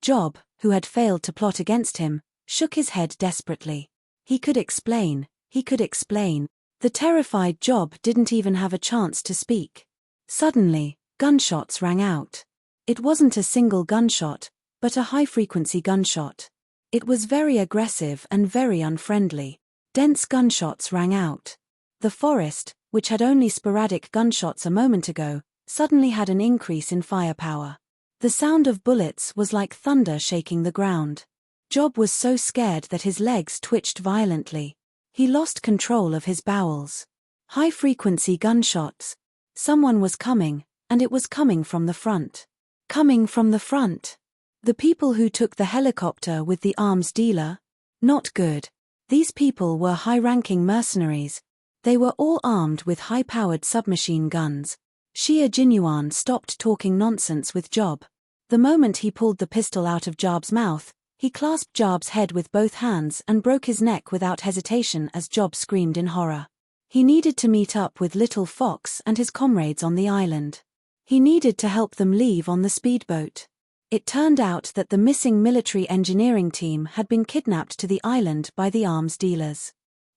Job, who had failed to plot against him, shook his head desperately. He could explain. The terrified Job didn't even have a chance to speak. Suddenly, gunshots rang out. It wasn't a single gunshot, but a high-frequency gunshot. It was very aggressive and very unfriendly. Dense gunshots rang out. The forest, which had only sporadic gunshots a moment ago, suddenly had an increase in firepower. The sound of bullets was like thunder shaking the ground. Job was so scared that his legs twitched violently. He lost control of his bowels. High-frequency gunshots. Someone was coming, and it was coming from the front. Coming from the front. The people who took the helicopter with the arms dealer? Not good. These people were high-ranking mercenaries. They were all armed with high-powered submachine guns. Xia Jinyuan stopped talking nonsense with Job. The moment he pulled the pistol out of Job's mouth, he clasped Job's head with both hands and broke his neck without hesitation as Job screamed in horror. He needed to meet up with Little Fox and his comrades on the island. He needed to help them leave on the speedboat. It turned out that the missing military engineering team had been kidnapped to the island by the arms dealers.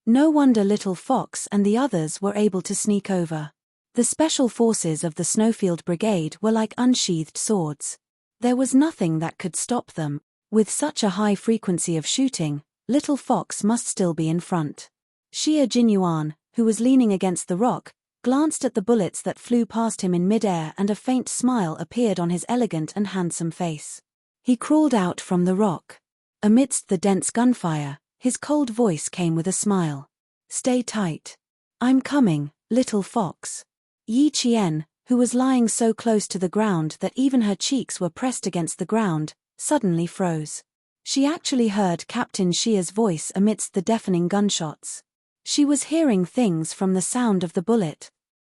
No wonder Little Fox and the others were able to sneak over. The special forces of the Snowfield Brigade were like unsheathed swords. There was nothing that could stop them. With such a high frequency of shooting, Little Fox must still be in front. Xia Jinyuan, who was leaning against the rock, glanced at the bullets that flew past him in midair and a faint smile appeared on his elegant and handsome face. He crawled out from the rock. Amidst the dense gunfire, his cold voice came with a smile. "Stay tight. I'm coming, Little Fox." Yi Qian, who was lying so close to the ground that even her cheeks were pressed against the ground, suddenly froze. She actually heard Captain Xia's voice amidst the deafening gunshots. She was hearing things from the sound of the bullet.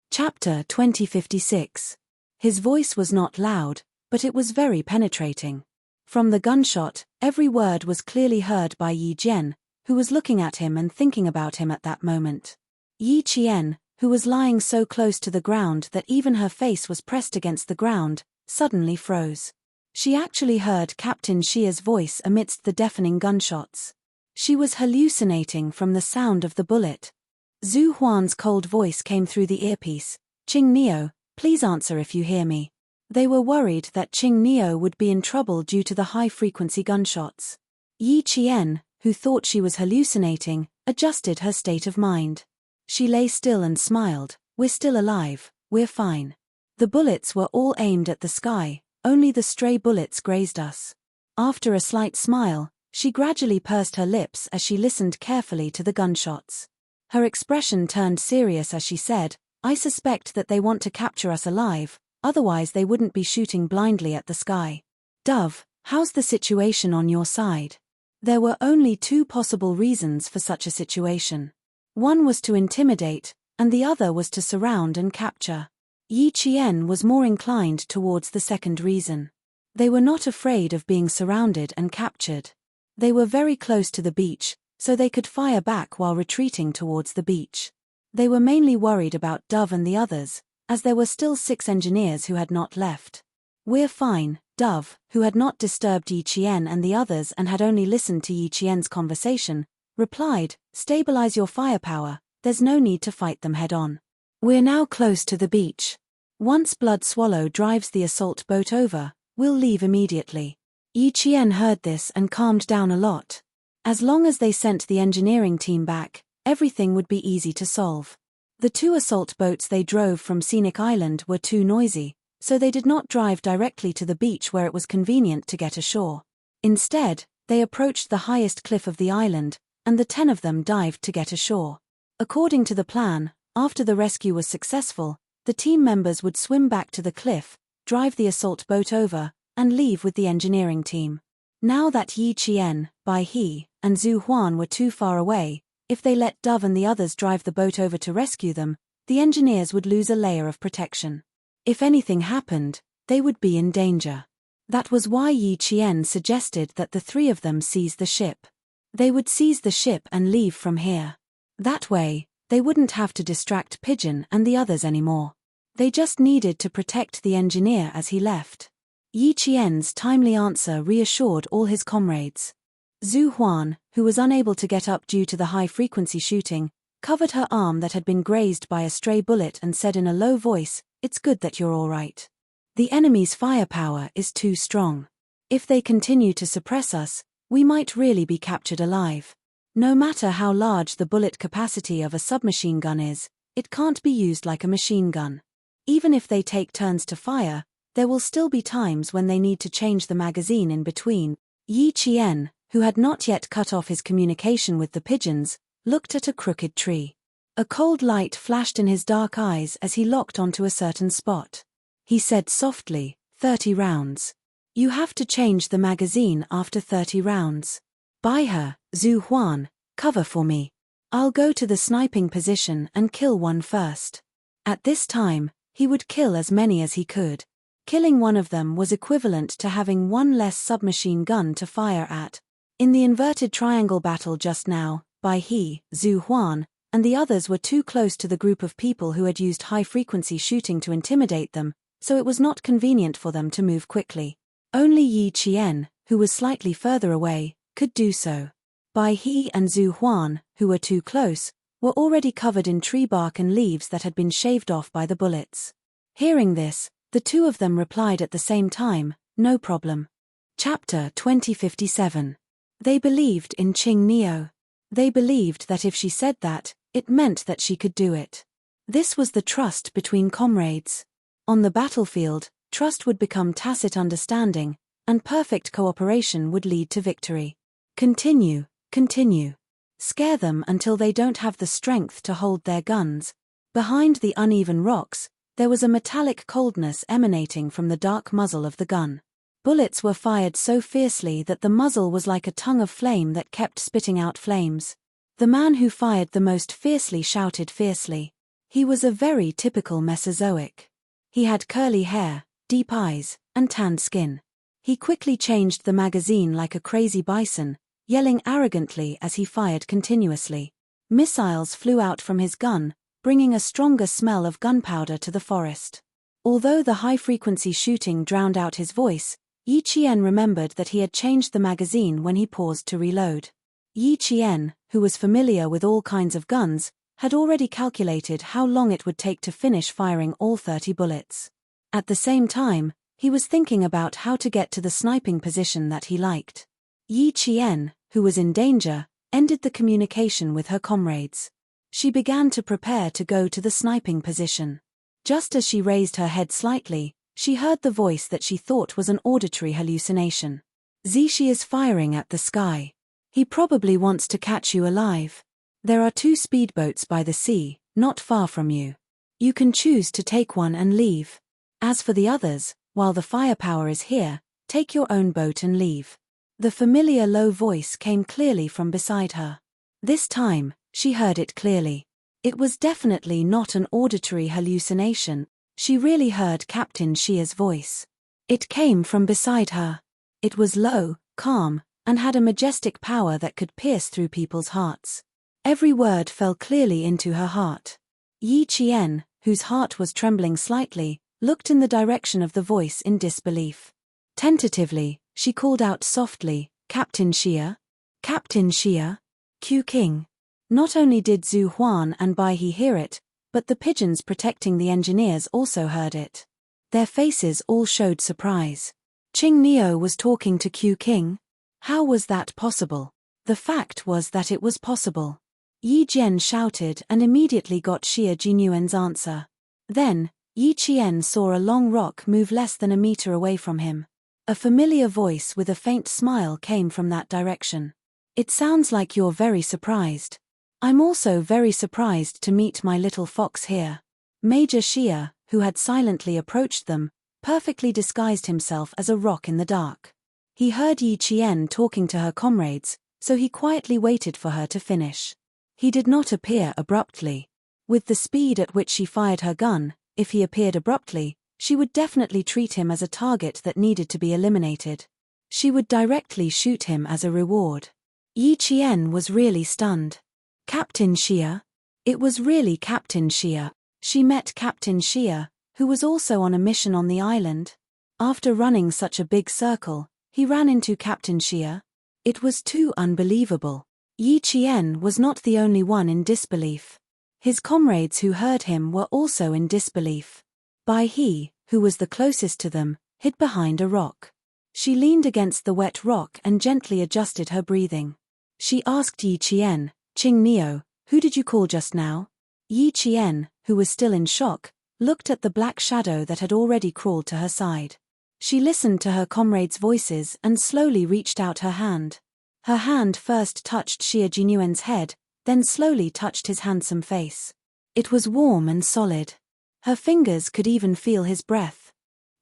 Chapter 2056. His voice was not loud, but it was very penetrating. From the gunshot, every word was clearly heard by Yi Jian, who was looking at him and thinking about him at that moment. Yi Qian, who was lying so close to the ground that even her face was pressed against the ground, suddenly froze. She actually heard Captain Xia's voice amidst the deafening gunshots. She was hallucinating from the sound of the bullet. Zhu Huan's cold voice came through the earpiece. "Qing Neo, please answer if you hear me." They were worried that Qing Neo would be in trouble due to the high-frequency gunshots. Yi Qian, who thought she was hallucinating, adjusted her state of mind. She lay still and smiled. "We're still alive, we're fine. The bullets were all aimed at the sky, only the stray bullets grazed us." After a slight smile, she gradually pursed her lips as she listened carefully to the gunshots. Her expression turned serious as she said, "I suspect that they want to capture us alive, otherwise they wouldn't be shooting blindly at the sky. Dove, how's the situation on your side?" There were only two possible reasons for such a situation. One was to intimidate, and the other was to surround and capture. Yi Qian was more inclined towards the second reason. They were not afraid of being surrounded and captured. They were very close to the beach, so they could fire back while retreating towards the beach. They were mainly worried about Dove and the others, as there were still 6 engineers who had not left. "We're fine," Dove, who had not disturbed Yi Qian and the others and had only listened to Yi Qian's conversation, replied, "Stabilize your firepower, there's no need to fight them head-on. We're now close to the beach. Once Blood Swallow drives the assault boat over, we'll leave immediately." Yi Qian heard this and calmed down a lot. As long as they sent the engineering team back, everything would be easy to solve. The 2 assault boats they drove from Scenic Island were too noisy, so they did not drive directly to the beach where it was convenient to get ashore. Instead, they approached the highest cliff of the island, and the 10 of them dived to get ashore. According to the plan, after the rescue was successful, the team members would swim back to the cliff, drive the assault boat over, and leave with the engineering team. Now that Yi Qian, Bai He, and Zhu Huan were too far away, if they let Dove and the others drive the boat over to rescue them, the engineers would lose a layer of protection. If anything happened, they would be in danger. That was why Yi Qian suggested that the 3 of them seize the ship. They would seize the ship and leave from here. That way, they wouldn't have to distract Pigeon and the others anymore. They just needed to protect the engineer as he left. Yi Qian's timely answer reassured all his comrades. Zhu Huan, who was unable to get up due to the high-frequency shooting, covered her arm that had been grazed by a stray bullet and said in a low voice, "It's good that you're all right. The enemy's firepower is too strong. If they continue to suppress us, we might really be captured alive. No matter how large the bullet capacity of a submachine gun is, it can't be used like a machine gun. Even if they take turns to fire, there will still be times when they need to change the magazine in between." Yi Qian, who had not yet cut off his communication with the pigeons, looked at a crooked tree. A cold light flashed in his dark eyes as he locked onto a certain spot. He said softly, 30 rounds. You have to change the magazine after 30 rounds. By her, Zhu Huan, cover for me. I'll go to the sniping position and kill one first. At this time, he would kill as many as he could. Killing one of them was equivalent to having one less submachine gun to fire at. In the inverted triangle battle just now, Bai He, Zhu Huan, and the others were too close to the group of people who had used high-frequency shooting to intimidate them, so it was not convenient for them to move quickly. Only Yi Qian, who was slightly further away, could do so. Bai He and Zhu Huan, who were too close, were already covered in tree bark and leaves that had been shaved off by the bullets. Hearing this, the 2 of them replied at the same time, "No problem." Chapter 2057. They believed in Qing Neo. They believed that if she said that, it meant that she could do it. This was the trust between comrades. On the battlefield, trust would become tacit understanding, and perfect cooperation would lead to victory. Continue, continue. Scare them until they don't have the strength to hold their guns. Behind the uneven rocks, there was a metallic coldness emanating from the dark muzzle of the gun. Bullets were fired so fiercely that the muzzle was like a tongue of flame that kept spitting out flames. The man who fired the most fiercely shouted fiercely. He was a very typical Mesozoic. He had curly hair, deep eyes, and tanned skin. He quickly changed the magazine like a crazy bison, yelling arrogantly as he fired continuously. Missiles flew out from his gun, bringing a stronger smell of gunpowder to the forest. Although the high-frequency shooting drowned out his voice, Yi Qian remembered that he had changed the magazine when he paused to reload. Yi Qian, who was familiar with all kinds of guns, had already calculated how long it would take to finish firing all 30 bullets. At the same time, he was thinking about how to get to the sniping position that he liked. Yi Qian, who was in danger, ended the communication with her comrades. She began to prepare to go to the sniping position. Just as she raised her head slightly, she heard the voice that she thought was an auditory hallucination. Zishi is firing at the sky. He probably wants to catch you alive. There are 2 speedboats by the sea, not far from you. You can choose to take one and leave. As for the others, while the firepower is here, take your own boat and leave. The familiar low voice came clearly from beside her. This time, she heard it clearly. It was definitely not an auditory hallucination. She really heard Captain Xia's voice. It came from beside her. It was low, calm, and had a majestic power that could pierce through people's hearts. Every word fell clearly into her heart. Yi Qian, whose heart was trembling slightly, looked in the direction of the voice in disbelief. Tentatively, she called out softly, "Captain Xia? Captain Xia? Q King." Not only did Zhu Huan and Bai He hear it, but the pigeons protecting the engineers also heard it. Their faces all showed surprise. Qing Neo was talking to Q King? How was that possible? The fact was that it was possible. Yi Jian shouted and immediately got Xia Jinyuan's answer. Then, Yi Qian saw a long rock move less than a meter away from him. A familiar voice with a faint smile came from that direction. "It sounds like you're very surprised. I'm also very surprised to meet my little fox here." Major Xia, who had silently approached them, perfectly disguised himself as a rock in the dark. He heard Yi Qian talking to her comrades, so he quietly waited for her to finish. He did not appear abruptly. With the speed at which she fired her gun, if he appeared abruptly, she would definitely treat him as a target that needed to be eliminated. She would directly shoot him as a reward. Yi Qian was really stunned. Captain Xia? It was really Captain Xia. She met Captain Xia, who was also on a mission on the island. After running such a big circle, he ran into Captain Xia. It was too unbelievable. Yi Qian was not the only one in disbelief. His comrades who heard him were also in disbelief. Bai He, who was the closest to them, hid behind a rock. She leaned against the wet rock and gently adjusted her breathing. She asked Yi Qian, "Qing Neo, who did you call just now?" Yi Qian, who was still in shock, looked at the black shadow that had already crawled to her side. She listened to her comrades' voices and slowly reached out her hand. Her hand first touched Xia Jinyuan's head, then slowly touched his handsome face. It was warm and solid. Her fingers could even feel his breath.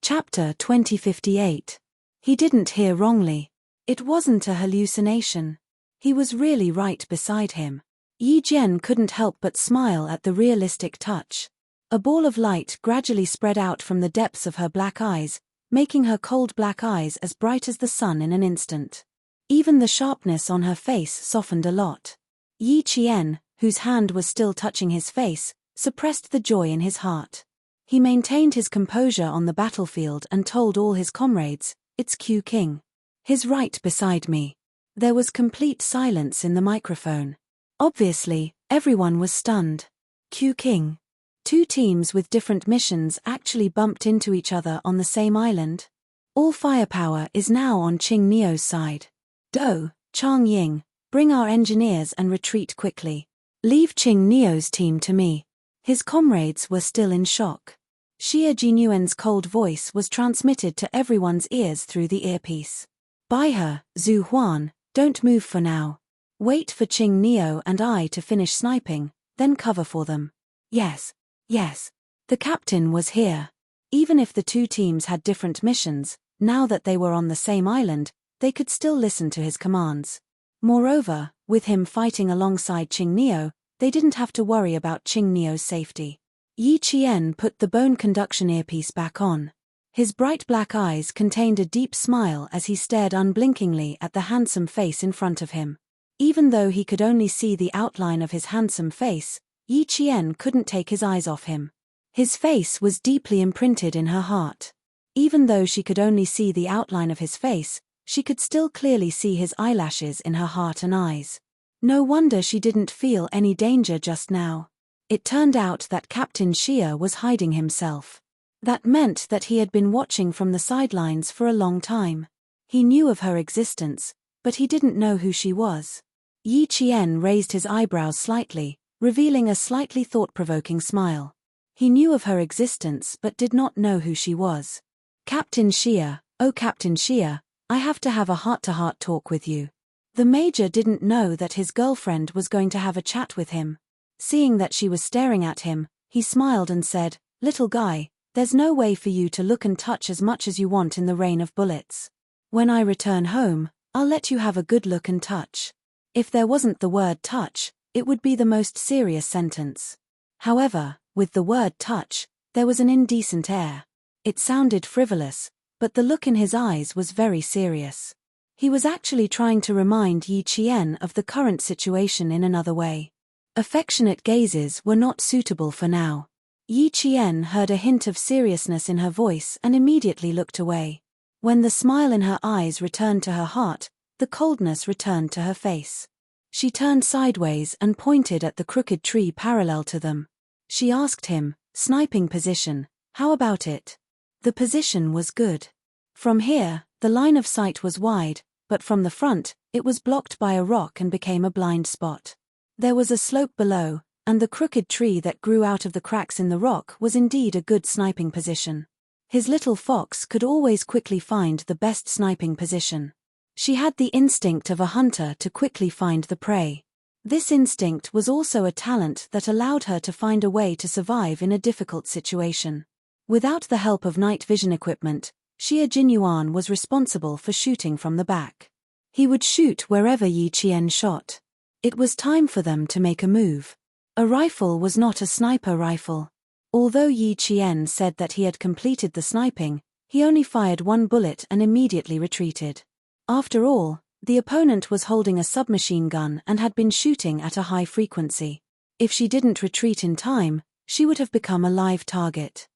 Chapter 2058. He didn't hear wrongly. It wasn't a hallucination. He was really right beside him. Yi Jian couldn't help but smile at the realistic touch. A ball of light gradually spread out from the depths of her black eyes, making her cold black eyes as bright as the sun in an instant. Even the sharpness on her face softened a lot. Yi Qian, whose hand was still touching his face, suppressed the joy in his heart. He maintained his composure on the battlefield and told all his comrades, "It's Q King. He's right beside me." There was complete silence in the microphone. Obviously, everyone was stunned. Q King. Two teams with different missions actually bumped into each other on the same island. All firepower is now on Qing Neo's side. Do, Chang Ying, bring our engineers and retreat quickly. Leave Qing Neo's team to me. His comrades were still in shock. Xia Jinyuan's cold voice was transmitted to everyone's ears through the earpiece. "By her, Zhu Huan, don't move for now. Wait for Qing Neo and I to finish sniping, then cover for them." Yes. The captain was here. Even if the two teams had different missions, now that they were on the same island, they could still listen to his commands. Moreover, with him fighting alongside Qing Neo, they didn't have to worry about Qing Neo's safety. Yi Qian put the bone conduction earpiece back on. His bright black eyes contained a deep smile as he stared unblinkingly at the handsome face in front of him. Even though he could only see the outline of his handsome face, Yi Qian couldn't take his eyes off him. His face was deeply imprinted in her heart. Even though she could only see the outline of his face, she could still clearly see his eyelashes in her heart and eyes. No wonder she didn't feel any danger just now. It turned out that Captain Xia was hiding himself. That meant that he had been watching from the sidelines for a long time. He knew of her existence, but he didn't know who she was. Yi Qian raised his eyebrows slightly, revealing a slightly thought-provoking smile. He knew of her existence but did not know who she was. "Captain Xia, oh Captain Xia, I have to have a heart-to-heart talk with you." The major didn't know that his girlfriend was going to have a chat with him. Seeing that she was staring at him, he smiled and said, "Little guy, there's no way for you to look and touch as much as you want in the rain of bullets. When I return home, I'll let you have a good look and touch." If there wasn't the word touch, it would be the most serious sentence. However, with the word touch, there was an indecent air. It sounded frivolous, but the look in his eyes was very serious. He was actually trying to remind Yi Qian of the current situation in another way. Affectionate gazes were not suitable for now. Yi Qian heard a hint of seriousness in her voice and immediately looked away. When the smile in her eyes returned to her heart, the coldness returned to her face. She turned sideways and pointed at the crooked tree parallel to them. She asked him, "Sniping position, how about it?" The position was good. From here, the line of sight was wide, but from the front, it was blocked by a rock and became a blind spot. There was a slope below, and the crooked tree that grew out of the cracks in the rock was indeed a good sniping position. His little fox could always quickly find the best sniping position. She had the instinct of a hunter to quickly find the prey. This instinct was also a talent that allowed her to find a way to survive in a difficult situation. Without the help of night vision equipment, Xie Jinyuan was responsible for shooting from the back. He would shoot wherever Yi Qian shot. It was time for them to make a move. A rifle was not a sniper rifle. Although Yi Qian said that he had completed the sniping, he only fired one bullet and immediately retreated. After all, the opponent was holding a submachine gun and had been shooting at a high frequency. If she didn't retreat in time, she would have become a live target.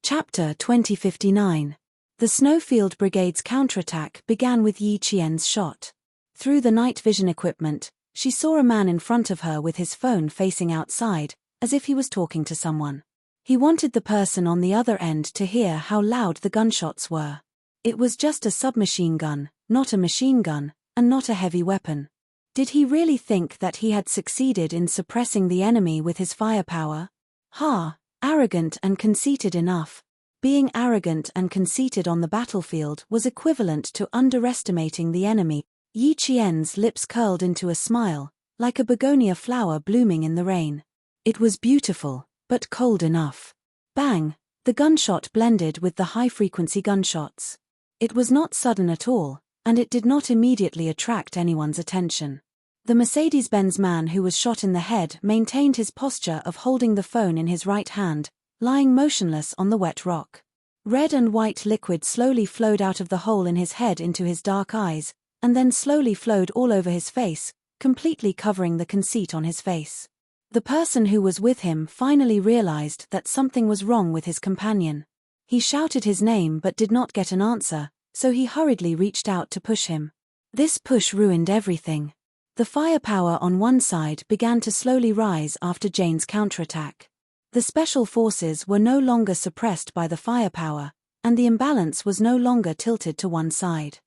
Chapter 2059. The Snowfield Brigade's counterattack began with Yi Qian's shot. Through the night vision equipment, she saw a man in front of her with his phone facing outside, as if he was talking to someone. He wanted the person on the other end to hear how loud the gunshots were. It was just a submachine gun, not a machine gun, and not a heavy weapon. Did he really think that he had succeeded in suppressing the enemy with his firepower? Arrogant and conceited enough. Being arrogant and conceited on the battlefield was equivalent to underestimating the enemy. Yi Qian's lips curled into a smile, like a begonia flower blooming in the rain. It was beautiful, but cold enough. Bang! The gunshot blended with the high-frequency gunshots. It was not sudden at all, and it did not immediately attract anyone's attention. The Mercedes-Benz man who was shot in the head maintained his posture of holding the phone in his right hand, lying motionless on the wet rock. Red and white liquid slowly flowed out of the hole in his head into his dark eyes, and then slowly flowed all over his face, completely covering the conceit on his face. The person who was with him finally realized that something was wrong with his companion. He shouted his name but did not get an answer, so he hurriedly reached out to push him. This push ruined everything. The firepower on one side began to slowly rise after Jane's counterattack. The special forces were no longer suppressed by the firepower, and the imbalance was no longer tilted to one side.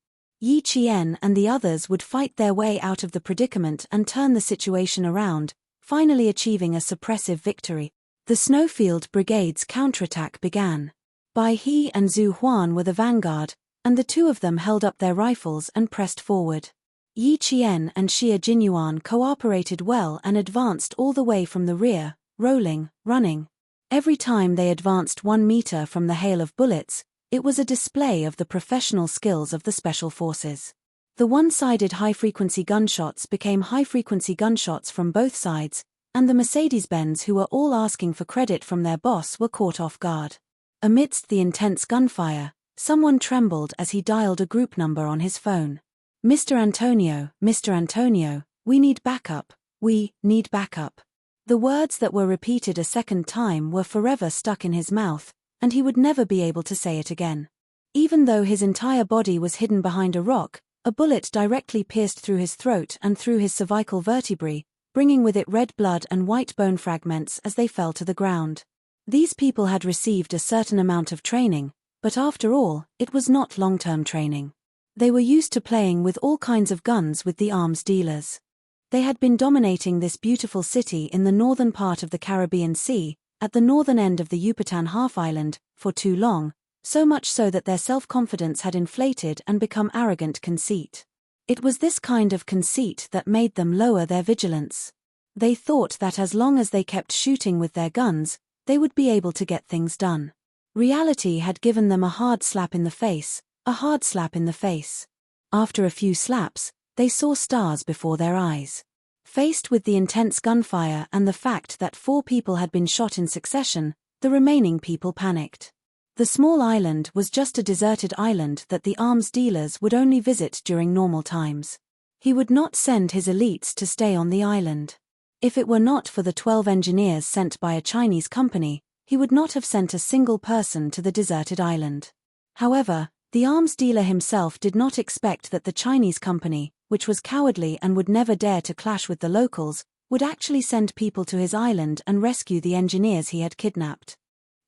Yi Qian and the others would fight their way out of the predicament and turn the situation around, finally achieving a suppressive victory. The Snowfield Brigade's counterattack began. Bai He and Zhu Huan were the vanguard, and the two of them held up their rifles and pressed forward. Yi Qian and Xie Jinyuan cooperated well and advanced all the way from the rear, rolling, running. Every time they advanced 1 meter from the hail of bullets, it was a display of the professional skills of the special forces. The one-sided high-frequency gunshots became high-frequency gunshots from both sides, and the Mercedes-Benz who were all asking for credit from their boss were caught off guard. Amidst the intense gunfire, someone trembled as he dialed a group number on his phone. Mr. Antonio, we need backup, we need backup. The words that were repeated a second time were forever stuck in his mouth, and he would never be able to say it again. Even though his entire body was hidden behind a rock, a bullet directly pierced through his throat and through his cervical vertebrae, bringing with it red blood and white bone fragments as they fell to the ground. These people had received a certain amount of training, but after all, it was not long-term training. They were used to playing with all kinds of guns with the arms dealers. They had been dominating this beautiful city in the northern part of the Caribbean Sea, at the northern end of the Yucatan half-island, for too long, so much so that their self-confidence had inflated and become arrogant conceit. It was this kind of conceit that made them lower their vigilance. They thought that as long as they kept shooting with their guns, they would be able to get things done. Reality had given them a hard slap in the face, a hard slap in the face. After a few slaps, they saw stars before their eyes. Faced with the intense gunfire and the fact that 4 people had been shot in succession, the remaining people panicked. The small island was just a deserted island that the arms dealers would only visit during normal times. He would not send his elites to stay on the island. If it were not for the 12 engineers sent by a Chinese company, he would not have sent a single person to the deserted island. However, the arms dealer himself did not expect that the Chinese company, which was cowardly and would never dare to clash with the locals, would actually send people to his island and rescue the engineers he had kidnapped.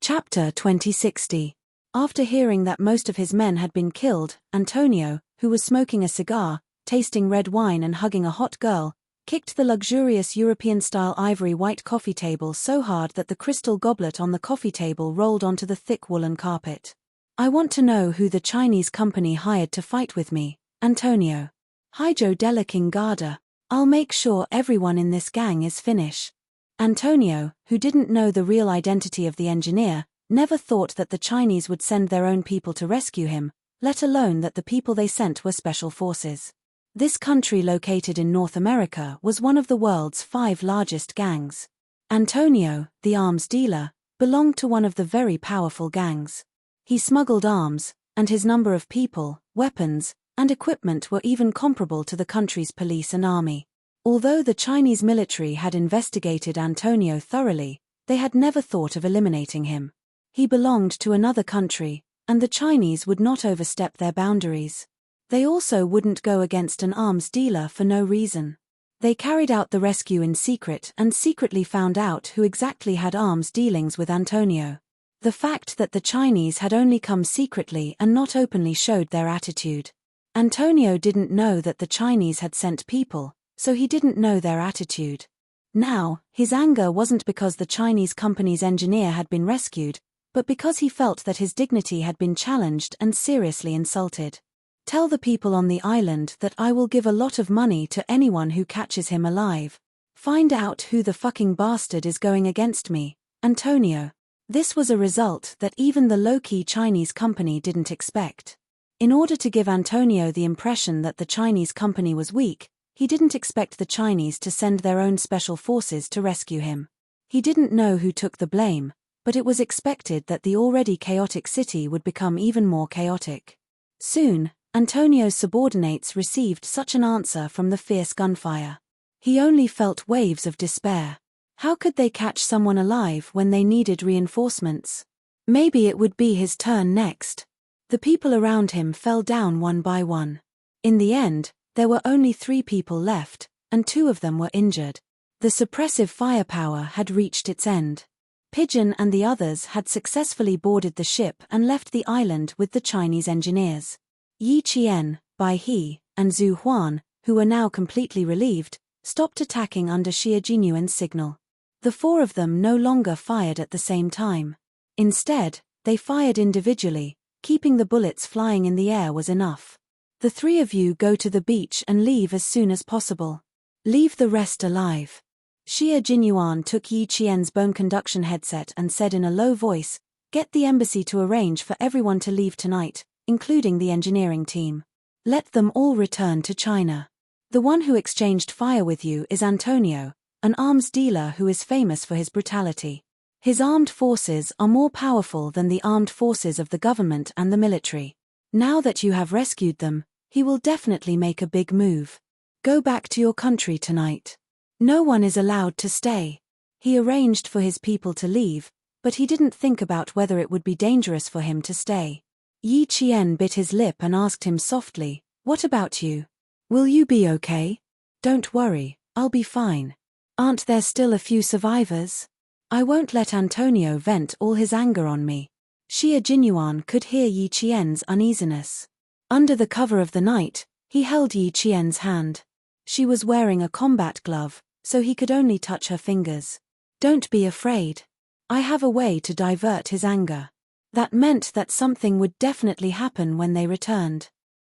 Chapter 2060. After hearing that most of his men had been killed, Antonio, who was smoking a cigar, tasting red wine and hugging a hot girl, kicked the luxurious European-style ivory white coffee table so hard that the crystal goblet on the coffee table rolled onto the thick woolen carpet. "I want to know who the Chinese company hired to fight with me, Antonio. Hijo della Kingada. I'll make sure everyone in this gang is Finnish." Antonio, who didn't know the real identity of the engineer, never thought that the Chinese would send their own people to rescue him, let alone that the people they sent were special forces. This country, located in North America, was one of the world's 5 largest gangs. Antonio, the arms dealer, belonged to one of the very powerful gangs. He smuggled arms, and his number of people, weapons, and equipment were even comparable to the country's police and army. Although the Chinese military had investigated Antonio thoroughly, they had never thought of eliminating him. He belonged to another country, and the Chinese would not overstep their boundaries. They also wouldn't go against an arms dealer for no reason. They carried out the rescue in secret and secretly found out who exactly had arms dealings with Antonio. The fact that the Chinese had only come secretly and not openly showed their attitude. Antonio didn't know that the Chinese had sent people, so he didn't know their attitude. Now, his anger wasn't because the Chinese company's engineer had been rescued, but because he felt that his dignity had been challenged and seriously insulted. "Tell the people on the island that I will give a lot of money to anyone who catches him alive. Find out who the fucking bastard is going against me, Antonio." This was a result that even the low-key Chinese company didn't expect. In order to give Antonio the impression that the Chinese company was weak, he didn't expect the Chinese to send their own special forces to rescue him. He didn't know who took the blame, but it was expected that the already chaotic city would become even more chaotic. Soon, Antonio's subordinates received such an answer from the fierce gunfire. He only felt waves of despair. How could they catch someone alive when they needed reinforcements? Maybe it would be his turn next. The people around him fell down one by one. In the end, there were only 3 people left, and 2 of them were injured. The suppressive firepower had reached its end. Pigeon and the others had successfully boarded the ship and left the island with the Chinese engineers. Yi Qian, Bai He, and Zhu Huan, who were now completely relieved, stopped attacking under Xie Jinyuan's signal. The 4 of them no longer fired at the same time. Instead, they fired individually. Keeping the bullets flying in the air was enough. "The 3 of you go to the beach and leave as soon as possible. Leave the rest alive." Xie Jinyuan took Yi Qian's bone conduction headset and said in a low voice, "Get the embassy to arrange for everyone to leave tonight, including the engineering team. Let them all return to China. The one who exchanged fire with you is Antonio, an arms dealer who is famous for his brutality. His armed forces are more powerful than the armed forces of the government and the military. Now that you have rescued them, he will definitely make a big move. Go back to your country tonight. No one is allowed to stay." He arranged for his people to leave, but he didn't think about whether it would be dangerous for him to stay. Yi Qian bit his lip and asked him softly, "What about you? Will you be okay?" "Don't worry, I'll be fine. Aren't there still a few survivors? I won't let Antonio vent all his anger on me." Xie Jinyuan could hear Yi Qian's uneasiness. Under the cover of the night, he held Yi Qian's hand. She was wearing a combat glove, so he could only touch her fingers. "Don't be afraid. I have a way to divert his anger." That meant that something would definitely happen when they returned.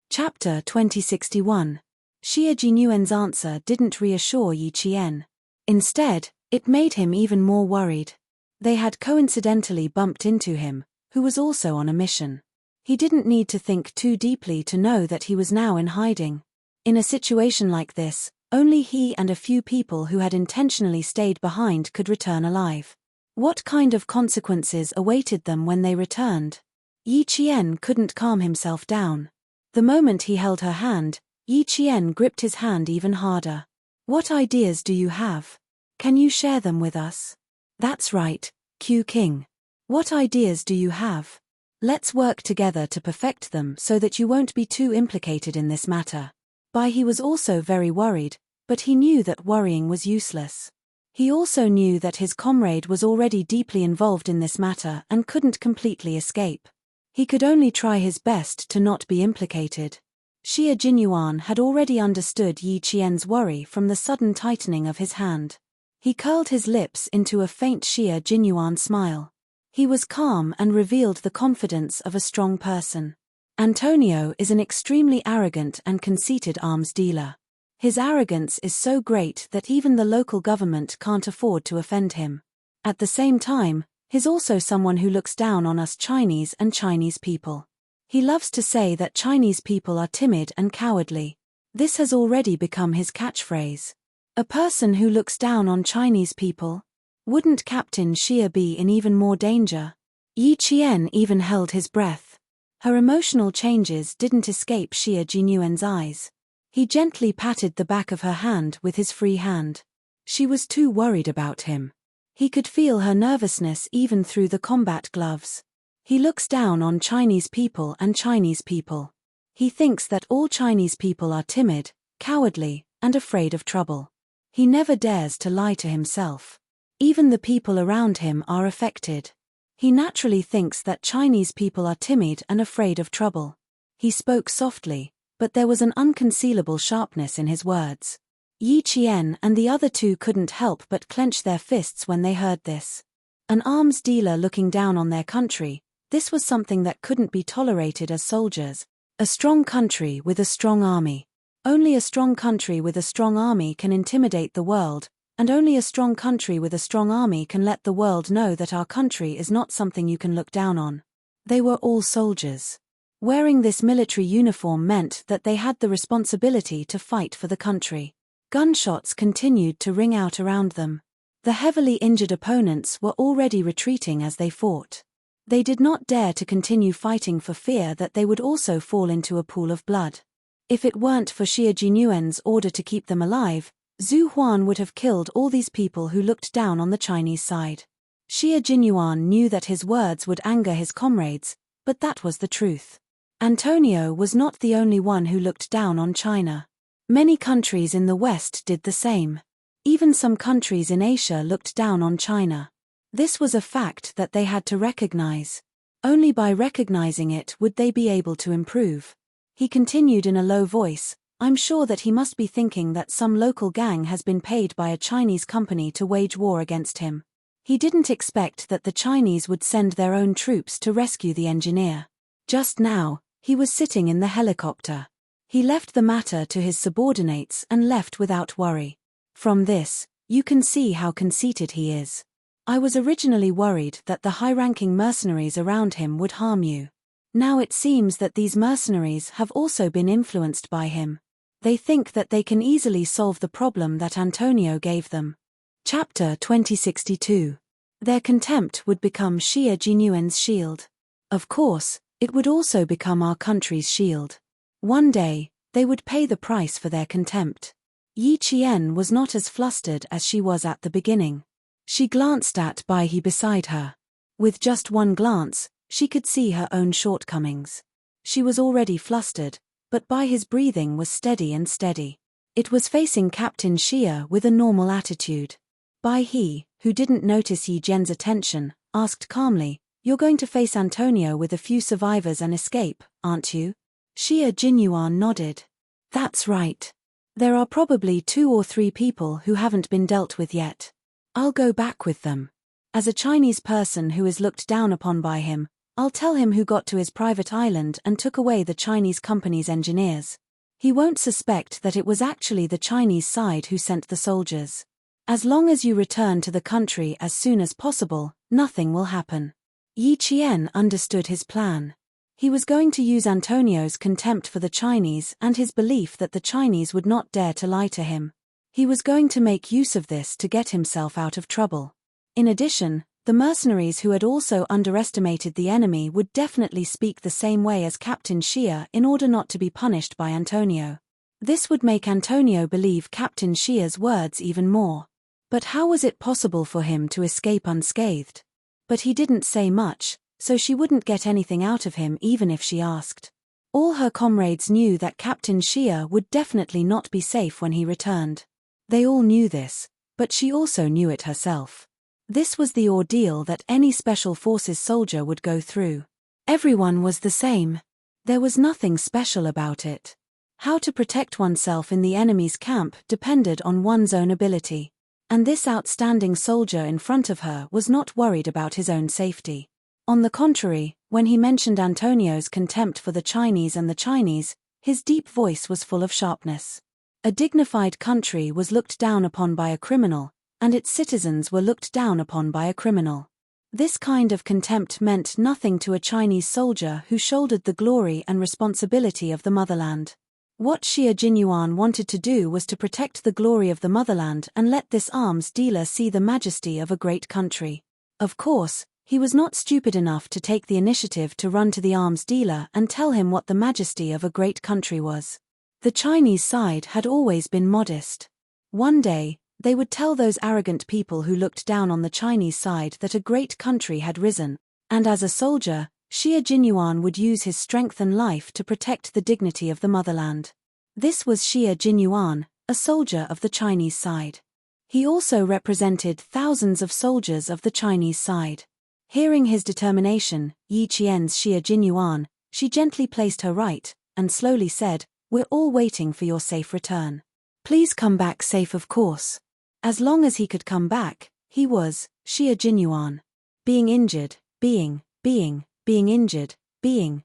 Chapter 2061. Xie Jinyuan's answer didn't reassure Yi Qian. Instead, it made him even more worried. They had coincidentally bumped into him, who was also on a mission. He didn't need to think too deeply to know that he was now in hiding. In a situation like this, only he and a few people who had intentionally stayed behind could return alive. What kind of consequences awaited them when they returned? Yi Qian couldn't calm himself down. The moment he held her hand, Yi Qian gripped his hand even harder. "What ideas do you have? Can you share them with us?" "That's right, Q King. What ideas do you have? Let's work together to perfect them so that you won't be too implicated in this matter. He was also very worried, but he knew that worrying was useless. He also knew that his comrade was already deeply involved in this matter and couldn't completely escape. He could only try his best to not be implicated. Xie Jinyuan had already understood Yi Qian's worry from the sudden tightening of his hand. He curled his lips into a faint Xie Jinyuan smile. He was calm and revealed the confidence of a strong person. Antonio is an extremely arrogant and conceited arms dealer. His arrogance is so great that even the local government can't afford to offend him. At the same time, he's also someone who looks down on us Chinese and Chinese people. He loves to say that Chinese people are timid and cowardly. This has already become his catchphrase. A person who looks down on Chinese people? Wouldn't Captain Xie be in even more danger? Yi Qian even held his breath. Her emotional changes didn't escape Xie Jinyuan's eyes. He gently patted the back of her hand with his free hand. She was too worried about him. He could feel her nervousness even through the combat gloves. He looks down on Chinese people and Chinese people. He thinks that all Chinese people are timid, cowardly, and afraid of trouble. He never dares to lie to himself. Even the people around him are affected. He naturally thinks that Chinese people are timid and afraid of trouble. He spoke softly, but there was an unconcealable sharpness in his words. Yi Qian and the other two couldn't help but clench their fists when they heard this. An arms dealer looking down on their country, this was something that couldn't be tolerated as soldiers. A strong country with a strong army. Only a strong country with a strong army can intimidate the world, and only a strong country with a strong army can let the world know that our country is not something you can look down on. They were all soldiers. Wearing this military uniform meant that they had the responsibility to fight for the country. Gunshots continued to ring out around them. The heavily injured opponents were already retreating as they fought. They did not dare to continue fighting for fear that they would also fall into a pool of blood. If it weren't for Xie Jinyuan's order to keep them alive, Zhu Huan would have killed all these people who looked down on the Chinese side. Xie Jinyuan knew that his words would anger his comrades, but that was the truth. Antonio was not the only one who looked down on China. Many countries in the West did the same. Even some countries in Asia looked down on China. This was a fact that they had to recognize. Only by recognizing it would they be able to improve. He continued in a low voice, "I'm sure that he must be thinking that some local gang has been paid by a Chinese company to wage war against him." He didn't expect that the Chinese would send their own troops to rescue the engineer. Just now, he was sitting in the helicopter. He left the matter to his subordinates and left without worry. From this, you can see how conceited he is. I was originally worried that the high-ranking mercenaries around him would harm you. Now it seems that these mercenaries have also been influenced by him. They think that they can easily solve the problem that Antonio gave them. Chapter 2062. Their contempt would become Xie Jinyuan's shield. Of course, it would also become our country's shield. One day, they would pay the price for their contempt. Yi Qian was not as flustered as she was at the beginning. She glanced at Bai He beside her. With just one glance, she could see her own shortcomings. She was already flustered, but Bai He's breathing was steady and steady. It was facing Captain Xie with a normal attitude. Bai He, who didn't notice Yi Jian's attention, asked calmly, "You're going to face Antonio with a few survivors and escape, aren't you?" Xie Jinyuan nodded. "That's right. There are probably 2 or 3 people who haven't been dealt with yet. I'll go back with them. As a Chinese person who is looked down upon by him, I'll tell him who got to his private island and took away the Chinese company's engineers. He won't suspect that it was actually the Chinese side who sent the soldiers. As long as you return to the country as soon as possible, nothing will happen." Yi Qian understood his plan. He was going to use Antonio's contempt for the Chinese and his belief that the Chinese would not dare to lie to him. He was going to make use of this to get himself out of trouble. In addition, the mercenaries who had also underestimated the enemy would definitely speak the same way as Captain Xie in order not to be punished by Antonio. This would make Antonio believe Captain Xie's words even more. But how was it possible for him to escape unscathed? But he didn't say much, so she wouldn't get anything out of him even if she asked. All her comrades knew that Captain Xia would definitely not be safe when he returned. They all knew this, but she also knew it herself. This was the ordeal that any Special Forces soldier would go through. Everyone was the same. There was nothing special about it. How to protect oneself in the enemy's camp depended on one's own ability. And this outstanding soldier in front of her was not worried about his own safety. On the contrary, when he mentioned Antonio's contempt for the Chinese and the Chinese, his deep voice was full of sharpness. A dignified country was looked down upon by a criminal, and its citizens were looked down upon by a criminal. This kind of contempt meant nothing to a Chinese soldier who shouldered the glory and responsibility of the motherland. What Xia Jinyuan wanted to do was to protect the glory of the motherland and let this arms dealer see the majesty of a great country. Of course, he was not stupid enough to take the initiative to run to the arms dealer and tell him what the majesty of a great country was. The Chinese side had always been modest. One day, they would tell those arrogant people who looked down on the Chinese side that a great country had risen, and as a soldier, Xia Jinyuan would use his strength and life to protect the dignity of the motherland. This was Xia Jinyuan, a soldier of the Chinese side. He also represented thousands of soldiers of the Chinese side. Hearing his determination, Yi Qian's Xia Jinyuan, she gently placed her right, and slowly said, "We're all waiting for your safe return. Please come back safe, of course." As long as he could come back, he was Xia Jinyuan. Being injured, being injured, being,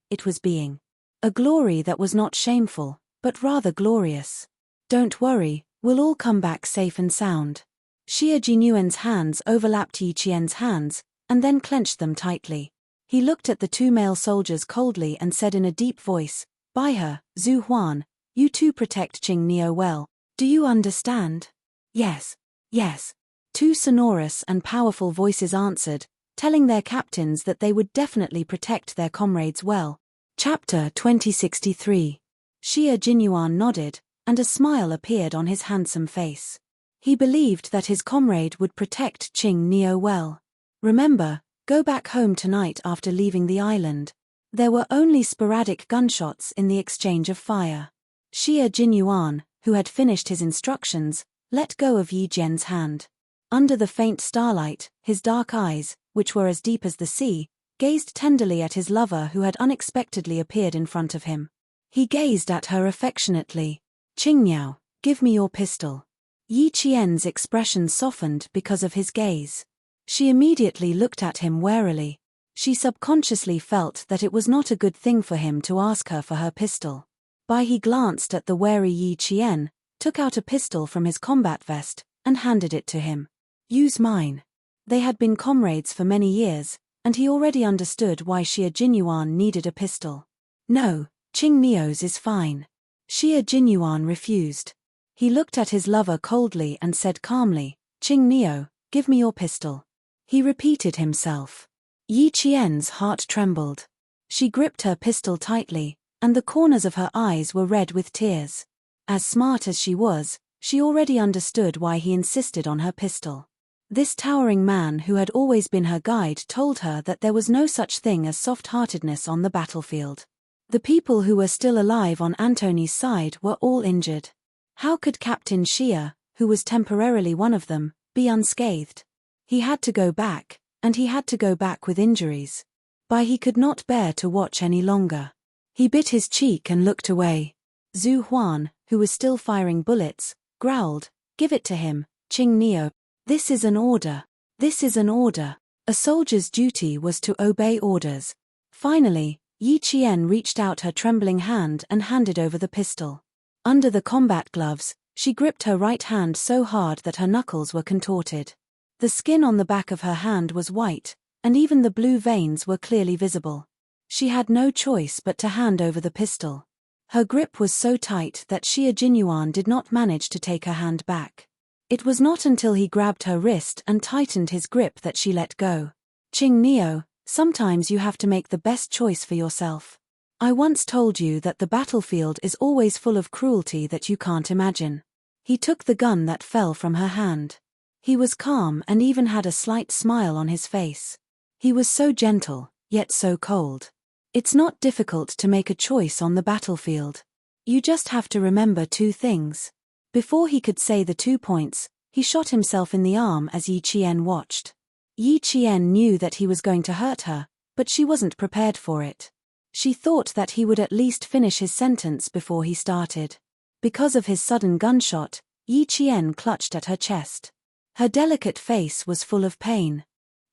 it was being. A glory that was not shameful, but rather glorious. Don't worry, we'll all come back safe and sound. Xia Jinyuan's hands overlapped Yi Qian's hands, and then clenched them tightly. He looked at the two male soldiers coldly and said in a deep voice, "By her, Zhu Huan, you two protect Qing Neo well. Do you understand?" "Yes, yes." Two sonorous and powerful voices answered, telling their captains that they would definitely protect their comrades well. Chapter 2063. Xia Jinyuan nodded, and a smile appeared on his handsome face. He believed that his comrade would protect Qing Neo well. Remember, go back home tonight after leaving the island. There were only sporadic gunshots in the exchange of fire. Xia Jinyuan, who had finished his instructions, let go of Yi Jian's hand. Under the faint starlight, his dark eyes, which were as deep as the sea, gazed tenderly at his lover who had unexpectedly appeared in front of him. He gazed at her affectionately. "Qing Niao, give me your pistol." Yi Qian's expression softened because of his gaze. She immediately looked at him warily. She subconsciously felt that it was not a good thing for him to ask her for her pistol. He glanced at the wary Yi Qian, took out a pistol from his combat vest, and handed it to him. "Use mine." They had been comrades for many years, and he already understood why Xia Jinyuan needed a pistol. "No, Qing Neo's is fine." Xia Jinyuan refused. He looked at his lover coldly and said calmly, "Qing Neo, give me your pistol." He repeated himself. Yi Qian's heart trembled. She gripped her pistol tightly, and the corners of her eyes were red with tears. As smart as she was, she already understood why he insisted on her pistol. This towering man who had always been her guide told her that there was no such thing as soft-heartedness on the battlefield. The people who were still alive on Antony's side were all injured. How could Captain Xia, who was temporarily one of them, be unscathed? He had to go back, and he had to go back with injuries. He could not bear to watch any longer. He bit his cheek and looked away. Zhu Huan, who was still firing bullets, growled, "Give it to him, Qing Neo. This is an order. This is an order." A soldier's duty was to obey orders. Finally, Yi Qian reached out her trembling hand and handed over the pistol. Under the combat gloves, she gripped her right hand so hard that her knuckles were contorted. The skin on the back of her hand was white, and even the blue veins were clearly visible. She had no choice but to hand over the pistol. Her grip was so tight that Xia Jinyuan did not manage to take her hand back. It was not until he grabbed her wrist and tightened his grip that she let go. "Qing Neo, sometimes you have to make the best choice for yourself. I once told you that the battlefield is always full of cruelty that you can't imagine." He took the gun that fell from her hand. He was calm and even had a slight smile on his face. He was so gentle, yet so cold. It's not difficult to make a choice on the battlefield. You just have to remember 2 things. Before he could say the 2 points, he shot himself in the arm as Yi Qian watched. Yi Qian knew that he was going to hurt her, but she wasn't prepared for it. She thought that he would at least finish his sentence before he started. Because of his sudden gunshot, Yi Qian clutched at her chest. Her delicate face was full of pain.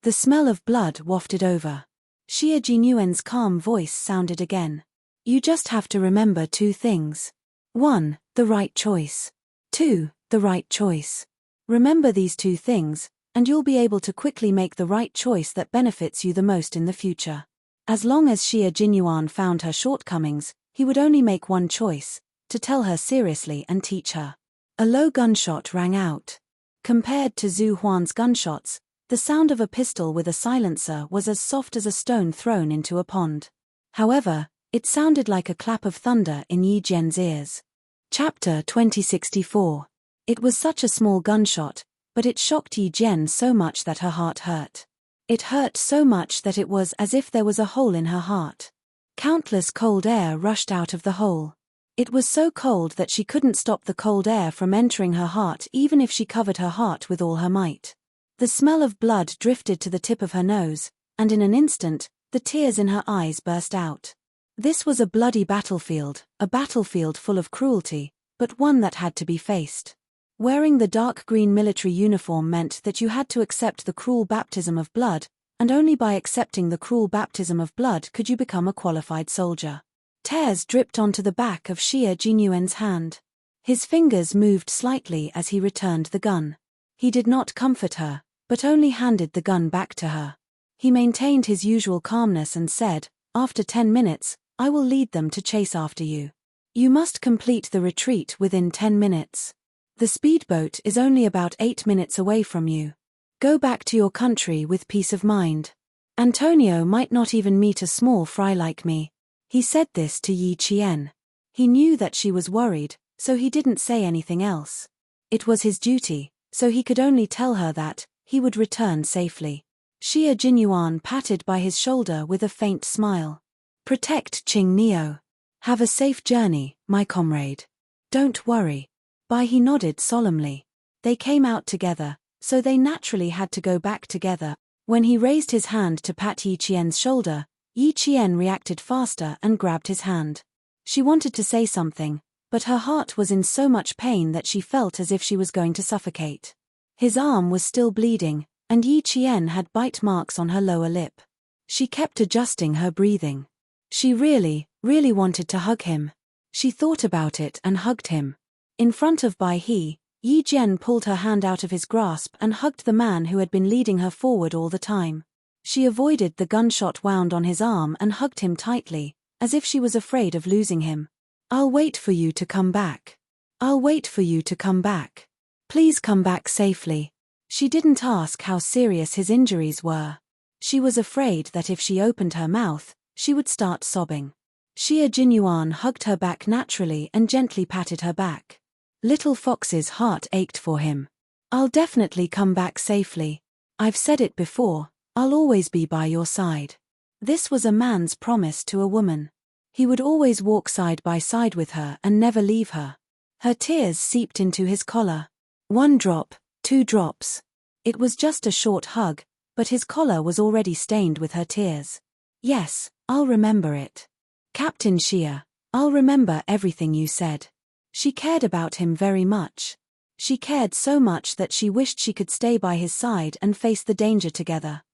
The smell of blood wafted over. Xie Jinyuan's calm voice sounded again. You just have to remember 2 things. 1. The right choice. 2. The right choice. Remember these 2 things, and you'll be able to quickly make the right choice that benefits you the most in the future. As long as Xie Jinyuan found her shortcomings, he would only make one choice, to tell her seriously and teach her. A low gunshot rang out. Compared to Zhu Huan's gunshots, the sound of a pistol with a silencer was as soft as a stone thrown into a pond. However, it sounded like a clap of thunder in Yi Jian's ears. Chapter 2064. It was such a small gunshot, but it shocked Yi Jian so much that her heart hurt. It hurt so much that it was as if there was a hole in her heart. Countless cold air rushed out of the hole. It was so cold that she couldn't stop the cold air from entering her heart even if she covered her heart with all her might. The smell of blood drifted to the tip of her nose, and in an instant, the tears in her eyes burst out. This was a bloody battlefield, a battlefield full of cruelty, but one that had to be faced. Wearing the dark green military uniform meant that you had to accept the cruel baptism of blood, and only by accepting the cruel baptism of blood could you become a qualified soldier. Tears dripped onto the back of Xie Jinyuan's hand. His fingers moved slightly as he returned the gun. He did not comfort her, but only handed the gun back to her. He maintained his usual calmness and said, "After 10 minutes, I will lead them to chase after you. You must complete the retreat within 10 minutes. The speedboat is only about 8 minutes away from you. Go back to your country with peace of mind. Antonio might not even meet a small fry like me." He said this to Yi Qian. He knew that she was worried, so he didn't say anything else. It was his duty, so he could only tell her that he would return safely. Xie Jinyuan patted by his shoulder with a faint smile. "Protect Qing Neo. Have a safe journey, my comrade. Don't worry." Bai he nodded solemnly. They came out together, so they naturally had to go back together. When he raised his hand to pat Yi Qian's shoulder, Yi Qian reacted faster and grabbed his hand. She wanted to say something, but her heart was in so much pain that she felt as if she was going to suffocate. His arm was still bleeding, and Yi Qian had bite marks on her lower lip. She kept adjusting her breathing. She really wanted to hug him. She thought about it and hugged him. In front of Bai He, Yi Jian pulled her hand out of his grasp and hugged the man who had been leading her forward all the time. She avoided the gunshot wound on his arm and hugged him tightly, as if she was afraid of losing him. "I'll wait for you to come back. I'll wait for you to come back. Please come back safely." She didn't ask how serious his injuries were. She was afraid that if she opened her mouth, she would start sobbing. Xie Jinyuan hugged her back naturally and gently patted her back. Little Fox's heart ached for him. "I'll definitely come back safely. I've said it before, I'll always be by your side." This was a man's promise to a woman. He would always walk side by side with her and never leave her. Her tears seeped into his collar. 1 drop, 2 drops. It was just a short hug, but his collar was already stained with her tears. "Yes, I'll remember it. Captain Xie, I'll remember everything you said." She cared about him very much. She cared so much that she wished she could stay by his side and face the danger together.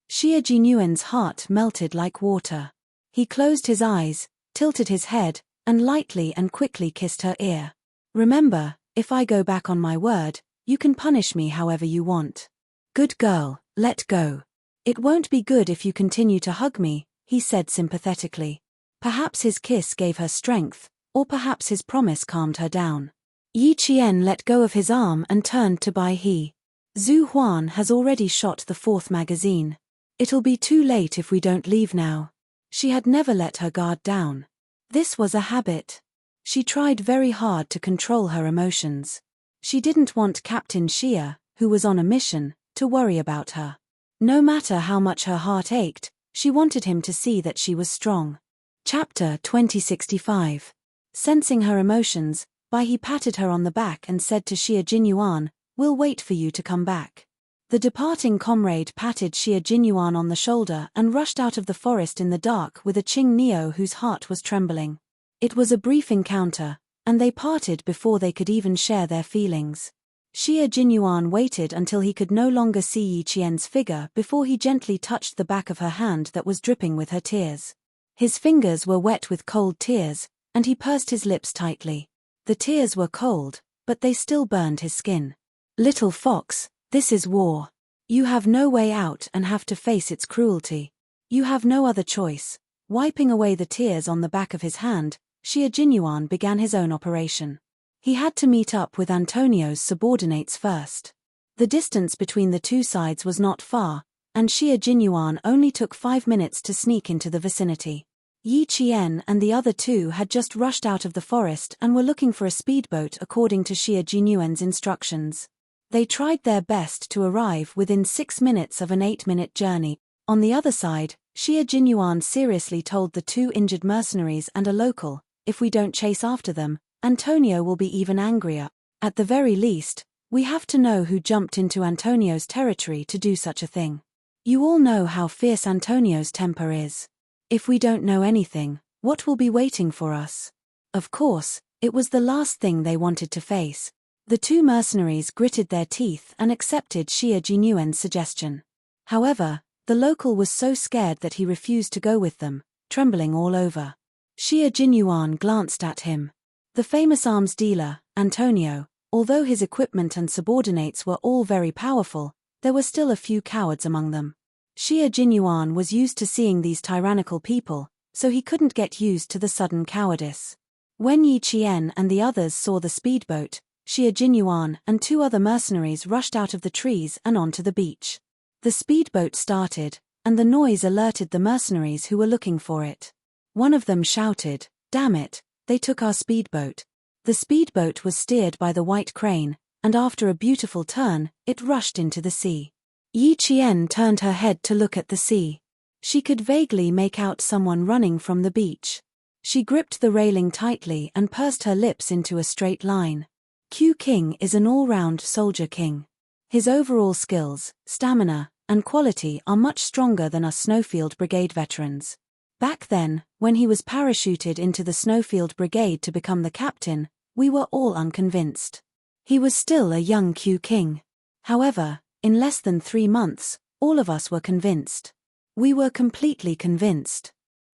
Xie Jinyuan's heart melted like water. He closed his eyes, tilted his head, and lightly and quickly kissed her ear. "Remember, if I go back on my word, you can punish me however you want. Good girl, let go. It won't be good if you continue to hug me," he said sympathetically. Perhaps his kiss gave her strength, or perhaps his promise calmed her down. Yi Qian let go of his arm and turned to Bai He. "Zhu Huan has already shot the 4th magazine. It'll be too late if we don't leave now." She had never let her guard down. This was a habit. She tried very hard to control her emotions. She didn't want Captain Xie, who was on a mission, to worry about her. No matter how much her heart ached, she wanted him to see that she was strong. Chapter 2065. Sensing her emotions, Bai patted her on the back and said to Xie Jinyuan, "We'll wait for you to come back." The departing comrade patted Xie Jinyuan on the shoulder and rushed out of the forest in the dark with a Qing Neo whose heart was trembling. It was a brief encounter, and they parted before they could even share their feelings. Xie Jinyuan waited until he could no longer see Yi Qian's figure before he gently touched the back of her hand that was dripping with her tears. His fingers were wet with cold tears, and he pursed his lips tightly. The tears were cold, but they still burned his skin. "Little fox, this is war. You have no way out and have to face its cruelty. You have no other choice." Wiping away the tears on the back of his hand, Xie Jinyuan began his own operation. He had to meet up with Antonio's subordinates first. The distance between the two sides was not far, and Xie Jinyuan only took 5 minutes to sneak into the vicinity. Yi Qian and the other two had just rushed out of the forest and were looking for a speedboat according to Xie Jinyuan's instructions. They tried their best to arrive within 6 minutes of an 8-minute journey. On the other side, Xie Jinyuan seriously told the 2 injured mercenaries and a local, "If we don't chase after them, Antonio will be even angrier. At the very least, we have to know who jumped into Antonio's territory to do such a thing. You all know how fierce Antonio's temper is. If we don't know anything, what will be waiting for us?" Of course, it was the last thing they wanted to face. The 2 mercenaries gritted their teeth and accepted Xie Jinyuan's suggestion. However, the local was so scared that he refused to go with them, trembling all over. Xie Jinyuan glanced at him. The famous arms dealer, Antonio, although his equipment and subordinates were all very powerful, there were still a few cowards among them. Xie Jinyuan was used to seeing these tyrannical people, so he couldn't get used to the sudden cowardice. When Yi Qian and the others saw the speedboat, Xie Jinyuan and 2 other mercenaries rushed out of the trees and onto the beach. The speedboat started, and the noise alerted the mercenaries who were looking for it. One of them shouted, "Damn it, they took our speedboat." The speedboat was steered by the white crane, and after a beautiful turn, it rushed into the sea. Yi Qian turned her head to look at the sea. She could vaguely make out someone running from the beach. She gripped the railing tightly and pursed her lips into a straight line. Q King is an all-round soldier king. His overall skills, stamina, and quality are much stronger than us Snowfield Brigade veterans. Back then, when he was parachuted into the Snowfield Brigade to become the captain, we were all unconvinced. He was still a young Q King. However, in less than 3 months, all of us were convinced. We were completely convinced.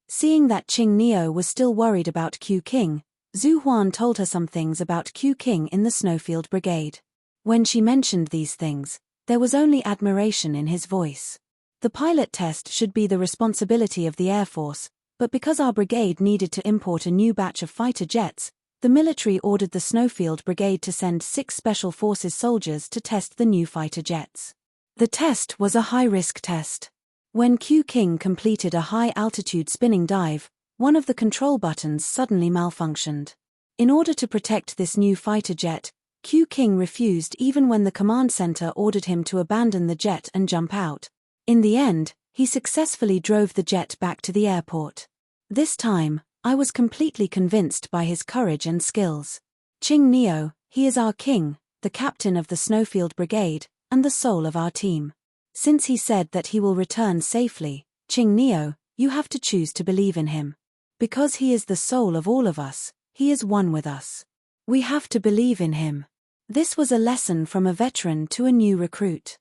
Seeing that Qing Neo was still worried about Q King, Zhu Huan told her some things about Q King in the Snowfield Brigade. When she mentioned these things, there was only admiration in his voice. The pilot test should be the responsibility of the Air Force, but because our brigade needed to import a new batch of fighter jets, the military ordered the Snowfield Brigade to send 6 Special Forces soldiers to test the new fighter jets. The test was a high-risk test. When Q King completed a high-altitude spinning dive, one of the control buttons suddenly malfunctioned. In order to protect this new fighter jet, Q King refused even when the command center ordered him to abandon the jet and jump out. In the end, he successfully drove the jet back to the airport. This time, I was completely convinced by his courage and skills. Qing Neo, he is our king, the captain of the Snowfield Brigade, and the soul of our team. Since he said that he will return safely, Qing Neo, you have to choose to believe in him. Because he is the soul of all of us, he is one with us. We have to believe in him. This was a lesson from a veteran to a new recruit.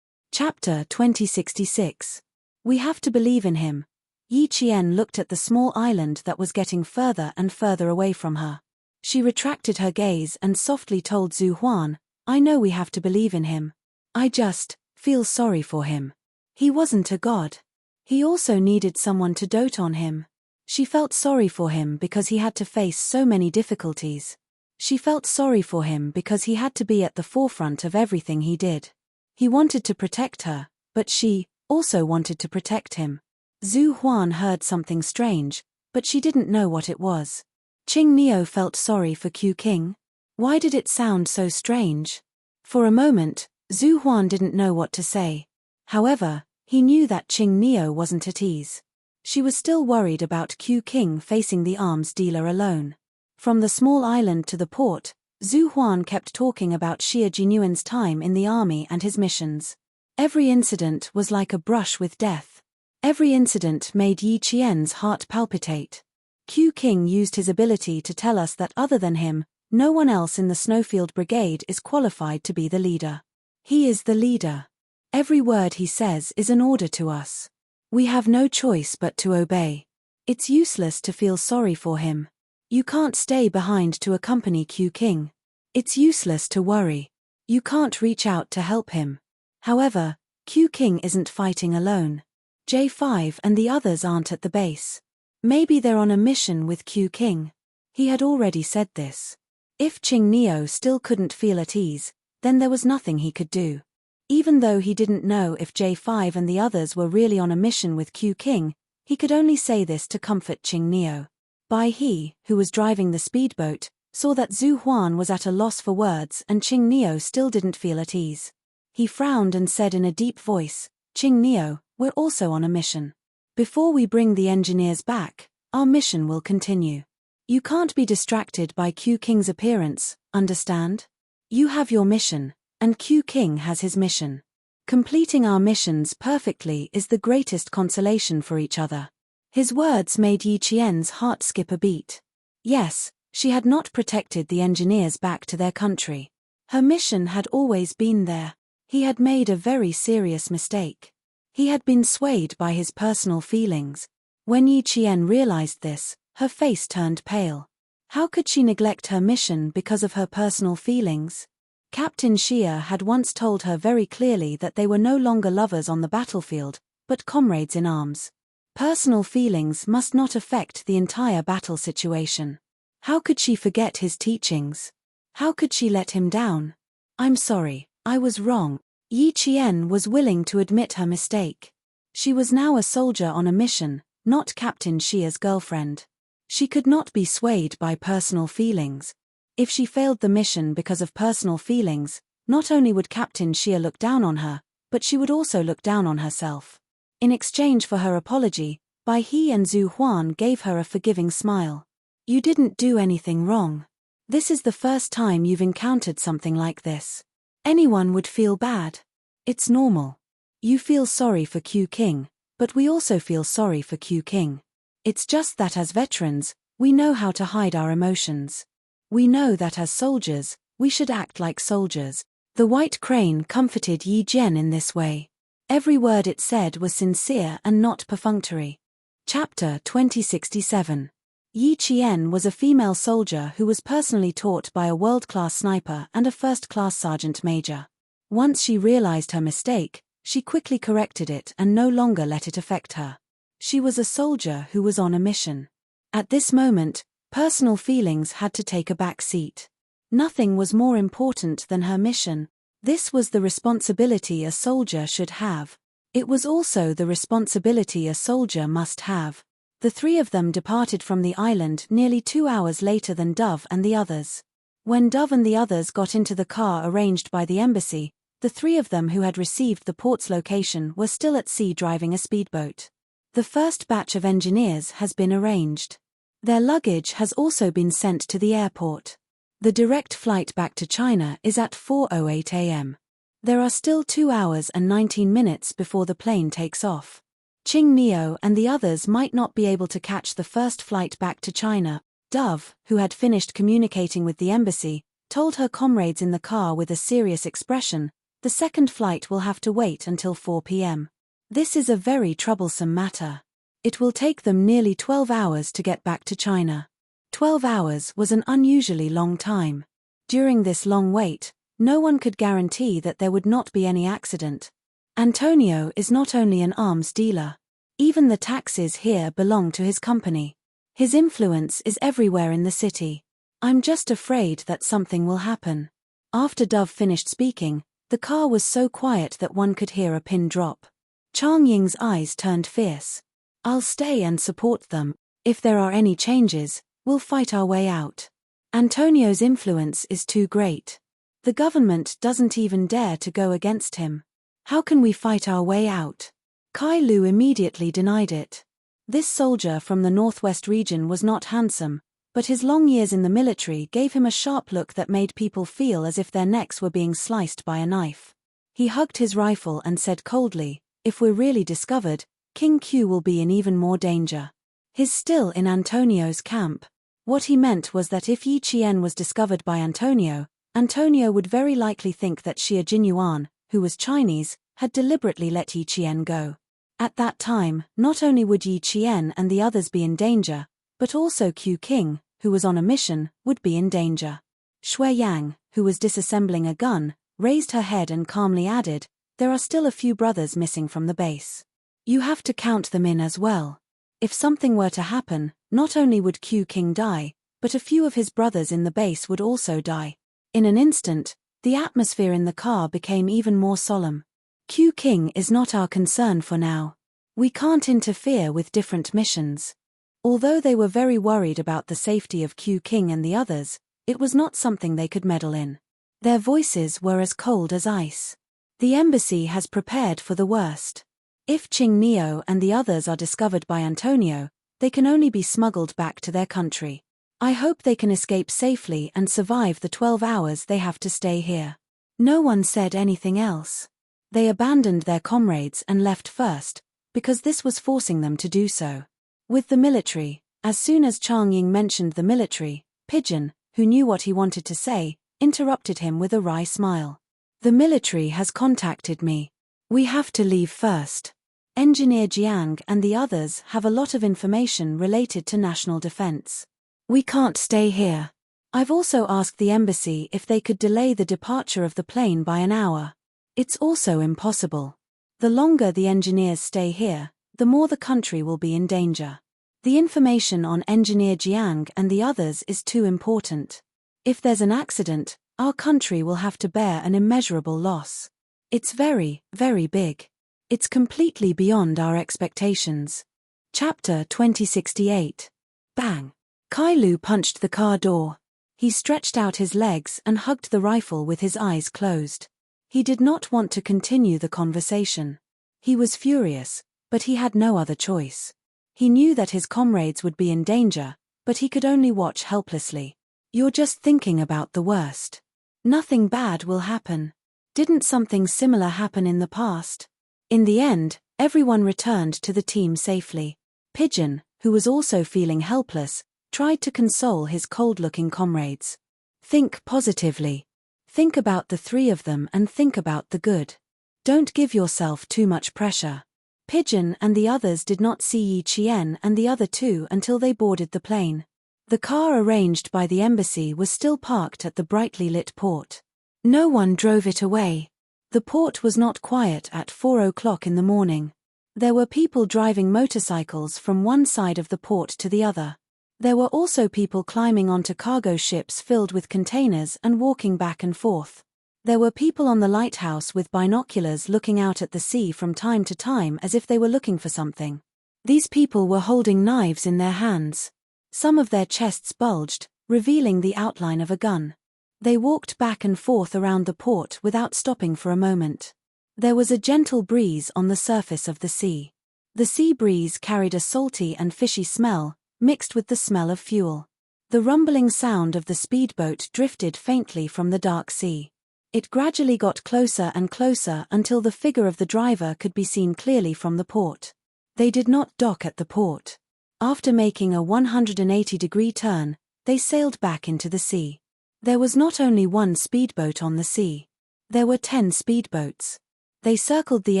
Chapter 2066. We have to believe in him. Yi Qian looked at the small island that was getting further and further away from her. She retracted her gaze and softly told Zhu Huan, "I know we have to believe in him. I just feel sorry for him. He wasn't a god. He also needed someone to dote on him." She felt sorry for him because he had to face so many difficulties. She felt sorry for him because he had to be at the forefront of everything he did. He wanted to protect her, but she also wanted to protect him. Zhu Huan heard something strange, but she didn't know what it was. Qing Neo felt sorry for Q King. Why did it sound so strange? For a moment, Zhu Huan didn't know what to say. However, he knew that Qing Neo wasn't at ease. She was still worried about Q King facing the arms dealer alone. From the small island to the port, Zhu Huan kept talking about Xie Jinyuan's time in the army and his missions. Every incident was like a brush with death. Every incident made Yi Qian's heart palpitate. Q King used his ability to tell us that other than him, no one else in the Snowfield Brigade is qualified to be the leader. He is the leader. Every word he says is an order to us. We have no choice but to obey. It's useless to feel sorry for him. You can't stay behind to accompany Q King. It's useless to worry. You can't reach out to help him. However, Q King isn't fighting alone. J5 and the others aren't at the base. Maybe they're on a mission with Q King. He had already said this. If Qing Neo still couldn't feel at ease, then there was nothing he could do. Even though he didn't know if J5 and the others were really on a mission with Q King, he could only say this to comfort Qing Neo. Bai He, who was driving the speedboat, saw that Zhu Huan was at a loss for words and Qing Neo still didn't feel at ease. He frowned and said in a deep voice, "Qing Neo, we're also on a mission. Before we bring the engineers back, our mission will continue. You can't be distracted by Q King's appearance, understand? You have your mission, and Q King has his mission. Completing our missions perfectly is the greatest consolation for each other." His words made Yi Qian's heart skip a beat. Yes, she had not protected the engineers back to their country. Her mission had always been there. He had made a very serious mistake. He had been swayed by his personal feelings. When Yi Qian realized this, her face turned pale. How could she neglect her mission because of her personal feelings? Captain Xie had once told her very clearly that they were no longer lovers on the battlefield, but comrades in arms. Personal feelings must not affect the entire battle situation. How could she forget his teachings? How could she let him down? "I'm sorry, I was wrong." Yi Qian was willing to admit her mistake. She was now a soldier on a mission, not Captain Xie's girlfriend. She could not be swayed by personal feelings. If she failed the mission because of personal feelings, not only would Captain Xie look down on her, but she would also look down on herself. In exchange for her apology, Bai He and Zhu Huan gave her a forgiving smile. "You didn't do anything wrong. This is the first time you've encountered something like this. Anyone would feel bad. It's normal. You feel sorry for Q King, but we also feel sorry for Q King. It's just that as veterans, we know how to hide our emotions. We know that as soldiers, we should act like soldiers." The White Crane comforted Yi Jian in this way. Every word it said was sincere and not perfunctory. Chapter 2067. Yi Qian was a female soldier who was personally taught by a world-class sniper and a first-class sergeant major. Once she realized her mistake, she quickly corrected it and no longer let it affect her. She was a soldier who was on a mission. At this moment, personal feelings had to take a back seat. Nothing was more important than her mission. This was the responsibility a soldier should have. It was also the responsibility a soldier must have. The three of them departed from the island nearly 2 hours later than Dove and the others. When Dove and the others got into the car arranged by the embassy, the three of them who had received the port's location were still at sea driving a speedboat. The first batch of engineers has been arranged. Their luggage has also been sent to the airport. The direct flight back to China is at 4:08 a.m. There are still 2 hours and 19 minutes before the plane takes off. Qing Neo and the others might not be able to catch the first flight back to China. Dove, who had finished communicating with the embassy, told her comrades in the car with a serious expression, "The second flight will have to wait until 4 p.m. This is a very troublesome matter. It will take them nearly 12 hours to get back to China." 12 hours was an unusually long time. During this long wait, no one could guarantee that there would not be any accident. Antonio is not only an arms dealer. Even the taxis here belong to his company. His influence is everywhere in the city. "I'm just afraid that something will happen." After Dove finished speaking, the car was so quiet that one could hear a pin drop. Chang Ying's eyes turned fierce. "I'll stay and support them. If there are any changes, we'll fight our way out. Antonio's influence is too great." The government doesn't even dare to go against him. How can we fight our way out? Kai Lu immediately denied it. This soldier from the northwest region was not handsome, but his long years in the military gave him a sharp look that made people feel as if their necks were being sliced by a knife. He hugged his rifle and said coldly, "If we're really discovered, King Q will be in even more danger. He's still in Antonio's camp." What he meant was that if Yi Qian was discovered by Antonio, Antonio would very likely think that Xie Jinyuan, who was Chinese, had deliberately let Yi Qian go. At that time, not only would Yi Qian and the others be in danger, but also Q King, who was on a mission, would be in danger. Shui Yang, who was disassembling a gun, raised her head and calmly added, "There are still a few brothers missing from the base. You have to count them in as well. If something were to happen, not only would Q King die, but a few of his brothers in the base would also die." In an instant, the atmosphere in the car became even more solemn. Q King is not our concern for now. We can't interfere with different missions. Although they were very worried about the safety of Q King and the others, it was not something they could meddle in. Their voices were as cold as ice. The embassy has prepared for the worst. If Qing Neo and the others are discovered by Antonio, they can only be smuggled back to their country. I hope they can escape safely and survive the 12 hours they have to stay here. No one said anything else. They abandoned their comrades and left first, because this was forcing them to do so. With the military, as soon as Chang Ying mentioned the military, Pigeon, who knew what he wanted to say, interrupted him with a wry smile. "The military has contacted me. We have to leave first. Engineer Jiang and the others have a lot of information related to national defense. We can't stay here. I've also asked the embassy if they could delay the departure of the plane by an hour. It's also impossible. The longer the engineers stay here, the more the country will be in danger. The information on Engineer Jiang and the others is too important. If there's an accident, our country will have to bear an immeasurable loss. It's very, very big. It's completely beyond our expectations." Chapter 2068. Bang! Kai Lu punched the car door. He stretched out his legs and hugged the rifle with his eyes closed. He did not want to continue the conversation. He was furious, but he had no other choice. He knew that his comrades would be in danger, but he could only watch helplessly. "You're just thinking about the worst. Nothing bad will happen. Didn't something similar happen in the past?" In the end, everyone returned to the team safely. Pigeon, who was also feeling helpless, tried to console his cold-looking comrades. "Think positively. Think about the three of them and think about the good. Don't give yourself too much pressure." Pigeon and the others did not see Yi Qian and the other two until they boarded the plane. The car arranged by the embassy was still parked at the brightly lit port. No one drove it away. The port was not quiet at 4 o'clock in the morning. There were people driving motorcycles from one side of the port to the other. There were also people climbing onto cargo ships filled with containers and walking back and forth. There were people on the lighthouse with binoculars looking out at the sea from time to time as if they were looking for something. These people were holding knives in their hands. Some of their chests bulged, revealing the outline of a gun. They walked back and forth around the port without stopping for a moment. There was a gentle breeze on the surface of the sea. The sea breeze carried a salty and fishy smell, mixed with the smell of fuel. The rumbling sound of the speedboat drifted faintly from the dark sea. It gradually got closer and closer until the figure of the driver could be seen clearly from the port. They did not dock at the port. After making a 180-degree turn, they sailed back into the sea. There was not only one speedboat on the sea. There were 10 speedboats. They circled the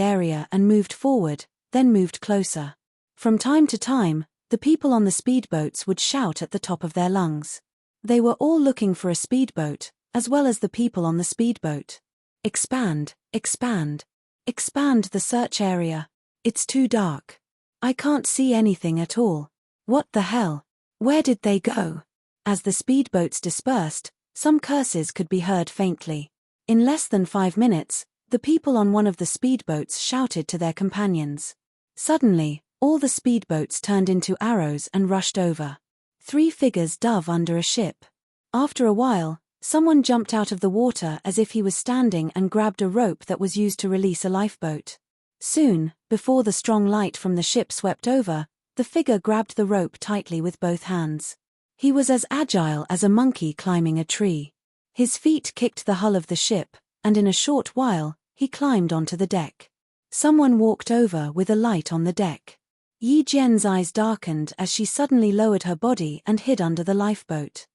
area and moved forward, then moved closer. From time to time, the people on the speedboats would shout at the top of their lungs. They were all looking for a speedboat, as well as the people on the speedboat. "Expand, expand. Expand the search area. It's too dark. I can't see anything at all. What the hell? Where did they go?" As the speedboats dispersed, some curses could be heard faintly. In less than 5 minutes, the people on one of the speedboats shouted to their companions. Suddenly, all the speedboats turned into arrows and rushed over. 3 figures dove under a ship. After a while, Someone jumped out of the water as if he was standing and grabbed a rope that was used to release a lifeboat. Soon, before the strong light from the ship swept over, the figure grabbed the rope tightly with both hands. He was as agile as a monkey climbing a tree. His feet kicked the hull of the ship, and in a short while, he climbed onto the deck. Someone walked over with a light on the deck. Yi Jian's eyes darkened as she suddenly lowered her body and hid under the lifeboat.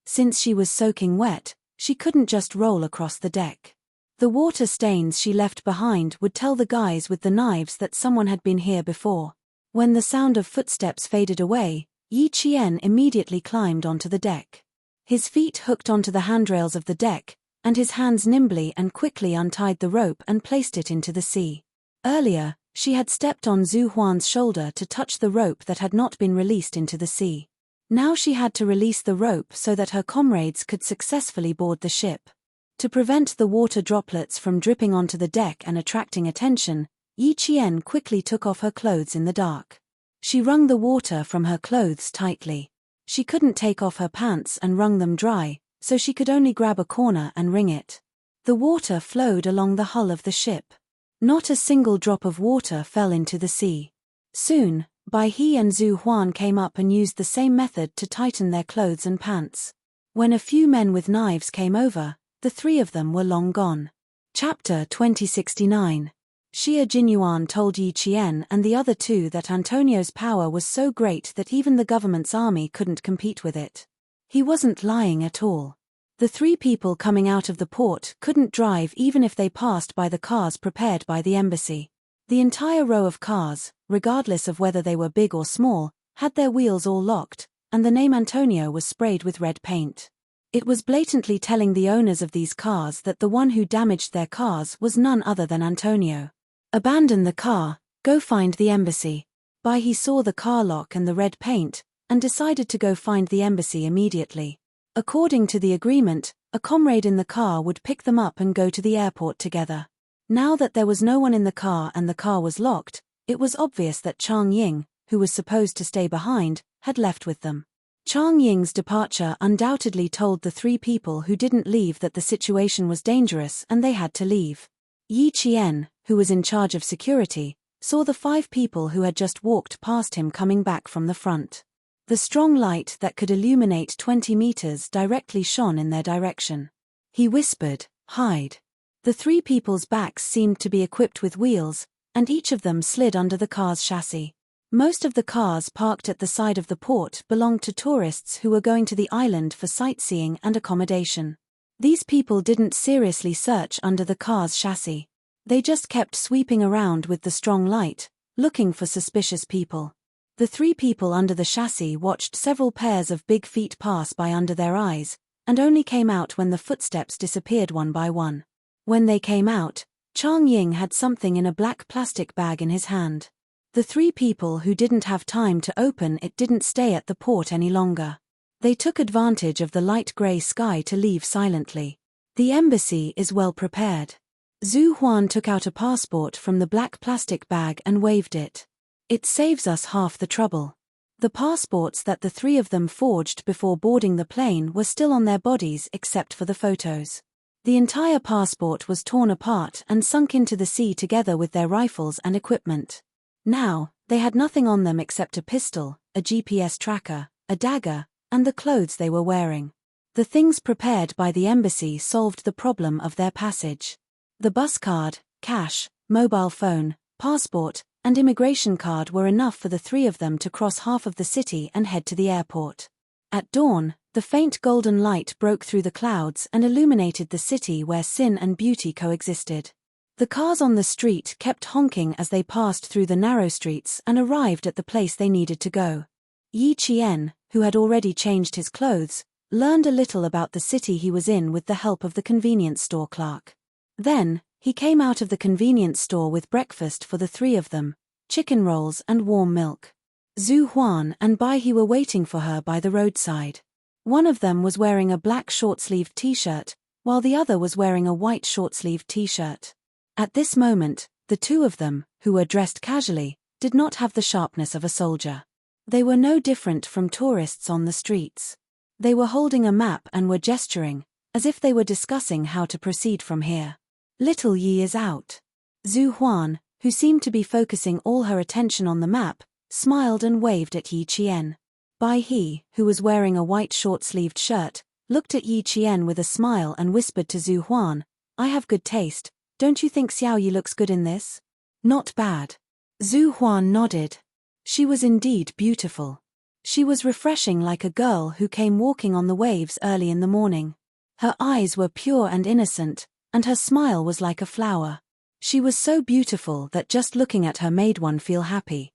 Since she was soaking wet, she couldn't just roll across the deck. The water stains she left behind would tell the guys with the knives that someone had been here before. When the sound of footsteps faded away, Yi Qian immediately climbed onto the deck. His feet hooked onto the handrails of the deck, and his hands nimbly and quickly untied the rope and placed it into the sea. Earlier, she had stepped on Zhu Huan's shoulder to touch the rope that had not been released into the sea. Now she had to release the rope so that her comrades could successfully board the ship. To prevent the water droplets from dripping onto the deck and attracting attention, Yi Qian quickly took off her clothes in the dark. She wrung the water from her clothes tightly. She couldn't take off her pants and wrung them dry, so she could only grab a corner and wring it. The water flowed along the hull of the ship. Not a single drop of water fell into the sea. Soon, Bai He and Zhu Huan came up and used the same method to tighten their clothes and pants. When a few men with knives came over, the three of them were long gone. Chapter 2069. Xia Jinyuan told Yi Qian and the other two that Antonio's power was so great that even the government's army couldn't compete with it. He wasn't lying at all. The three people coming out of the port couldn't drive even if they passed by the cars prepared by the embassy. The entire row of cars, regardless of whether they were big or small, had their wheels all locked, and the name Antonio was sprayed with red paint. It was blatantly telling the owners of these cars that the one who damaged their cars was none other than Antonio. Abandon the car, go find the embassy. Bai He saw the car lock and the red paint, and decided to go find the embassy immediately. According to the agreement, a comrade in the car would pick them up and go to the airport together. Now that there was no one in the car and the car was locked, it was obvious that Chang Ying, who was supposed to stay behind, had left with them. Chang Ying's departure undoubtedly told the three people who didn't leave that the situation was dangerous and they had to leave. Yi Qian, who was in charge of security, saw the 5 people who had just walked past him coming back from the front. The strong light that could illuminate 20 meters directly shone in their direction. He whispered, "Hide." The 3 people's backs seemed to be equipped with wheels, and each of them slid under the car's chassis. Most of the cars parked at the side of the port belonged to tourists who were going to the island for sightseeing and accommodation. These people didn't seriously search under the car's chassis. They just kept sweeping around with the strong light, looking for suspicious people. The 3 people under the chassis watched several pairs of big feet pass by under their eyes, and only came out when the footsteps disappeared one by one. When they came out, Chang Ying had something in a black plastic bag in his hand. The 3 people who didn't have time to open it didn't stay at the port any longer. They took advantage of the light gray sky to leave silently. The embassy is well prepared. Zhu Huan took out a passport from the black plastic bag and waved it. It saves us half the trouble. The passports that the 3 of them forged before boarding the plane were still on their bodies except for the photos. The entire passport was torn apart and sunk into the sea together with their rifles and equipment. Now, they had nothing on them except a pistol, a GPS tracker, a dagger, and the clothes they were wearing. The things prepared by the embassy solved the problem of their passage. The bus card, cash, mobile phone, passport, and immigration card were enough for the 3 of them to cross half of the city and head to the airport. At dawn, the faint golden light broke through the clouds and illuminated the city where sin and beauty coexisted. The cars on the street kept honking as they passed through the narrow streets and arrived at the place they needed to go. Yi Qian, who had already changed his clothes, learned a little about the city he was in with the help of the convenience store clerk. Then, he came out of the convenience store with breakfast for the 3 of them, chicken rolls and warm milk. Zhu Huan and Bai He were waiting for her by the roadside. One of them was wearing a black short-sleeved t-shirt, while the other was wearing a white short-sleeved t-shirt. At this moment, the 2 of them, who were dressed casually, did not have the sharpness of a soldier. They were no different from tourists on the streets. They were holding a map and were gesturing, as if they were discussing how to proceed from here. Little Yi is out. Zhu Huan, who seemed to be focusing all her attention on the map, smiled and waved at Yi Qian. Bai He, who was wearing a white short-sleeved shirt, looked at Yi Qian with a smile and whispered to Zhu Huan, "I have good taste, don't you think Xiao Yi looks good in this?" "Not bad." Zhu Huan nodded. She was indeed beautiful. She was refreshing like a girl who came walking on the waves early in the morning. Her eyes were pure and innocent, and her smile was like a flower. She was so beautiful that just looking at her made one feel happy.